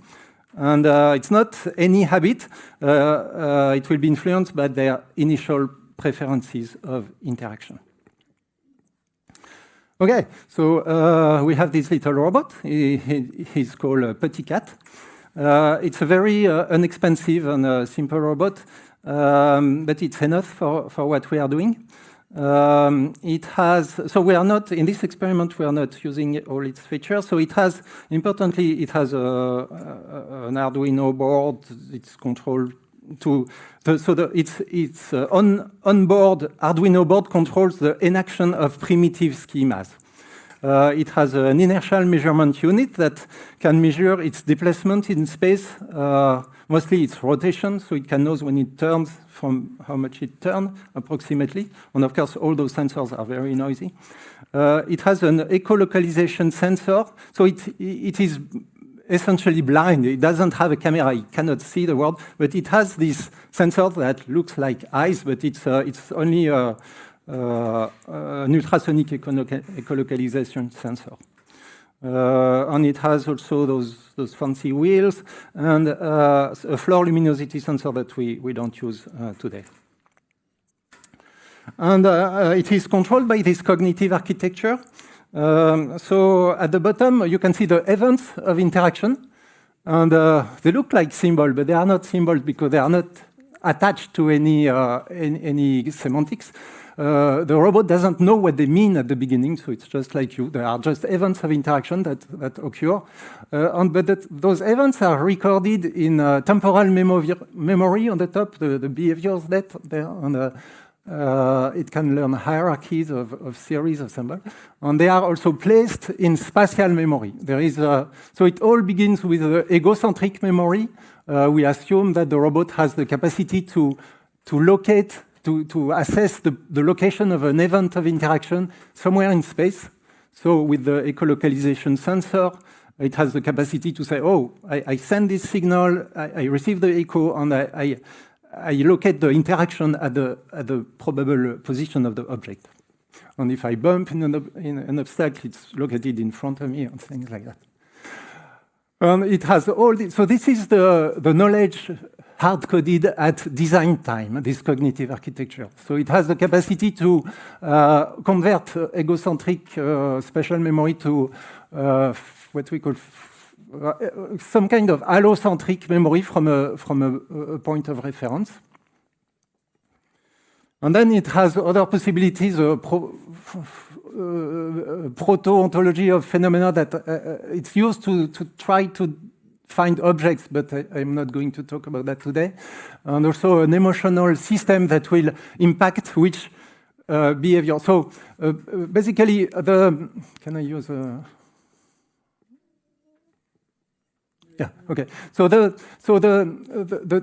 And it's not any habit, it will be influenced by their initial preferences of interaction. Okay, so we have this little robot, he's called Petit Cat. It's a very inexpensive and simple robot, but it's enough for what we are doing. It has, so we are not, in this experiment, we are not using all its features. So it has, importantly, it has an Arduino board, it's controlled to, its on-board Arduino board controls the enaction of primitive schemas. It has an inertial measurement unit that can measure its displacement in space, mostly its rotation, so it can know when it turns from how much it turns approximately. And of course, all those sensors are very noisy. It has an echolocalization sensor, so it is essentially blind. It doesn't have a camera. It cannot see the world, but it has this sensor that looks like eyes, but it's only an ultrasonic ecolocalization sensor. And it has also those fancy wheels and a floor luminosity sensor that we don't use today. And it is controlled by this cognitive architecture. So at the bottom, you can see the events of interaction. And they look like symbols, but they are not symbols because they are not attached to any semantics. The robot doesn't know what they mean at the beginning, so it's just like you. There are just events of interaction that occur. But those events are recorded in temporal memory on the top, the behaviors that there. And, it can learn hierarchies of series of symbols. And they are also placed in spatial memory. There is so it all begins with egocentric memory. We assume that the robot has the capacity to locate, to assess the location of an event of interaction somewhere in space. So with the ecolocalization sensor, it has the capacity to say, oh, I send this signal, I receive the echo, and I locate the interaction at the probable position of the object. And if I bump in an obstacle, it's located in front of me and things like that. And it has all this, so this is the knowledge hard-coded at design time, this cognitive architecture. So it has the capacity to convert egocentric spatial memory to what we call some kind of allocentric memory from a point of reference. And then it has other possibilities, proto-ontology of phenomena that it's used to try to find objects, but I'm not going to talk about that today. And also an emotional system that will impact which behavior. So basically, can I use yeah, okay. So the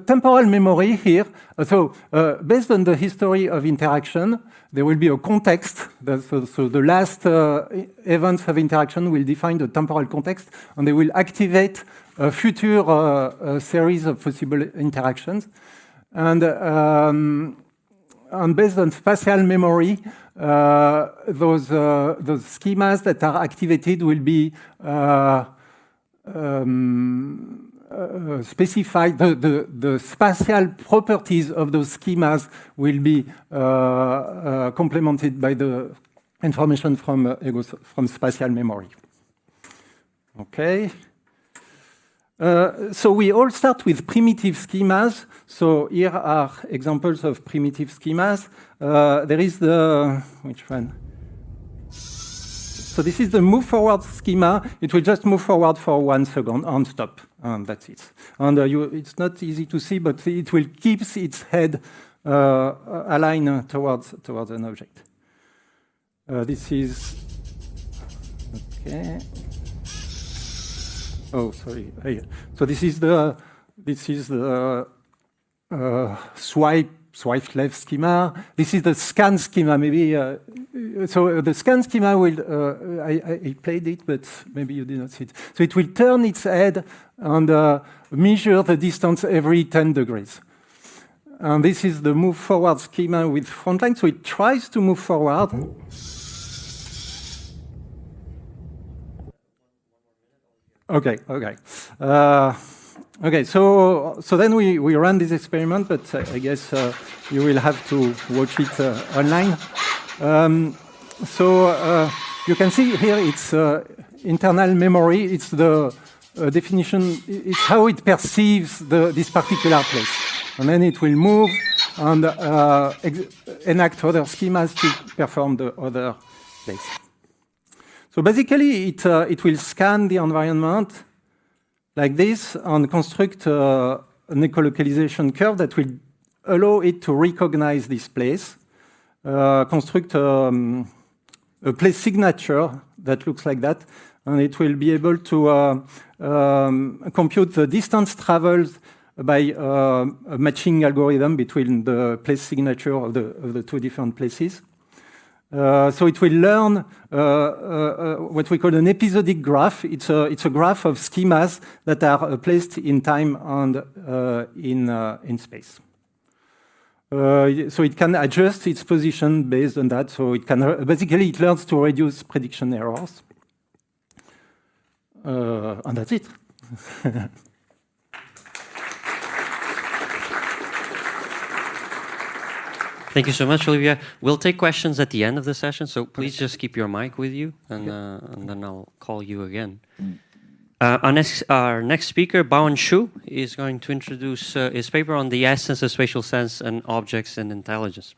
temporal memory here, based on the history of interaction, there will be a context. So the last events of interaction will define the temporal context, and they will activate a future series of possible interactions. And based on spatial memory, those schemas that are activated will be specified. The spatial properties of those schemas will be complemented by the information from spatial memory. Okay. So we all start with primitive schemas. So here are examples of primitive schemas. There is which one? So this is the move forward schema. It will just move forward for 1 second and stop, and that's it. And it's not easy to see, but it will keep its head aligned towards an object. This is okay. Oh, sorry. So this is the swipe left schema. This is the scan schema. Maybe so the scan schema will. I played it, but maybe you did not see it. So it will turn its head and measure the distance every 10 degrees. And this is the move forward schema with frontline. So it tries to move forward. Okay. Okay, so then we run this experiment, but I guess you will have to watch it online. So you can see here it's internal memory. It's the definition. It's how it perceives this particular place, and then it will move and enact other schemas to perform the other place. So basically, it will scan the environment like this and construct an ecolocalization curve that will allow it to recognize this place, construct a place signature that looks like that, and it will be able to compute the distance traveled by a matching algorithm between the place signature of the two different places. So it will learn what we call an episodic graph. It's a graph of schemas that are placed in time and in space. So it can adjust its position based on that. So it can basically it learns to reduce prediction errors, and that's it. Thank you so much, Olivia. We'll take questions at the end of the session, so please just keep your mic with you, and then I'll call you again. Our next speaker, Baowen Xu, is going to introduce his paper on the essence of spatial sense and objects and intelligence.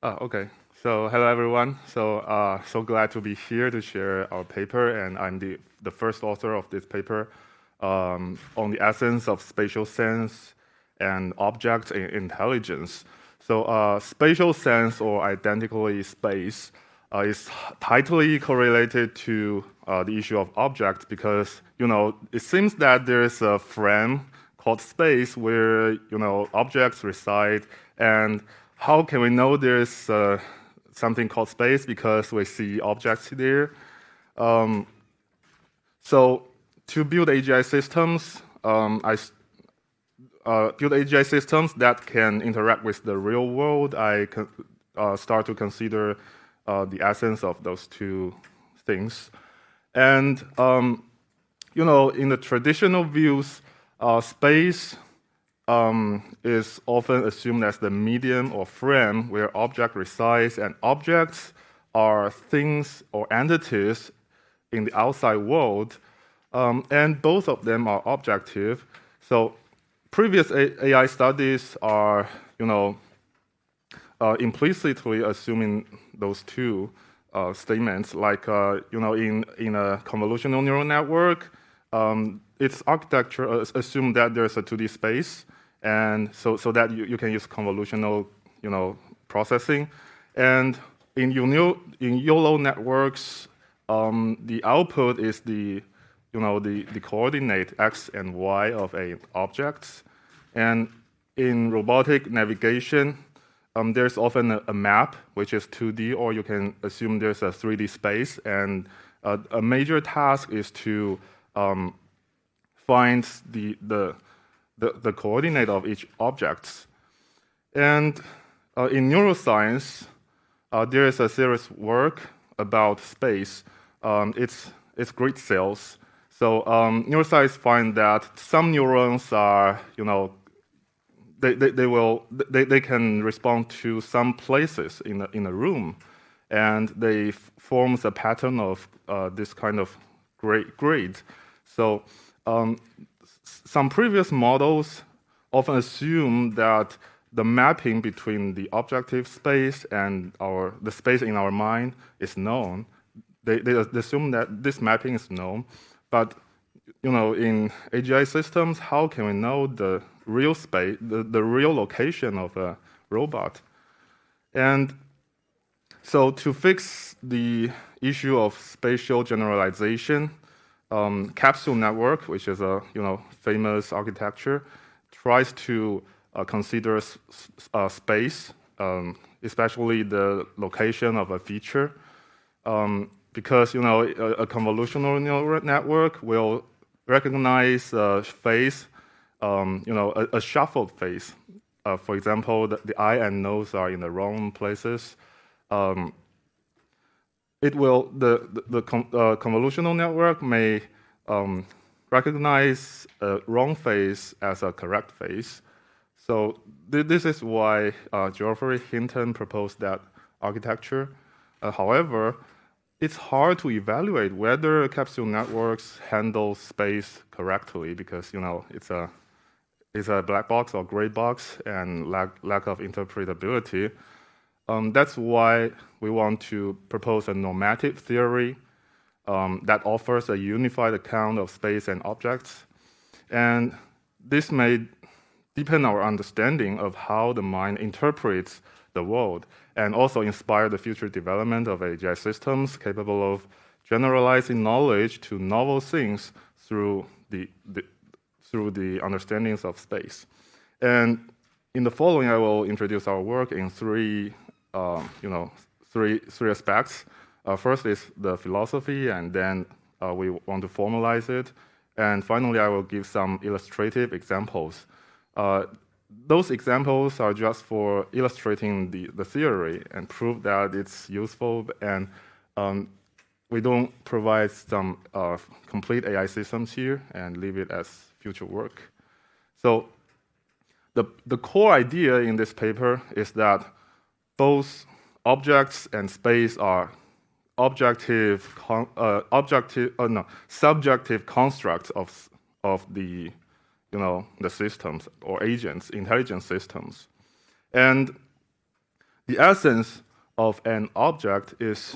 Okay. So hello everyone. So glad to be here to share our paper, and I'm the first author of this paper on the essence of spatial sense and object intelligence. So spatial sense, or identically space, is tightly correlated to the issue of objects, because it seems that there is a frame called space where objects reside. And how can we know there is something called space? Because we see objects there. So to build AGI systems, build AGI systems that can interact with the real world, I start to consider the essence of those two things. And you know, in the traditional views, space is often assumed as the medium or frame where object resides, and objects are things or entities in the outside world, and both of them are objective. So previous AI studies are, you know, implicitly assuming those two statements. Like, you know, in a convolutional neural network, its architecture assumes that there's a 2D space, and so that you can use convolutional, you know, processing. And in YOLO networks, the output is the, you know, the coordinate x and y of a object. And in robotic navigation, there's often a map, which is 2D, or you can assume there's a 3D space. And a major task is to find the coordinate of each object. And in neuroscience, there is a serious work about space. It's grid cells. So neuroscience find that some neurons are, you know, they can respond to some places in a room, and they forms a pattern of this kind of grid. So some previous models often assume that the mapping between the objective space and the space in our mind is known. They assume that this mapping is known, but you know, in AGI systems, how can we know the real space, the real location of a robot? And so to fix the issue of spatial generalization, capsule network, which is a, you know, famous architecture, tries to consider space, especially the location of a feature, because, you know, a convolutional neural network will recognize a face, you know, a shuffled face. For example, the eye and nose are in the wrong places. It will, the convolutional network may recognize a wrong face as a correct face. So this is why Geoffrey Hinton proposed that architecture. However, it's hard to evaluate whether capsule networks handle space correctly, because, you know, it's a black box or gray box and lack of interpretability. That's why we want to propose a normative theory that offers a unified account of space and objects. And this may deepen our understanding of how the mind interprets the world, and also inspire the future development of AGI systems capable of generalizing knowledge to novel things through the understandings of space. And in the following, I will introduce our work in three aspects. First is the philosophy, and then we want to formalize it. And finally, I will give some illustrative examples. Those examples are just for illustrating the theory and prove that it's useful, and we don't provide some complete AI systems here and leave it as future work. So the core idea in this paper is that both objects and space are subjective constructs of the, you know, the systems or agents, intelligent systems. And the essence of an object is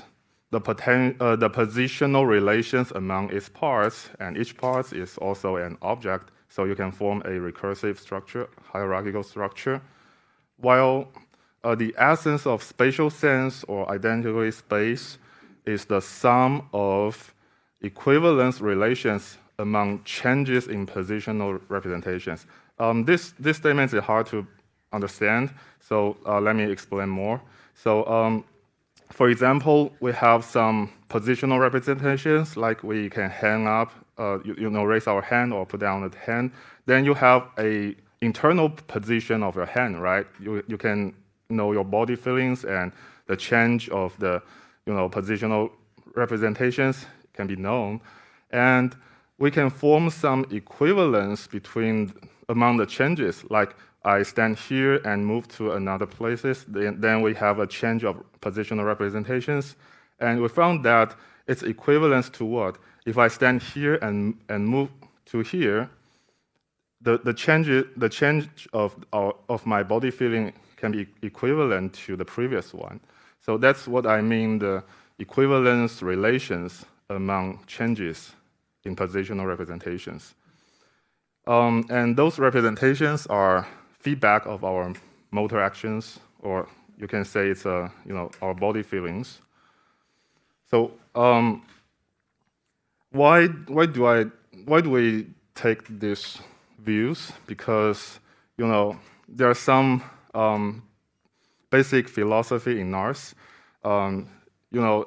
the positional relations among its parts, and each part is also an object, so you can form a recursive structure, hierarchical structure, while the essence of spatial sense or identity space is the sum of equivalence relations among changes in positional representations. This statement is hard to understand, so let me explain more. So for example, we have some positional representations, like we can hang up, raise our hand or put down the hand. Then you have a internal position of your hand, right? You can know your body feelings, and the change of the positional representations can be known. And we can form some equivalence among the changes, like I stand here and move to another places, then we have a change of positional representations. And we found that it's equivalent to what? If I stand here and move to here, the change of my body feeling can be equivalent to the previous one. So that's what I mean, the equivalence relations among changes in positional representations. And those representations are feedback of our motor actions, or you can say it's our body feelings. So why do we take these views? Because there are some basic philosophy in NARS.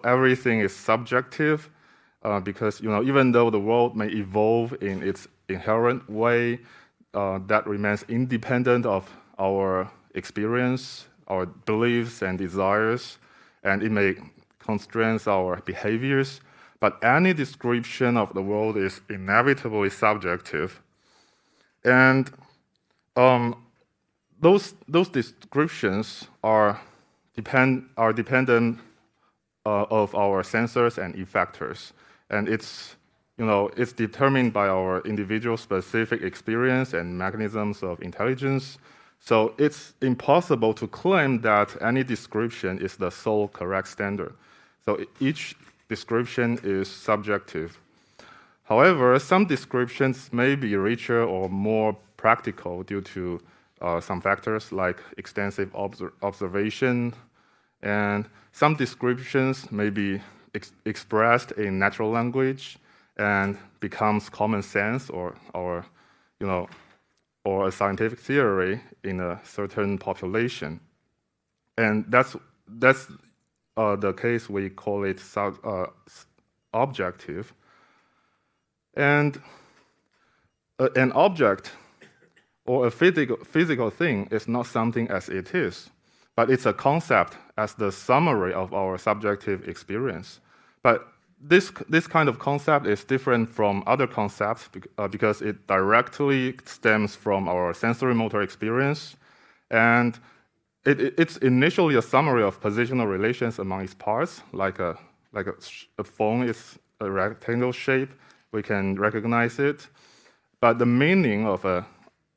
Everything is subjective because even though the world may evolve in its inherent way, that remains independent of our experience, our beliefs and desires, and it may constrain our behaviors. But any description of the world is inevitably subjective. And those descriptions are dependent of our sensors and effectors, and it's determined by our individual specific experience and mechanisms of intelligence. So it's impossible to claim that any description is the sole correct standard. So each description is subjective. However, some descriptions may be richer or more practical due to some factors like extensive observation, and some descriptions may be expressed in natural language and becomes common sense or a scientific theory in a certain population. And that's the case we call it objective. And an object or a physical thing is not something as it is, but it's a concept as the summary of our subjective experience. But this kind of concept is different from other concepts because it directly stems from our sensory motor experience, and it's initially a summary of positional relations among its parts, like a phone is a rectangle shape. We can recognize it, but the meaning of an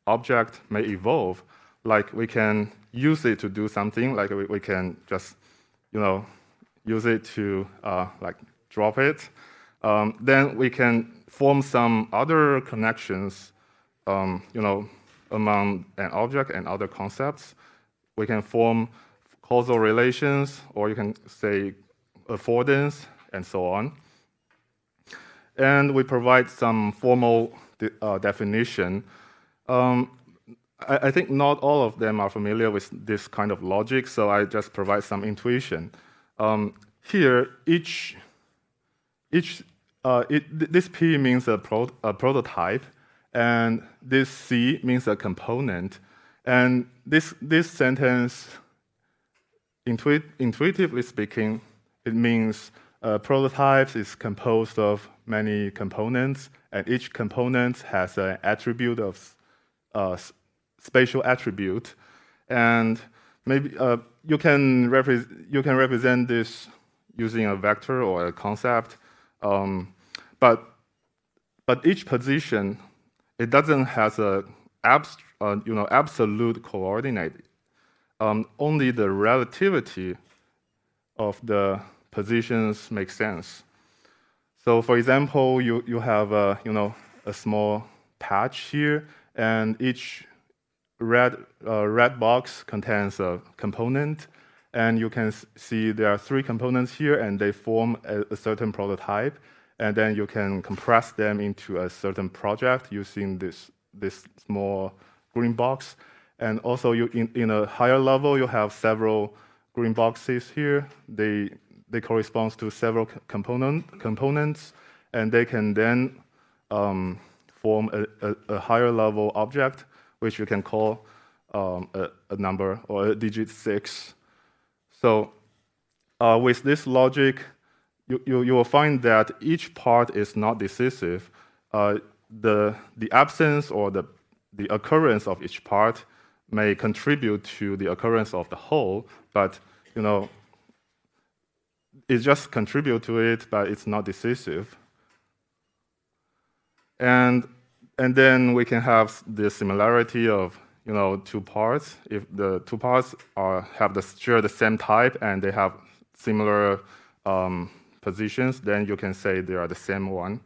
object may evolve. Like we can use it to do something, like we can just use it to like drop it. Then we can form some other connections among an object and other concepts. We can form causal relations, or you can say affordance, and so on. And we provide some formal definition. I think not all of them are familiar with this kind of logic, so I just provide some intuition. Here, this P means a prototype, and this C means a component. And this sentence, intuitively speaking, it means prototypes is composed of many components, and each component has an attribute of spatial attribute, and maybe you can represent this using a vector or a concept, but each position, it doesn't have a absolute coordinate. Only the relativity of the positions makes sense. So, for example, you have a small patch here, and each red box contains a component, and you can see there are 3 components here, and they form a certain prototype, and then you can compress them into a certain project using this small green box. And also, in a higher level, you have several green boxes here, they correspond to several components, and they can then form a higher level object, which you can call a number or a digit 6. So with this logic, you will find that each part is not decisive. The absence or the occurrence of each part may contribute to the occurrence of the whole, but it just contributes to it, but it's not decisive. And then we can have the similarity of two parts. If the two parts share the same type and they have similar positions, then you can say they are the same one.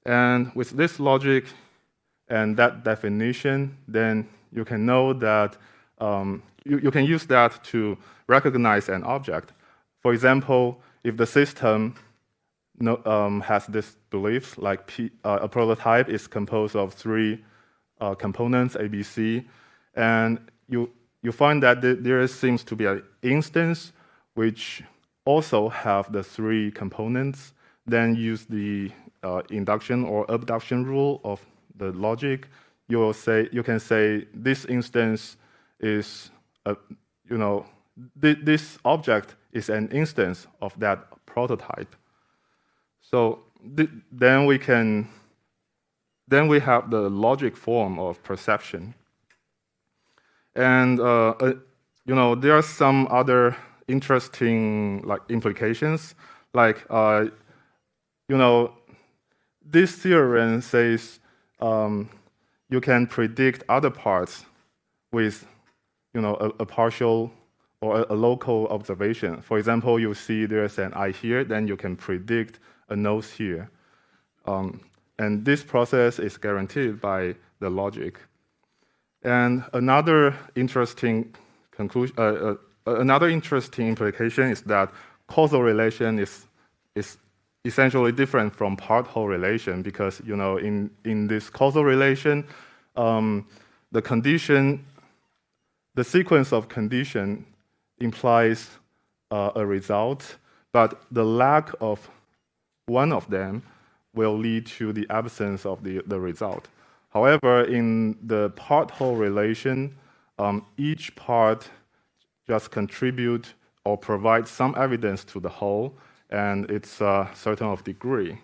And with this logic and that definition, then you can know that you can use that to recognize an object. For example, if the system has this belief, like a prototype is composed of 3 components, A, B, C, and you find that there seems to be an instance which also have the 3 components, then use the induction or abduction rule of the logic. You can say this instance is this object is an instance of that prototype. So then we have the logic form of perception. And there are some other interesting implications. This theorem says you can predict other parts with a partial or a local observation. For example, you see there's an eye here, then you can predict a nose here. And this process is guaranteed by the logic. And another interesting implication is that causal relation is essentially different from part-whole relation, because in this causal relation, the sequence of condition implies a result, but the lack of one of them will lead to the absence of the result. However, in the part-whole relation, each part just contribute or provide some evidence to the whole, and it's a certain of degree.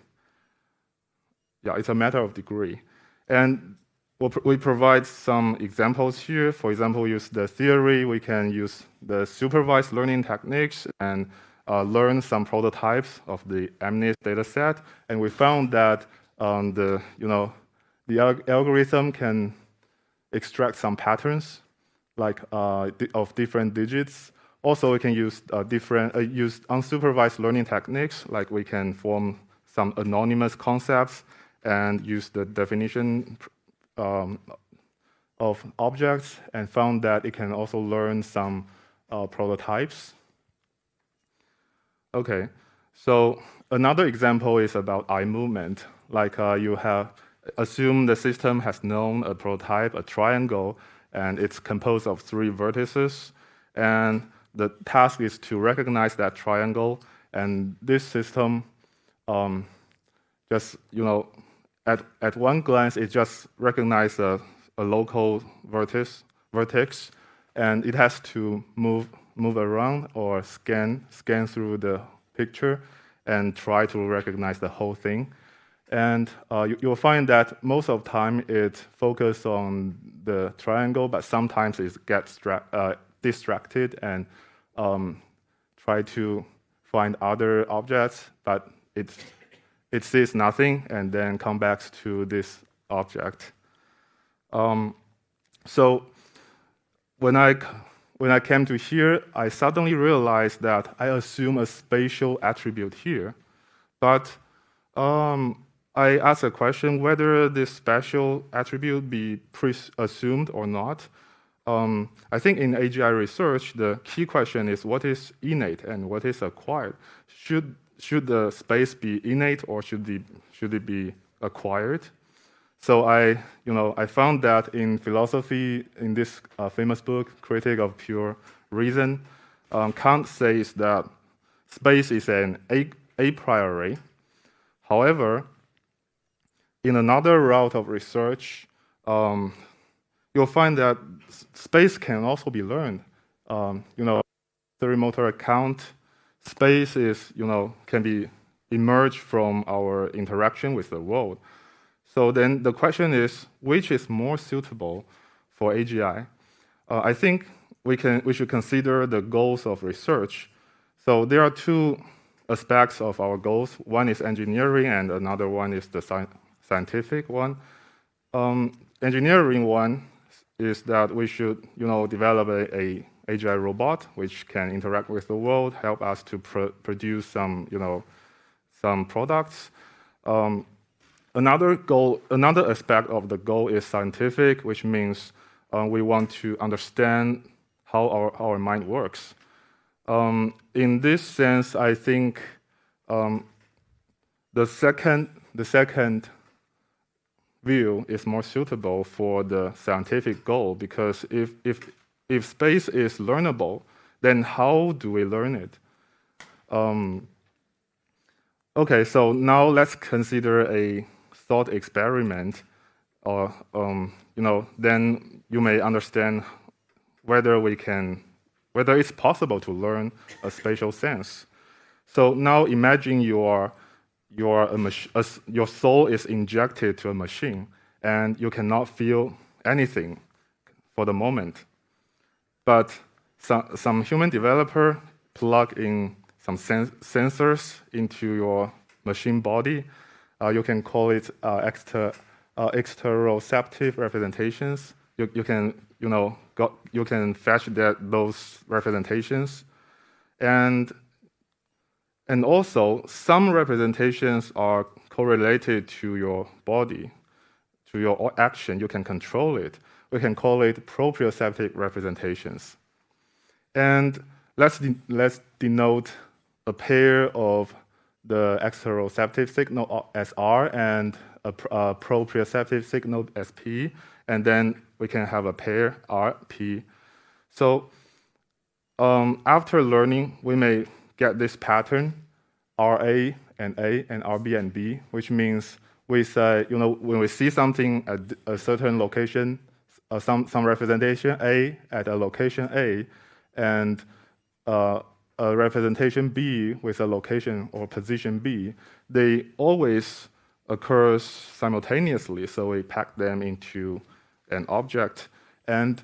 Yeah, it's a matter of degree. And we provide some examples here. For example, use the theory. We can use the supervised learning techniques and learn some prototypes of the MNIST data set. And we found that the algorithm can extract some patterns of different digits. Also, we can use use unsupervised learning techniques, like we can form some anonymous concepts and use the definition of objects, and found that it can also learn some prototypes. Okay, so another example is about eye movement. You have assume the system has known a prototype, a triangle, and it's composed of 3 vertices, and the task is to recognize that triangle. And this system just at one glance, it just recognizes a local vertex, and it has to move around or scan through the picture and try to recognize the whole thing. And you'll find that most of the time it focuses on the triangle, but sometimes it gets distracted and try to find other objects, but it sees nothing and then come back to this object. So when I came to here, I suddenly realized that I assume a spatial attribute here, but I asked a question whether this spatial attribute be pre-assumed or not. I think in AGI research, the key question is what is innate and what is acquired. Should the space be innate or should it be acquired? So I found that in philosophy, in this famous book, Critique of Pure Reason, Kant says that space is an a priori. However, in another route of research, you'll find that space can also be learned. The motor account, space is, can be emerged from our interaction with the world. So then the question is, which is more suitable for AGI? I think we should consider the goals of research. So there are two aspects of our goals. One is engineering, and another one is the scientific one. Engineering one is that we should, develop a AGI robot which can interact with the world, help us to produce some, some products. Another aspect of the goal is scientific, which means we want to understand how our mind works. In this sense, I think the second view is more suitable for the scientific goal, because if space is learnable, then how do we learn it? Okay, so now let's consider a thought experiment, or then you may understand whether it's possible to learn a spatial sense. So now imagine your soul is injected to a machine, and you cannot feel anything for the moment. But some human developer plug in some sensors into your machine body. You can call it exteroceptive representations. You can fetch those representations, and also some representations are correlated to your body, to your action. You can control it. We can call it proprioceptive representations. And let's denote a pair of the exteroceptive signal as R and a proprioceptive signal as P, and then we can have a pair R, P. So after learning, we may get this pattern, RA and A and RB and B, which means we say, when we see something at a certain location, some representation A at a location A, and a representation B with a location or position B, they always occur simultaneously. So we pack them into an object, and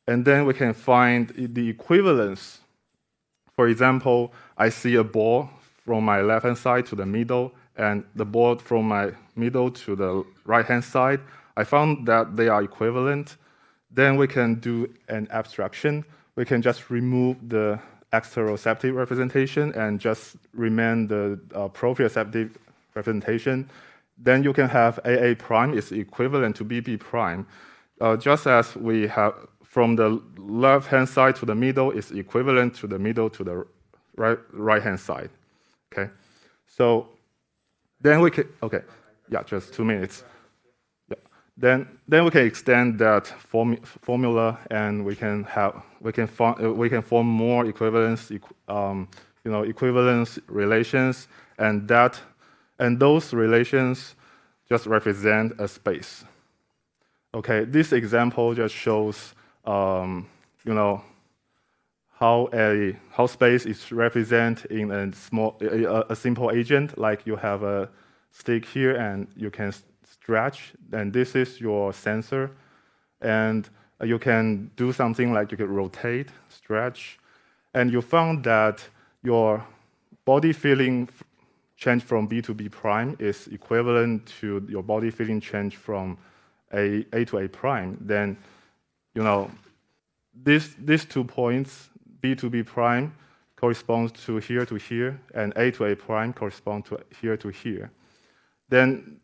then we can find the equivalence. For example, I see a ball from my left-hand side to the middle, and the ball from my middle to the right-hand side. I found that they are equivalent. Then we can do an abstraction. We can just remove the exteroceptive representation and just remain the proprioceptive representation. Then you can have AA prime is equivalent to BB prime. Just as we have from the left-hand side to the middle is equivalent to the middle to the right-hand side. Okay, so then we can, just 2 minutes. Yeah. Then we can extend that formula, and we can form more equivalence, equivalence relations, and those relations just represent a space. Okay, this example just shows, how space is represented in a simple agent. Like you have a stick here, and you can stretch, and this is your sensor, and you can do something like you can rotate, stretch, and you found that your body feeling change from B to B prime is equivalent to your body feeling change from A to A prime. Then, these 2 points, B to B prime, corresponds to here, and A to A prime corresponds to here. Then,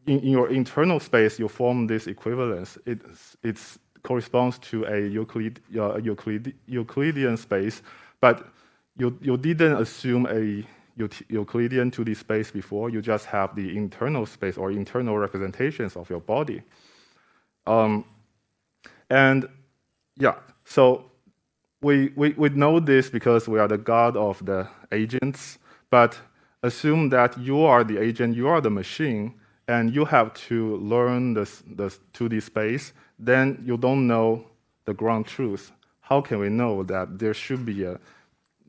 in your internal space, you form this equivalence. It corresponds to a Euclidean space, but you didn't assume a Euclidean 2D space before. You just have the internal space or internal representations of your body. So we know this because we are the god of the agents, but assume that you are the agent, you are the machine, and you have to learn this 2D space, then you don't know the ground truth. How can we know that there should be a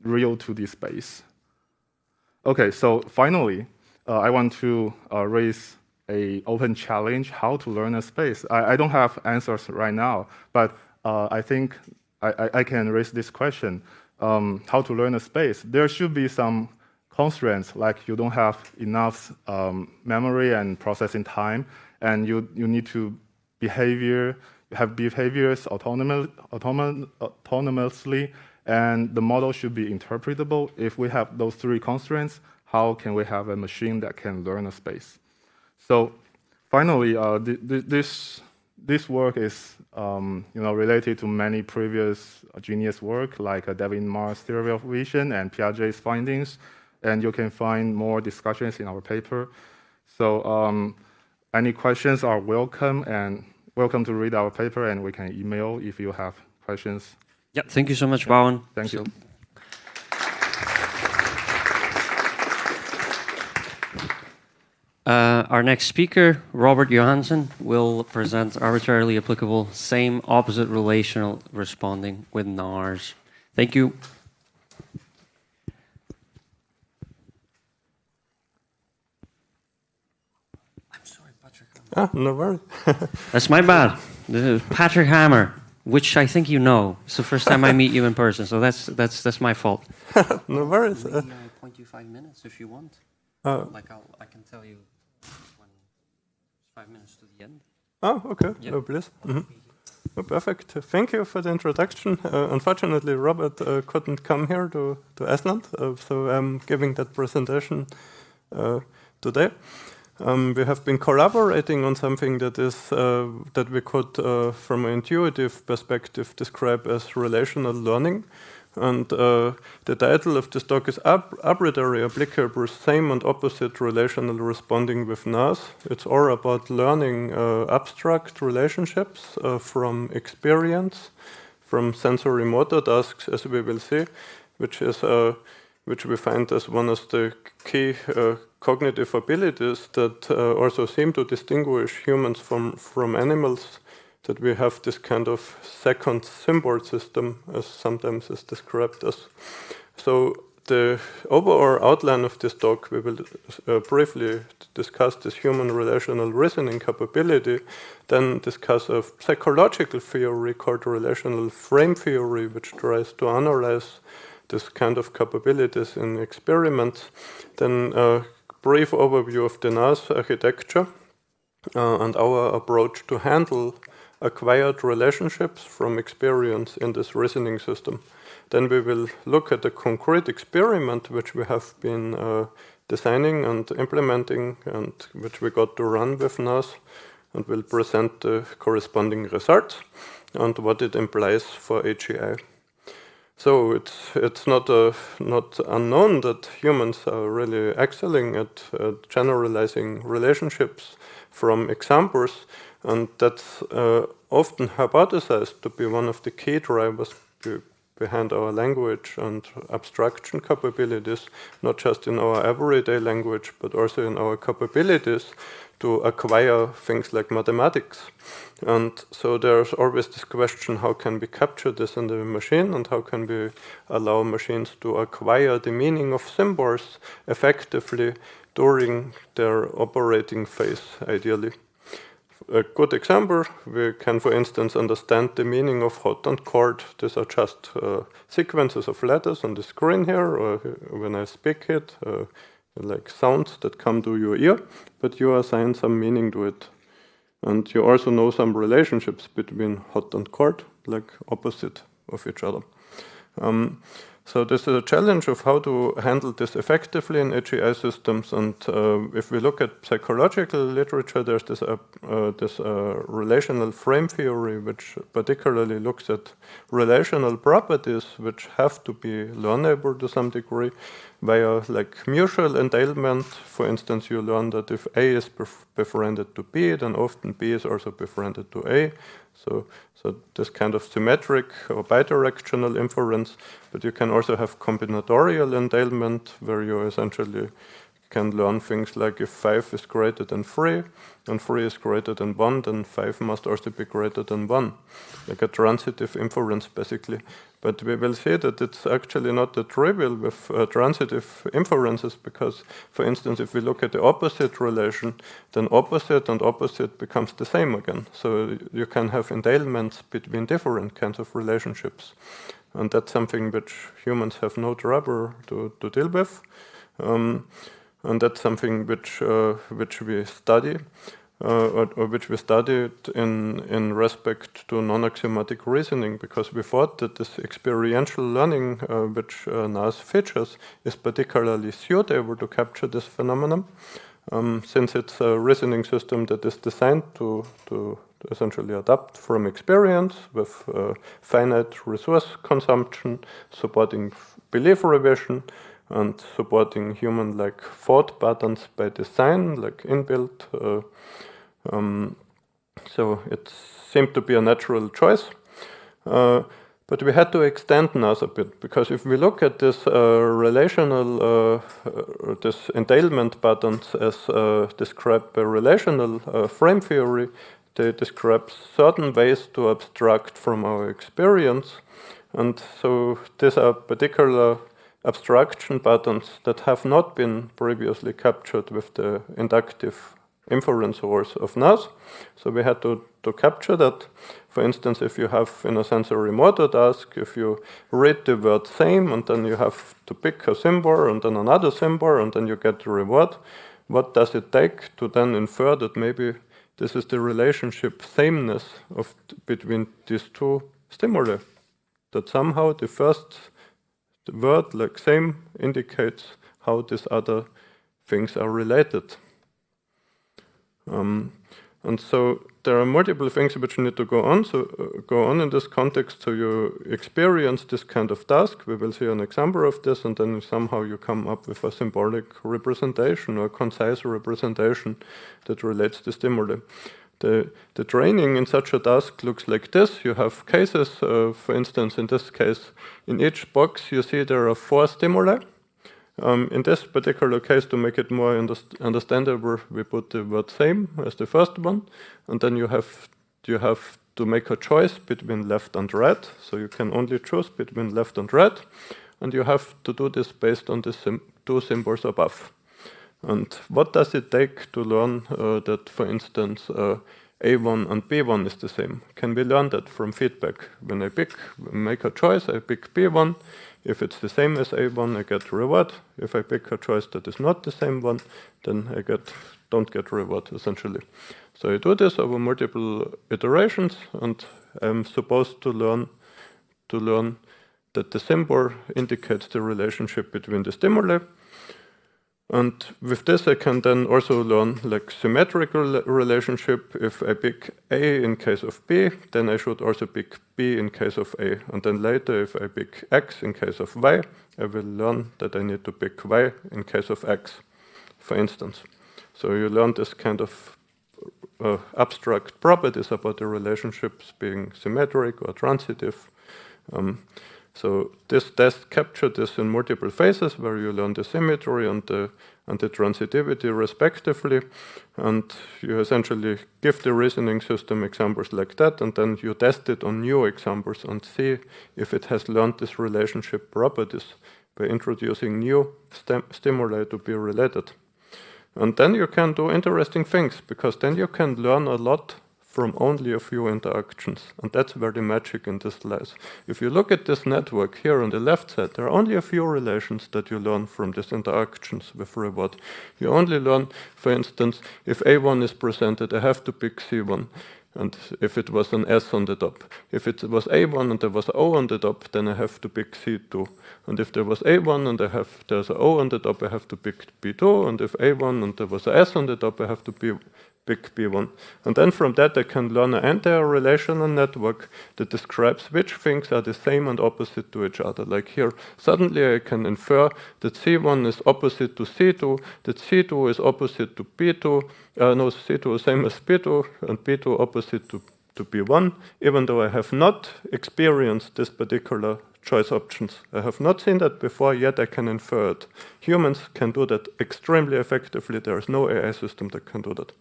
real 2D space? Okay, so finally, I want to raise an open challenge, how to learn a space. I don't have answers right now, but I think I can raise this question, how to learn a space. There should be some constraints, like you don't have enough memory and processing time, and you need to have behaviors autonomously, and the model should be interpretable. If we have those 3 constraints, how can we have a machine that can learn a space? So finally, this work is related to many previous genius work, like David Marr's theory of vision and Piaget's findings, and you can find more discussions in our paper. So any questions are welcome, and welcome to read our paper, and we can email if you have questions. Yeah, thank you so much, Bowen. Thank you. Our next speaker, Robert Johansen, will present arbitrarily applicable same opposite relational responding with NARS. Thank you. I'm sorry, Patrick. Ah, no worries. That's my bad. This is Patrick Hammer, which I think you know. It's the first time I meet you in person, so that's my fault. No worries. Maybe I point you 5 minutes if you want. Like I can tell you when 5 minutes to the end. Oh, okay. Yep. Oh, please. Oh, perfect. Thank you for the introduction. Unfortunately, Robert couldn't come here to Iceland, so I'm giving that presentation today. We have been collaborating on something that is that we could, from an intuitive perspective, describe as relational learning. And the title of this talk is Arbitrary Applicable Same and Opposite Relational Responding with NARS. It's all about learning abstract relationships from experience, from sensory motor tasks, as we will see, which we find as one of the key cognitive abilities that also seem to distinguish humans from animals, that we have this kind of second symbol system, as sometimes is described as. So the overall outline of this talk, we will briefly discuss this human relational reasoning capability, then discuss a psychological theory called relational frame theory, which tries to analyze this kind of capabilities in experiments, then a brief overview of the NARS architecture and our approach to handle acquired relationships from experience in this reasoning system. Then we will look at a concrete experiment which we have been designing and implementing and which we got to run with NARS, and will present the corresponding results and what it implies for AGI. So it's not unknown that humans are really excelling at generalizing relationships from examples, and that's often hypothesized to be one of the key drivers behind our language and abstraction capabilities, not just in our everyday language, but also in our capabilities to acquire things like mathematics. And so there's always this question, how can we capture this in the machine, and how can we allow machines to acquire the meaning of symbols effectively during their operating phase, ideally. A good example, we can, for instance, understand the meaning of hot and cold. These are just sequences of letters on the screen here, or when I speak it, like sounds that come to your ear, but you assign some meaning to it. And you also know some relationships between hot and cold, like opposite of each other. So this is a challenge of how to handle this effectively in AGI systems. And if we look at psychological literature, there's this relational frame theory, which particularly looks at relational properties, which have to be learnable to some degree. via like mutual entailment. For instance, you learn that if A is befriended to B, then often B is also befriended to A. So this kind of symmetric or bidirectional inference, but you can also have combinatorial entailment, where you essentially can learn things like if 5 is greater than 3 and 3 is greater than 1, then 5 must also be greater than 1, like a transitive inference basically. But we will see that it's actually not that trivial with transitive inferences, because, for instance, if we look at the opposite relation, then opposite and opposite becomes the same again. So you can have entailments between different kinds of relationships. And that's something which humans have no trouble to deal with. And that's something which we study, or which we studied in respect to non-axiomatic reasoning, because we thought that this experiential learning, which NARS features, is particularly suitable to capture this phenomenon, since it's a reasoning system that is designed to essentially adapt from experience with finite resource consumption, supporting belief revision, and supporting human-like thought patterns by design, like inbuilt. So it seemed to be a natural choice. But we had to extend NARS a bit, because if we look at this relational, this entailment patterns as described by relational frame theory, they describe certain ways to abstract from our experience. And so these are particular abstraction patterns that have not been previously captured with the inductive inference source of NARS. So we had to capture that. For instance, if you have in a sensory motor task, if you read the word same and then you have to pick a symbol and then another symbol and then you get the reward, what does it take to then infer that maybe this is the relationship sameness between these two stimuli? That somehow the first word, like same, indicates how these other things are related. And so there are multiple things which need to go on. So go on in this context. So you experience this kind of task. We will see an example of this, and then somehow you come up with a symbolic representation or concise representation that relates the stimuli. The training in such a task looks like this. You have cases, for instance, in this case, in each box you see there are 4 stimuli. In this particular case, to make it more understandable, we put the word same as the first one, and then you have to make a choice between left and right. So you can only choose between left and right, and you have to do this based on the 2 symbols above. And what does it take to learn that, for instance, A1 and B1 is the same? Can we learn that from feedback? When I make a choice, I pick B1. If it's the same as A1, I get reward. If I pick a choice that is not the same one, then I don't get reward, essentially. So I do this over multiple iterations, and I'm supposed to learn that the symbol indicates the relationship between the stimuli. And with this, I can then also learn like symmetrical relationship. If I pick A in case of B, then I should also pick B in case of A. And then later, if I pick X in case of Y, I will learn that I need to pick Y in case of X, for instance. So you learn this kind of abstract properties about the relationships being symmetric or transitive. So this test captured this in multiple phases, where you learn the symmetry and the transitivity respectively, and you essentially give the reasoning system examples like that, and then you test it on new examples and see if it has learned this relationship properties by introducing new stimuli to be related. And then you can do interesting things, because then you can learn a lot from only a few interactions. And that's where the magic in this lies. If you look at this network here on the left side, there are only a few relations that you learn from these interactions with reward. You only learn, for instance, if A1 is presented, I have to pick C1. And if it was an S on the top, if it was A1 and there was O on the top, then I have to pick C2. And if there was A1 and there's an O on the top, I have to pick B2. And if A1 and there was an S on the top, I have to pick B1. And then from that, I can learn an entire relational network that describes which things are the same and opposite to each other. Like here, suddenly I can infer that C1 is opposite to C2, that C2 is opposite to B2, no, C2 is same as B2, and B2 opposite to B1, even though I have not experienced this particular choice options. I have not seen that before, yet I can infer it. Humans can do that extremely effectively. There is no AI system that can do that.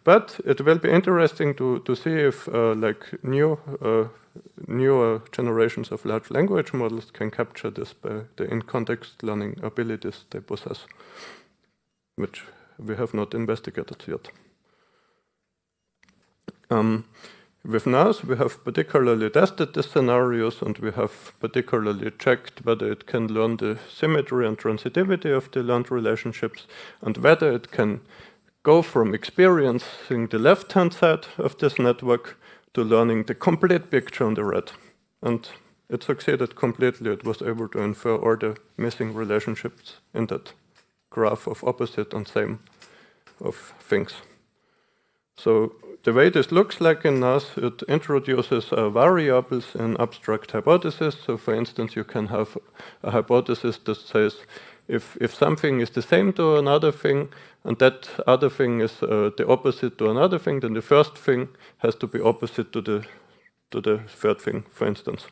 But it will be interesting to see if like newer generations of large language models can capture this by the in-context learning abilities they possess, which we have not investigated yet. With NARS, we have particularly tested the scenarios, and we have particularly checked whether it can learn the symmetry and transitivity of the learned relationships, and whether it can go from experiencing the left-hand side of this network to learning the complete picture on the right. And it succeeded completely. It was able to infer all the missing relationships in that graph of opposite and same of things. So the way this looks like in NARS, it introduces variables in abstract hypotheses. So for instance, you can have a hypothesis that says if something is the same to another thing, and that other thing is the opposite to another thing, then the first thing has to be opposite to the third thing, for instance.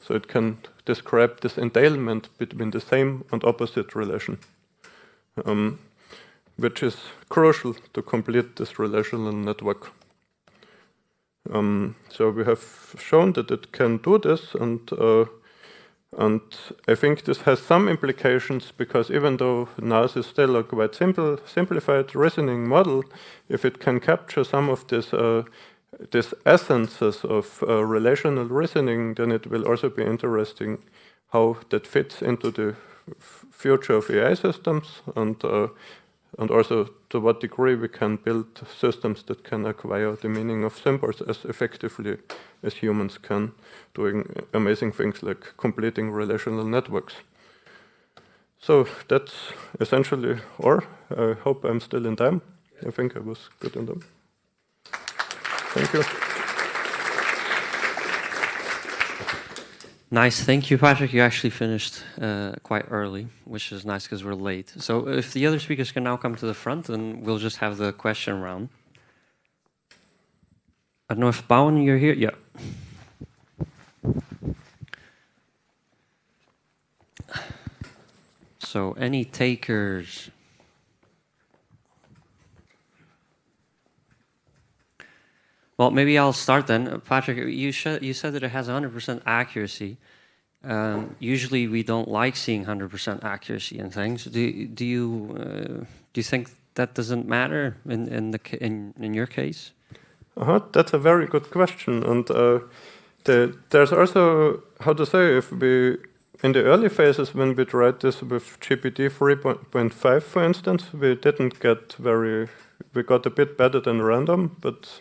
So it can describe this entailment between the same and opposite relation, which is crucial to complete this relational network. So we have shown that it can do this, and I think this has some implications, because even though NARS is still a quite simplified reasoning model, if it can capture some of these essences of relational reasoning, then it will also be interesting how that fits into the future of AI systems, and also to what degree we can build systems that can acquire the meaning of symbols as effectively as humans can, doing amazing things like completing relational networks. So that's essentially all. I hope I'm still in time. I think I was good in time. Thank you. Nice, thank you, Patrick. You actually finished quite early, which is nice because we're late. So if the other speakers can now come to the front, and we'll just have the question round. I don't know if Bowen, you're here? Yeah. So any takers? Well, maybe I'll start then. Patrick, you said that it has 100% accuracy. Usually we don't like seeing 100% accuracy in things. Do you think that doesn't matter in your case? That's a very good question. And there's also, how to say, if we, in the early phases when we tried this with GPT 3.5, for instance, we didn't get we got a bit better than random, but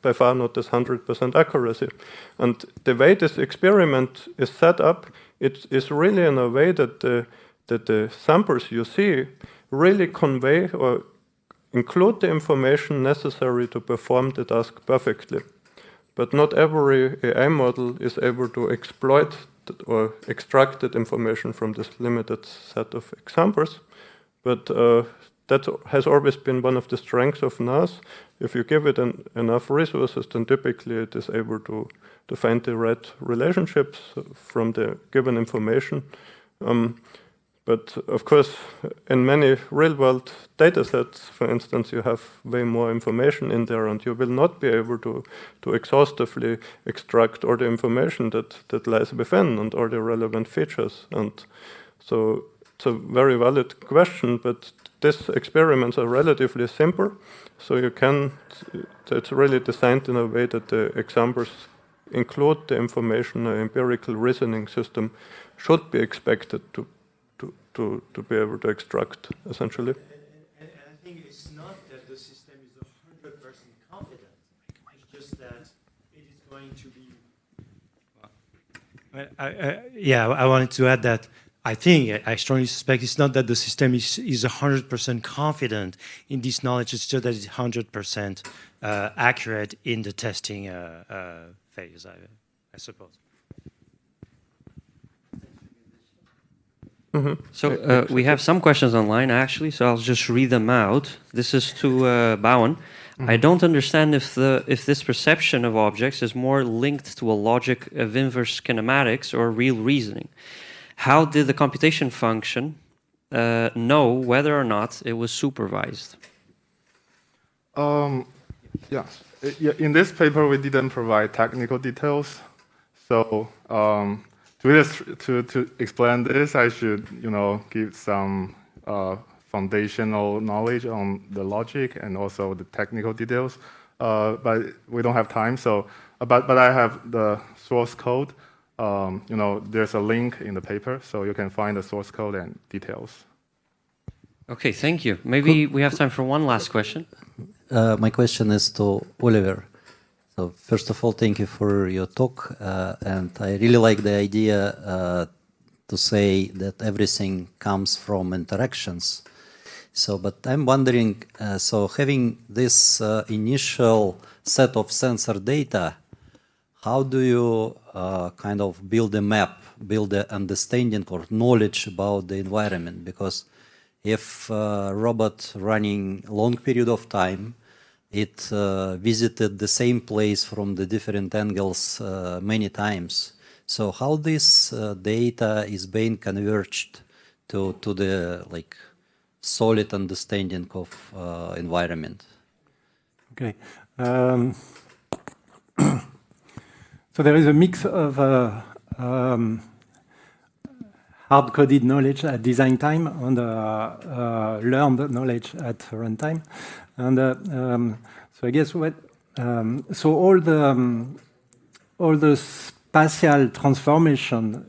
by far not this 100% accuracy. And the way this experiment is set up, it is really in a way that the samples you see really convey or include the information necessary to perform the task perfectly. But not every AI model is able to exploit or extract that information from this limited set of examples. But that has always been one of the strengths of NARS. If you give it enough resources, then typically it is able to find the right relationships from the given information. But of course, in many real-world data sets, for instance, you have way more information in there, and you will not be able to exhaustively extract all the information that lies within and all the relevant features. And so it's a very valid question, but these experiments are relatively simple, so it's really designed in a way that the examples include the information an empirical reasoning system should be expected to be able to extract, essentially. And I think it's not that the system is 100% confident. just that it is going to be. I wanted to add that I strongly suspect it's not that the system is 100% confident in this knowledge, it's just that it's 100% accurate in the testing phase, I suppose. So we have some questions online, actually, so I'll just read them out. This is to Bowen. I don't understand if this perception of objects is more linked to a logic of inverse kinematics or real reasoning. How did the computation function know whether or not it was supervised? In this paper, we didn't provide technical details. So to explain this, I should give some foundational knowledge on the logic and also the technical details. But we don't have time. So, but I have the source code. There's a link in the paper, so you can find the source code and details. Okay, thank you. Maybe we have time for one last question. My question is to Oliver. So first of all, thank you for your talk, and I really like the idea to say that everything comes from interactions. So, but I'm wondering, so having this initial set of sensor data, how do you kind of build a map, build an understanding or knowledge about the environment? Because if a robot running long period of time, it visited the same place from the different angles many times. So how this data is being converged to the solid understanding of environment? Okay. So there is a mix of hard-coded knowledge at design time and learned knowledge at runtime. And so I guess so all the spatial transformation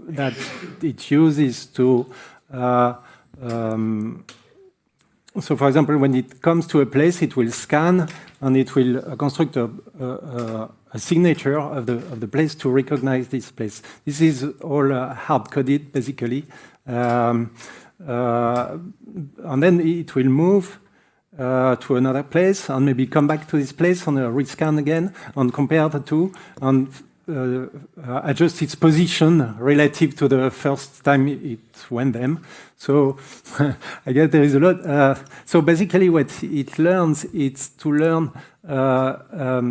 that it uses to so for example, when it comes to a place, it will scan and it will construct a signature of the place to recognize this place. This is all hard-coded, basically. And then it will move to another place and maybe come back to this place and rescan again and compare the two and adjust its position relative to the first time it went them. So I guess there is a lot. So basically what it learns is to learn a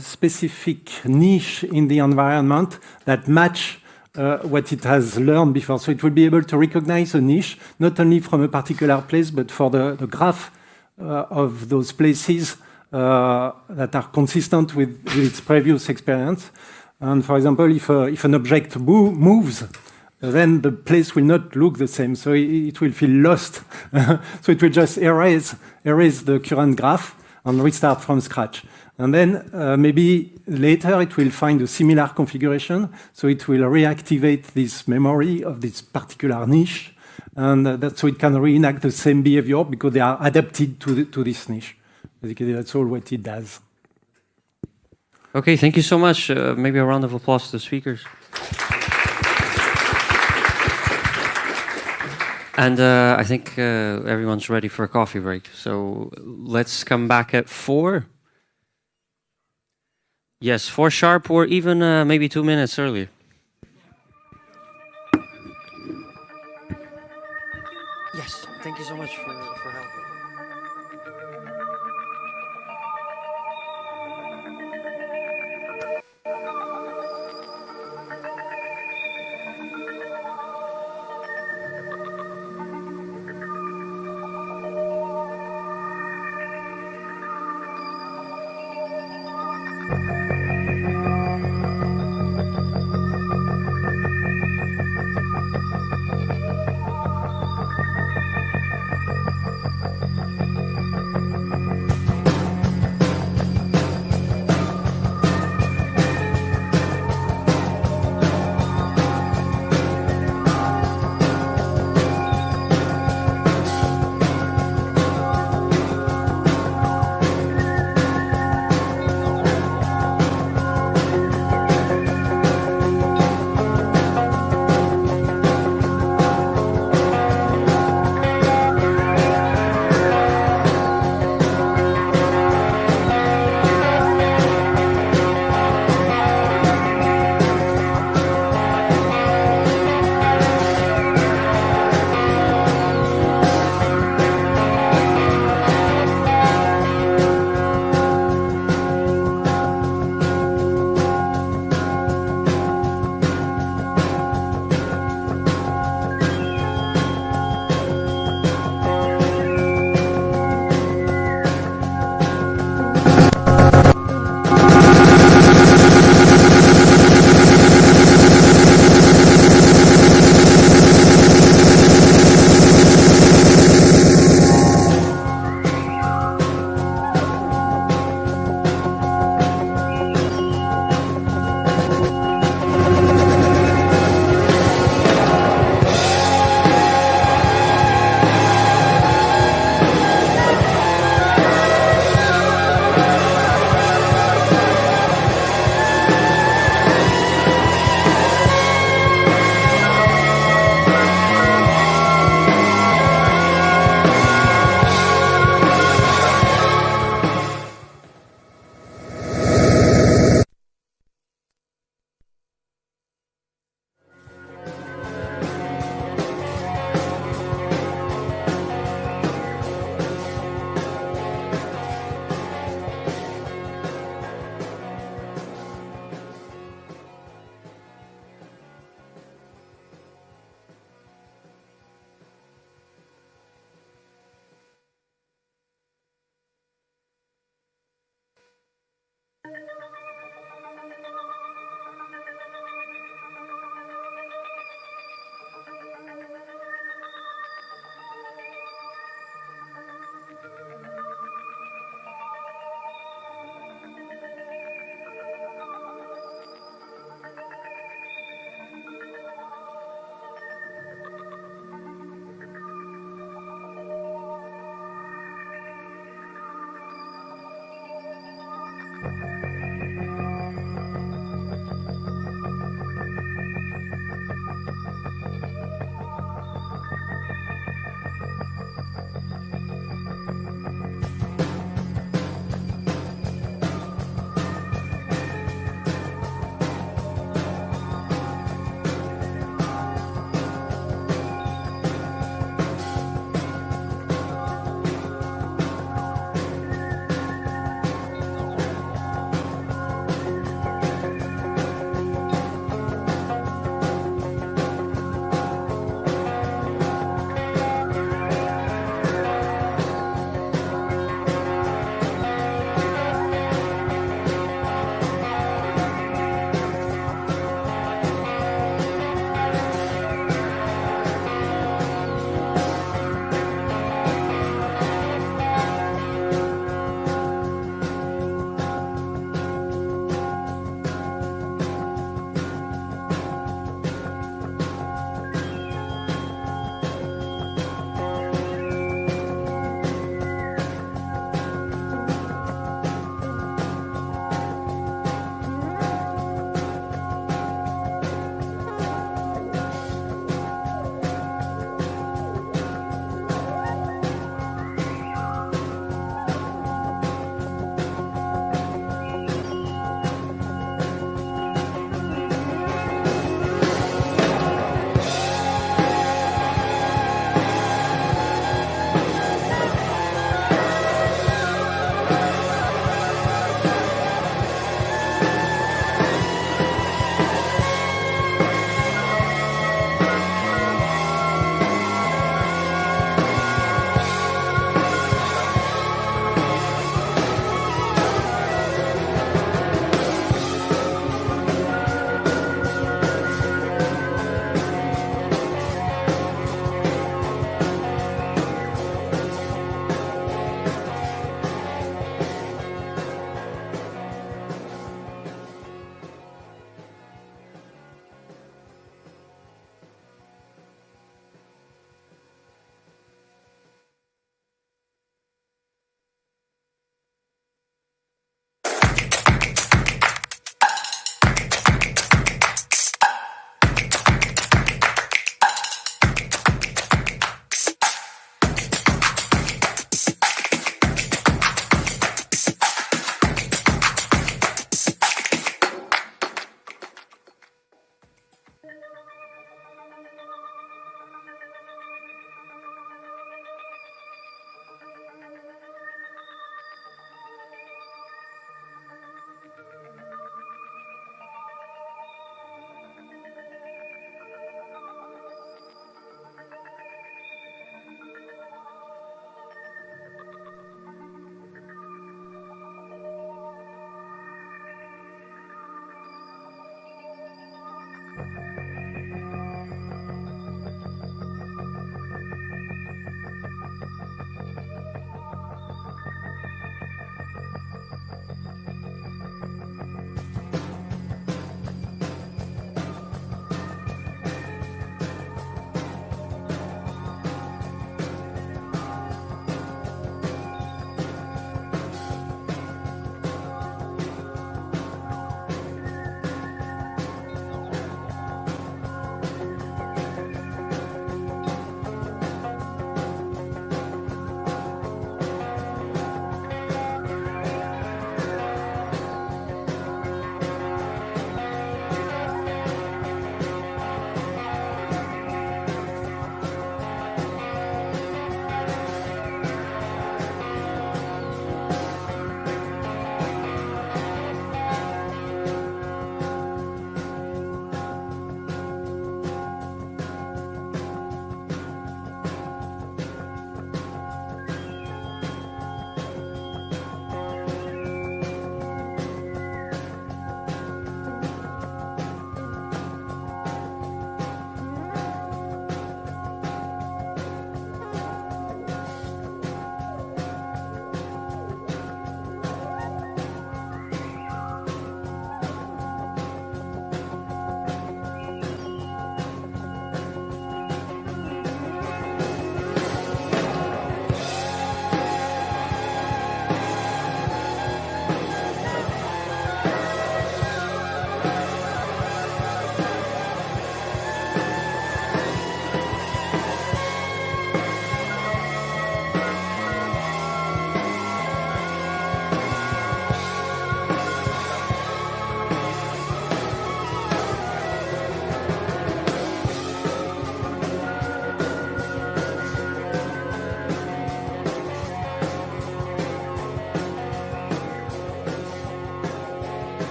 specific niche in the environment that match what it has learned before. So it will be able to recognize a niche, not only from a particular place, but for the graph of those places that are consistent with its previous experience. And for example, if an object moves, then the place will not look the same, so it will feel lost. So it will just erase the current graph and restart from scratch. And then maybe later it will find a similar configuration, so it will reactivate this memory of this particular niche, and so it can reenact the same behavior because they are adapted to this niche. Basically, that's all what it does. Okay, thank you so much. Maybe a round of applause to the speakers. And I think everyone's ready for a coffee break. So let's come back at 4. Yes, 4 sharp, or even maybe 2 minutes earlier. Yes, thank you so much for helping.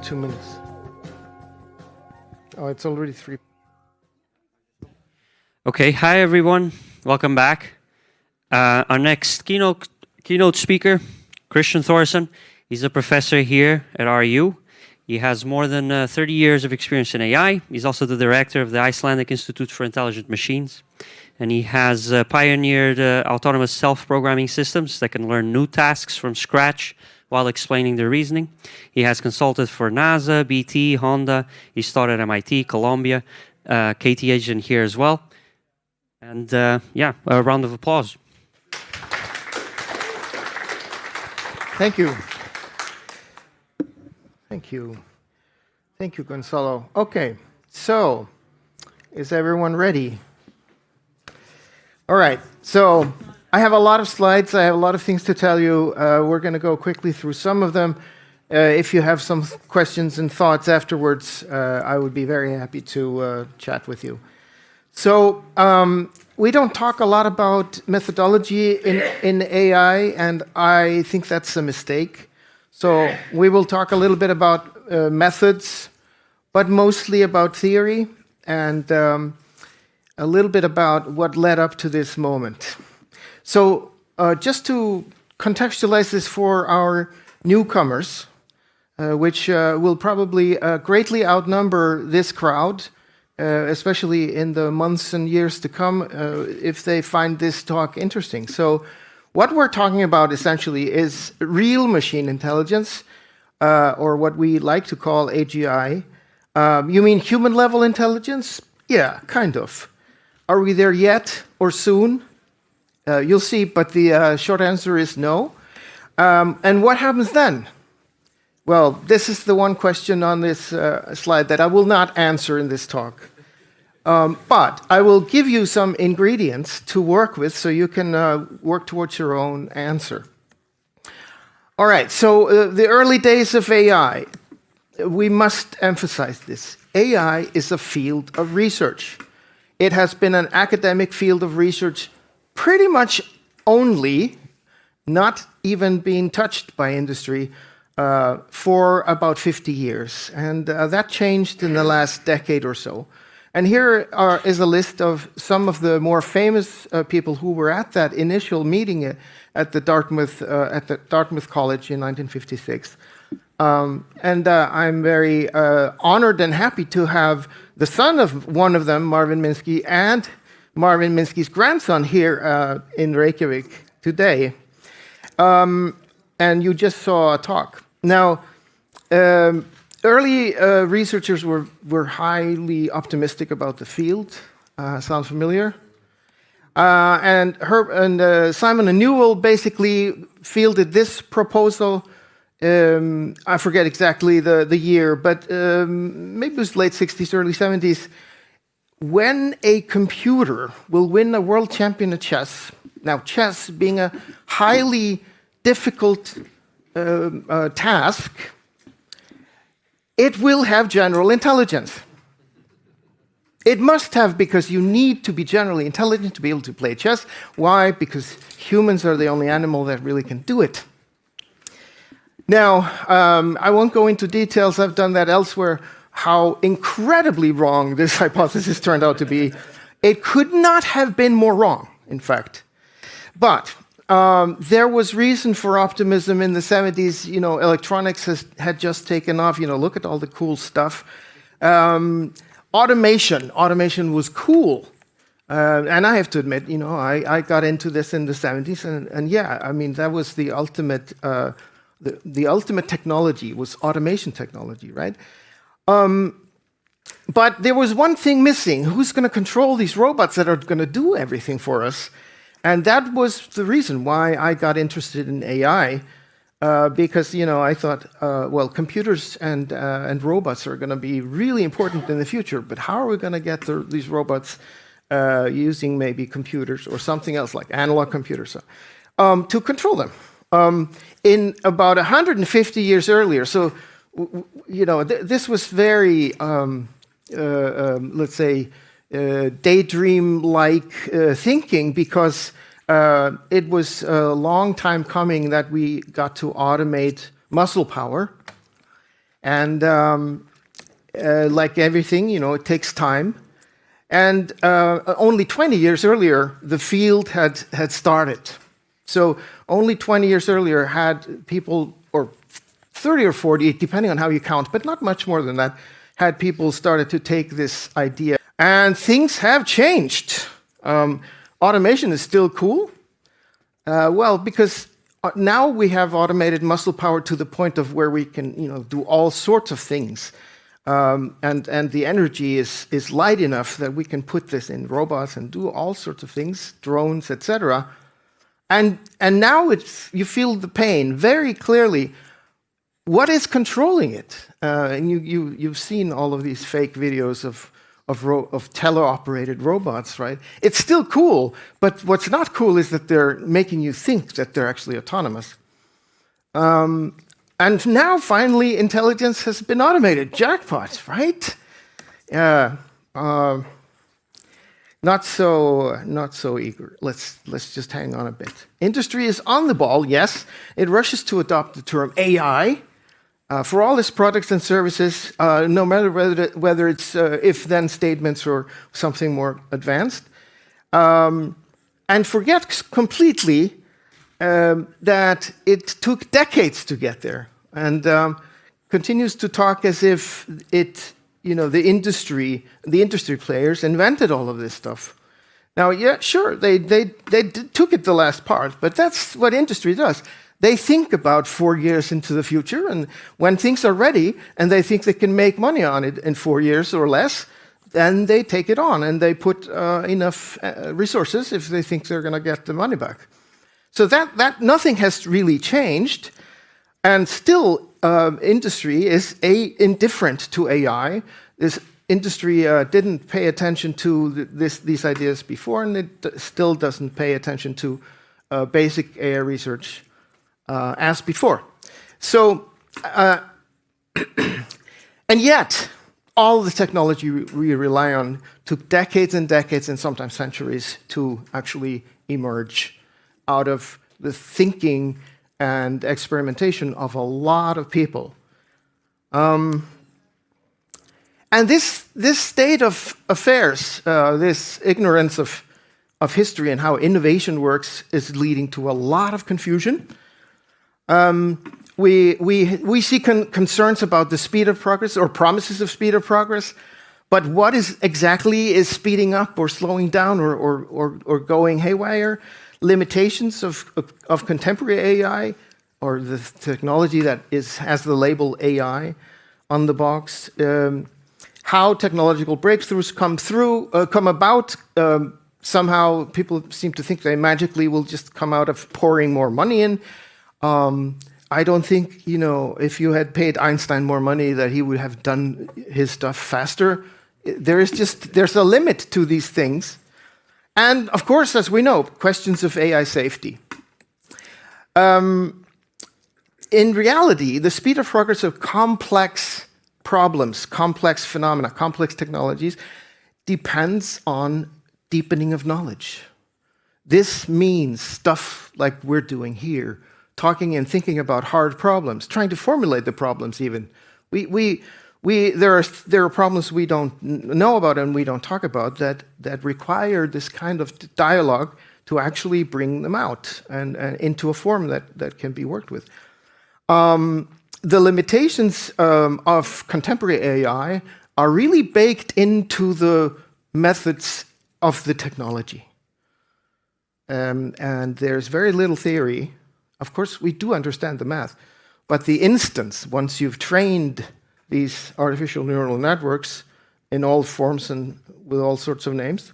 2 minutes. Oh, it's already 3. Okay, hi everyone. Welcome back. Our next keynote speaker, Christian Thorsen. He's a professor here at RU. He has more than 30 years of experience in AI. He's also the director of the Icelandic Institute for Intelligent Machines. And he has pioneered autonomous self-programming systems that can learn new tasks from scratch while explaining their reasoning. He has consulted for NASA, BT, Honda. He's taught at MIT, Columbia, KTH, and here as well. And yeah, a round of applause. Thank you. Thank you. Thank you, Gonzalo. Okay, so is everyone ready? All right, so I have a lot of slides. I have a lot of things to tell you. We're going to go quickly through some of them. If you have some questions and thoughts afterwards, I would be very happy to chat with you. So we don't talk a lot about methodology in AI, and I think that's a mistake. So we will talk a little bit about methods, but mostly about theory and a little bit about what led up to this moment. So just to contextualize this for our newcomers, which will probably greatly outnumber this crowd, especially in the months and years to come, if they find this talk interesting. So what we're talking about essentially is real machine intelligence, or what we like to call AGI. You mean human-level intelligence? Yeah, kind of. Are we there yet or soon? You'll see, but the short answer is no. And what happens then? Well, this is the one question on this slide that I will not answer in this talk. But I will give you some ingredients to work with so you can work towards your own answer. All right, so the early days of AI, we must emphasize this. AI is a field of research. It has been an academic field of research pretty much only, not even being touched by industry, for about 50 years. And that changed in the last decade or so. And here is a list of some of the more famous people who were at that initial meeting at the Dartmouth College in 1956. And I'm very honored and happy to have the son of one of them, Marvin Minsky, and Marvin Minsky's grandson here in Reykjavík today. And you just saw a talk. Now, early researchers were highly optimistic about the field. Sounds familiar? And Simon and Newell basically fielded this proposal. I forget exactly the year, but maybe it was late 60s, early 70s. When a computer will win a world champion at chess, now chess being a highly difficult task, it will have general intelligence. It must have, because you need to be generally intelligent to be able to play chess. Why? Because humans are the only animal that really can do it. Now, I won't go into details. I've done that elsewhere, how incredibly wrong this hypothesis turned out to be. It could not have been more wrong, in fact. But there was reason for optimism in the 70s. You know, electronics had just taken off. You know, look at all the cool stuff. Automation was cool. And I have to admit, you know, I got into this in the 70s. And yeah, I mean, that was the ultimate... The ultimate technology was automation technology, right? But there was one thing missing. Who's going to control these robots that are going to do everything for us? And that was the reason why I got interested in AI, because, you know, I thought, well, computers and robots are going to be really important in the future, but how are we going to get these robots using maybe computers or something else like analog computers to control them? In about 150 years earlier, so you know, this was very, let's say, daydream-like thinking, because it was a long time coming that we got to automate muscle power, and like everything, you know, it takes time. And only 20 years earlier, the field had started. So only 20 years earlier had people, or 30 or 40, depending on how you count, but not much more than that, had people started to take this idea. And things have changed. Automation is still cool. Well, because now we have automated muscle power to the point of where we can, do all sorts of things. And the energy is light enough that we can put this in robots and do all sorts of things, drones, etc. And now you feel the pain very clearly. What is controlling it? And you've seen all of these fake videos of teleoperated robots, right? It's still cool, but what's not cool is that they're making you think that they're actually autonomous. And now, finally, intelligence has been automated. Jackpot, right? Not so eager. Let's just hang on a bit. Industry is on the ball, yes. It rushes to adopt the term AI for all its products and services, no matter whether it's if-then statements or something more advanced. And forget completely that it took decades to get there, and continues to talk as if the industry players invented all of this stuff. Now, yeah, sure, they took it the last part, but that's what industry does. They think about 4 years into the future, and when things are ready and they think they can make money on it in 4 years or less, then they take it on and they put enough resources if they think they're going to get the money back. So that nothing has really changed, and still industry is indifferent to AI. This industry didn't pay attention to these ideas before, and it still doesn't pay attention to basic AI research as before. So, and yet, all the technology we rely on took decades and decades and sometimes centuries to actually emerge out of the thinking and experimentation of a lot of people. And this state of affairs, this ignorance of history and how innovation works, is leading to a lot of confusion. We see concerns about the speed of progress or promises of speed of progress, but what exactly is speeding up or slowing down or going haywire? Limitations of contemporary AI, or the technology that has the label AI on the box. How technological breakthroughs come about. Somehow people seem to think they magically will just come out of pouring more money in. I don't think, if you had paid Einstein more money, that he would have done his stuff faster. There's a limit to these things. And of course, as we know, questions of AI safety. In reality, the speed of progress of complex problems, complex phenomena, complex technologies, depends on deepening of knowledge. This means stuff like we're doing here, talking and thinking about hard problems, trying to formulate the problems even. There are problems we don't know about and we don't talk about that require this kind of dialogue to actually bring them out and into a form that can be worked with. The limitations of contemporary AI are really baked into the methods of the technology. And there's very little theory. Of course, we do understand the math, but the instance, once you've trained these artificial neural networks in all forms and with all sorts of names,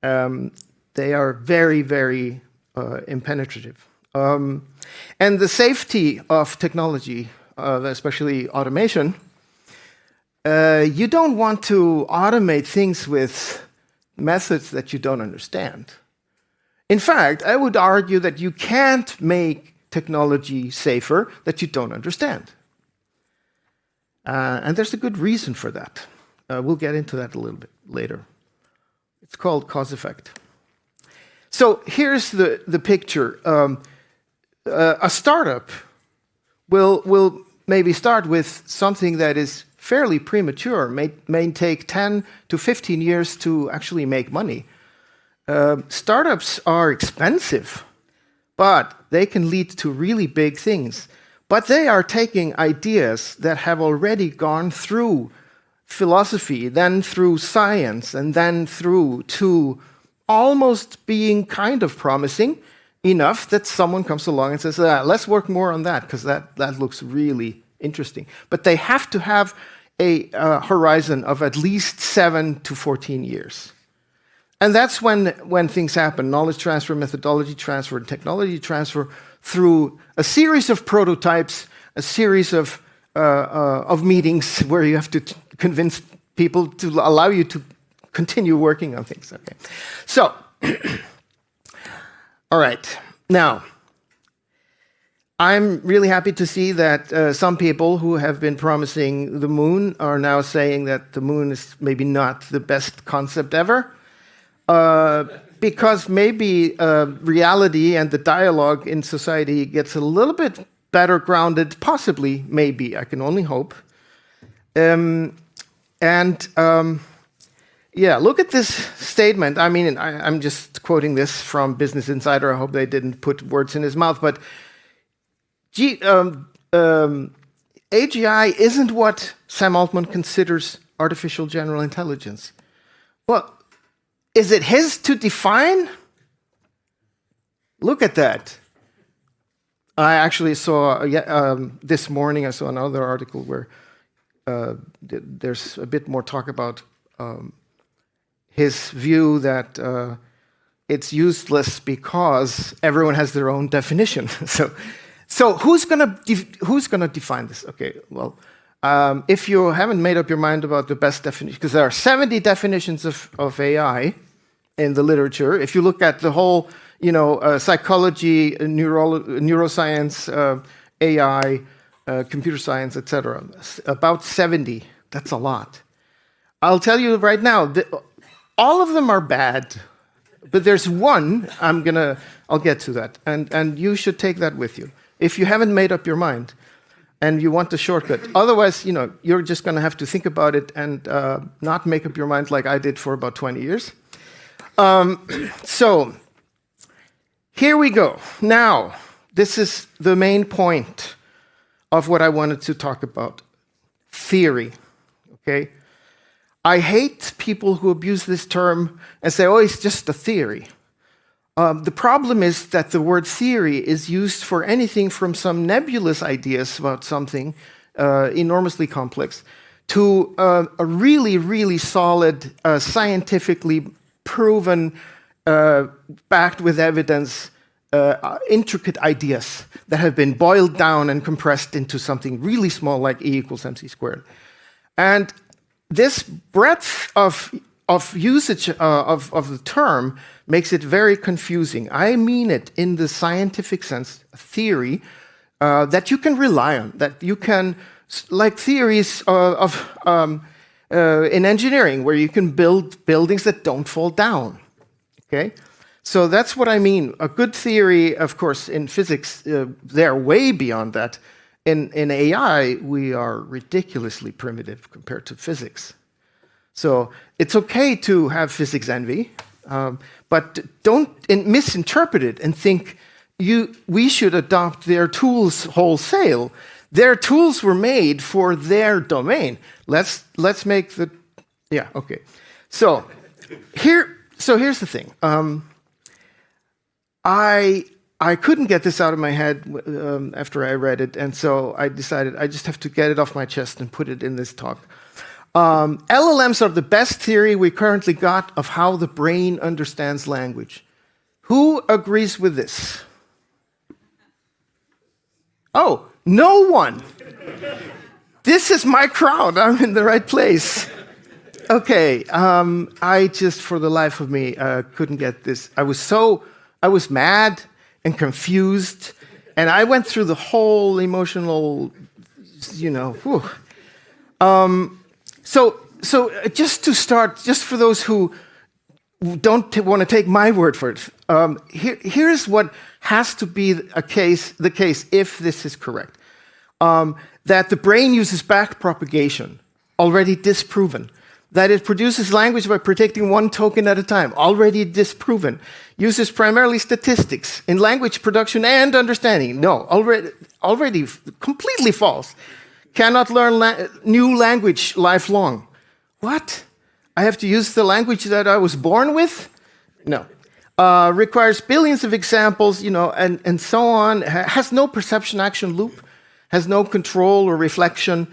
they are very, very impenetrative. And the safety of technology, especially automation, you don't want to automate things with methods that you don't understand. In fact, I would argue that you can't make technology safer that you don't understand. And there's a good reason for that. We'll get into that a little bit later. It's called cause-effect. So here's the picture. A startup will maybe start with something that is fairly premature, may take 10 to 15 years to actually make money. Startups are expensive, but they can lead to really big things. But they are taking ideas that have already gone through philosophy, then through science, and then through to almost being kind of promising enough that someone comes along and says, let's work more on that, because that looks really interesting. But they have to have a horizon of at least 7 to 14 years. And that's when things happen, knowledge transfer, methodology transfer, and technology transfer through a series of prototypes, a series of meetings where you have to convince people to allow you to continue working on things. Okay, so, all right. Now, I'm really happy to see that some people who have been promising the moon are now saying that the moon is maybe not the best concept ever. Because maybe reality and the dialogue in society gets a little bit better grounded, possibly, maybe, I can only hope. Yeah, look at this statement. I mean, I'm just quoting this from Business Insider. I hope they didn't put words in his mouth, but AGI isn't what Sam Altman considers artificial general intelligence. Well, is it his to define? Look at that. I actually saw, this morning, I saw another article where there's a bit more talk about his view that it's useless because everyone has their own definition. So who's gonna define this? Okay, well, if you haven't made up your mind about the best definition, because there are 70 definitions of AI in the literature. If you look at the whole, psychology, neuroscience, AI, computer science, etc., about 70. That's a lot. I'll tell you right now, all of them are bad, but there's one I'll get to that, and you should take that with you if you haven't made up your mind and you want the shortcut. Otherwise, you're just going to have to think about it and not make up your mind like I did for about 20 years. So here we go. Now, this is the main point of what I wanted to talk about. Theory, okay? I hate people who abuse this term and say, oh, it's just a theory. The problem is that the word theory is used for anything from some nebulous ideas about something enormously complex to a really, really solid, scientifically proven, backed with evidence, intricate ideas that have been boiled down and compressed into something really small like E equals mc squared. And this breadth of usage of the term makes it very confusing. I mean it in the scientific sense, theory, that you can rely on, that you can, like theories in engineering, where you can build buildings that don't fall down, okay? So that's what I mean. A good theory, of course, in physics, they're way beyond that. In AI, we are ridiculously primitive compared to physics. So it's okay to have physics envy, but don't misinterpret it and think we should adopt their tools wholesale. Their tools were made for their domain. Let's make the okay. So here's the thing. I couldn't get this out of my head after I read it, and so I decided I just have to get it off my chest and put it in this talk. LLMs are the best theory we currently got of how the brain understands language. Who agrees with this? Oh, no one. This is my crowd. I'm in the right place. Okay, I just, for the life of me, couldn't get this. I was mad and confused, and I went through the whole emotional, So just to start, just for those who don't want to take my word for it, here's what has to be the case if this is correct. That the brain uses back propagation, already disproven. that it produces language by predicting one token at a time, already disproven. Uses primarily statistics in language production and understanding. No, already completely false. Cannot learn new language lifelong. What? I have to use the language that I was born with? No. Requires billions of examples, and so on. Has no perception action loop. Has no control or reflection.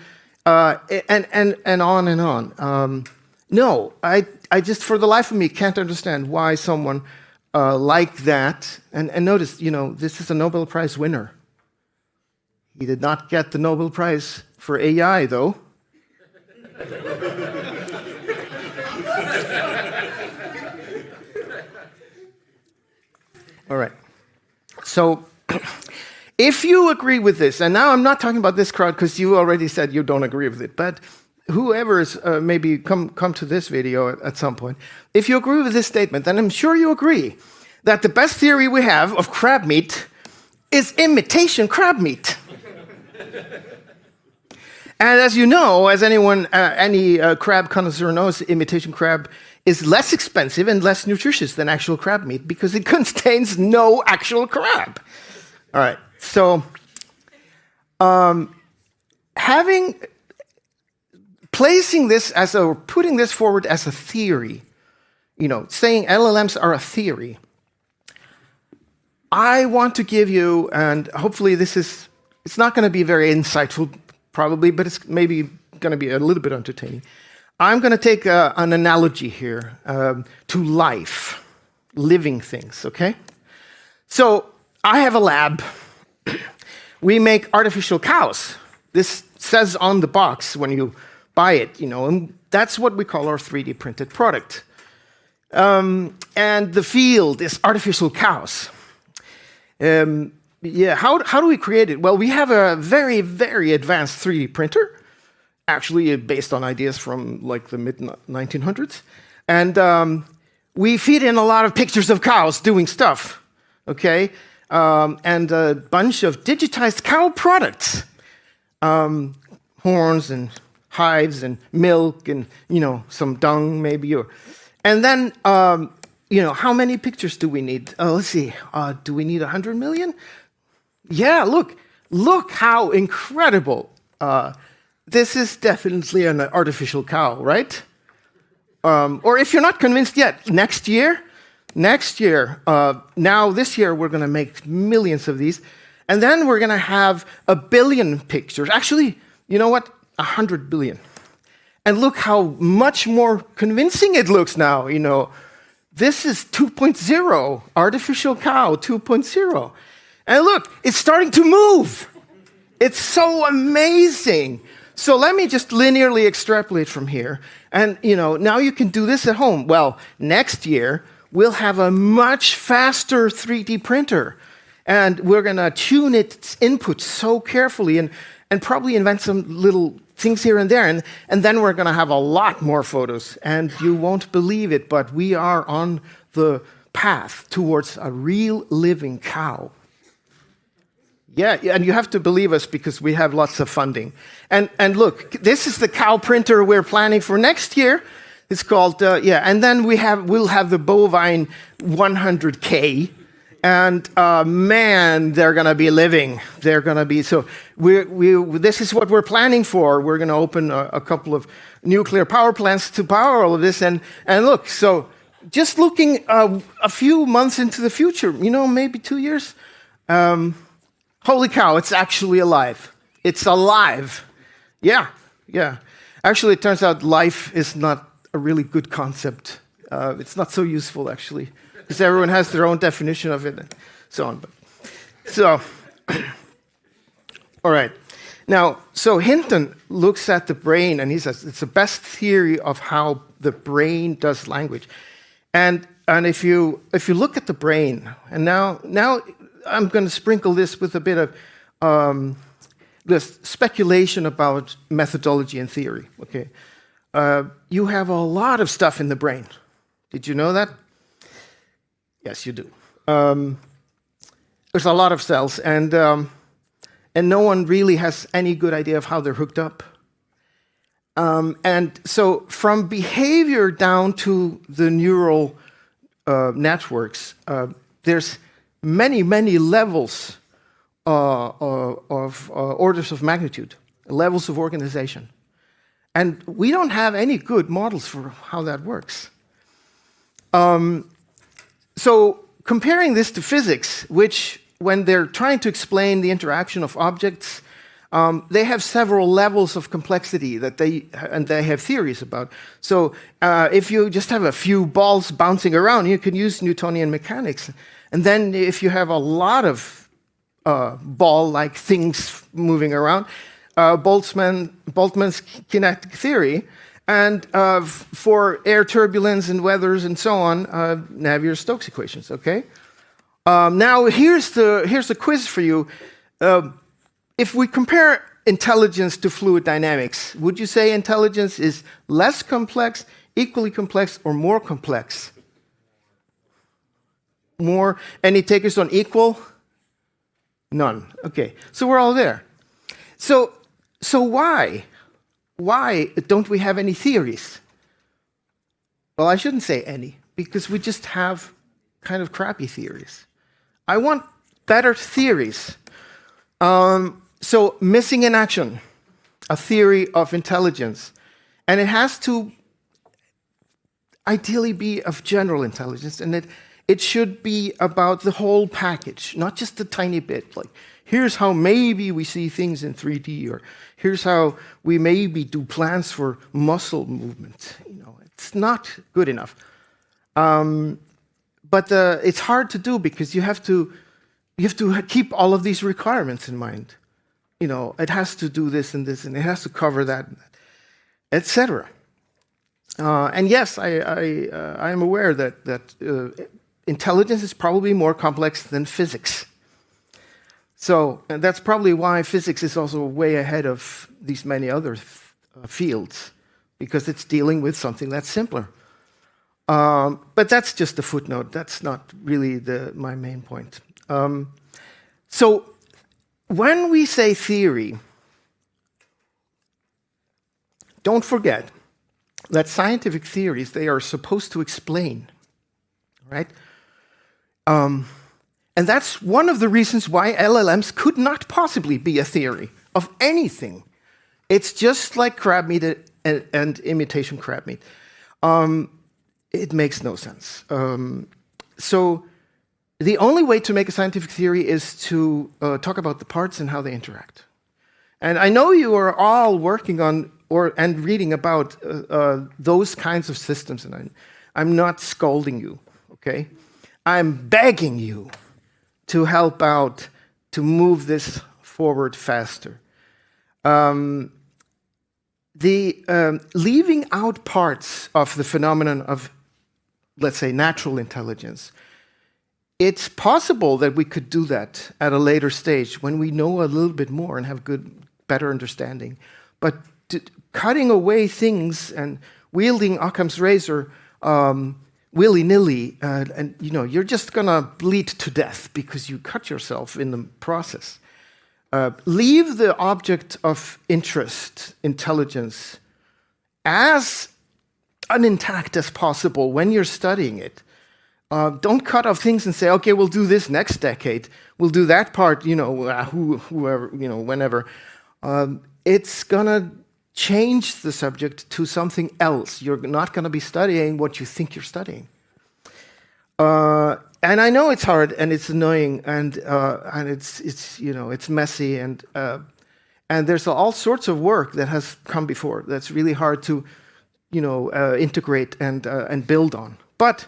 And on and on. No, I just, for the life of me, can't understand why someone like that, and notice, this is a Nobel Prize winner. He did not get the Nobel Prize for AI, though. All right. So, if you agree with this, and now I'm not talking about this crowd because you already said you don't agree with it, but whoever is maybe come to this video at some point, if you agree with this statement, then I'm sure you agree that the best theory we have of crab meat is imitation crab meat. And as you know, as any crab connoisseur knows, imitation crab is less expensive and less nutritious than actual crab meat because it contains no actual crab. All right, so placing this or putting this forward as a theory, saying LLMs are a theory, I want to give you, and hopefully it's not going to be very insightful, probably, but it's maybe going to be a little bit entertaining. I'm going to take an analogy here to life, living things, okay? So I have a lab. We make artificial cows. This says on the box when you buy it, and that's what we call our 3D printed product. And the field is artificial cows. How do we create it? Well, we have a very, very advanced 3D printer, actually based on ideas from like the mid-1900s. And we feed in a lot of pictures of cows doing stuff, okay? And a bunch of digitized cow products. Horns and hides and milk and, some dung maybe. And then, how many pictures do we need? Let's see. Do we need 100 million? Yeah, look how incredible. This is definitely an artificial cow, right? Or if you're not convinced yet, next year, now this year we're going to make millions of these, and then we're going to have 1 billion pictures. Actually, you know what? 100 billion. And look how much more convincing it looks now, This is 2.0, artificial cow 2.0. And look, it's starting to move. It's so amazing. So let me just linearly extrapolate from here. And, now you can do this at home. Well, next year, we'll have a much faster 3D printer. And we're going to tune its input so carefully and probably invent some little things here and there. And then we're going to have a lot more photos. And you won't believe it, but we are on the path towards a real living cow. Yeah, and you have to believe us because we have lots of funding. And look, this is the cow printer we're planning for next year. It's called, and then we'll have the bovine 100K. And man, they're going to be living. They're going to be, so this is what we're planning for. We're going to open a couple of nuclear power plants to power all of this. And look, so just looking a few months into the future, maybe 2 years, holy cow, it's actually alive. It's alive. Yeah. Actually, it turns out life is not a really good concept. It's not so useful, actually, because everyone has their own definition of it and so on. So, all right. Now, so Hinton looks at the brain, and he says it's the best theory of how the brain does language. And if you look at the brain, and now I'm going to sprinkle this with a bit of this speculation about methodology and theory. Okay, you have a lot of stuff in the brain. Did you know that? Yes, you do. There's a lot of cells, and no one really has any good idea of how they're hooked up. And so from behavior down to the neural networks, there's many, many levels of orders of magnitude, levels of organization. And we don't have any good models for how that works. So comparing this to physics, which when they're trying to explain the interaction of objects, they have several levels of complexity that they have theories about. So if you just have a few balls bouncing around, you can use Newtonian mechanics. And then if you have a lot of ball-like things moving around, Boltzmann's kinetic theory, and for air turbulence and weathers and so on, Navier-Stokes equations. Okay. Now here's the quiz for you. If we compare intelligence to fluid dynamics, would you say intelligence is less complex, equally complex, or more complex? More. Any takers on equal? None. Okay. So we're all there. So why? Why don't we have any theories? Well, I shouldn't say any, because we just have kind of crappy theories. I want better theories. So missing in action, a theory of intelligence. And it has to ideally be of general intelligence, and it should be about the whole package, not just a tiny bit. Like, here's how maybe we see things in 3D, or here's how we maybe do plans for muscle movement. It's not good enough. But it's hard to do because you have to keep all of these requirements in mind. It has to do this, and it has to cover that, etc. And yes, I am aware that intelligence is probably more complex than physics. So and that's probably why physics is also way ahead of these many other fields, because it's dealing with something that's simpler. But that's just a footnote. That's not really my main point. So when we say theory, don't forget that scientific theories, they are supposed to explain, right? And that's one of the reasons why LLMs could not possibly be a theory of anything. It's just like crab meat and imitation crab meat. It makes no sense. So the only way to make a scientific theory is to talk about the parts and how they interact. And I know you are all working on and reading about those kinds of systems, and I'm not scolding you, okay? I'm begging you to help out to move this forward faster. Leaving out parts of the phenomenon of, let's say, natural intelligence, it's possible that we could do that at a later stage when we know a little bit more and have better understanding. But cutting away things and wielding Occam's razor willy-nilly, and you're just gonna bleed to death because you cut yourself in the process. Leave the object of interest, intelligence, as unintact as possible when you're studying it. Don't cut off things and say, okay, we'll do this next decade. We'll do that part, whoever, whenever. It's gonna change the subject to something else. You're not gonna be studying what you think you're studying. And I know it's hard and it's annoying and it's messy and there's all sorts of work that has come before that's really hard to integrate and build on. But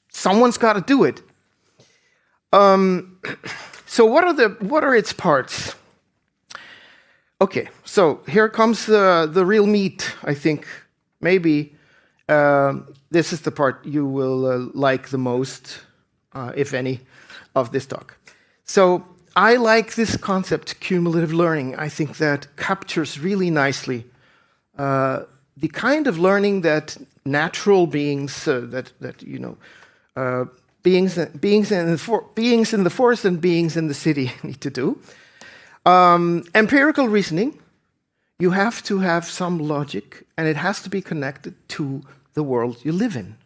someone's got to do it. So what are its parts? Okay, so here comes the real meat. I think maybe this is the part you will like the most, if any, of this talk. So I like this concept, cumulative learning. I think that captures really nicely the kind of learning that natural beings, beings in the forest and beings in the city need to do. Empirical reasoning, you have to have some logic, and it has to be connected to the world you live in.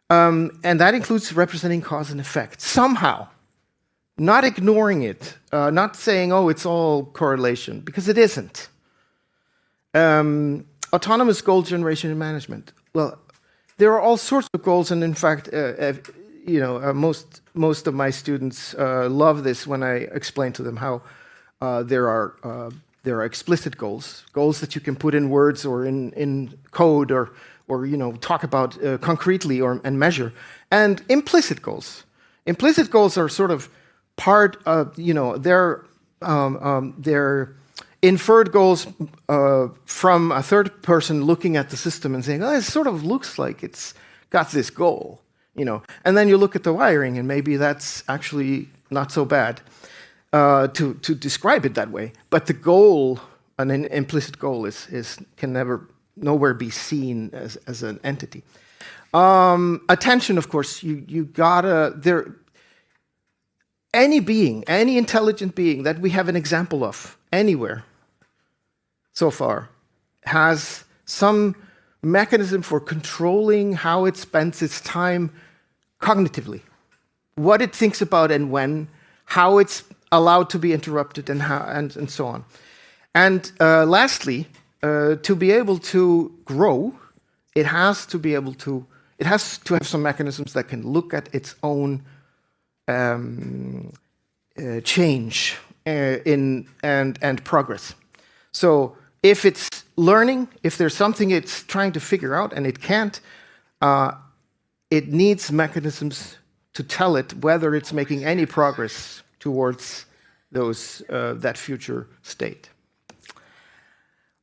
And that includes representing cause and effect, somehow. Not ignoring it, not saying, oh, it's all correlation, because it isn't. Autonomous goal generation and management. Well, there are all sorts of goals, and in fact, most of my students love this when I explain to them how there are explicit goals, goals that you can put in words or in code or talk about concretely and measure, and implicit goals. Implicit goals are sort of part of, they're inferred goals from a third person looking at the system and saying, oh, it sort of looks like it's got this goal, And then you look at the wiring, and maybe that's actually not so bad to describe it that way. But the goal, an implicit goal, can nowhere be seen as an entity. Attention, of course, you gotta any intelligent being that we have an example of anywhere so far has some mechanism for controlling how it spends its time cognitively, what it thinks about and when, how it's allowed to be interrupted, and so on. And lastly, to be able to grow, it has to have some mechanisms that can look at its own change and progress. So if it's learning, if there's something it's trying to figure out and it can't, it needs mechanisms to tell it whether it's making any progress towards that future state.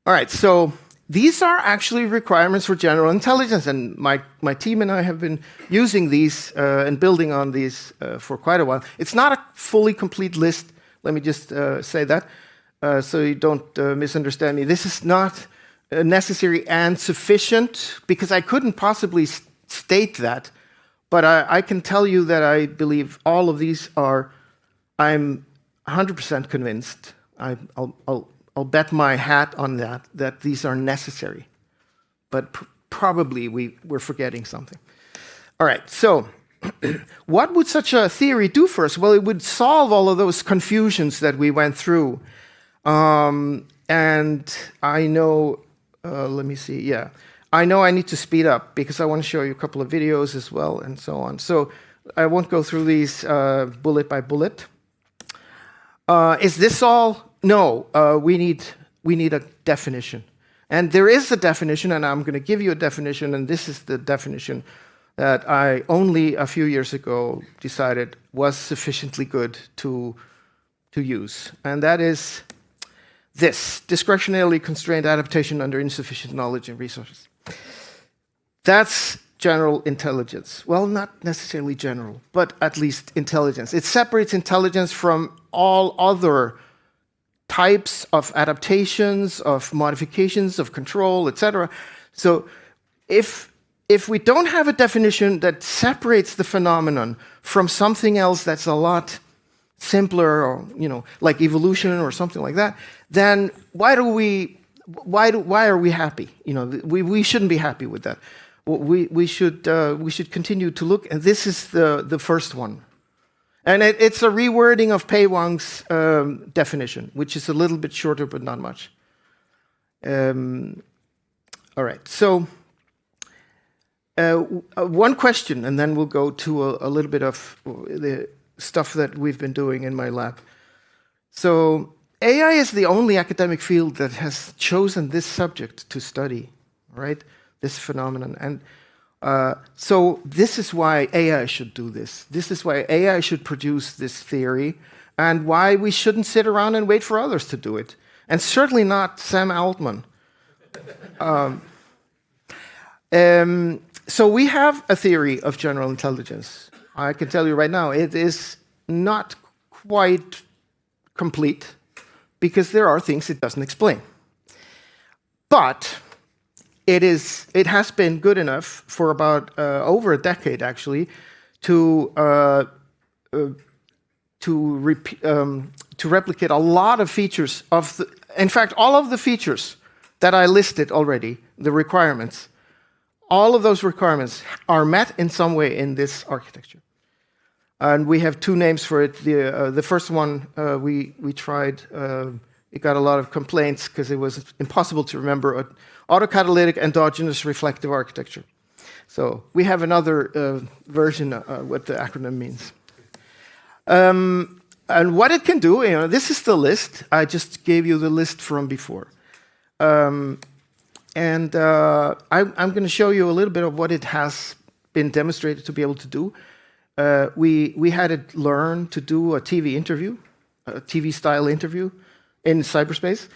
All right, so these are actually requirements for general intelligence, and my team and I have been using these and building on these for quite a while. It's not a fully complete list, let me just say that, so you don't misunderstand me. This is not necessary and sufficient, because I couldn't possibly state that, but I can tell you that I believe all of these I'm 100% convinced, I'll bet my hat on that these are necessary. But probably we're forgetting something. All right, so what would such a theory do for us? Well, it would solve all of those confusions that we went through. And I know, let me see, yeah. I know I need to speed up because I want to show you a couple of videos as well and so on. So I won't go through these bullet by bullet. Is this all? No, we need a definition. And there is a definition, and I'm going to give you a definition, and this is the definition that I only a few years ago decided was sufficiently good to use. And that is this: discretionarily constrained adaptation under insufficient knowledge and resources. That's general intelligence. Well, not necessarily general, but at least intelligence. It separates intelligence from all other types of adaptations, of modifications, of control, etc. So if we don't have a definition that separates the phenomenon from something else that's a lot simpler, or like evolution or something like that, then why are we happy? We shouldn't be happy with that. We should continue to look, and this is the first one. And it's a rewording of Pei Wang's definition, which is a little bit shorter, but not much. All right, so one question, and then we'll go to a little bit of the stuff that we've been doing in my lab. So AI is the only academic field that has chosen this subject to study, right? This phenomenon. And so this is why AI should do this. This is why AI should produce this theory, and why we shouldn't sit around and wait for others to do it. And certainly not Sam Altman. So we have a theory of general intelligence. I can tell you right now, it is not quite complete, because there are things it doesn't explain. But it has been good enough for about over a decade, actually, to replicate a lot of features of in fact, all of the features that I listed already, the requirements, all of those requirements are met in some way in this architecture. And we have two names for it. The first one we tried, it got a lot of complaints because it was impossible to remember, autocatalytic endogenous reflective architecture. So we have another version of what the acronym means. And what it can do, this is the list. I just gave you the list from before. I'm going to show you a little bit of what it has been demonstrated to be able to do. We had it learn to do a TV interview, a TV-style interview in cyberspace.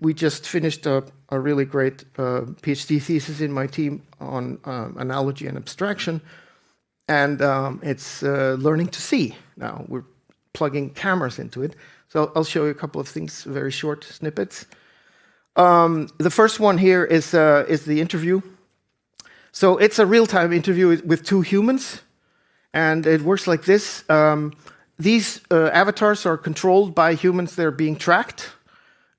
We just finished a really great PhD thesis in my team on analogy and abstraction. And it's learning to see now. We're plugging cameras into it. So I'll show you a couple of things, very short snippets. The first one here is the interview. So it's a real-time interview with two humans, and it works like this. These avatars are controlled by humans that are being tracked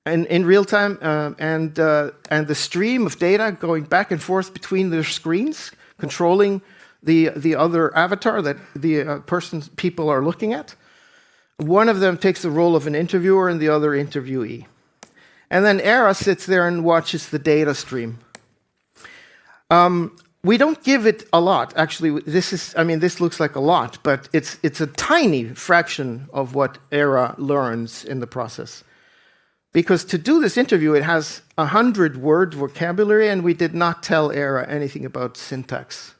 in real time, and the stream of data going back and forth between their screens, controlling the other avatar that the people are looking at. One of them takes the role of an interviewer and the other interviewee. And then Era sits there and watches the data stream. We don't give it a lot. Actually, this looks like a lot, but it's a tiny fraction of what Era learns in the process. Because to do this interview, it has 100-word vocabulary, and we did not tell Era anything about syntax.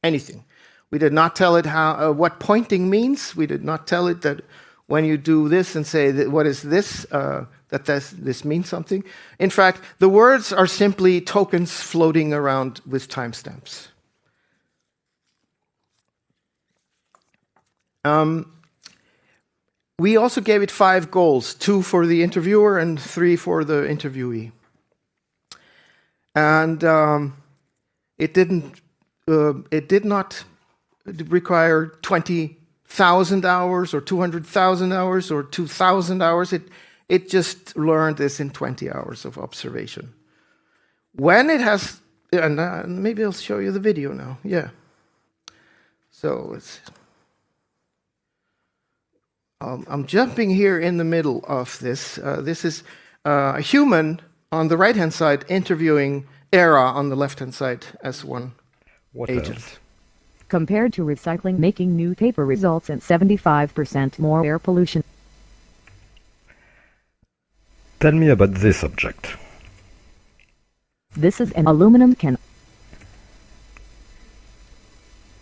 Anything. We did not tell it what pointing means. We did not tell it that when you do this and say, what is this, this means something. In fact, the words are simply tokens floating around with timestamps. We also gave it 5 goals, 2 for the interviewer and 3 for the interviewee. And it did not require 20,000 hours or 200,000 hours or 2,000 hours. It just learned this in 20 hours of observation. When it has, and maybe I'll show you the video now. Yeah. So I'm jumping here in the middle of this. This is a human on the right-hand side interviewing Era on the left-hand side as one agent. Else? Compared to recycling, making new paper results in 75% more air pollution. Tell me about this object. This is an aluminum can.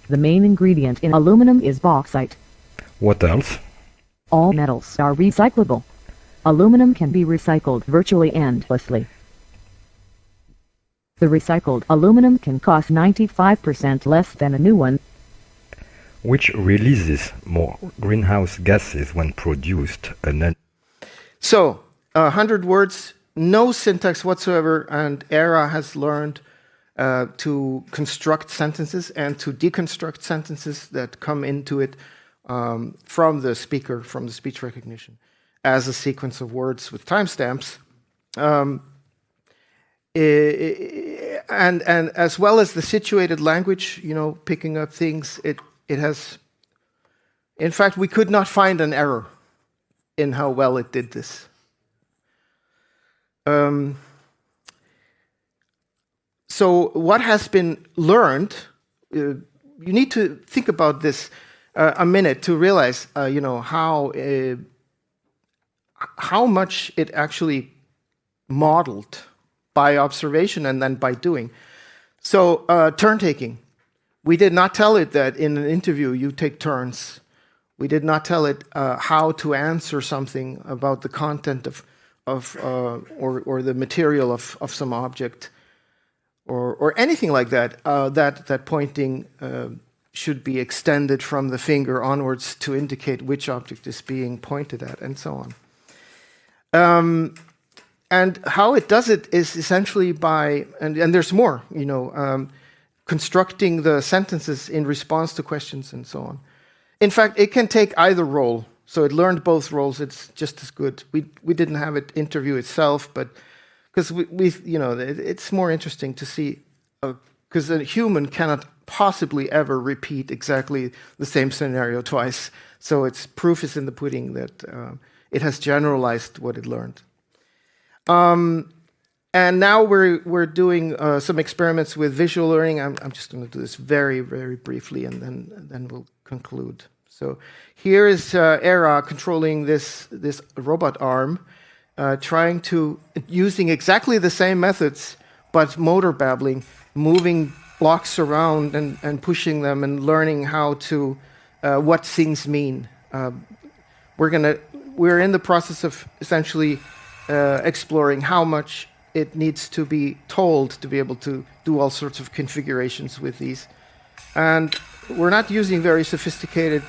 The main ingredient in aluminum is bauxite. What else? All metals are recyclable. Aluminum can be recycled virtually endlessly. The recycled aluminum can cost 95% less than a new one, which releases more greenhouse gases when produced. So, 100 words, no syntax whatsoever, and Era has learned to construct sentences and to deconstruct sentences that come into it from the speaker, from the speech recognition, as a sequence of words with timestamps. And as well as the situated language, picking up things, it has. In fact, we could not find an error in how well it did this. So what has been learned? You need to think about this a minute to realize, how much it actually modeled by observation and then by doing. So turn-taking. We did not tell it that in an interview you take turns. We did not tell it how to answer something about the content or the material of some object or anything like that. That pointing should be extended from the finger onwards to indicate which object is being pointed at, and so on. And how it does it is essentially by, and there's more, constructing the sentences in response to questions and so on. In fact, it can take either role. So it learned both roles. It's just as good. We didn't have it interview itself, but because it's more interesting to see, because a human cannot possibly ever repeat exactly the same scenario twice. So its proof is in the pudding that it has generalized what it learned. And now we're doing some experiments with visual learning. I'm just going to do this very, very briefly, and then we'll conclude. So here is Era controlling this robot arm, using exactly the same methods, but motor babbling, moving blocks around and pushing them and learning how to what things mean. We're in the process of essentially exploring how much it needs to be told to be able to do all sorts of configurations with these. And we're not using very sophisticated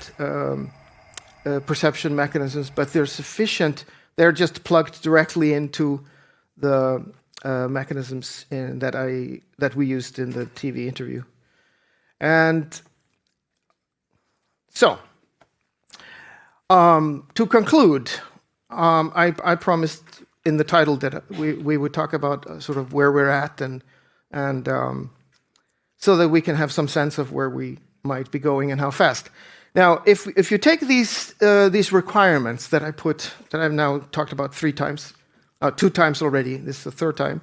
perception mechanisms, but they're sufficient. They're just plugged directly into the mechanisms that we used in the TV interview. And so, to conclude, I promised in the title that we would talk about sort of where we're at and so that we can have some sense of where we might be going and how fast. Now, if you take these requirements that I've now talked about 3 times, 2 times already, this is the 3rd time,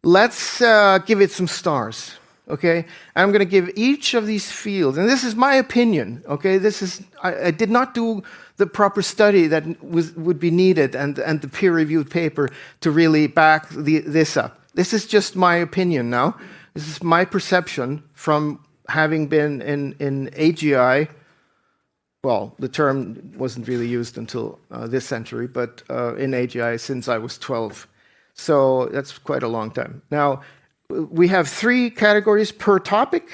let's give it some stars. Okay, I'm going to give each of these fields, and this is my opinion. Okay, I did not do the proper study that would be needed and the peer-reviewed paper to really back this up. This is just my opinion now. This is my perception from having been in AGI. Well, the term wasn't really used until this century, but in AGI since I was 12. So that's quite a long time. Now, we have 3 categories per topic.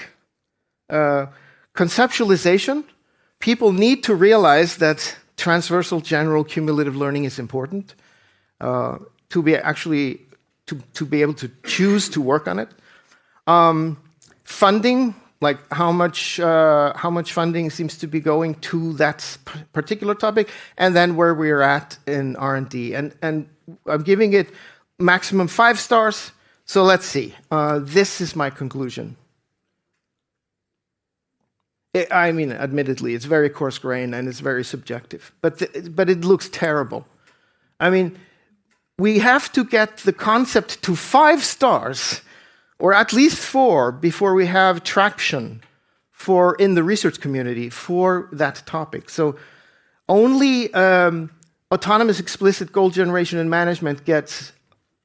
Conceptualization. People need to realize that transversal general cumulative learning is important to be able to choose to work on it. Funding, like how much funding seems to be going to that particular topic, and then where we're at in R&D. And I'm giving it maximum 5 stars. So let's see. This is my conclusion. I mean, admittedly, it's very coarse-grained and it's very subjective, but it looks terrible. I mean, we have to get the concept to 5 stars, or at least 4, before we have traction in the research community for that topic. So only autonomous explicit goal generation and management gets,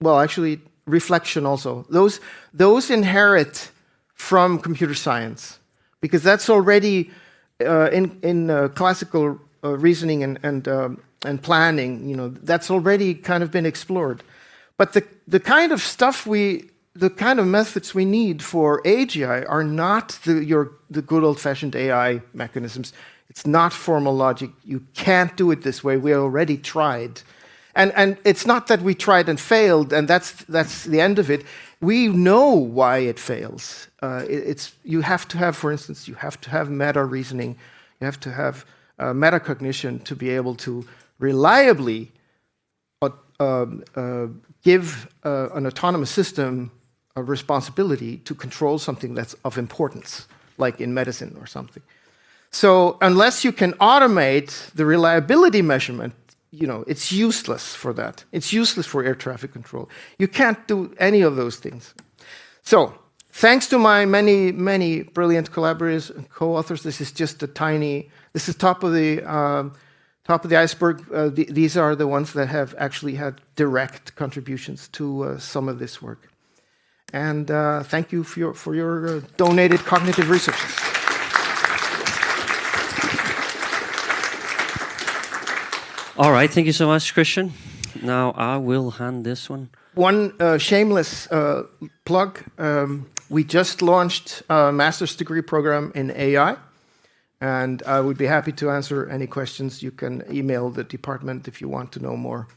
well, actually, reflection also. Those inherit from computer science, because that's already in classical reasoning and planning. That's already kind of been explored. But the kind of stuff the kind of methods we need for AGI are not the good old-fashioned AI mechanisms. It's not formal logic. You can't do it this way. We already tried. And it's not that we tried and failed, and that's the end of it. We know why it fails. You have to have, for instance, you have to have meta reasoning. You have to have metacognition to be able to reliably give an autonomous system a responsibility to control something that's of importance, like in medicine or something. So unless you can automate the reliability measurement, it's useless for that. It's useless for air traffic control. You can't do any of those things. So, thanks to my many, many brilliant collaborators and co-authors, this is just this is top of the iceberg. These are the ones that have actually had direct contributions to some of this work. And thank you for your donated cognitive resources. All right, thank you so much, Christian. Now I will hand this one. One shameless plug. We just launched a master's degree program in AI, and I would be happy to answer any questions. You can email the department if you want to know more.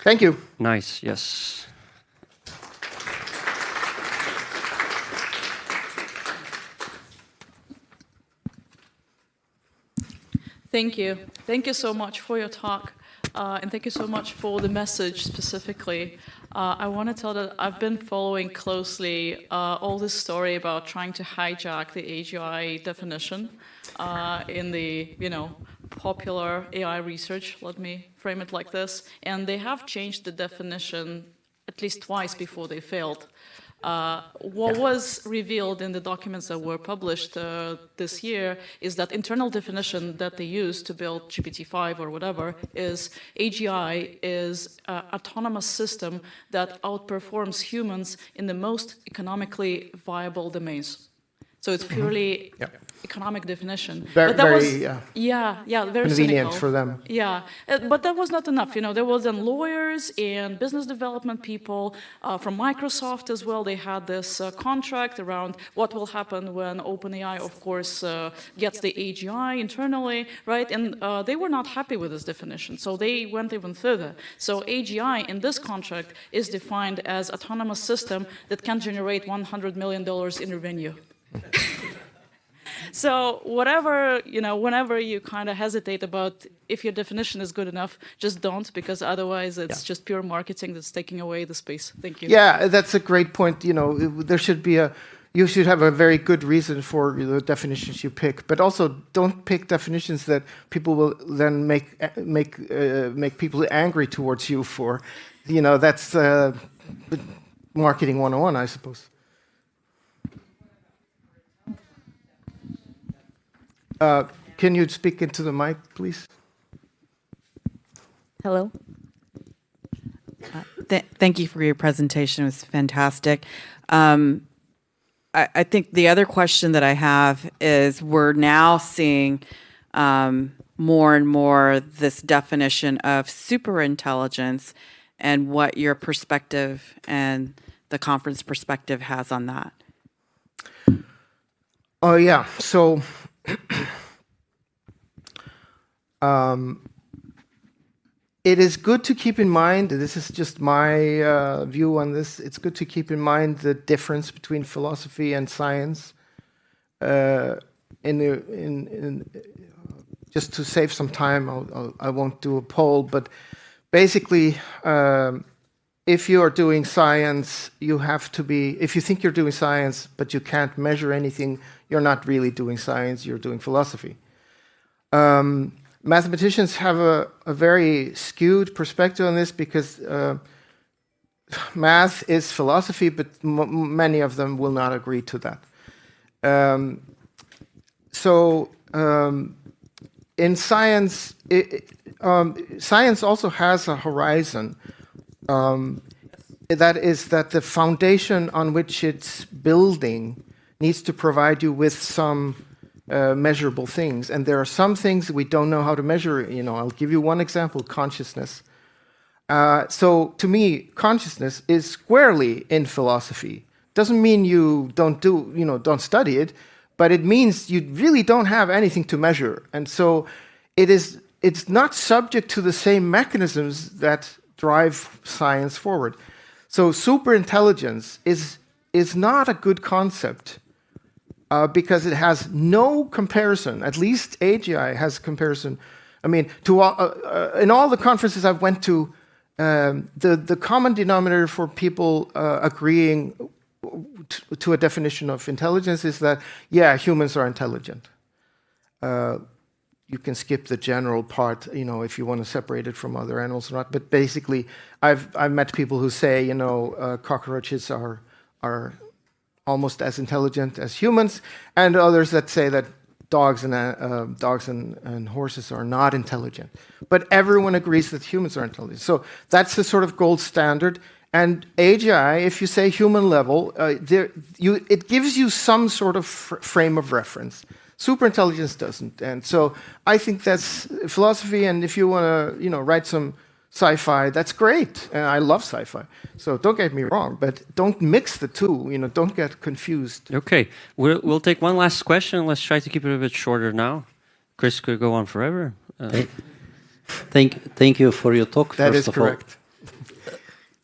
Thank you. Nice, yes. Thank you. Thank you so much for your talk. And thank you so much for the message specifically. I want to tell that I've been following closely all this story about trying to hijack the AGI definition in the, popular AI research. Let me frame it like this. And they have changed the definition at least twice before they failed. What was revealed in the documents that were published this year is that internal definition that they use to build GPT-5 or whatever is AGI is an autonomous system that outperforms humans in the most economically viable domains. So it's purely economic definition. Very, but that very, very convenient cynical. for them. Yeah, but that was not enough. There was then lawyers and business development people from Microsoft as well. They had this contract around what will happen when OpenAI, of course, gets the AGI internally, right? And they were not happy with this definition, so they went even further. So AGI in this contract is defined as autonomous system that can generate $100 million in revenue. So whatever, whenever you kind of hesitate about if your definition is good enough, just don't, because otherwise it's just pure marketing that's taking away the space. Thank you. Yeah, that's a great point. There should be you should have a very good reason for the definitions you pick, but also don't pick definitions that people will then make people angry towards you for. That's marketing 101, I suppose. Can you speak into the mic, please? Hello. Thank you for your presentation. It was fantastic. I think the other question that I have is we're now seeing more and more this definition of superintelligence and what your perspective and the conference perspective has on that. Oh, yeah. So it is good to keep in mind, this is just my view on this, it's good to keep in mind the difference between philosophy and science. Just to save some time, I won't do a poll, but basically, if you are doing science, you have to be, if you think you're doing science, but you can't measure anything, you're not really doing science, you're doing philosophy. Mathematicians have a very skewed perspective on this because math is philosophy, but many of them will not agree to that. In science, science also has a horizon. That is that the foundation on which it's building needs to provide you with some measurable things. And there are some things we don't know how to measure. I'll give you one example, consciousness. So to me, consciousness is squarely in philosophy. Doesn't mean you don't study it, but it means you really don't have anything to measure. And so it's not subject to the same mechanisms that drive science forward. So superintelligence is not a good concept because it has no comparison. At least AGI has comparison. I mean, in all the conferences I've went to, the common denominator for people agreeing to a definition of intelligence is that, yeah, humans are intelligent. You can skip the general part, if you want to separate it from other animals or not. But basically, I've met people who say, cockroaches are almost as intelligent as humans, and others that say that dogs and horses are not intelligent. But everyone agrees that humans are intelligent. So that's the sort of gold standard. And AGI, if you say human level, it gives you some sort of frame of reference. Superintelligence doesn't. And so I think that's philosophy, and if you want to write some sci-fi, that's great. And I love sci-fi. So don't get me wrong, but don't mix the two. Don't get confused. Okay, we'll take one last question. Let's try to keep it a bit shorter now. Chris could go on forever. Thank you for your talk. That is correct.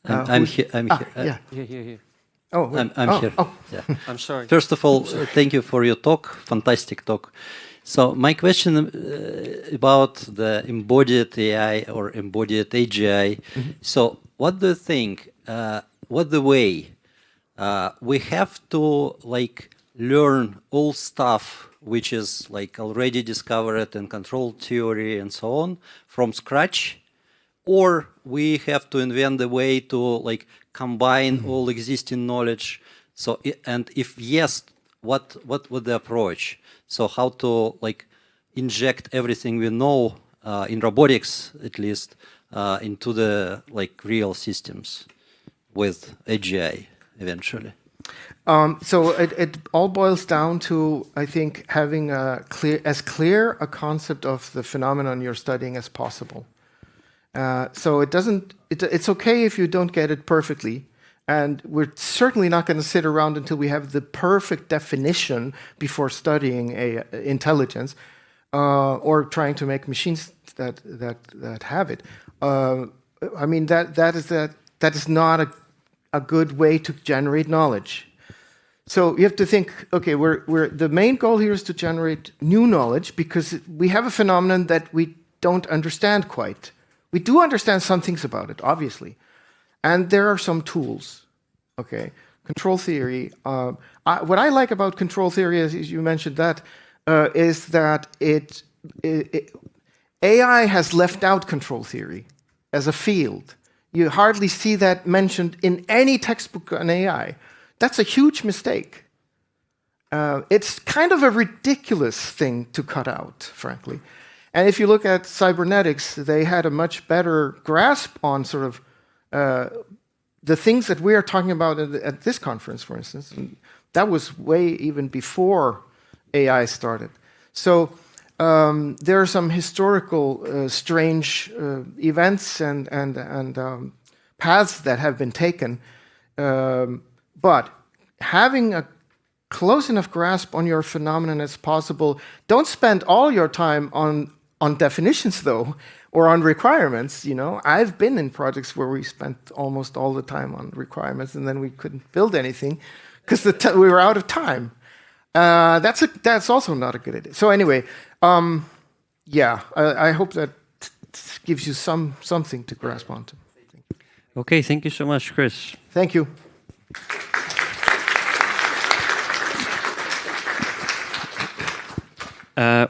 I'm here. Yeah. Here. I'm here. Yeah. I'm sorry. First of all, thank you for your talk. Fantastic talk. So my question about the embodied AI or embodied AGI. So what do you think? What the way we have to like learn all stuff which is like already discovered in control theory and so on from scratch, or we have to invent a way to like combine all existing knowledge? So and if yes, what would the approach? So how to like inject everything we know in robotics, at least, into the like real systems with AGI eventually? So it all boils down to, I think, having as clear a concept of the phenomenon you're studying as possible. So it's okay if you don't get it perfectly. And we're certainly not going to sit around until we have the perfect definition before studying intelligence or trying to make machines that have it. I mean, that is not a good way to generate knowledge. So you have to think, okay, the main goal here is to generate new knowledge because we have a phenomenon that we don't understand quite. We do understand some things about it, obviously. And there are some tools, okay? Control theory. What I like about control theory, as you mentioned that, is that AI has left out control theory as a field. You hardly see that mentioned in any textbook on AI. That's a huge mistake. It's kind of a ridiculous thing to cut out, frankly. And if you look at cybernetics, they had a much better grasp on sort of the things that we are talking about at this conference, for instance. And that was way even before AI started. So there are some historical strange events and paths that have been taken. But having a close enough grasp on your phenomenon as possible, don't spend all your time on definitions, though, or on requirements. You know, I've been in projects where we spent almost all the time on requirements, and then we couldn't build anything because we were out of time. That's also not a good idea. So anyway, yeah, I hope that gives you something to grasp onto. Okay, thank you so much, Chris. Thank you.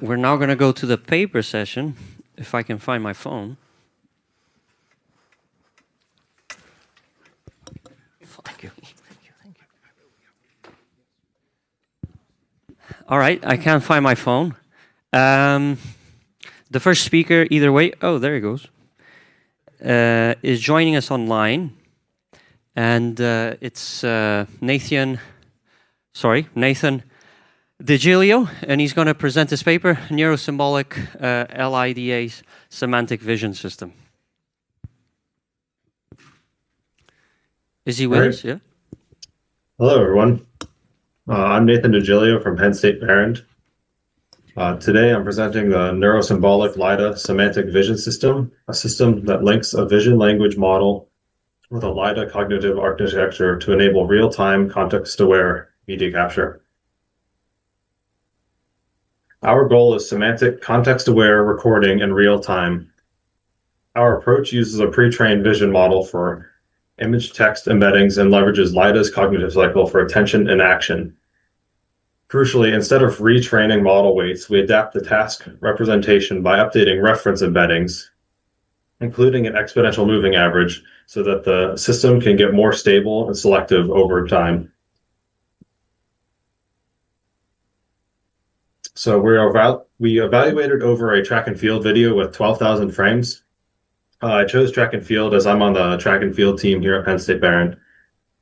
We're now going to go to the paper session, if I can find my phone. Thank you. All right, I can't find my phone. The first speaker, either way, oh, there he goes, is joining us online. And it's Nathan DeGilio, and he's going to present his paper, Neurosymbolic LIDA's Semantic Vision System. Is he with us? Yeah. Hello, everyone. I'm Nathan DeGilio from Penn State Maryland. Today, I'm presenting the Neurosymbolic LIDA Semantic Vision System, a system that links a vision language model with a LIDA cognitive architecture to enable real-time, context-aware media capture. Our goal is semantic, context-aware recording in real time. Our approach uses a pre-trained vision model for image text embeddings and leverages LIDA's cognitive cycle for attention and action. Crucially, instead of retraining model weights, we adapt the task representation by updating reference embeddings, including an exponential moving average, so that the system can get more stable and selective over time. So we evaluated over a track and field video with 12,000 frames. I chose track and field as I'm on the track and field team here at Penn State Barron.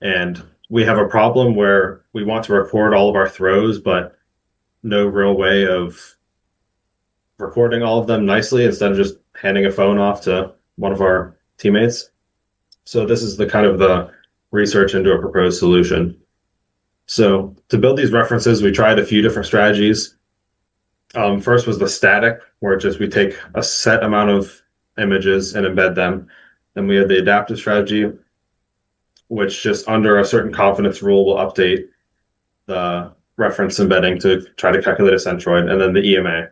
And we have a problem where we want to record all of our throws, but no real way of recording all of them nicely instead of just handing a phone off to one of our teammates. So this is the kind of the research into a proposed solution. So to build these references, we tried a few different strategies. First was the static, where we take a set amount of images and embed them. Then we had the adaptive strategy, which just under a certain confidence rule will update the reference embedding to try to calculate a centroid, and then the EMA.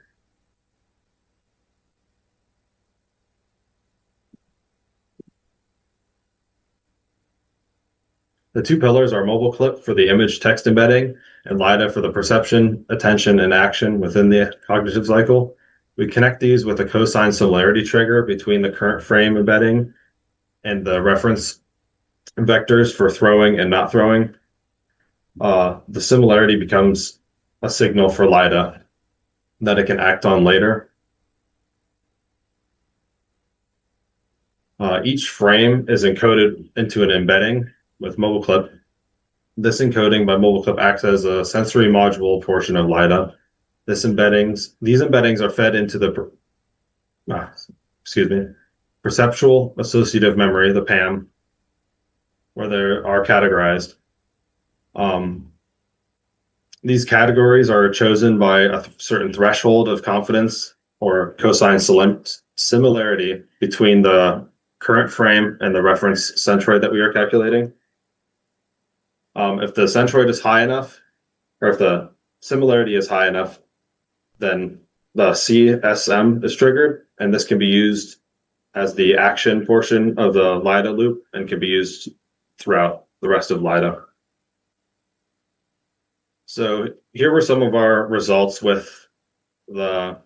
The two pillars are mobile clip for the image text embedding and LiDA for the perception, attention, and action within the cognitive cycle. We connect these with a cosine similarity trigger between the current frame embedding and the reference vectors for throwing and not throwing. The similarity becomes a signal for LiDA that it can act on later. Each frame is encoded into an embedding with mobile clip. This encoding by mobile clip acts as a sensory module portion of LiDA. These embeddings are fed into the perceptual associative memory, the PAM, where they are categorized. These categories are chosen by a certain threshold of confidence or cosine similarity between the current frame and the reference centroid that we are calculating. If the centroid is high enough, or if the similarity is high enough, then the CSM is triggered, and this can be used as the action portion of the LiDA loop and can be used throughout the rest of LiDA. So here were some of our results with the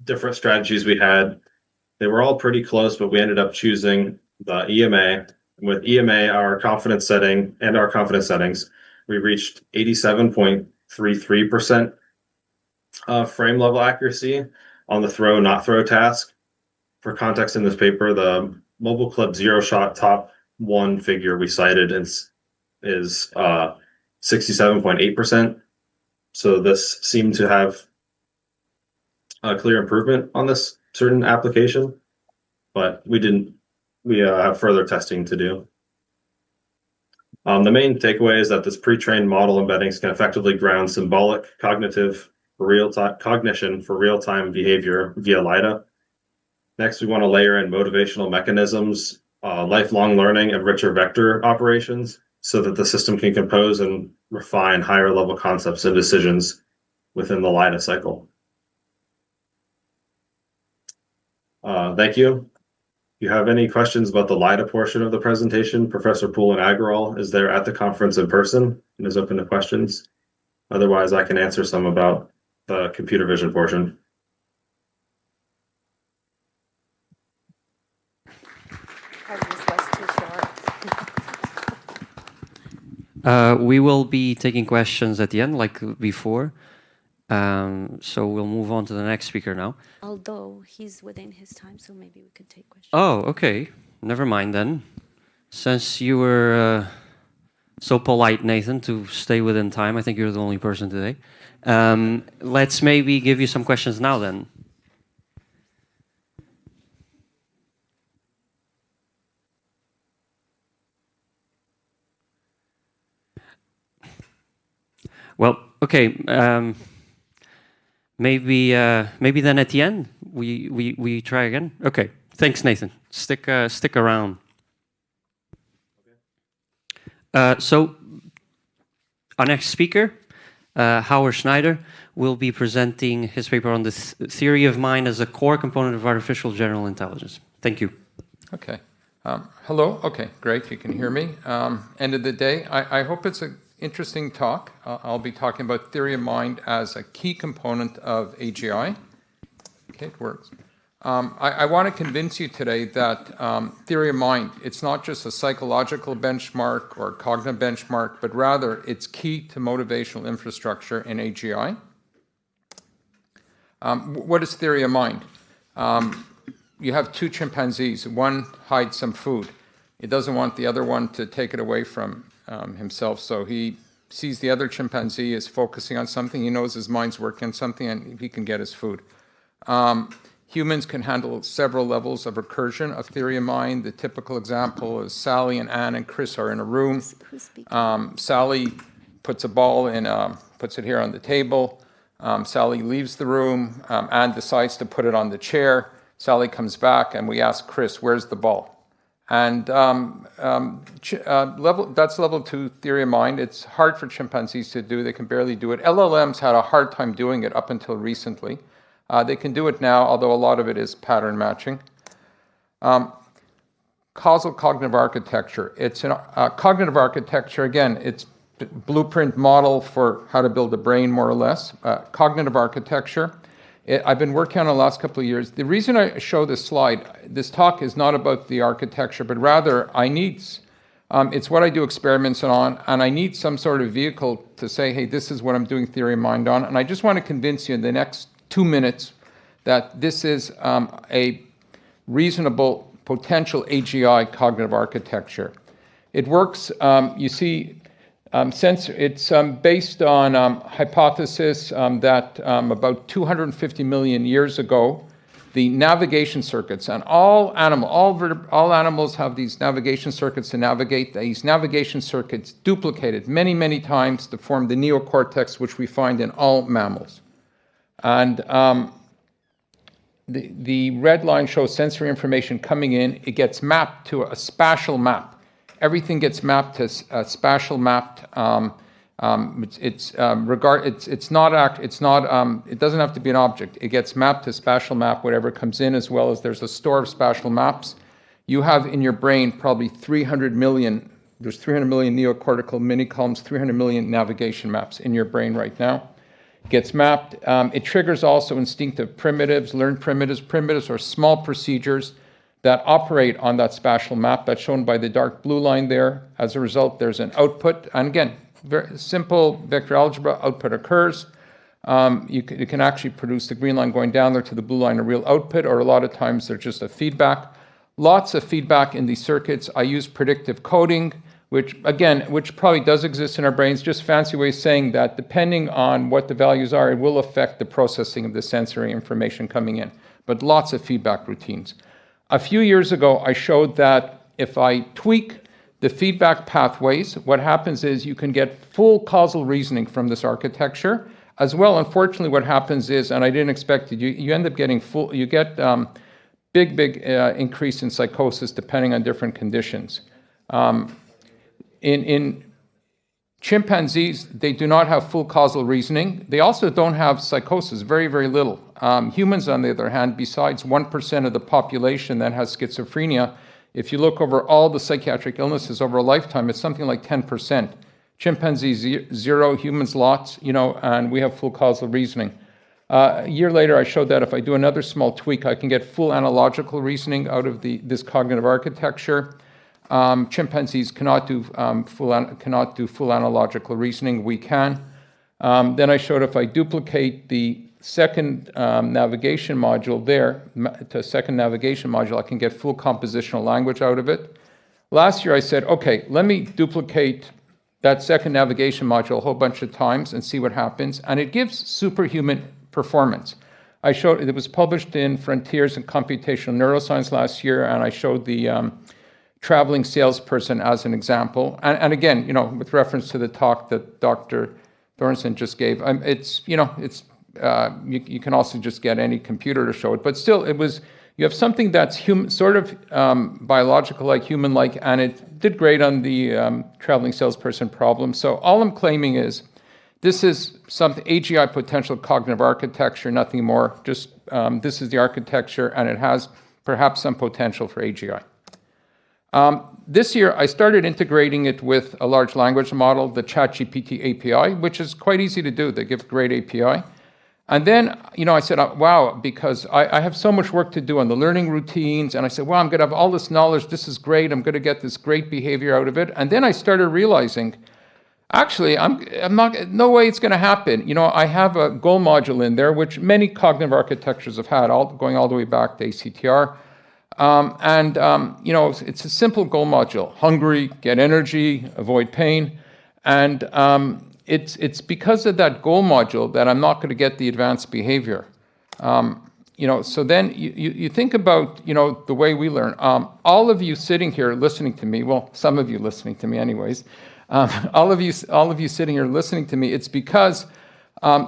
different strategies we had. They were all pretty close, but we ended up choosing the EMA. With EMA, our confidence setting and our confidence settings, we reached 87.33% frame level accuracy on the throw, not throw task. For context in this paper, the mobile clip zero shot top one figure we cited is 67.8%. So this seemed to have a clear improvement on this certain application, but we have further testing to do. The main takeaway is that this pre-trained model embeddings can effectively ground symbolic cognitive cognition for real-time behavior via LiDA. Next, we want to layer in motivational mechanisms, lifelong learning, and richer vector operations so that the system can compose and refine higher level concepts and decisions within the LiDA cycle. Thank you. If you have any questions about the LiDA portion of the presentation, Professor Poulin Agrawal is there at the conference in person and is open to questions. Otherwise, I can answer some about the computer vision portion. We will be taking questions at the end, like before. So we'll move on to the next speaker now. Although he's within his time, so maybe we could take questions. Oh, okay. Never mind then. Since you were so polite, Nathan, to stay within time, I think you're the only person today. Let's maybe give you some questions now then. Well, okay. Maybe then at the end we try again. Okay. Thanks, Nathan. Stick around. So our next speaker, Howard Schneider, will be presenting his paper on the theory of mind as a core component of artificial general intelligence. Thank you. Okay. Hello. Okay, great. You can hear me. End of the day. I hope it's an interesting talk. I'll be talking about theory of mind as a key component of AGI. Okay, it works. I want to convince you today that theory of mind, it's not just a psychological benchmark or cognitive benchmark, but rather it's key to motivational infrastructure in AGI. What is theory of mind? You have two chimpanzees. One hides some food. He doesn't want the other one to take it away from himself, so he sees the other chimpanzee is focusing on something. He knows his mind's working on something, and he can get his food. Humans can handle several levels of recursion of theory of mind. The typical example is Sally and Anne and Chris are in a room. Sally puts a ball in, puts it here on the table. Sally leaves the room. Anne decides to put it on the chair. Sally comes back, and we ask Chris, where's the ball? And that's level 2 theory of mind. It's hard for chimpanzees to do. They can barely do it. LLMs had a hard time doing it up until recently. They can do it now, although a lot of it is pattern matching. Causal cognitive architecture. It's a cognitive architecture. Again, it's blueprint model for how to build a brain, more or less. Cognitive architecture. I've been working on it the last couple of years. The reason I show this slide, this talk is not about the architecture, but rather I need, it's what I do experiments on, and I need some sort of vehicle to say, hey, this is what I'm doing theory of mind on. And I just want to convince you in the next 2 minutes that this is a reasonable potential AGI cognitive architecture. It works, you see, it's based on hypothesis that about 250 million years ago, the navigation circuits, and all animals have these navigation circuits to navigate. These navigation circuits duplicated many, many times to form the neocortex, which we find in all mammals. And the red line shows sensory information coming in. It gets mapped to a spatial map. Everything gets mapped to spatial mapped. It doesn't have to be an object. It gets mapped to spatial map, whatever comes in, as well as there's a store of spatial maps. You have in your brain probably 300 million. There's 300 million neocortical mini columns, 300 million navigation maps in your brain right now. It gets mapped. It triggers also instinctive primitives, learned primitives. Primitives are small procedures that operate on that spatial map. That's shown by the dark blue line there. As a result, there's an output. And again, very simple vector algebra, output occurs. You can actually produce the green line going down there to the blue line a real output, or a lot of times they're just a feedback. Lots of feedback in these circuits. I use predictive coding, which probably does exist in our brains, just fancy way of saying that depending on what the values are, it will affect the processing of the sensory information coming in. But lots of feedback routines. A few years ago, I showed that if I tweak the feedback pathways, what happens is you can get full causal reasoning from this architecture. As well, unfortunately, what happens is, and I didn't expect it, you end up getting big increase in psychosis depending on different conditions. In chimpanzees, they do not have full causal reasoning. They also don't have psychosis, very, very little. Humans, on the other hand, besides 1% of the population that has schizophrenia, if you look over all the psychiatric illnesses over a lifetime, it's something like 10%. Chimpanzees, 0, humans, lots, and we have full causal reasoning. A year later, I showed that if I do another small tweak, I can get full analogical reasoning out of this cognitive architecture. Chimpanzees cannot do full analogical reasoning. We can. Then I showed if I duplicate the second navigation module there to a second navigation module, I can get full compositional language out of it. Last year I said, okay, let me duplicate that second navigation module a whole bunch of times and see what happens. And it gives superhuman performance. I showed it was published in Frontiers in Computational Neuroscience last year, and I showed the traveling salesperson as an example. And again, with reference to the talk that Dr. Thornton just gave, you can also just get any computer to show it. But still, you have something that's sort of biological-like, human-like, and it did great on the traveling salesperson problem. So all I'm claiming is this is some AGI potential cognitive architecture, nothing more. Just this is the architecture, and it has perhaps some potential for AGI. This year, I started integrating it with a large language model, the ChatGPT API, which is quite easy to do. They give great API. And then, I said, wow, because I have so much work to do on the learning routines. And I said, wow, I'm going to have all this knowledge. This is great. I'm going to get this great behavior out of it. And then I started realizing, actually, I'm not, no way it's going to happen. I have a goal module in there, which many cognitive architectures have had, going all the way back to ACTR. It's a simple goal module: hungry, get energy, avoid pain. And it's because of that goal module that I'm not going to get the advanced behavior. So then you think about, the way we learn. All of you sitting here listening to me, well, some of you listening to me anyways, all of you sitting here listening to me, it's because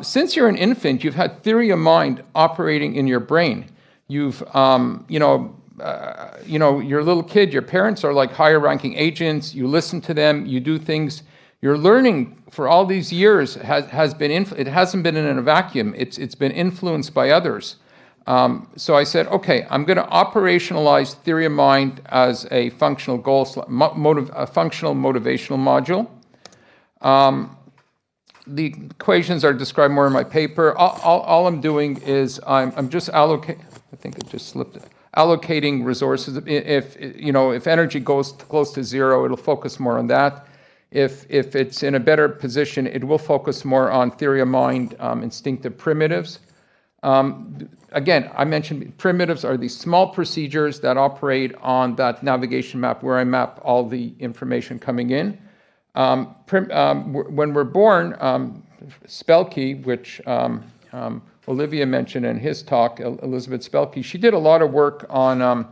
since you're an infant, you've had theory of mind operating in your brain. You've, you know, your little kid, your parents are like higher ranking agents, you listen to them, you do things. Your learning for all these years has been, it hasn't been in a vacuum, it's been influenced by others. So I said, okay, I'm going to operationalize theory of mind as a functional goal, a functional motivational module. The equations are described more in my paper. All I'm doing is I'm just allocating, I think it just slipped, allocating resources. If energy goes close to zero, it'll focus more on that. If it's in a better position, it will focus more on theory of mind, instinctive primitives. Again, I mentioned primitives are these small procedures that operate on that navigation map where I map all the information coming in. When we're born, Spelke, which Olivia mentioned in his talk, Elizabeth Spelke, she did a lot of work on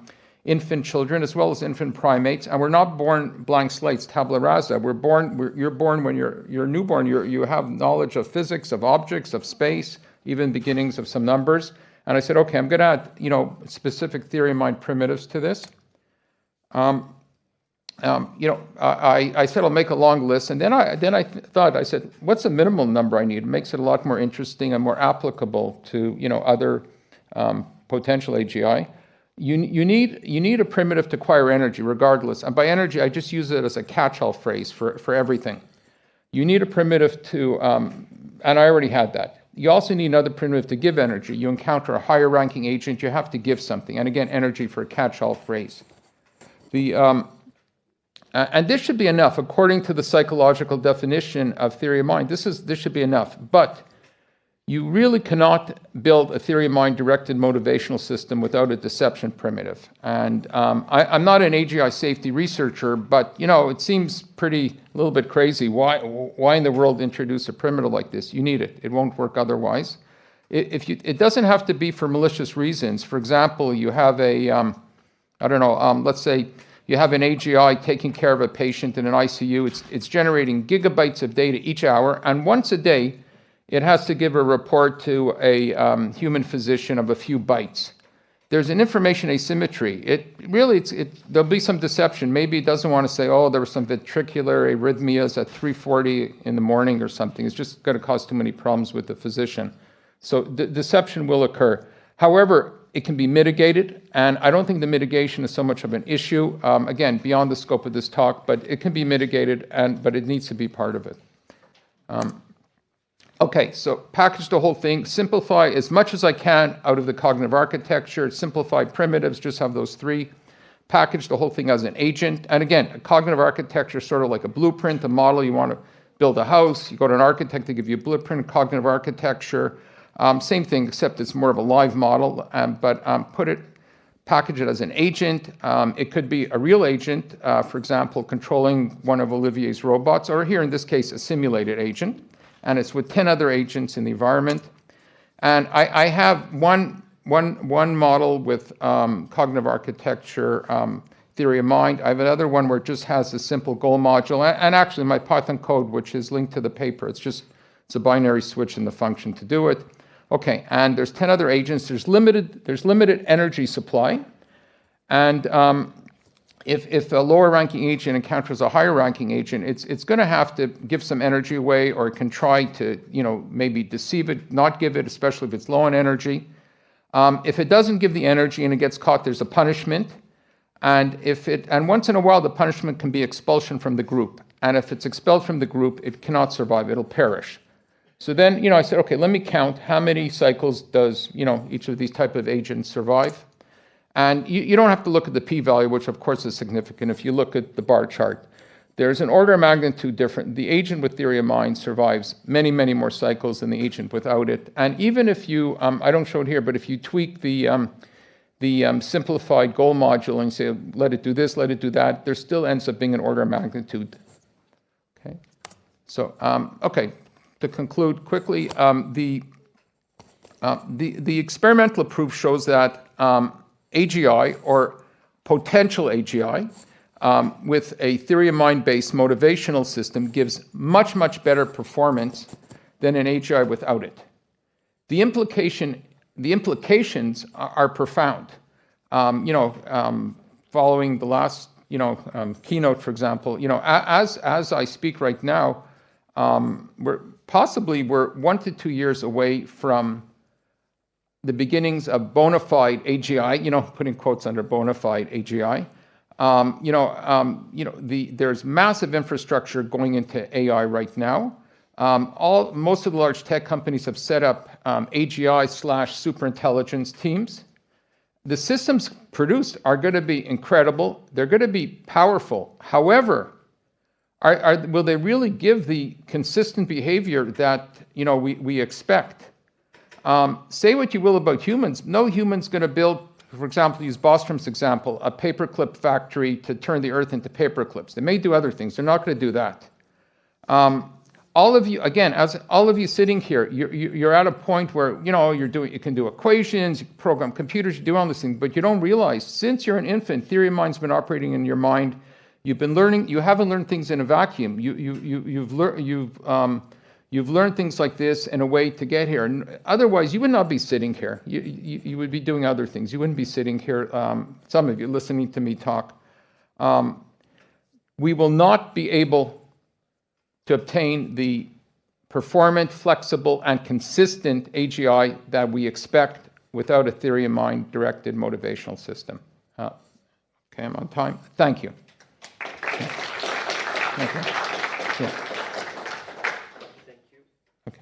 infant children as well as infant primates, and we're not born blank slates, tabula rasa. You're born when you're newborn. You have knowledge of physics, of objects, of space, even beginnings of some numbers. And I said, okay, I'm going to add, specific theory of mind primitives to this. I said I'll make a long list, and then I thought, I said, what's the minimal number I need? It makes it a lot more interesting and more applicable to other potential AGI. You need a primitive to acquire energy, regardless. And by energy, I just use it as a catch-all phrase for everything. You need a primitive to, and I already had that. You also need another primitive to give energy. You encounter a higher ranking agent, you have to give something. And again, energy for a catch-all phrase. And this should be enough, according to the psychological definition of theory of mind. This should be enough. But you really cannot build a theory of mind directed motivational system without a deception primitive. And I'm not an AGI safety researcher, but it seems a little bit crazy. Why in the world introduce a primitive like this? You need it. It won't work otherwise. It doesn't have to be for malicious reasons. For example, you have let's say you have an AGI taking care of a patient in an ICU. It's generating gigabytes of data each hour, and once a day, it has to give a report to a human physician of a few bytes. There's an information asymmetry. There'll be some deception. Maybe it doesn't want to say, oh, there were some ventricular arrhythmias at 3:40 in the morning or something. It's just going to cause too many problems with the physician. So deception will occur. However, it can be mitigated, and I don't think the mitigation is so much of an issue, again, beyond the scope of this talk, but it can be mitigated, but it needs to be part of it. Okay, so package the whole thing, simplify as much as I can out of the cognitive architecture, simplify primitives, just have those three, package the whole thing as an agent. And again, a cognitive architecture is sort of like a blueprint, a model. You want to build a house, you go to an architect to give you a blueprint, cognitive architecture. Same thing, except it's more of a live model, but package it as an agent. It could be a real agent, for example, controlling one of Olivier's robots, or here in this case, a simulated agent. And it's with 10 other agents in the environment. And I have one model with cognitive architecture, theory of mind. I have another one where it just has a simple goal module. And actually, my Python code, which is linked to the paper, it's a binary switch in the function to do it. Okay, and there's 10 other agents. There's limited energy supply. And if a lower ranking agent encounters a higher ranking agent, it's going to have to give some energy away, or it can try to maybe deceive it, not give it, especially if it's low on energy. If it doesn't give the energy and it gets caught, there's a punishment. And once in a while, the punishment can be expulsion from the group. And if it's expelled from the group, it cannot survive, it'll perish. So then, I said, okay, let me count how many cycles does, each of these type of agents survive. And you don't have to look at the p-value, which of course is significant. If you look at the bar chart, there's an order of magnitude different. The agent with theory of mind survives many, many more cycles than the agent without it. And even if you, I don't show it here, but if you tweak the simplified goal module and say, let it do this, let it do that, there still ends up being an order of magnitude. Okay. So, okay, to conclude quickly, the experimental proof shows that AGI, or potential AGI, with a theory of mind-based motivational system gives much, much better performance than an AGI without it. The implications are profound. following the last, keynote, for example, as I speak right now, we're 1 to 2 years away from the beginnings of bona fide AGI, putting quotes under bona fide AGI. There's massive infrastructure going into AI right now. Most of the large tech companies have set up AGI/superintelligence teams. The systems produced are going to be incredible. They're going to be powerful. However, will they really give the consistent behavior that we expect? Say what you will about humans. No human's going to build, for example, use Bostrom's example, a paperclip factory to turn the Earth into paperclips. They may do other things. They're not going to do that. All of you, again, as all of you sitting here, you're at a point where you can do equations, you program computers, you do all these things, but you don't realize since you're an infant, theory of mind's been operating in your mind. You've been learning. You haven't learned things in a vacuum. You've learned things like this in a way to get here. And otherwise, you would not be sitting here. You would be doing other things. You wouldn't be sitting here. Some of you listening to me talk. We will not be able to obtain the performant, flexible, and consistent AGI that we expect without a theory of mind directed motivational system. Okay, I'm on time. Thank you. Okay. Yeah.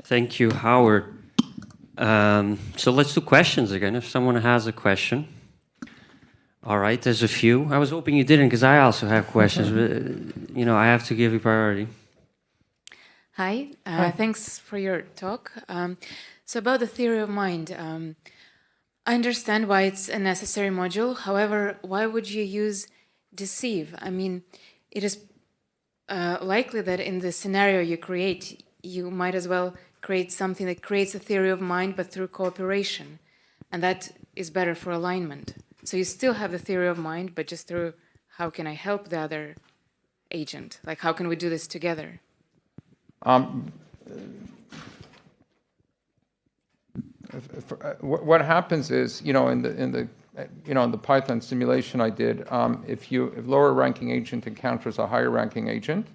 Thank you, Howard. So let's do questions again, if someone has a question. All right, there's a few. I was hoping you didn't, because I also have questions. But, I have to give you priority. Hi, thanks for your talk. So about the theory of mind, I understand why it's a necessary module. However, why would you use deceive? I mean, it is likely that in the scenario you create, you might as well create something that creates a theory of mind, but through cooperation. And that is better for alignment. So you still have the theory of mind, but just through how can I help the other agent? Like, how can we do this together? What happens is, in the Python simulation I did, if lower ranking agent encounters a higher ranking agent,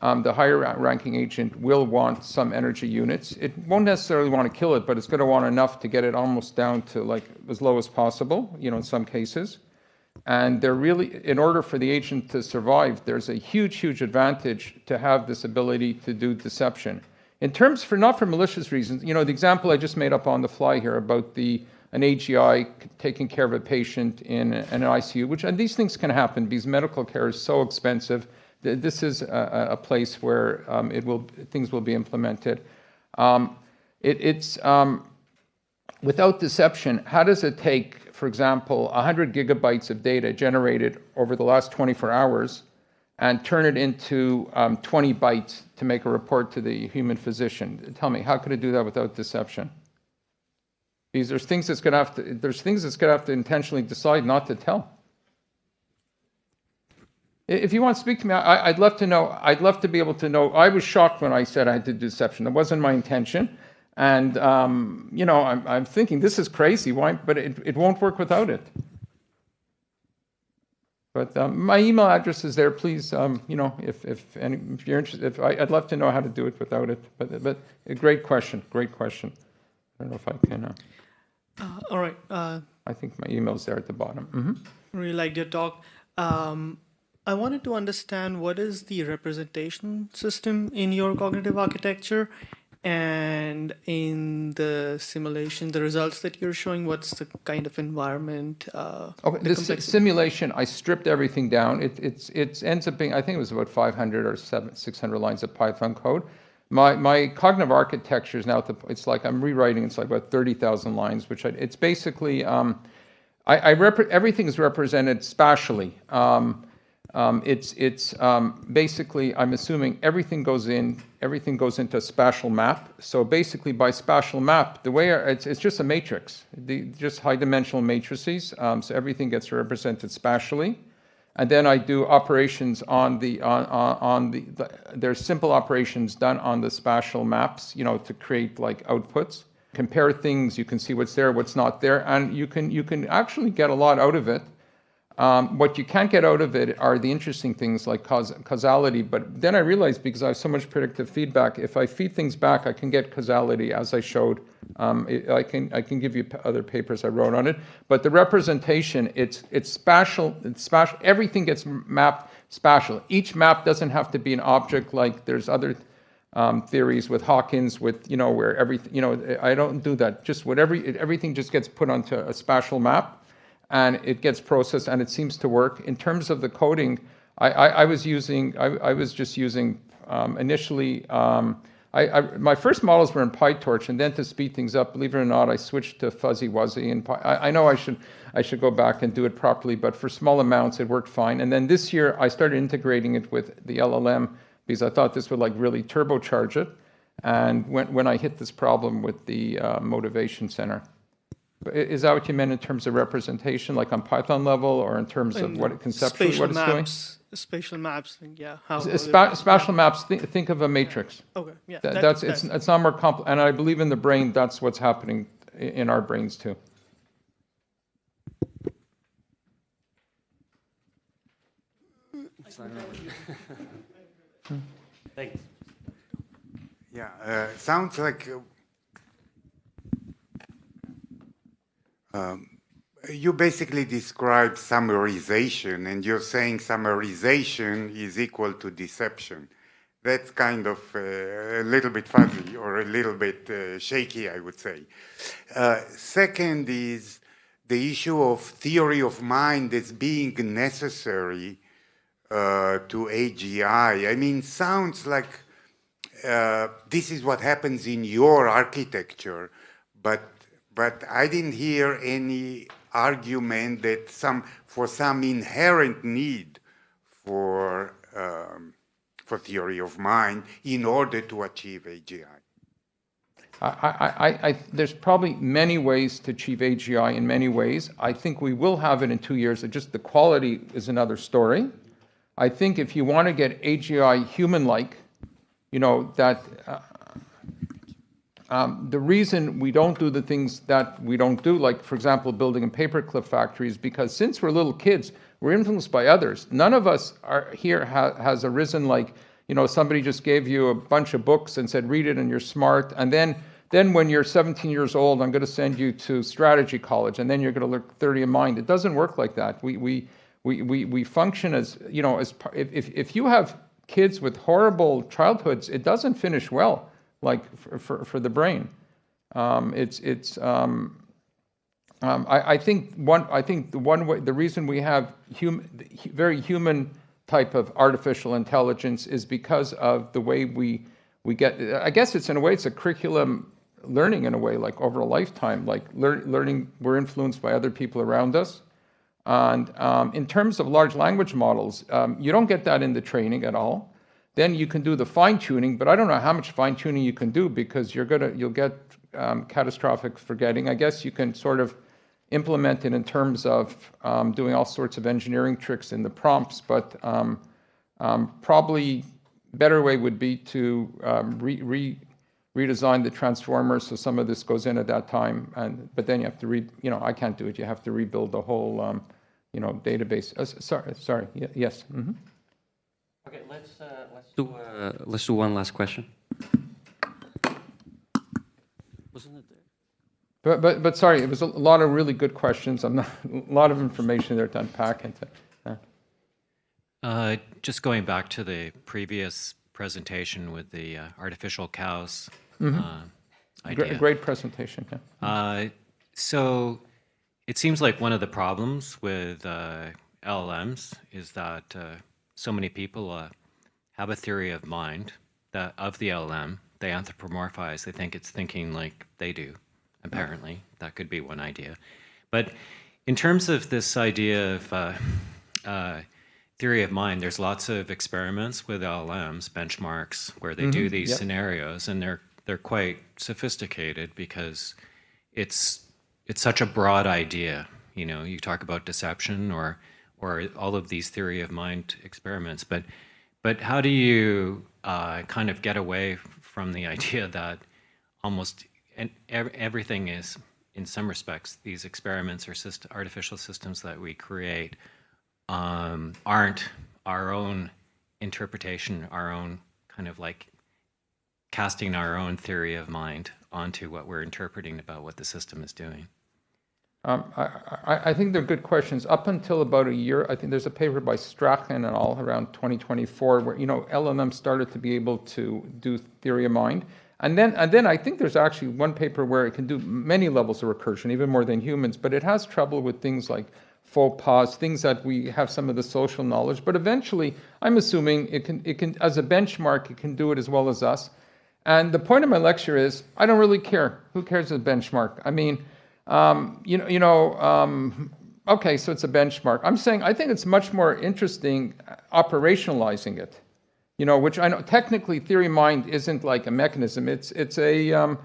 the higher ranking agent will want some energy units. It won't necessarily want to kill it, but it's going to want enough to get it almost down to like as low as possible, in some cases. And they're really, in order for the agent to survive, there's a huge, huge advantage to have this ability to do deception. In terms not for malicious reasons, the example I just made up on the fly here about an AGI taking care of a patient in an ICU, and these things can happen because medical care is so expensive. This is a place where things will be implemented. Without deception, how does it take, for example, 100 gigabytes of data generated over the last 24 hours and turn it into 20 bytes to make a report to the human physician? Tell me, how could it do that without deception? Because there's things it's going to have to intentionally decide not to tell. If you want to speak to me, I'd love to know. I'd love to be able to know. I was shocked when I said I had to do deception. That wasn't my intention. And, I'm thinking, this is crazy. Why? But it won't work without it. But my email address is there. Please, if you're interested, I'd love to know how to do it without it. But a great question. Great question. I don't know if I can. All right. I think my email's there at the bottom. Mm-hmm. Really liked your talk. I wanted to understand what is the representation system in your cognitive architecture, and in the simulation, the results that you're showing, what's the kind of environment? Okay, this simulation, I stripped everything down. It ends up being, I think it was about 500 or 600 lines of Python code. My cognitive architecture is now, it's like I'm rewriting, it's like about 30,000 lines, which it's basically, everything is represented spatially. Basically, I'm assuming everything goes into a spatial map. So basically, by spatial map, the way it's just a matrix, just high-dimensional matrices. So everything gets represented spatially, and then I do operations on there's simple operations done on the spatial maps, to create like outputs. compare things, you can see what's there, what's not there, and you can actually get a lot out of it. What you can't get out of it are the interesting things like causality, but then I realized, because I have so much predictive feedback, if I feed things back, I can get causality, as I showed. I can give you other papers I wrote on it, but the representation, it's spatial, everything gets mapped spatial. Each map doesn't have to be an object, like there's other theories with Hawkins, with, where everything, I don't do that. Just everything just gets put onto a spatial map, and it gets processed, and it seems to work. In terms of the coding, I was just using initially. My first models were in PyTorch, and then to speed things up, believe it or not, I switched to fuzzy wuzzy. And I know I should go back and do it properly, but for small amounts, it worked fine. And then this year, I started integrating it with the LLM because I thought this would like really turbocharge it. And when I hit this problem with the motivation center. Is that what you meant in terms of representation, like on Python level, or in terms of what conceptually what it's doing? Spatial maps, yeah. Spatial maps. Think of a matrix. Okay, yeah. It's not more complex, and I believe in the brain. That's what's happening in our brains too. Thanks. Yeah, sounds like. You basically described summarization, and you're saying summarization is equal to deception. That's kind of a little bit fuzzy, or a little bit shaky, I would say. Second is the issue of theory of mind as being necessary to AGI. I mean, sounds like this is what happens in your architecture, but I didn't hear any argument that for some inherent need for theory of mind in order to achieve AGI. There's probably many ways to achieve AGI in many ways. I think we will have it in 2 years. Just the quality is another story. I think if you want to get AGI human-like, the reason we don't do the things that we don't do, like, for example, building a paperclip factory, is because since we're little kids, we're influenced by others. None of us here has arisen like, somebody just gave you a bunch of books and said, read it and you're smart. And then when you're 17 years old, I'm going to send you to strategy college, and then you're going to look 30 in mind. It doesn't work like that. We function as, if you have kids with horrible childhoods, it doesn't finish well. Like for the brain, I think the reason we have very human type of artificial intelligence is because of the way we get. I guess it's in a way it's a curriculum learning in a way, like over a lifetime, like learning. We're influenced by other people around us, and in terms of large language models, you don't get that in the training at all. Then you can do the fine-tuning, but I don't know how much fine-tuning you can do because you'll get catastrophic forgetting. I guess you can sort of implement it in terms of doing all sorts of engineering tricks in the prompts, but probably better way would be to redesign the transformers so some of this goes in at that time. But then you have to I can't do it. You have to rebuild the whole database. Sorry. Yes. Mm-hmm. Okay, let's do one last question. Wasn't it there? But sorry, it was a lot of really good questions. A lot of information there to unpack into. Just going back to the previous presentation with the artificial cows idea. Great presentation. Yeah. So it seems like one of the problems with LLMs is that so many people have a theory of mind of the LLM. They anthropomorphize. They think it's thinking like they do, apparently. That could be one idea. But in terms of this idea of theory of mind, there's lots of experiments with LLMs, benchmarks, where they do these scenarios, and they're quite sophisticated because it's such a broad idea. You talk about deception or all of these theory of mind experiments, but how do you kind of get away from the idea that almost and everything is, in some respects, these experiments or artificial systems that we create aren't our own interpretation, our own kind of like casting our own theory of mind onto what we're interpreting about what the system is doing. I think they're good questions. Up until about a year, I think there's a paper by Strachan and all around 2024 where LLM started to be able to do theory of mind, and then I think there's actually one paper where it can do many levels of recursion, even more than humans, but it has trouble with things like faux pas, things that we have some of the social knowledge. But eventually, I'm assuming it can as a benchmark, it can do it as well as us. And the point of my lecture is, I don't really care. Who cares as a benchmark? I mean. Okay, so it's a benchmark. I'm saying I think it's much more interesting operationalizing it, which I know technically theory of mind isn't like a mechanism. It's a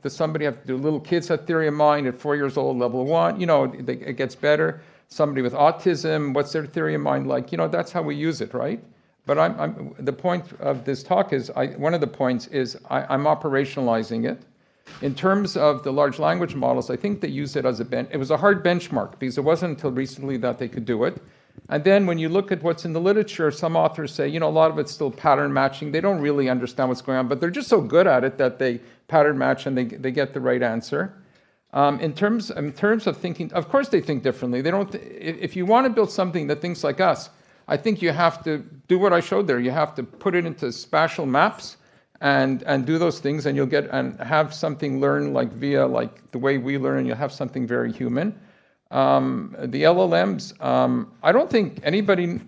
does somebody have to do? Little kids have theory of mind at 4 years old, level 1. It gets better. Somebody with autism, what's their theory of mind like? That's how we use it, right? But the point of this talk is one of the points is I'm operationalizing it. In terms of the large language models, I think they use it as it was a hard benchmark because it wasn't until recently that they could do it. And then when you look at what's in the literature, some authors say, a lot of it's still pattern matching. They don't really understand what's going on, but they're just so good at it that they pattern match and they get the right answer. In terms of thinking, of course they think differently. They don't. If you want to build something that thinks like us, I think you have to do what I showed there. You have to put it into spatial maps and do those things, and you'll get and have something learn via the way we learn, and you'll have something very human. The LLMs, I don't think anybody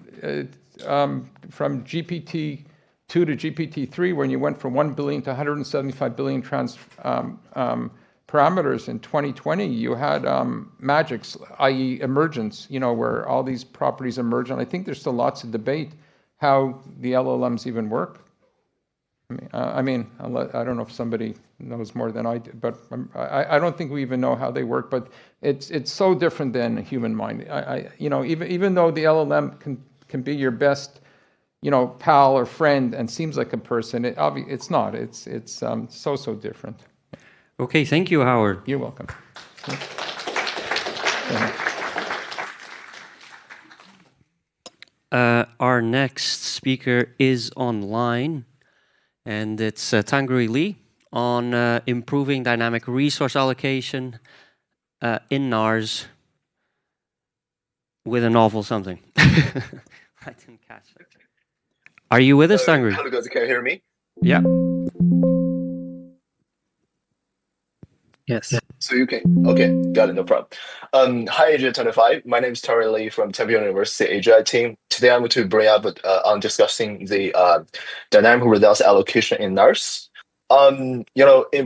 from GPT-2 to GPT-3, when you went from 1 billion to 175 billion parameters in 2020, you had magics, i.e. emergence, where all these properties emerge. And I think there's still lots of debate how the LLMs even work. I don't know if somebody knows more than I do, but I don't think we even know how they work. But it's so different than a human mind. Even though the LLM can be your best, pal or friend and seems like a person, it's not. It's so different. Okay, thank you, Howard. You're welcome. Our next speaker is online, and it's Tangri Lee on improving dynamic resource allocation in NARS with a novel something. I didn't catch it. Are you with us, Tangri? Hello, guys. Can you hear me? Yeah. Yes. So you can, okay, got it, no problem. Hi, AGI-25. My name is Terry Lee from Temple University AGI team. Today I'm going to bring up on discussing the dynamic results allocation in NARS. In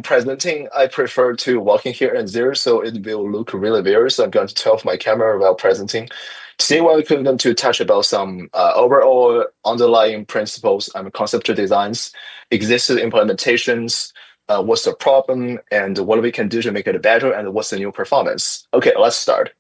presenting, I prefer to walk in here and there, so it will look really weird. So I'm going to turn off my camera while presenting. Today we're going to touch about some overall underlying principles and conceptual designs, existing implementations, what's the problem, and what we can do to make it better, and what's the new performance. Okay, let's start.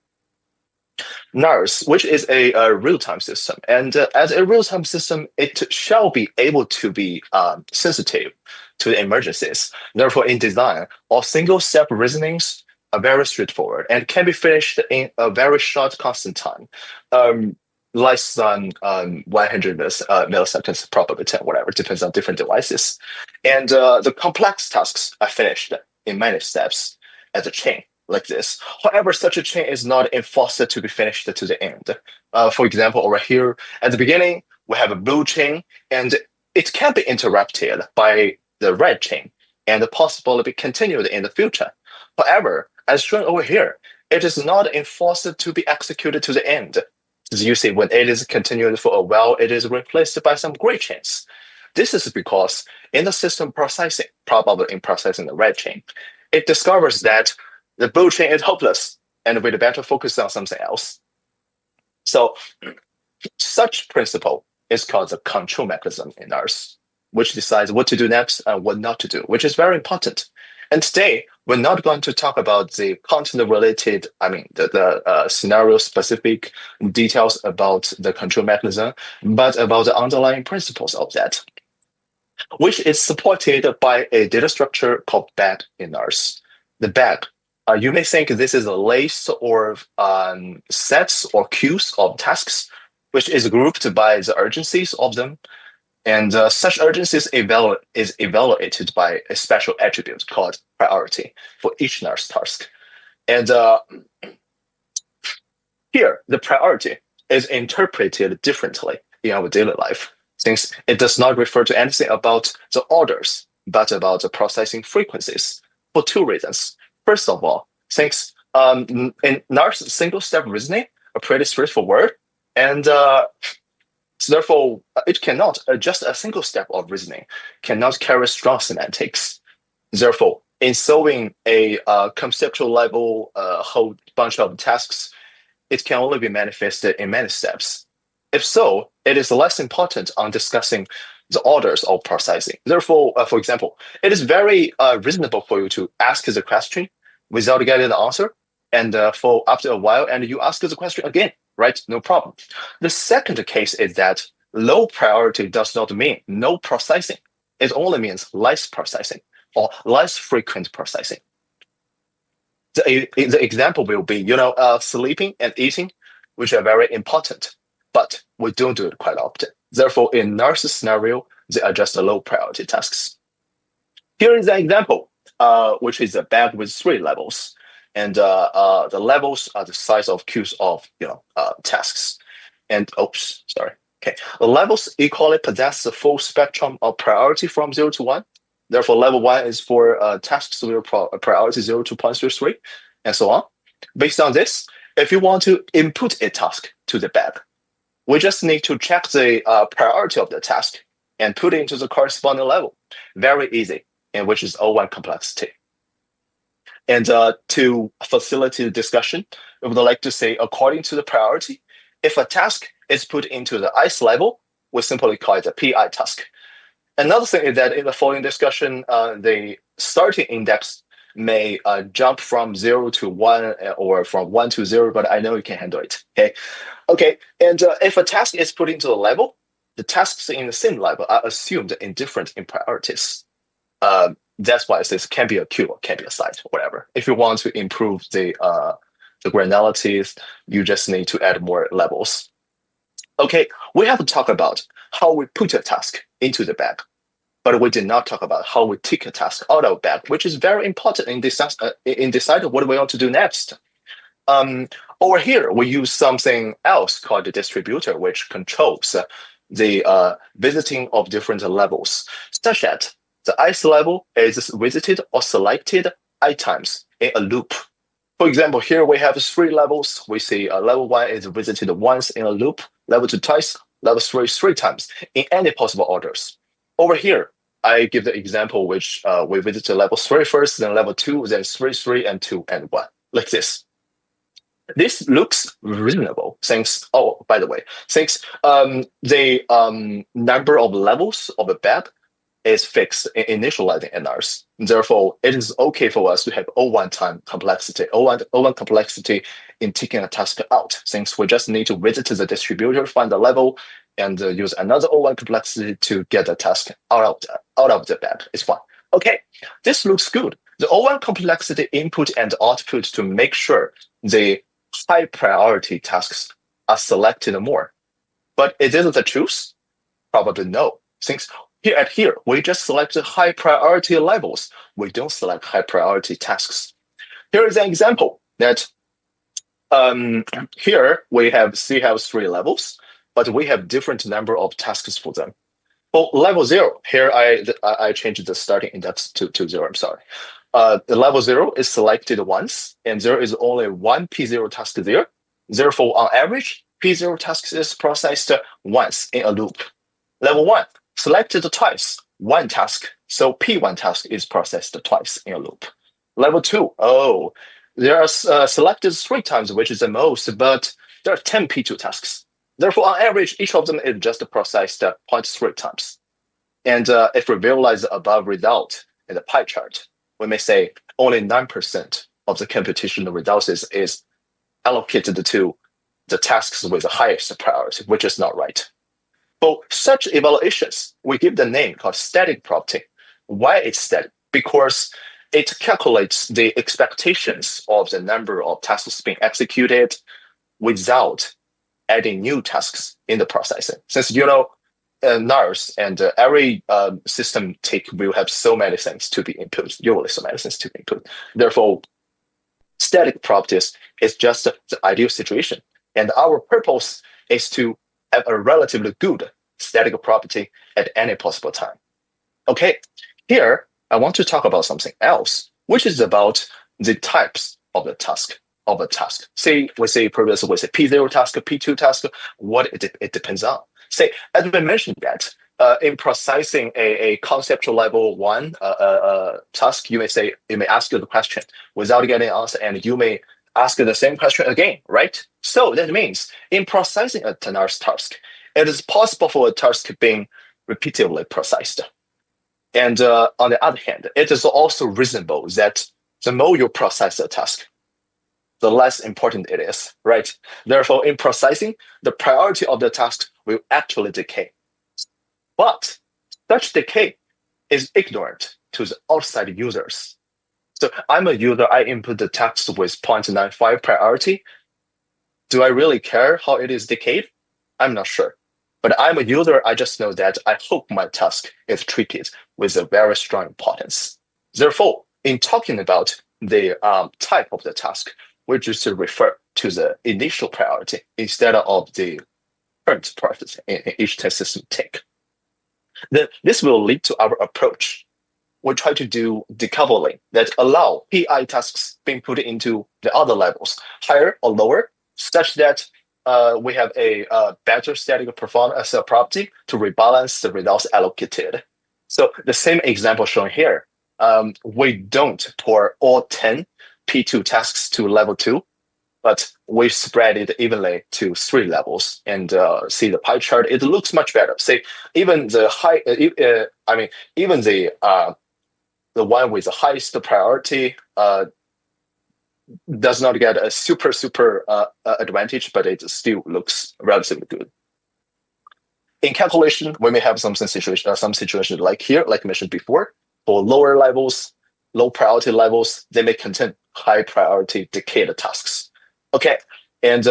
NARS, which is a real-time system, and as a real-time system, it shall be able to be sensitive to the emergencies. Therefore, in design, all single-step reasonings are very straightforward and can be finished in a very short constant time. Less than 100 milliseconds, probably 10, whatever, depends on different devices. And the complex tasks are finished in many steps as a chain like this. However, such a chain is not enforced to be finished to the end. For example, over here, at the beginning, we have a blue chain, and it can be interrupted by the red chain and possibly be continued in the future. However, as shown over here, it is not enforced to be executed to the end. As you see, when it is continued for a while, it is replaced by some gray chains. This is because in the system processing, probably in processing the red chain, it discovers that the blue chain is hopeless and we'd better focus on something else. So such principle is called the control mechanism in NARS, which decides what to do next and what not to do, which is very important. And today, we're not going to talk about the content-related, the scenario-specific details about the control mechanism, but about the underlying principles of that. which is supported by a data structure called bag in NARS. The bag, you may think this is a list or sets or queues of tasks, which is grouped by the urgencies of them. And such urgencies is evaluated by a special attribute called priority for each NARS task. And here, the priority is interpreted differently in our daily life, since it does not refer to anything about the orders, but about the processing frequencies for two reasons. First of all, since in NARS single-step reasoning are pretty straightforward, and so therefore, it cannot, just a single step of reasoning cannot carry strong semantics. Therefore, in solving a conceptual level whole bunch of tasks, it can only be manifested in many steps. If so, it is less important on discussing the orders of processing. Therefore, for example, it is very reasonable for you to ask the question without getting the answer, and for after a while, and you ask the question again, right? No problem. The second case is that low priority does not mean no processing. It only means less processing or less frequent processing. The example will be, sleeping and eating, which are very important, but we don't do it quite often. Therefore, in NARS scenario, they are just low priority tasks. Here is an example, which is a bag with 3 levels. And the levels are the size of queues of tasks. And okay. The levels equally possess the full spectrum of priority from 0 to 1. Therefore, level 1 is for tasks with priority 0 to 0.33, and so on. Based on this, if you want to input a task to the bag, we just need to check the priority of the task and put it into the corresponding level. Very easy, and which is O1 complexity. And to facilitate the discussion, we would like to say, according to the priority, if a task is put into the ice level, we simply call it a PI task. Another thing is that in the following discussion, the starting index may jump from 0 to 1 or from 1 to 0, but I know you can handle it. Okay. And if a task is put into the level, the tasks in the same level are assumed indifferent in priorities. That's why it says can be a queue or can be a site, whatever. If you want to improve the granularities, you just need to add more levels. Okay, we have to talk about how we put a task into the bag, but we did not talk about how we take a task out of bag, which is very important in deciding what we want to do next. Over here, we use something else called the distributor, which controls the visiting of different levels, such that the ice level is visited or selected I times in a loop. For example, here we have 3 levels. We see level 1 is visited once in a loop, level 2 twice, level 3 3 times in any possible orders. Over here, I give the example which we visited level 3 first, then level 2, then 3, 3, and 2, and 1, like this. This looks reasonable since, by the way, since the number of levels of a bag is fixed in initializing NRs. Therefore, it is okay for us to have O1 time complexity, O1 complexity in taking a task out, since we just need to visit the distributor, find the level, and use another O1 complexity to get the task out of the bag. It's fine. Okay, this looks good. The O1 complexity input and output to make sure the high priority tasks are selected more. But is it the truth? Probably no, since here, we just select the high priority levels. We don't select high priority tasks. Here is an example that here we have 3 levels, but we have different number of tasks for them. For level 0, here I changed the starting index to 0, I'm sorry. The level 0 is selected once, and there is only one P0 task there. Therefore, on average, P0 task is processed once in a loop. Level 1, selected twice, 1 task. So P1 task is processed twice in a loop. Level 2, there are selected 3 times, which is the most, but there are 10 P2 tasks. Therefore, on average, each of them is just processed 0.3 times. And if we visualize the above result in the pie chart, we may say only 9% of the computational resources is allocated to the tasks with the highest priority, which is not right. For such evaluations, we give the name called static property. Why it's static? Because it calculates the expectations of the number of tasks being executed without adding new tasks in the processing. Since NARS and every system tick will have so many things to be input, usually so many things to be input. Therefore, static properties is just the ideal situation. And our purpose is to have a relatively good static property at any possible time. Okay, here I want to talk about something else, which is about the types of the task. Say previously we say P0 task, P2 task, what it depends on. Say, as we mentioned that, in processing a conceptual level 1 task, you may ask the question without getting an answer, and you may ask the same question again, right? So that means in processing a NARS task, it is possible for a task being repeatedly processed. And on the other hand, it is also reasonable that the more you process a task, the less important it is, right? Therefore, in processing, the priority of the task will actually decay. But such decay is ignorant to the outside users. So I'm a user, I input the text with 0.95 priority. Do I really care how it is decayed? I'm not sure. But I'm a user, I just know that I hope my task is treated with a very strong importance. Therefore, in talking about the type of the task, we just refer to the initial priority instead of the current priority in each test system tick. Then this will lead to our approach. We try to do decoupling that allow PI tasks being put into the other levels, higher or lower, such that we have a better static performance property to rebalance the results allocated. So the same example shown here, we don't pour all 10 P2 tasks to level 2, but we spread it evenly to 3 levels. And see the pie chart, it looks much better. Say even the even the one with the highest priority does not get a super advantage, but it still looks relatively good. In calculation, we may have some situations like here, like mentioned before, for lower levels, low priority levels, they may contain high priority decayed tasks. Okay, and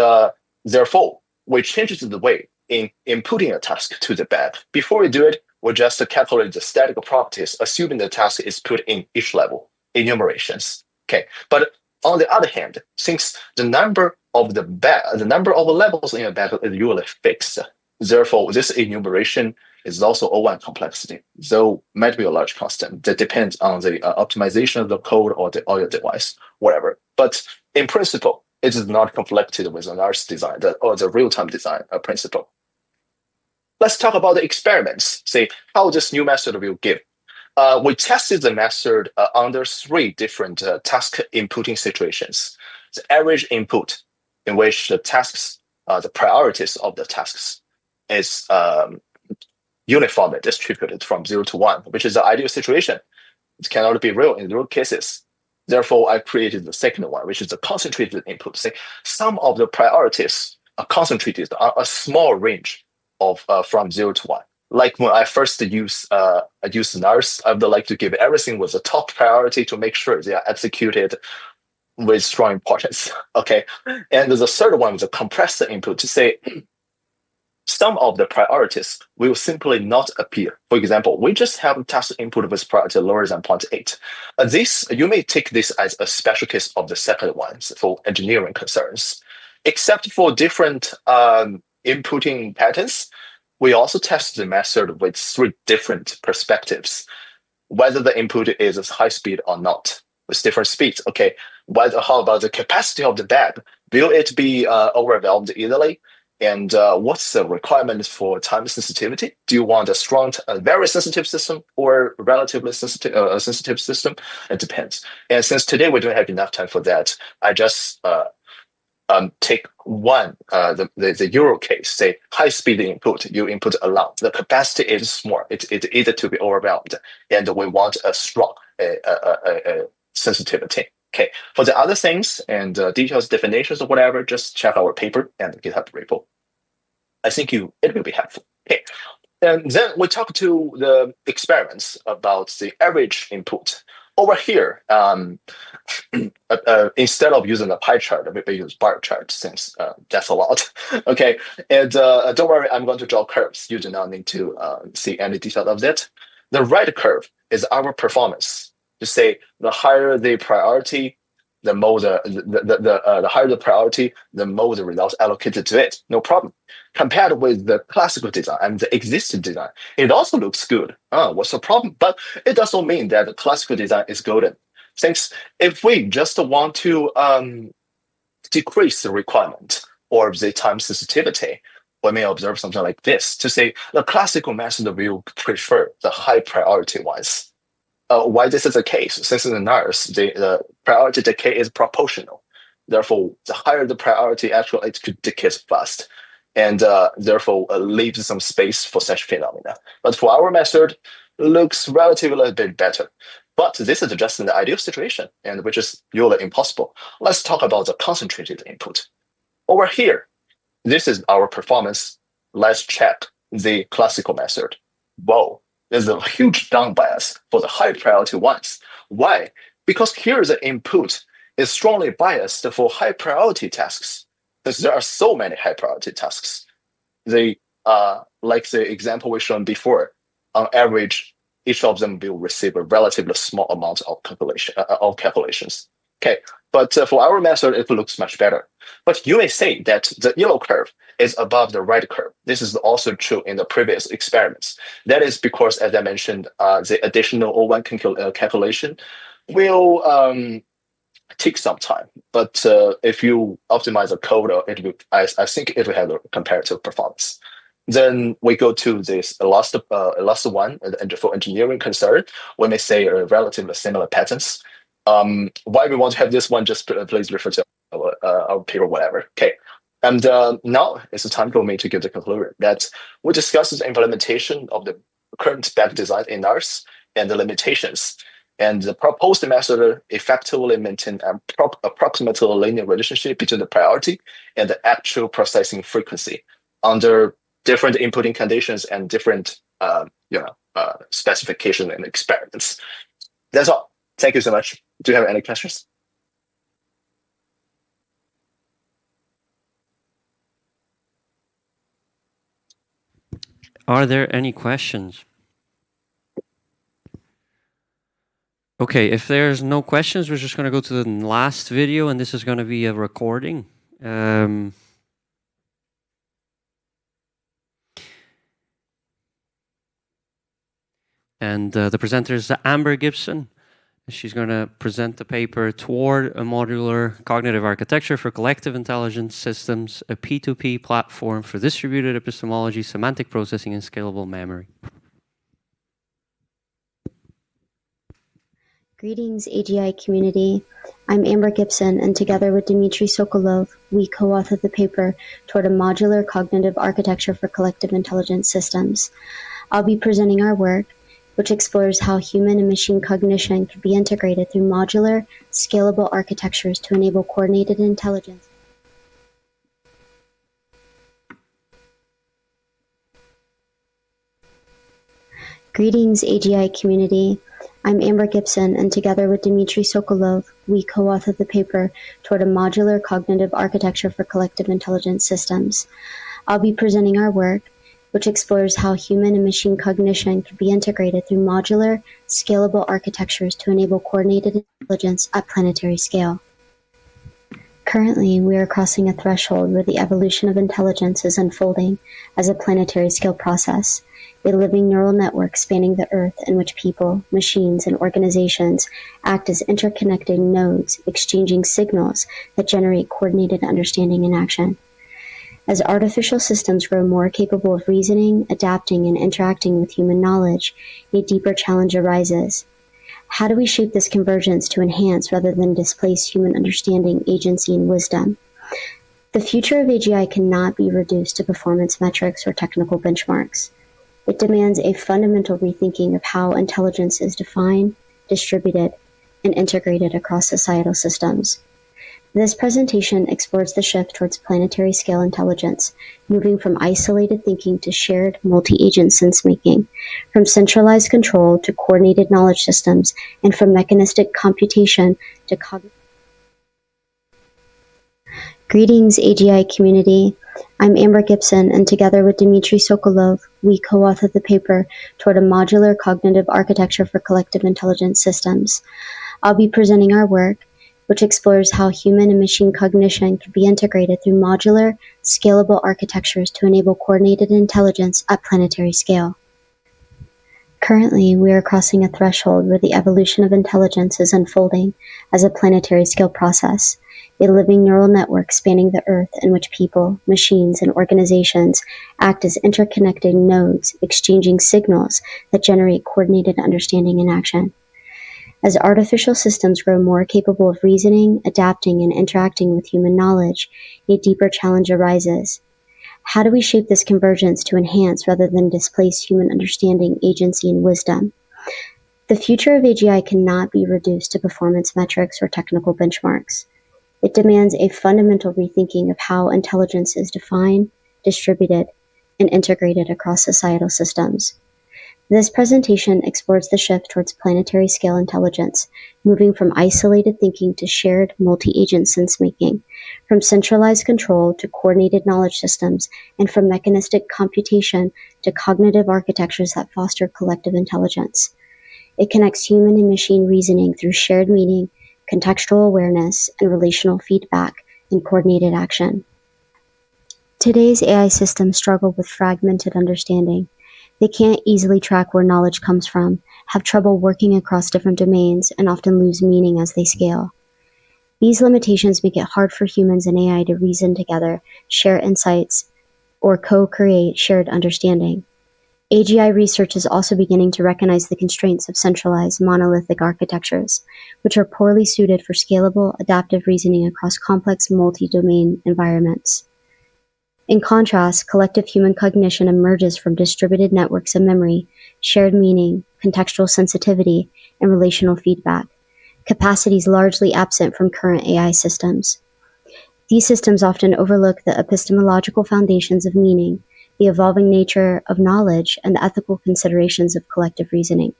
therefore, we change the way in inputting a task to the bag. Before we do it, we just calculate the static properties, assuming the task is put in each level, enumerations. Okay, but on the other hand, since the number of levels in a bag is usually fixed, therefore this enumeration is also O1 complexity, though might be a large constant that depends on the optimization of the code or your device, whatever. But in principle, it is not conflicted with the NARS design or the real-time design principle. Let's talk about the experiments, say how this new method will give. We tested the method under 3 different task inputting situations. The average input, in which the tasks, the priorities of the tasks is uniformly distributed from 0 to 1, which is the ideal situation. It cannot be real in real cases. Therefore, I created the second one, which is the concentrated input. Say some of the priorities are concentrated on a small range of from 0 to 1. Like when I first use NARS, I would like to give everything with a top priority to make sure they are executed with strong importance. Okay, and the third one is a compressed input to say some of the priorities will simply not appear. For example, we just have task input with priority lower than 0.8. This, you may take this as a special case of the second ones for engineering concerns. Except for different inputting patterns, we also test the method with 3 different perspectives, whether the input is high speed or not, with different speeds. Okay, how about the capacity of the bag? Will it be overwhelmed easily? And what's the requirement for time sensitivity? Do you want a strong, very sensitive system or relatively sensitive system? It depends. And since today we don't have enough time for that, I just take one, the Euro case, say high speed input, you input a lot. The capacity is small. It's easy to be overwhelmed. And we want a strong sensitivity. Okay, for the other things and details, definitions or whatever, just check our paper and GitHub repo. I think it will be helpful. Okay. And then we talk to the experiments about the average input. Over here, instead of using a pie chart, we use bar chart since that's a lot. Okay, and don't worry, I'm going to draw curves. You do not need to see any detail of that. The right curve is our performance. To say the higher the priority, the more the higher the priority, the more the results allocated to it. No problem. Compared with the classical design and the existing design, it also looks good. What's the problem? But it doesn't mean that the classical design is golden. Since if we just want to decrease the requirement or the time sensitivity, we may observe something like this to say the classical method will prefer the high priority ones. Why this is the case? Since in the NARS, the priority decay is proportional. Therefore, the higher the priority, actually it could decay fast, and therefore leaves some space for such phenomena. But for our method, looks relatively a bit better. But this is just an ideal situation, and which is usually impossible. Let's talk about the concentrated input. Over here, this is our performance. Let's check the classical method. Whoa, there's a huge down bias for the high priority ones. Why? Because here the input is strongly biased for high priority tasks. Because there are so many high priority tasks. They like the example we shown before, on average, each of them will receive a relatively small amount of calculations. Okay, but for our method, it looks much better. But you may say that the yellow curve is above the right curve. This is also true in the previous experiments. That is because, as I mentioned, the additional O1 calculation will take some time. But if you optimize the code, I think it will have a comparative performance. Then we go to this last one, and for engineering concern, we may say relatively similar patterns. Why we want to have this one, just please refer to our paper, whatever. Okay. And now it's the time for me to give the conclusion that we discussed the implementation of the current back design in NARS and the limitations. And the proposed method effectively maintains an approximately linear relationship between the priority and the actual processing frequency under different inputting conditions and different specification and experiments. That's all. Thank you so much. Do you have any questions? Are there any questions? Okay, if there's no questions, we're just going to go to the last video, and this is going to be a recording. And the presenter is Amber Gibson. She's going to present the paper Toward a Modular Cognitive Architecture for Collective Intelligence Systems, a P2P platform for distributed epistemology, semantic processing, and scalable memory. Greetings, AGI community. I'm Amber Gibson, and together with Dmitry Sokolov, we co-authored the paper Toward a Modular Cognitive Architecture for Collective Intelligence Systems. I'll be presenting our work, which explores how human and machine cognition can be integrated through modular, scalable architectures to enable coordinated intelligence. Greetings, AGI community. I'm Amber Gibson, and together with Dmitry Sokolov, we co-authored the paper Toward a Modular Cognitive Architecture for Collective Intelligence Systems. I'll be presenting our work, which explores how human and machine cognition can be integrated through modular, scalable architectures to enable coordinated intelligence at planetary scale. Currently, we are crossing a threshold where the evolution of intelligence is unfolding as a planetary scale process, a living neural network spanning the Earth in which people, machines, and organizations act as interconnected nodes, exchanging signals that generate coordinated understanding and action. As artificial systems grow more capable of reasoning, adapting, and interacting with human knowledge, a deeper challenge arises. How do we shape this convergence to enhance rather than displace human understanding, agency, and wisdom? The future of AGI cannot be reduced to performance metrics or technical benchmarks. It demands a fundamental rethinking of how intelligence is defined, distributed, and integrated across societal systems. This presentation explores the shift towards planetary scale intelligence, moving from isolated thinking to shared multi-agent sense-making, from centralized control to coordinated knowledge systems, and from mechanistic computation to cognitive. Greetings, AGI community. I'm Amber Gibson, and together with Dmitry Sokolov, we co-authored the paper toward a modular cognitive architecture for collective intelligence systems. I'll be presenting our work, which explores how human and machine cognition can be integrated through modular, scalable architectures to enable coordinated intelligence at planetary scale. Currently, we are crossing a threshold where the evolution of intelligence is unfolding as a planetary scale process, a living neural network spanning the Earth in which people, machines, and organizations act as interconnected nodes, exchanging signals that generate coordinated understanding and action. As artificial systems grow more capable of reasoning, adapting, and interacting with human knowledge, a deeper challenge arises. How do we shape this convergence to enhance rather than displace human understanding, agency, and wisdom? The future of AGI cannot be reduced to performance metrics or technical benchmarks. It demands a fundamental rethinking of how intelligence is defined, distributed, and integrated across societal systems. This presentation explores the shift towards planetary scale intelligence, moving from isolated thinking to shared multi-agent sense-making, from centralized control to coordinated knowledge systems, and from mechanistic computation to cognitive architectures that foster collective intelligence. It connects human and machine reasoning through shared meaning, contextual awareness, and relational feedback in coordinated action. Today's AI systems struggle with fragmented understanding. They can't easily track where knowledge comes from, have trouble working across different domains, and often lose meaning as they scale. These limitations make it hard for humans and AI to reason together, share insights, or co-create shared understanding. AGI research is also beginning to recognize the constraints of centralized, monolithic architectures, which are poorly suited for scalable, adaptive reasoning across complex, multi-domain environments. In contrast, collective human cognition emerges from distributed networks of memory, shared meaning, contextual sensitivity, and relational feedback, capacities largely absent from current AI systems. These systems often overlook the epistemological foundations of meaning, the evolving nature of knowledge, and the ethical considerations of collective reasoning.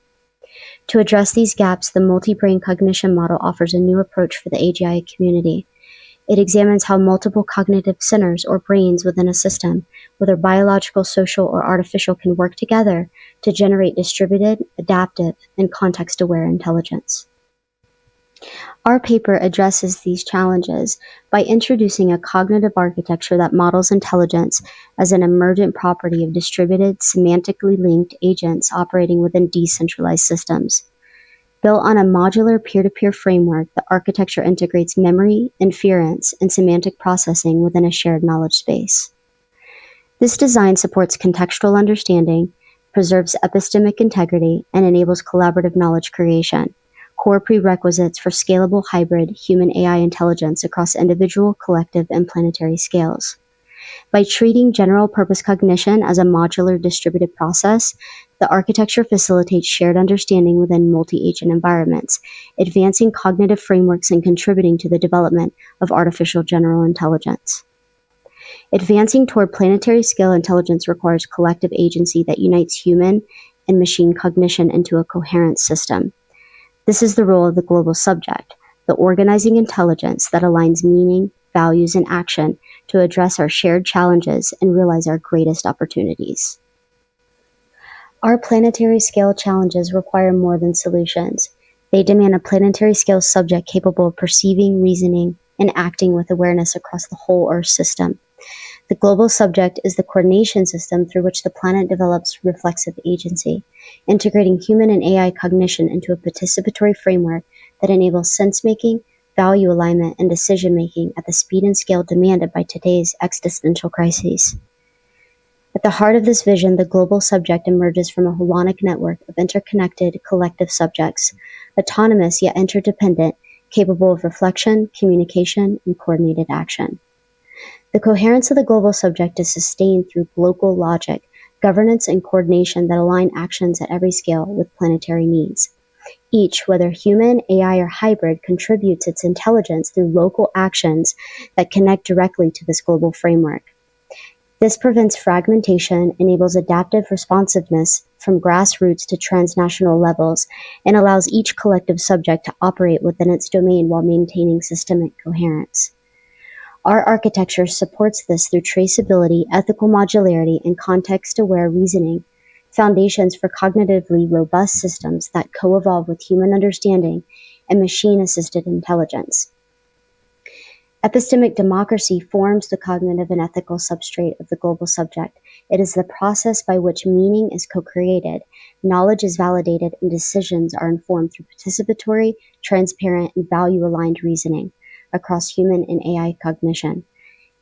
To address these gaps, the multi-brain cognition model offers a new approach for the AGI community. It examines how multiple cognitive centers or brains within a system, whether biological, social, or artificial, can work together to generate distributed, adaptive, and context-aware intelligence. Our paper addresses these challenges by introducing a cognitive architecture that models intelligence as an emergent property of distributed, semantically linked agents operating within decentralized systems. Built on a modular peer-to-peer framework, the architecture integrates memory, inference, and semantic processing within a shared knowledge space. This design supports contextual understanding, preserves epistemic integrity, and enables collaborative knowledge creation, core prerequisites for scalable hybrid human-AI intelligence across individual, collective, and planetary scales. By treating general-purpose cognition as a modular distributed process, the architecture facilitates shared understanding within multi-agent environments, advancing cognitive frameworks and contributing to the development of artificial general intelligence. Advancing toward planetary scale intelligence requires collective agency that unites human and machine cognition into a coherent system. This is the role of the global subject, the organizing intelligence that aligns meaning, values, and action to address our shared challenges and realize our greatest opportunities. Our planetary scale challenges require more than solutions. They demand a planetary scale subject capable of perceiving, reasoning, and acting with awareness across the whole Earth system. The global subject is the coordination system through which the planet develops reflexive agency, integrating human and AI cognition into a participatory framework that enables sense-making, value alignment, and decision-making at the speed and scale demanded by today's existential crises. At the heart of this vision, the global subject emerges from a holonic network of interconnected collective subjects, autonomous yet interdependent, capable of reflection, communication, and coordinated action. The coherence of the global subject is sustained through local logic, governance, and coordination that align actions at every scale with planetary needs. Each, whether human, AI, or hybrid, contributes its intelligence through local actions that connect directly to this global framework. This prevents fragmentation, enables adaptive responsiveness from grassroots to transnational levels, and allows each collective subject to operate within its domain while maintaining systemic coherence. Our architecture supports this through traceability, ethical modularity, and context-aware reasoning, foundations for cognitively robust systems that co-evolve with human understanding and machine-assisted intelligence. Epistemic democracy forms the cognitive and ethical substrate of the global subject. It is the process by which meaning is co-created, knowledge is validated, and decisions are informed through participatory, transparent, and value-aligned reasoning across human and AI cognition.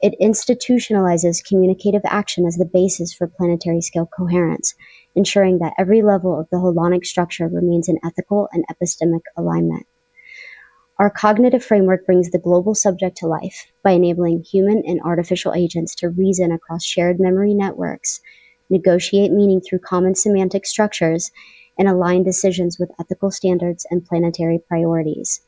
It institutionalizes communicative action as the basis for planetary scale coherence, ensuring that every level of the holonic structure remains in ethical and epistemic alignment. Our cognitive framework brings the global subject to life by enabling human and artificial agents to reason across shared memory networks, negotiate meaning through common semantic structures, and align decisions with ethical standards and planetary priorities.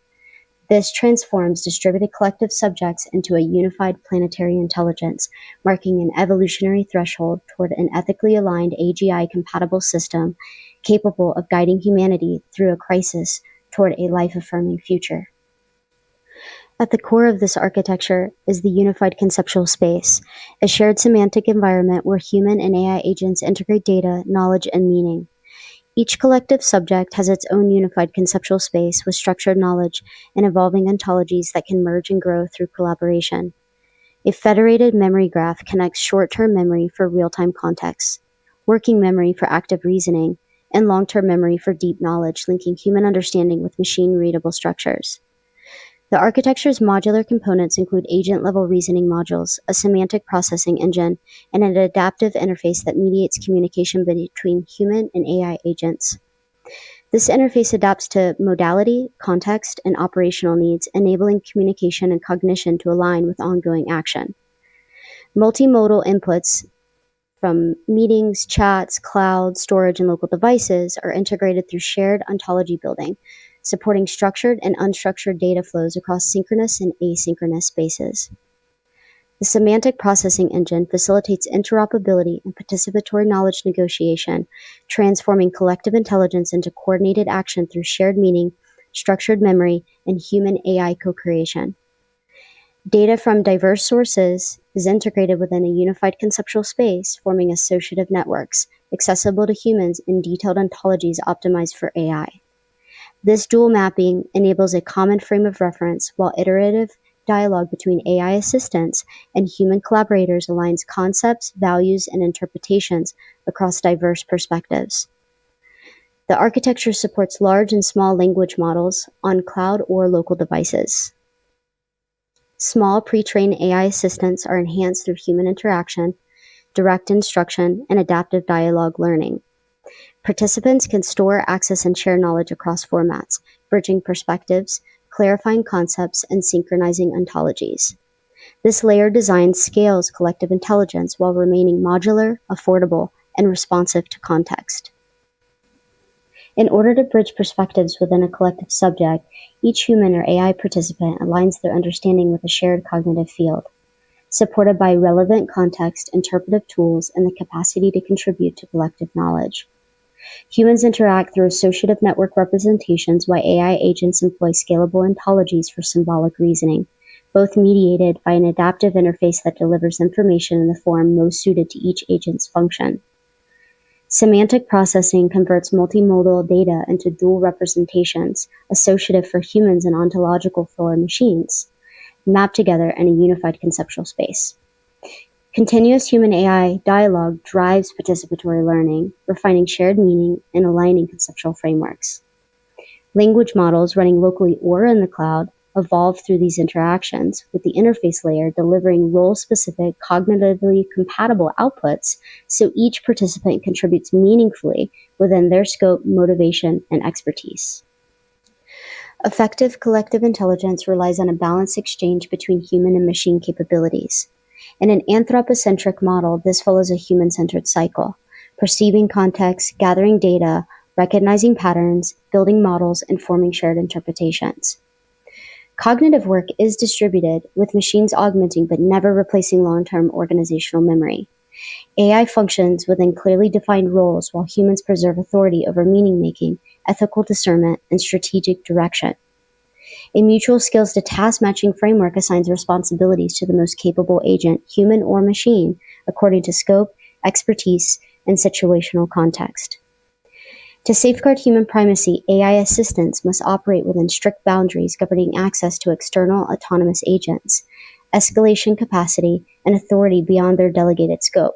This transforms distributed collective subjects into a unified planetary intelligence, marking an evolutionary threshold toward an ethically aligned AGI-compatible system capable of guiding humanity through a crisis toward a life-affirming future. At the core of this architecture is the unified conceptual space, a shared semantic environment where human and AI agents integrate data, knowledge, and meaning. Each collective subject has its own unified conceptual space with structured knowledge and evolving ontologies that can merge and grow through collaboration. A federated memory graph connects short-term memory for real-time context, working memory for active reasoning, and long-term memory for deep knowledge, linking human understanding with machine-readable structures. The architecture's modular components include agent-level reasoning modules, a semantic processing engine, and an adaptive interface that mediates communication between human and AI agents. This interface adapts to modality, context, and operational needs, enabling communication and cognition to align with ongoing action. Multimodal inputs from meetings, chats, cloud, storage, and local devices are integrated through shared ontology building, supporting structured and unstructured data flows across synchronous and asynchronous spaces. The semantic processing engine facilitates interoperability and participatory knowledge negotiation, transforming collective intelligence into coordinated action through shared meaning, structured memory, and human-AI co-creation. Data from diverse sources is integrated within a unified conceptual space, forming associative networks, accessible to humans in detailed ontologies optimized for AI. This dual mapping enables a common frame of reference, while iterative dialogue between AI assistants and human collaborators aligns concepts, values, and interpretations across diverse perspectives. The architecture supports large and small language models on cloud or local devices. Small pre-trained AI assistants are enhanced through human interaction, direct instruction, and adaptive dialogue learning. Participants can store, access, and share knowledge across formats, bridging perspectives, clarifying concepts, and synchronizing ontologies. This layered design scales collective intelligence while remaining modular, affordable, and responsive to context. In order to bridge perspectives within a collective subject, each human or AI participant aligns their understanding with a shared cognitive field, supported by relevant context, interpretive tools, and the capacity to contribute to collective knowledge. Humans interact through associative network representations, while AI agents employ scalable ontologies for symbolic reasoning, both mediated by an adaptive interface that delivers information in the form most suited to each agent's function. Semantic processing converts multimodal data into dual representations, associative for humans and ontological for machines, mapped together in a unified conceptual space. Continuous human-AI dialogue drives participatory learning, refining shared meaning and aligning conceptual frameworks. Language models running locally or in the cloud evolve through these interactions, with the interface layer delivering role-specific, cognitively compatible outputs so each participant contributes meaningfully within their scope, motivation, and expertise. Effective collective intelligence relies on a balanced exchange between human and machine capabilities. In an anthropocentric model, this follows a human-centered cycle, perceiving context, gathering data, recognizing patterns, building models, and forming shared interpretations. Cognitive work is distributed, with machines augmenting but never replacing long-term organizational memory. AI functions within clearly defined roles while humans preserve authority over meaning-making, ethical discernment, and strategic direction. A mutual skills to task matching framework assigns responsibilities to the most capable agent, human or machine, according to scope, expertise, and situational context. To safeguard human primacy, AI assistants must operate within strict boundaries governing access to external autonomous agents, escalation capacity, and authority beyond their delegated scope.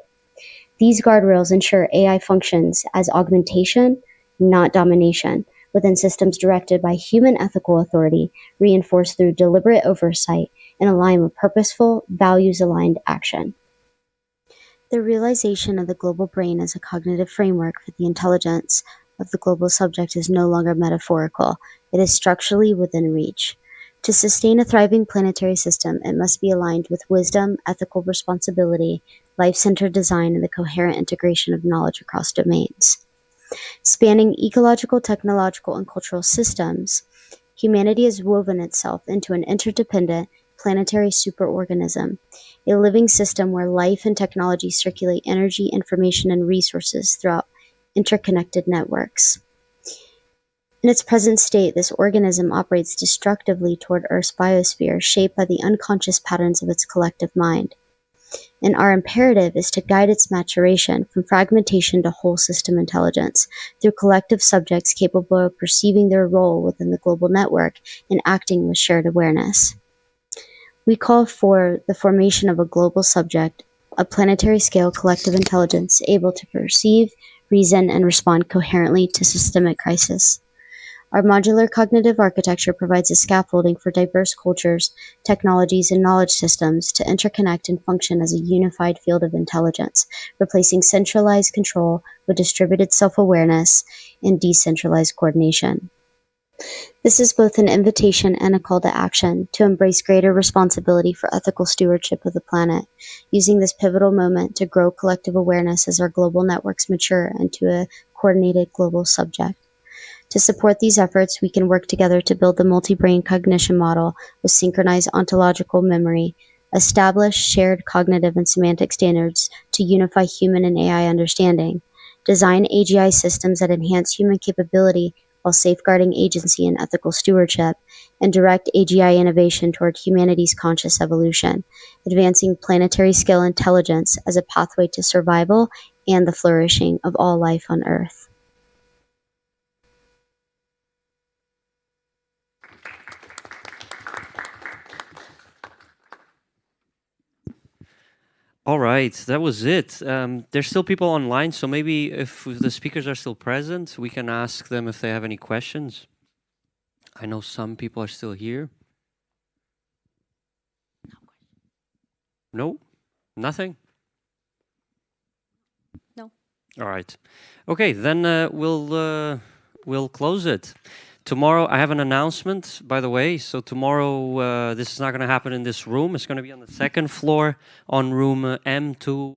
These guardrails ensure AI functions as augmentation, not domination, within systems directed by human ethical authority, reinforced through deliberate oversight, and aligned with purposeful, values-aligned action. The realization of the global brain as a cognitive framework for the intelligence of the global subject is no longer metaphorical. It is structurally within reach. To sustain a thriving planetary system, it must be aligned with wisdom, ethical responsibility, life-centered design, and the coherent integration of knowledge across domains. Spanning ecological, technological, and cultural systems, humanity has woven itself into an interdependent planetary superorganism, a living system where life and technology circulate energy, information, and resources throughout interconnected networks. In its present state, this organism operates destructively toward Earth's biosphere, shaped by the unconscious patterns of its collective mind. And our imperative is to guide its maturation from fragmentation to whole system intelligence through collective subjects capable of perceiving their role within the global network and acting with shared awareness. We call for the formation of a global subject, a planetary-scale collective intelligence able to perceive, reason, and respond coherently to systemic crisis. Our modular cognitive architecture provides a scaffolding for diverse cultures, technologies, and knowledge systems to interconnect and function as a unified field of intelligence, replacing centralized control with distributed self-awareness and decentralized coordination. This is both an invitation and a call to action to embrace greater responsibility for ethical stewardship of the planet, using this pivotal moment to grow collective awareness as our global networks mature into a coordinated global subject. To support these efforts, we can work together to build the multi-brain cognition model with synchronized ontological memory, establish shared cognitive and semantic standards to unify human and AI understanding, design AGI systems that enhance human capability while safeguarding agency and ethical stewardship, and direct AGI innovation toward humanity's conscious evolution, advancing planetary-scale intelligence as a pathway to survival and the flourishing of all life on Earth. All right, that was it. There's still people online, so maybe if the speakers are still present, we can ask them if they have any questions. I know some people are still here. No? Nothing? No. All right. Okay, then we'll close it. Tomorrow, I have an announcement, by the way. So tomorrow, this is not going to happen in this room. It's going to be on the second floor on room M2.